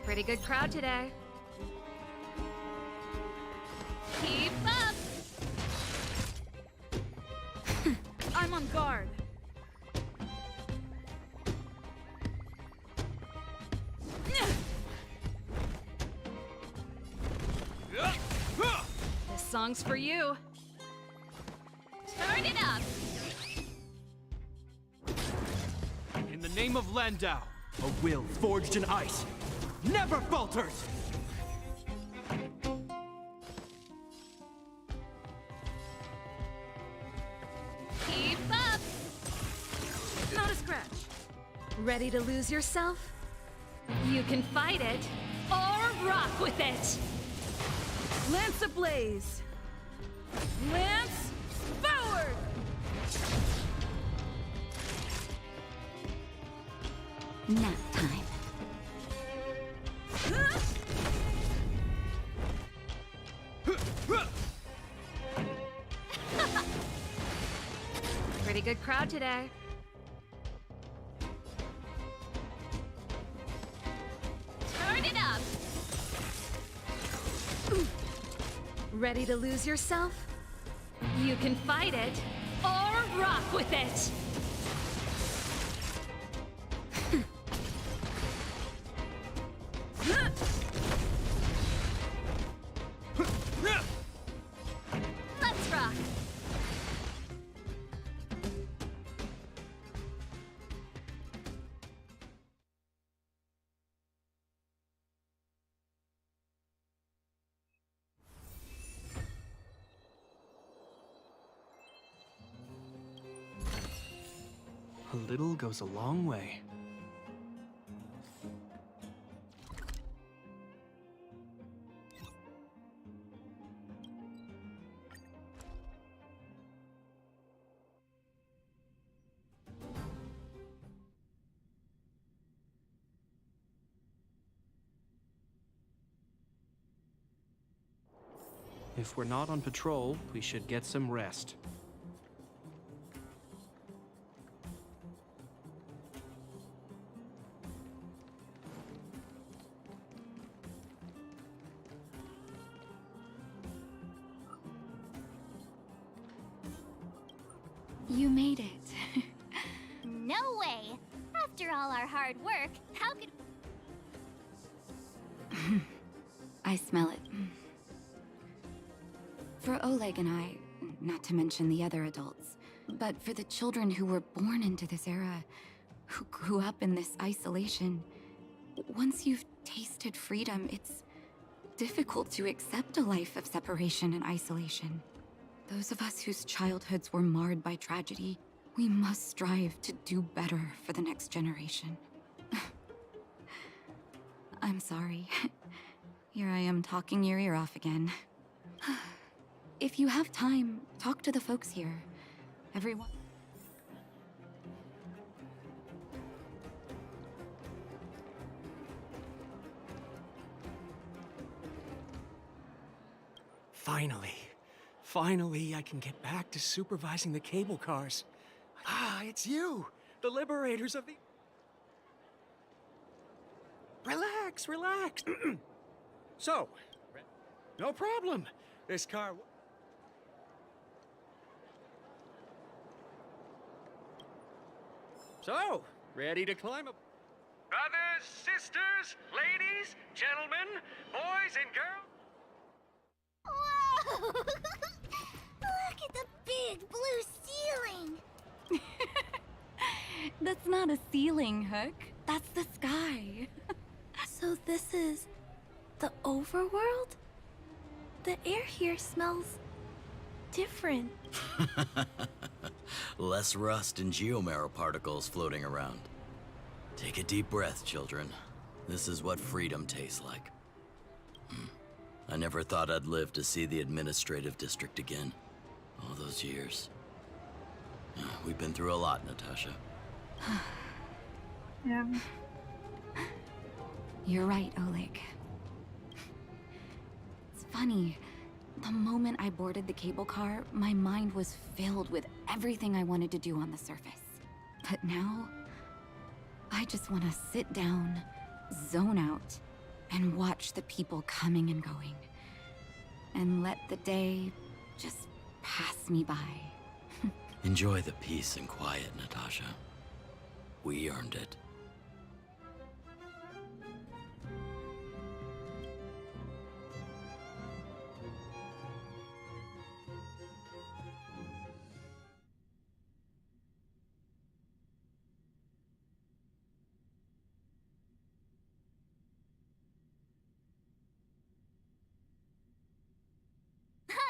Pretty good crowd today. Keep up! I'm on guard. This song's for you. Turn it up! In the name of Landau, a will forged in ice never falters! Keep up! Not a scratch. Ready to lose yourself? You can fight it or rock with it! Lance ablaze. Lance forward! Nap time. Pretty good crowd today. Turn it up! Ready to lose yourself? You can fight it or rock with it! Let's rock! A little goes a long way. If we're not on patrol, we should get some rest. You made it. No way! After all our hard work, how could... I smell it. For Oleg and I, not to mention the other adults, but for the children who were born into this era, who grew up in this isolation, once you've tasted freedom, it's difficult to accept a life of separation and isolation. Those of us whose childhoods were marred by tragedy, we must strive to do better for the next generation. I'm sorry. Here I am talking your ear off again. If you have time, talk to the folks here. Everyone. Finally, I can get back to supervising the cable cars. Ah, it's you, the liberators of the... Relax. So, no problem. This car... So, ready to climb up? Brothers, sisters, ladies, gentlemen, boys and girls... Whoa! Look at the big blue ceiling! That's not a ceiling, Hook. That's the sky. So this is the overworld? The air here smells different. Less rust and geomarrow particles floating around. Take a deep breath, children. This is what freedom tastes like. I never thought I'd live to see the administrative district again. All those years. We've been through a lot, Natasha. Yeah. You're right, Oleg. It's funny. The moment I boarded the cable car, my mind was filled with everything I wanted to do on the surface. But now, I just want to sit down, zone out, and watch the people coming and going. And let the day just pass me by. Enjoy the peace and quiet, Natasha. We earned it.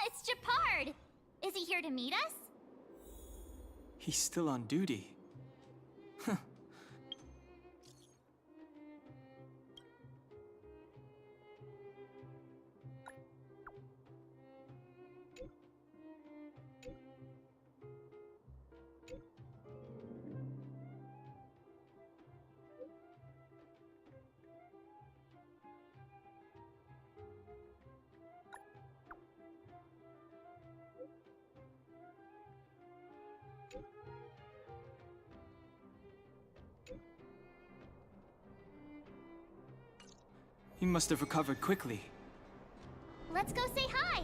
It's Japard! Is he here to meet us? He's still on duty. He must have recovered quickly. Let's go say hi!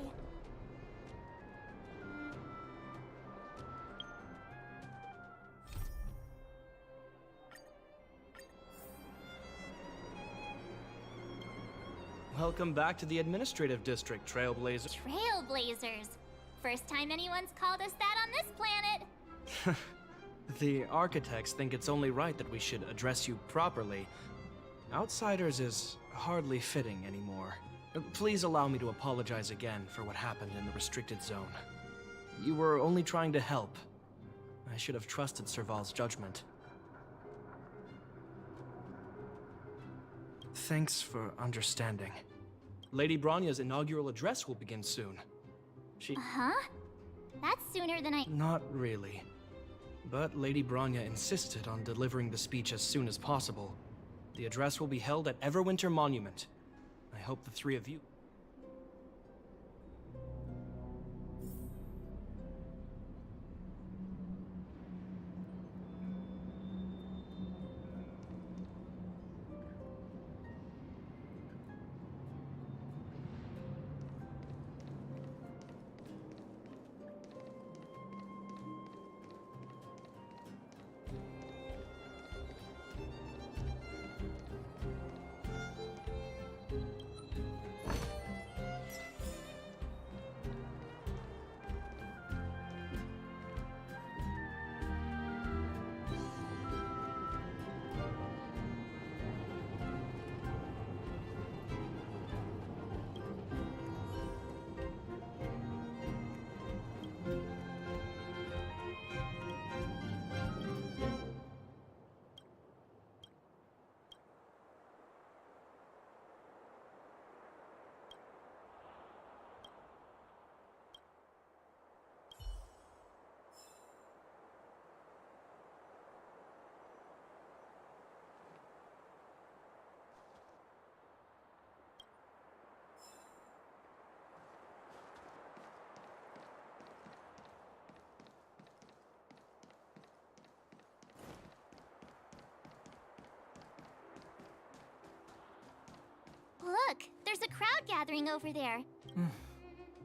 Welcome back to the administrative district, Trailblazer. Trailblazers! First time anyone's called us that on this planet! The architects think it's only right that we should address you properly. Outsiders is hardly fitting anymore. Please allow me to apologize again for what happened in the restricted zone. You were only trying to help. I should have trusted Serval's judgment. Thanks for understanding. Lady Bronya's inaugural address will begin soon. Huh? That's sooner than I... Not really. But Lady Bronya insisted on delivering the speech as soon as possible. The address will be held at Everwinter Monument. I hope the three of you... a crowd gathering over there.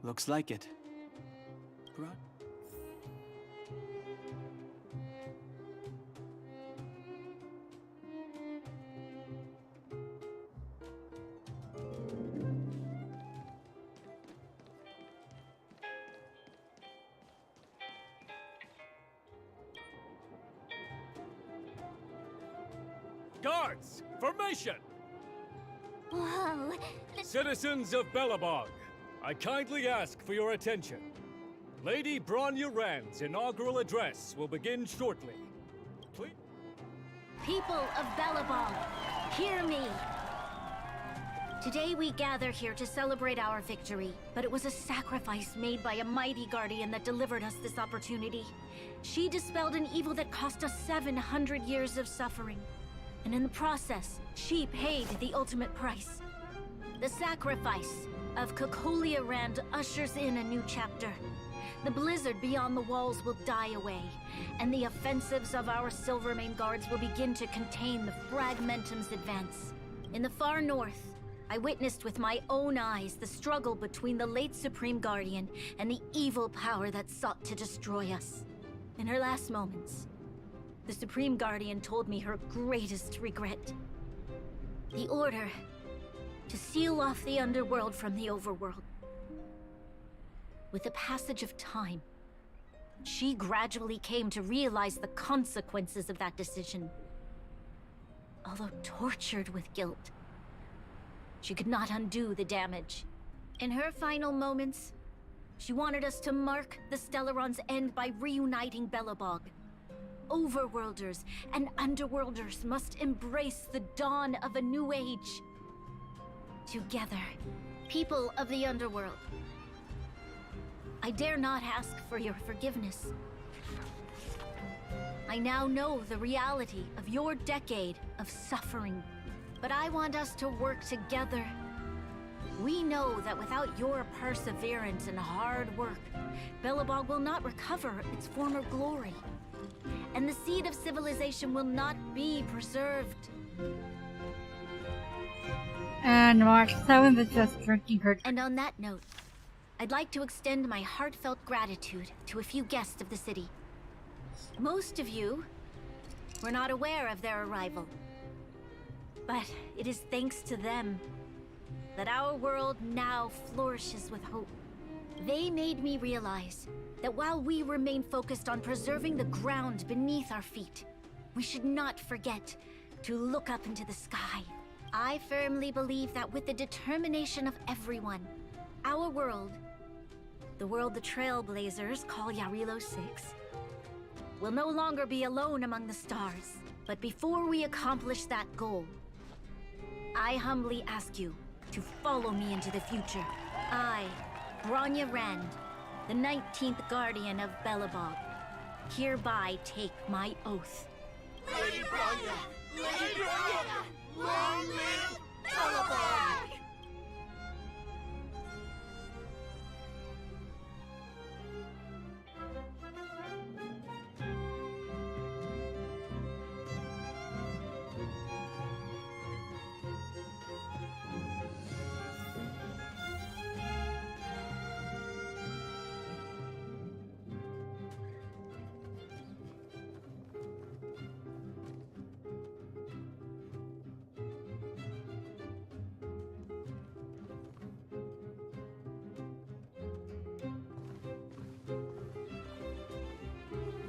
Looks like it. Guards, formation! Whoa. Citizens of Belobog, I kindly ask for your attention. Lady Bronya Rand's inaugural address will begin shortly. Please. People of Belobog, hear me! Today we gather here to celebrate our victory, but it was a sacrifice made by a mighty guardian that delivered us this opportunity. She dispelled an evil that cost us 700 years of suffering. And in the process, she paid the ultimate price. The sacrifice of Cocolia Rand ushers in a new chapter. The blizzard beyond the walls will die away, and the offensives of our Silvermane guards will begin to contain the Fragmentum's advance. In the far north, I witnessed with my own eyes the struggle between the late Supreme Guardian and the evil power that sought to destroy us. In her last moments, the Supreme Guardian told me her greatest regret. The order to seal off the underworld from the overworld. With the passage of time, she gradually came to realize the consequences of that decision. Although tortured with guilt, she could not undo the damage. In her final moments, she wanted us to mark the Stellaron's end by reuniting Belobog. Overworlders and Underworlders must embrace the dawn of a new age. Together, people of the Underworld, I dare not ask for your forgiveness. I now know the reality of your decade of suffering, but I want us to work together. We know that without your perseverance and hard work, Belobog will not recover its former glory. And the seed of civilization will not be preserved. And March 7th is just drinking her. And on that note, I'd like to extend my heartfelt gratitude to a few guests of the city. Most of you were not aware of their arrival. But it is thanks to them that our world now flourishes with hope. They made me realize that while we remain focused on preserving the ground beneath our feet, we should not forget to look up into the sky. I firmly believe that with the determination of everyone, our world, the world the Trailblazers call Yarilo 6, will no longer be alone among the stars. But before we accomplish that goal, I humbly ask you to follow me into the future. I, Bronya Rand, the 19th Guardian of Belobog, hereby take my oath. Lady Bronya! Lady Bronya! Long live Belobog!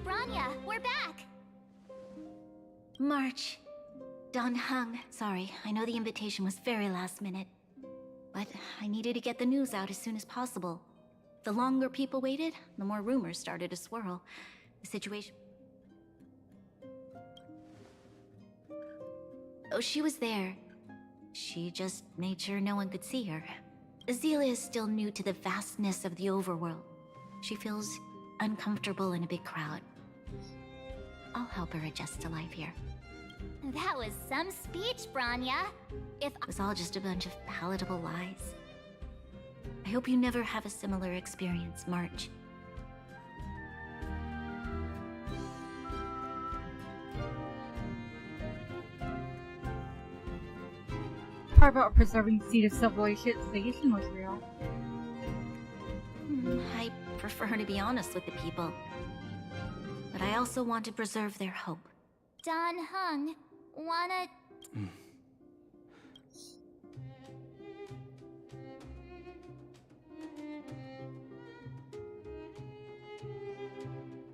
Bronya, we're back! March. Don Hung. Sorry, I know the invitation was very last minute. But I needed to get the news out as soon as possible. The longer people waited, the more rumors started to swirl. The situation... Oh, she was there. She just made sure no one could see her. Azela is still new to the vastness of the overworld. She feels uncomfortable in a big crowd. I'll help her adjust to life here. That was some speech, Bronya. It was all just a bunch of palatable lies. I hope you never have a similar experience, March. part about preserving the seat of civilization was real. I prefer to be honest with the people. But I also want to preserve their hope. Don Hung, wanna...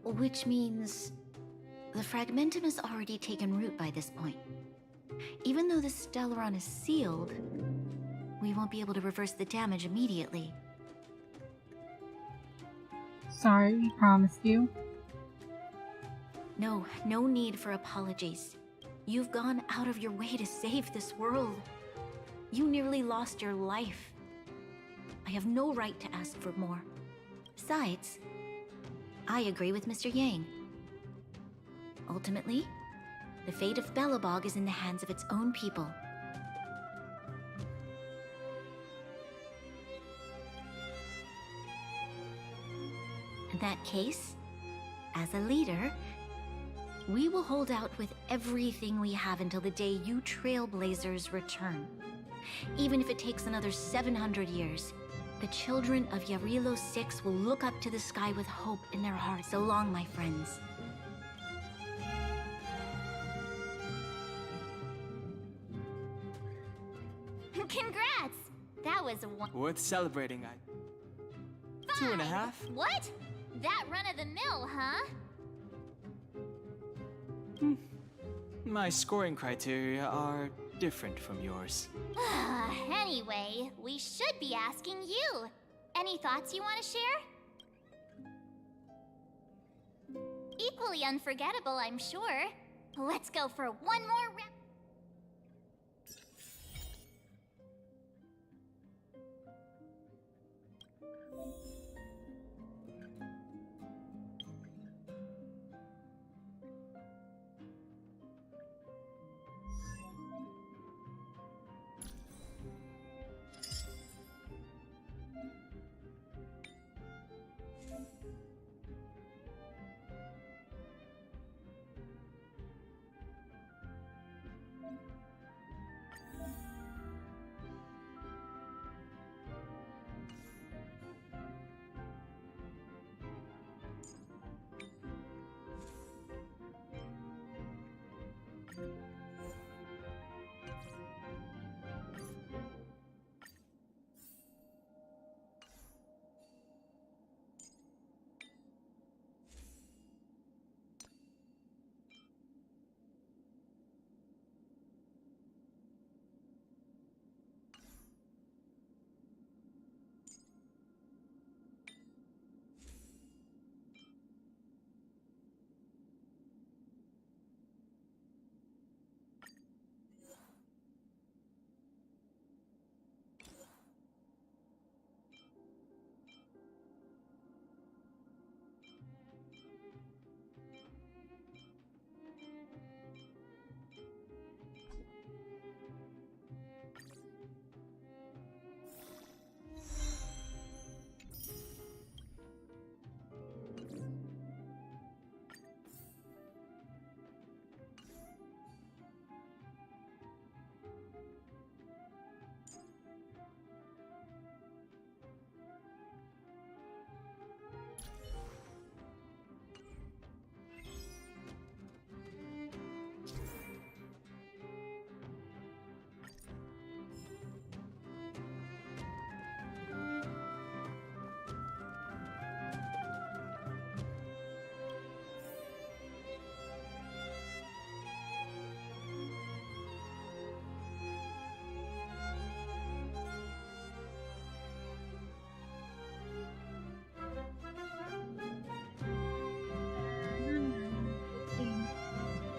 Which means the fragmentum has already taken root by this point. Even though the Stellaron is sealed, we won't be able to reverse the damage immediately. Sorry, we promised you. No need for apologies. You've gone out of your way to save this world. You nearly lost your life. I have no right to ask for more. Besides, I agree with Mr. Yang. Ultimately, the fate of Belobog is in the hands of its own people. In that case, as a leader, we will hold out with everything we have until the day you Trailblazers return. Even if it takes another 700 years, the children of Yarilo 6 will look up to the sky with hope in their hearts. So long, my friends. Congrats! That was one... Worth celebrating, 2.5? What? That run-of-the-mill, huh? My scoring criteria are different from yours. Anyway, we should be asking you. Any thoughts you want to share? Equally unforgettable, I'm sure. Let's go for one more round.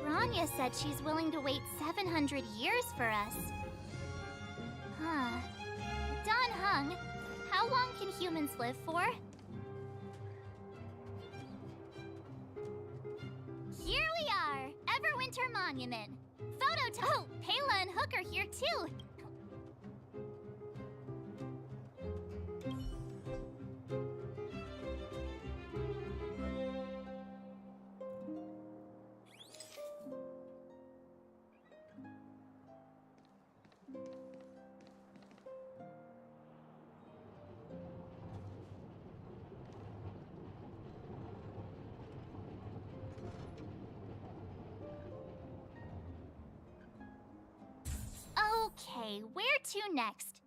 Anya said she's willing to wait 700 years for us. Huh. Don Hung, how long can humans live for? Here we are! Everwinter Monument! Oh, Pela and Hook are here too! Okay, where to next?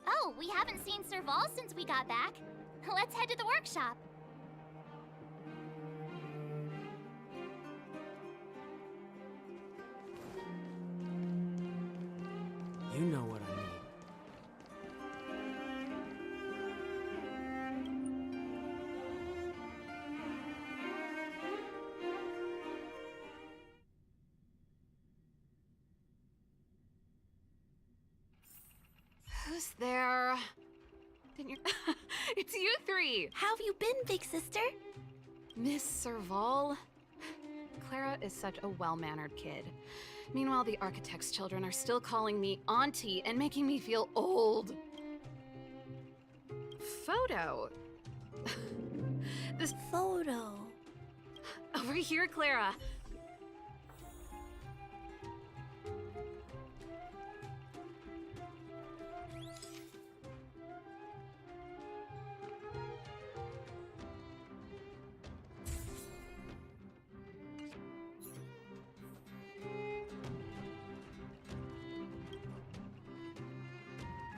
Oh, we haven't seen Serval since we got back. Let's head to the workshop. You know what I mean. Who's there? Didn't you? It's you three! How have you been, big sister? Miss Serval? Clara is such a well-mannered kid. Meanwhile, the architect's children are still calling me auntie and making me feel old. Photo. This photo. Over here, Clara.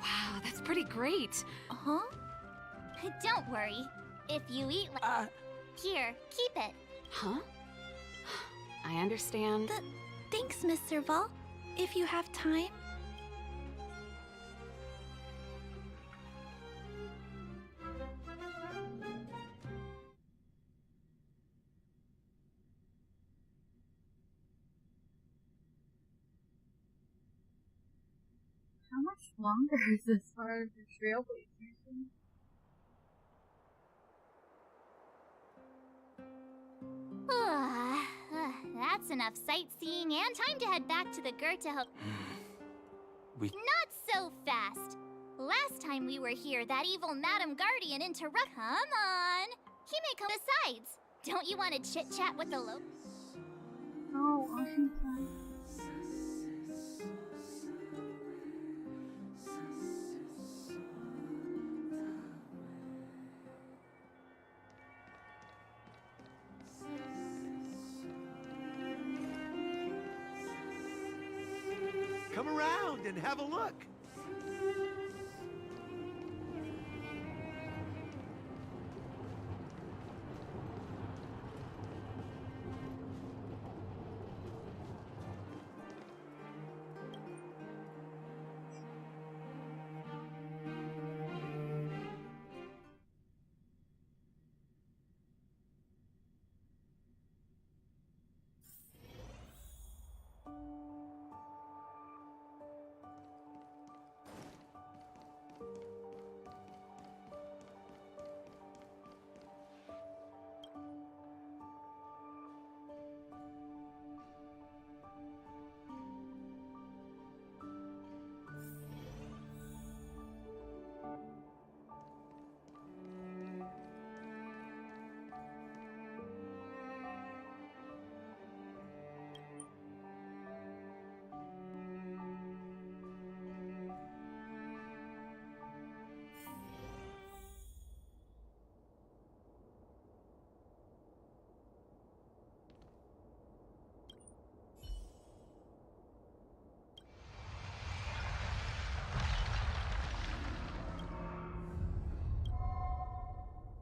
Wow, that's pretty great. Huh? Don't worry. If you eat here, keep it. Huh? I understand. Thanks, Miss Serval. If you have time. How much longer is this part of the trailblazers? That's enough sightseeing and time to head back to the Goethe. Not so fast. Last time we were here, that evil Madam Guardian interrupted. Come on. He may come besides. Don't you want to chit-chat with the locals? Oh, I'm sorry. Come around and have a look.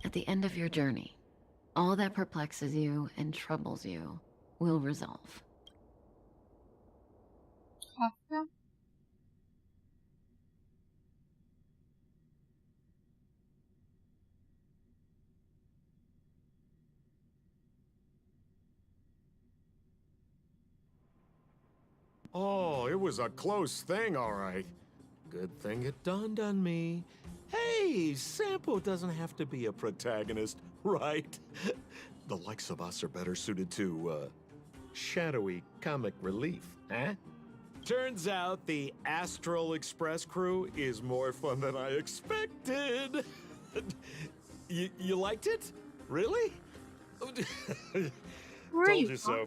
At the end of your journey, all that perplexes you and troubles you will resolve. Hestia? Oh, it was a close thing, all right. Good thing it dawned on me. Hey, Sampo doesn't have to be a protagonist, right? The likes of us are better suited to, shadowy comic relief, eh? Turns out the Astral Express crew is more fun than I expected. You liked it? Really? Told you so.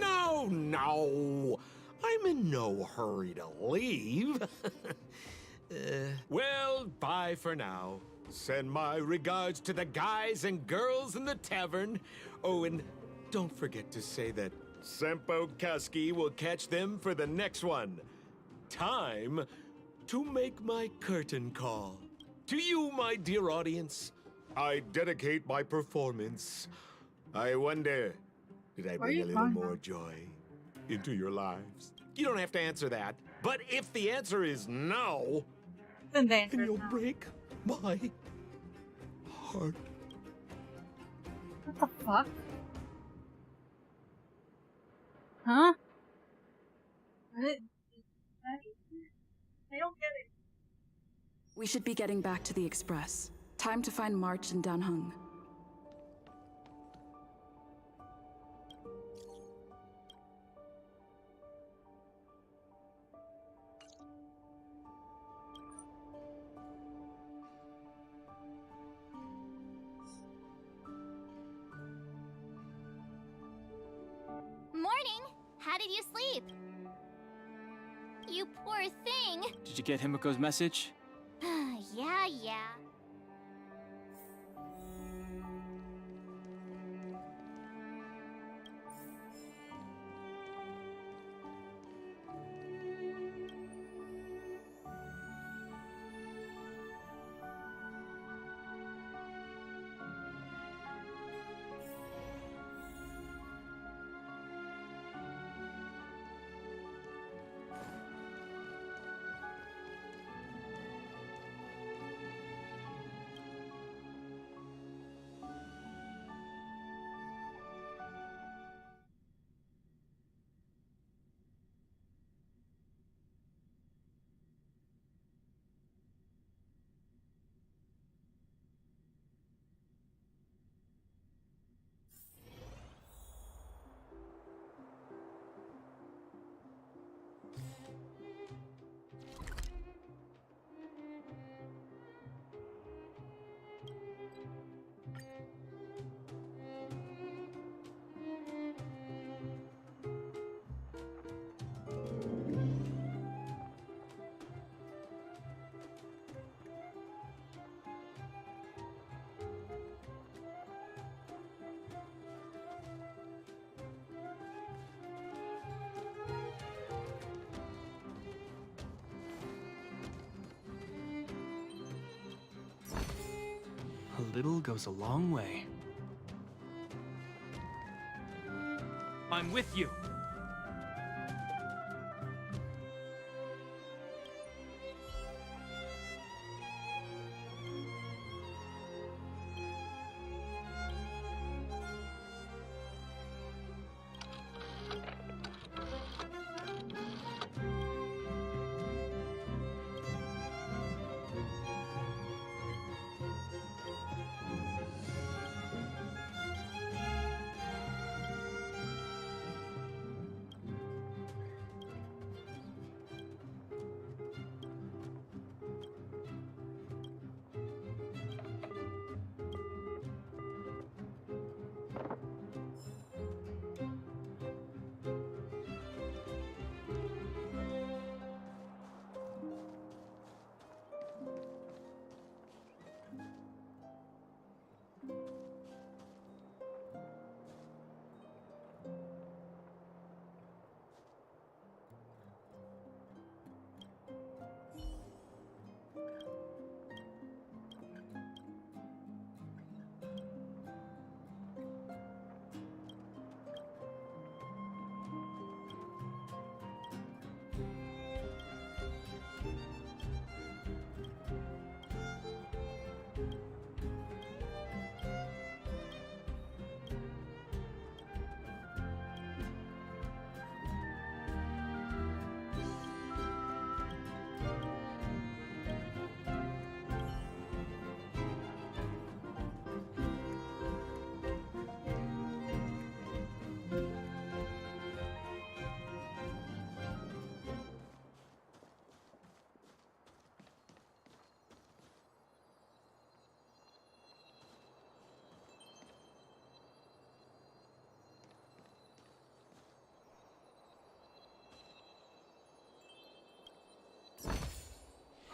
No. I'm in no hurry to leave. Well, bye for now. Send my regards to the guys and girls in the tavern. Oh, and don't forget to say that Sempo Kusky will catch them for the next one. Time to make my curtain call. To you, my dear audience, I dedicate my performance. I wonder, did I bring a little more joy into your lives? You don't have to answer that. But if the answer is no, then you'll break my heart. What the fuck? Huh? I don't get it. We should be getting back to the Express. Time to find March and Danheng. Morning! How did you sleep? You poor thing! Did you get Himiko's message? Yeah. A little goes a long way. I'm with you.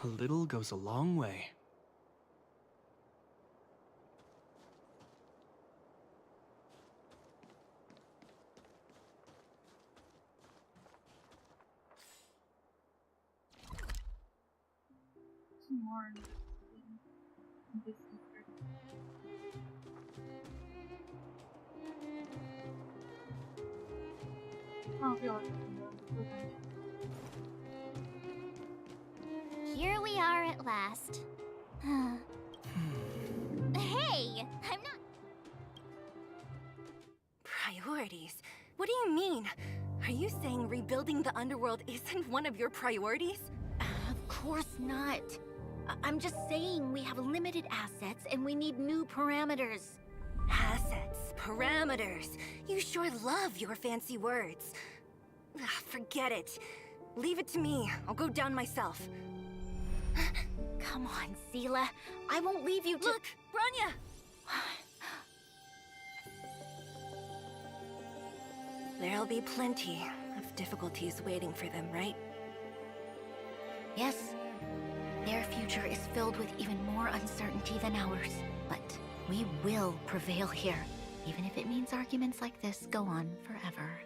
A little goes a long way. more in this district. I don't feel like Here we are at last. Hey, I'm not. Priorities? What do you mean? Are you saying rebuilding the underworld isn't one of your priorities? Of course not. I'm just saying we have limited assets and we need new parameters. Assets, parameters. You sure love your fancy words. Forget it. Leave it to me. I'll go down myself. Come on, Seela. I won't leave you to— Look, Bronya! There'll be plenty of difficulties waiting for them, right? Yes. Their future is filled with even more uncertainty than ours. But we will prevail here, even if it means arguments like this go on forever.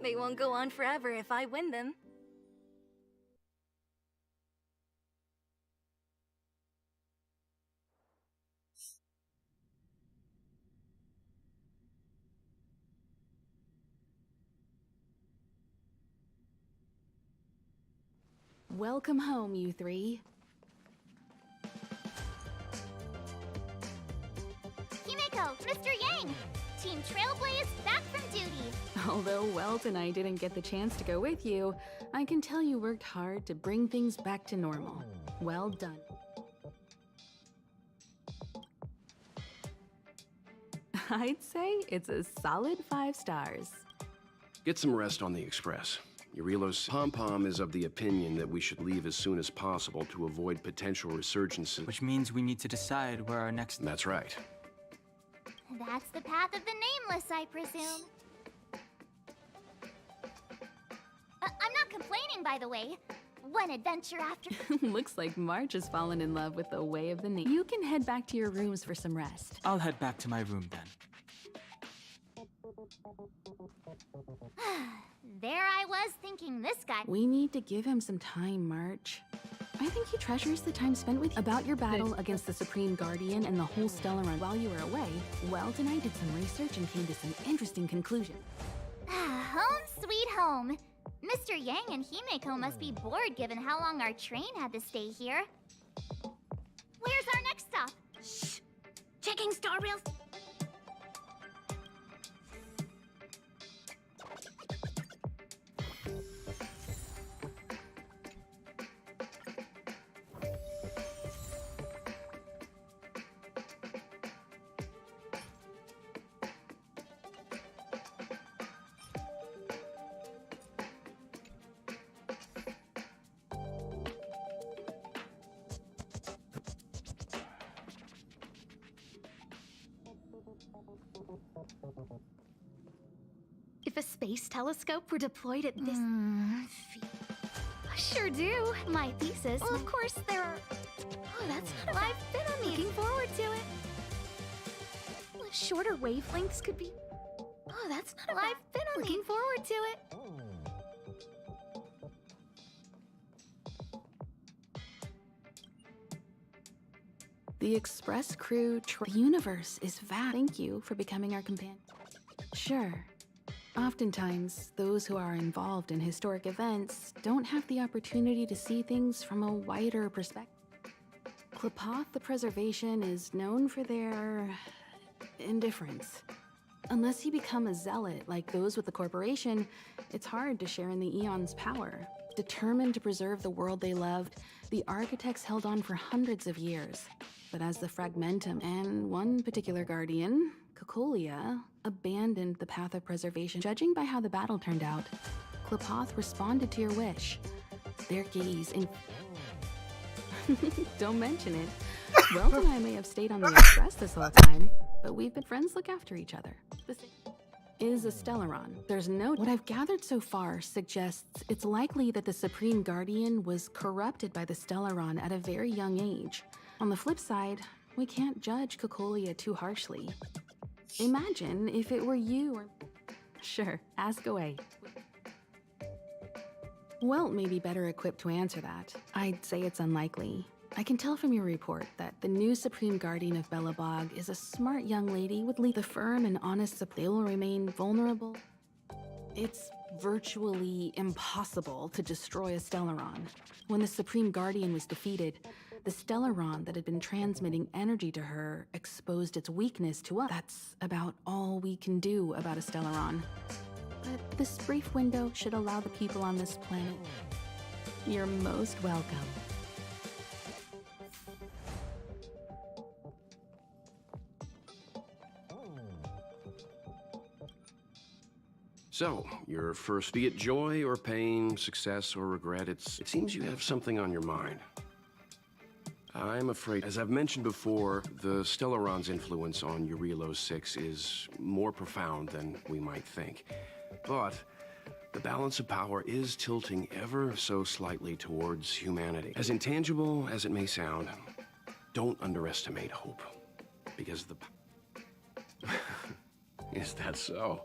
They won't go on forever if I win them. Welcome home, you three. Himeko, Mr. Yang! Team Trailblaze back from duty. Although Welt and I didn't get the chance to go with you, I can tell you worked hard to bring things back to normal. Well done. I'd say it's a solid 5 stars. Get some rest on the express. Urilo's Pom-Pom is of the opinion that we should leave as soon as possible to avoid potential resurgences. Which means we need to decide where our next... That's right. That's the path of the nameless, I presume. I'm not complaining, by the way. One adventure after... Looks like March has fallen in love with the way of the name. You can head back to your rooms for some rest. I'll head back to my room then. There I was thinking this guy... We need to give him some time, March. I think he treasures the time spent with you. About your battle against the Supreme Guardian and the whole Stellaron while you were away, Welt and I did some research and came to some interesting conclusions. Home sweet home. Mr. Yang and Himeko must be bored given how long our train had to stay here. Where's our next stop? Shh! Checking star rails. If a space telescope were deployed at this... I sure do. My thesis... Well, of course, there are... Oh, that's not I've been on Looking forward to it. Well, shorter wavelengths could be... Oh, that's not I've been on Looking forward to it. The Express crew... The universe is vast. Thank you for becoming our companion. Sure. Oftentimes, those who are involved in historic events don't have the opportunity to see things from a wider perspective. Klapoth the Preservation is known for their... indifference. Unless you become a zealot like those with the corporation, it's hard to share in the Eon's power. Determined to preserve the world they loved, the architects held on for hundreds of years. But as the Fragmentum and one particular guardian, Cocolia, abandoned the path of preservation. Judging by how the battle turned out, Klapoth responded to your wish. Their gaze in... Don't mention it. Welt and I may have stayed on the Express this whole time, but we've been friends look after each other. This is a Stellaron. There's no... What I've gathered so far suggests it's likely that the Supreme Guardian was corrupted by the Stellaron at a very young age. On the flip side, we can't judge Cocolia too harshly. Imagine if it were you or... Sure, ask away. Welt may be better equipped to answer that. I'd say it's unlikely. I can tell from your report that the new Supreme Guardian of Belobog is a smart young lady with the firm and honest they will remain vulnerable. It's virtually impossible to destroy a Stellaron. When the Supreme Guardian was defeated, the Stellaron that had been transmitting energy to her exposed its weakness to us. That's about all we can do about a Stellaron. But this brief window should allow the people on this planet. You're most welcome. So, your first, be it joy or pain, success or regret, it seems you have something on your mind. I'm afraid, as I've mentioned before, the Stellaron's influence on Urilo 6 is more profound than we might think. But the balance of power is tilting ever so slightly towards humanity. As intangible as it may sound, don't underestimate hope. Because Is that so?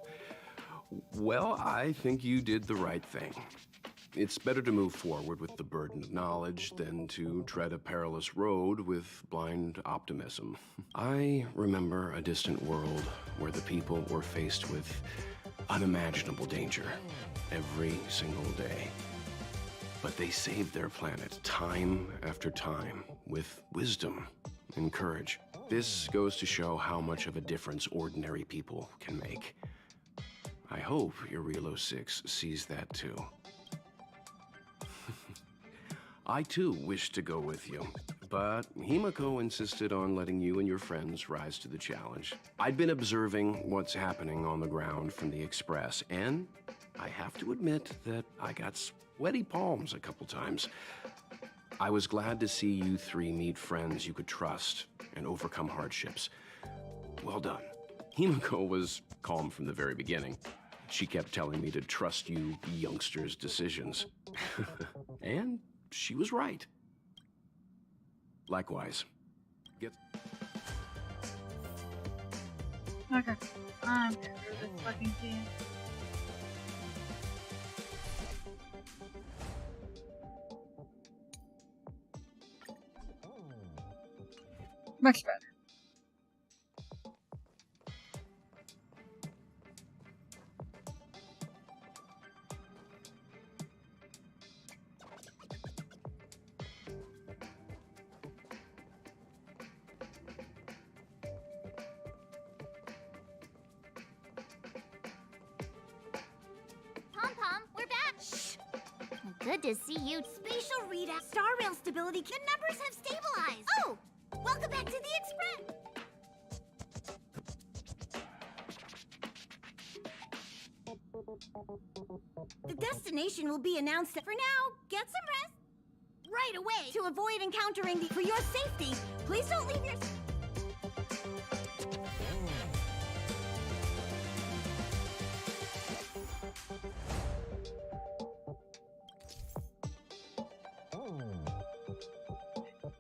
Well, I think you did the right thing. It's better to move forward with the burden of knowledge than to tread a perilous road with blind optimism. I remember a distant world where the people were faced with unimaginable danger every single day. But they saved their planet time after time with wisdom and courage. This goes to show how much of a difference ordinary people can make. I hope Urilo 6 sees that too. I too wish to go with you, but Himiko insisted on letting you and your friends rise to the challenge. I'd been observing what's happening on the ground from the Express, and I have to admit that I got sweaty palms a couple times. I was glad to see you three meet friends you could trust and overcome hardships. Well done. Himiko was calm from the very beginning. She kept telling me to trust you youngsters' decisions. And she was right. Likewise. Okay. I'm gonna do this fucking scene. Much better. Pom-Pom, we're back! Shh! Good to see you. Spatial readout. Star rail stability. The numbers have stabilized. Oh! Welcome back to the Express! The destination will be announced. For now, get some rest. Right away. To avoid encountering the... For your safety, please don't leave your...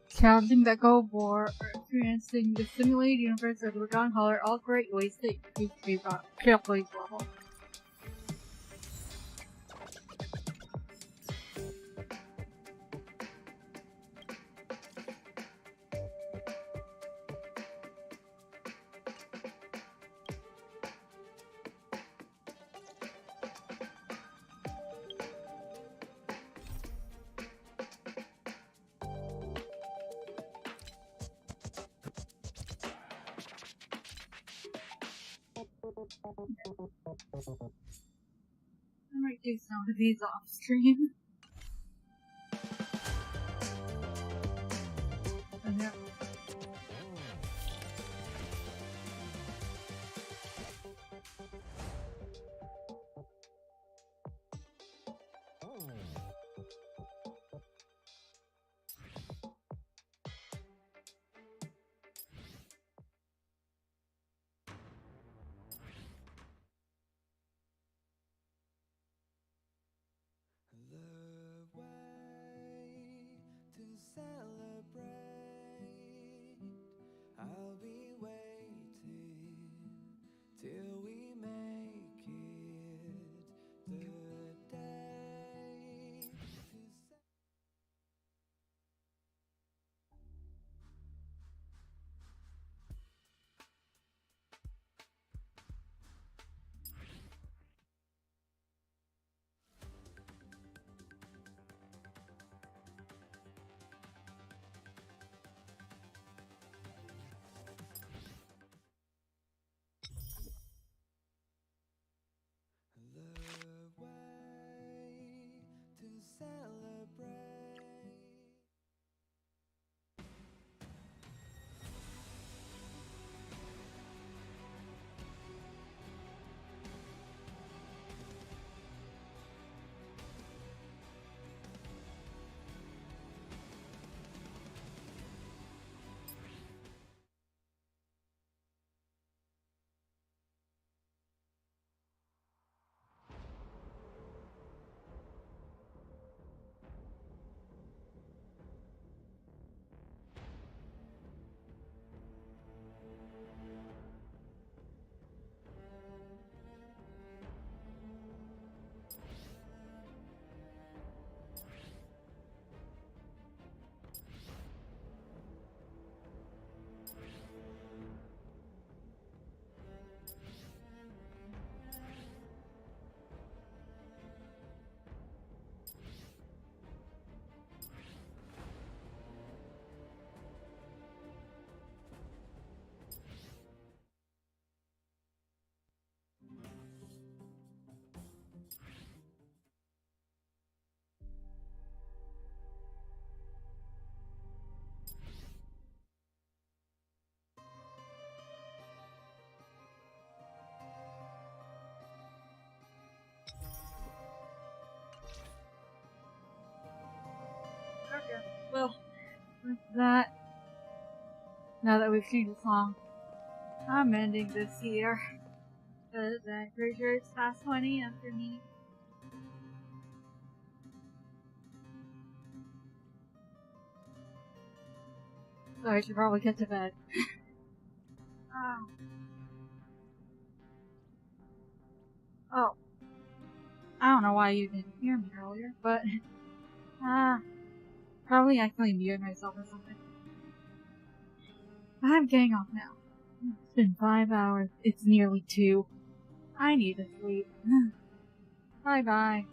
Challenging the Go Boar or experiencing the simulated universe of the Dragon Hall are all great ways to increase Killblade's level. I might do some of these off stream. Yeah. The Well, with that, now that we've seen the song, I'm ending this here. Because I'm pretty sure it's past 20 after me. So I should probably get to bed. Oh. I don't know why you didn't hear me earlier, but probably accidentally muted myself or something. I'm getting off now. It's been 5 hours. It's nearly 2. I need to sleep. Bye bye.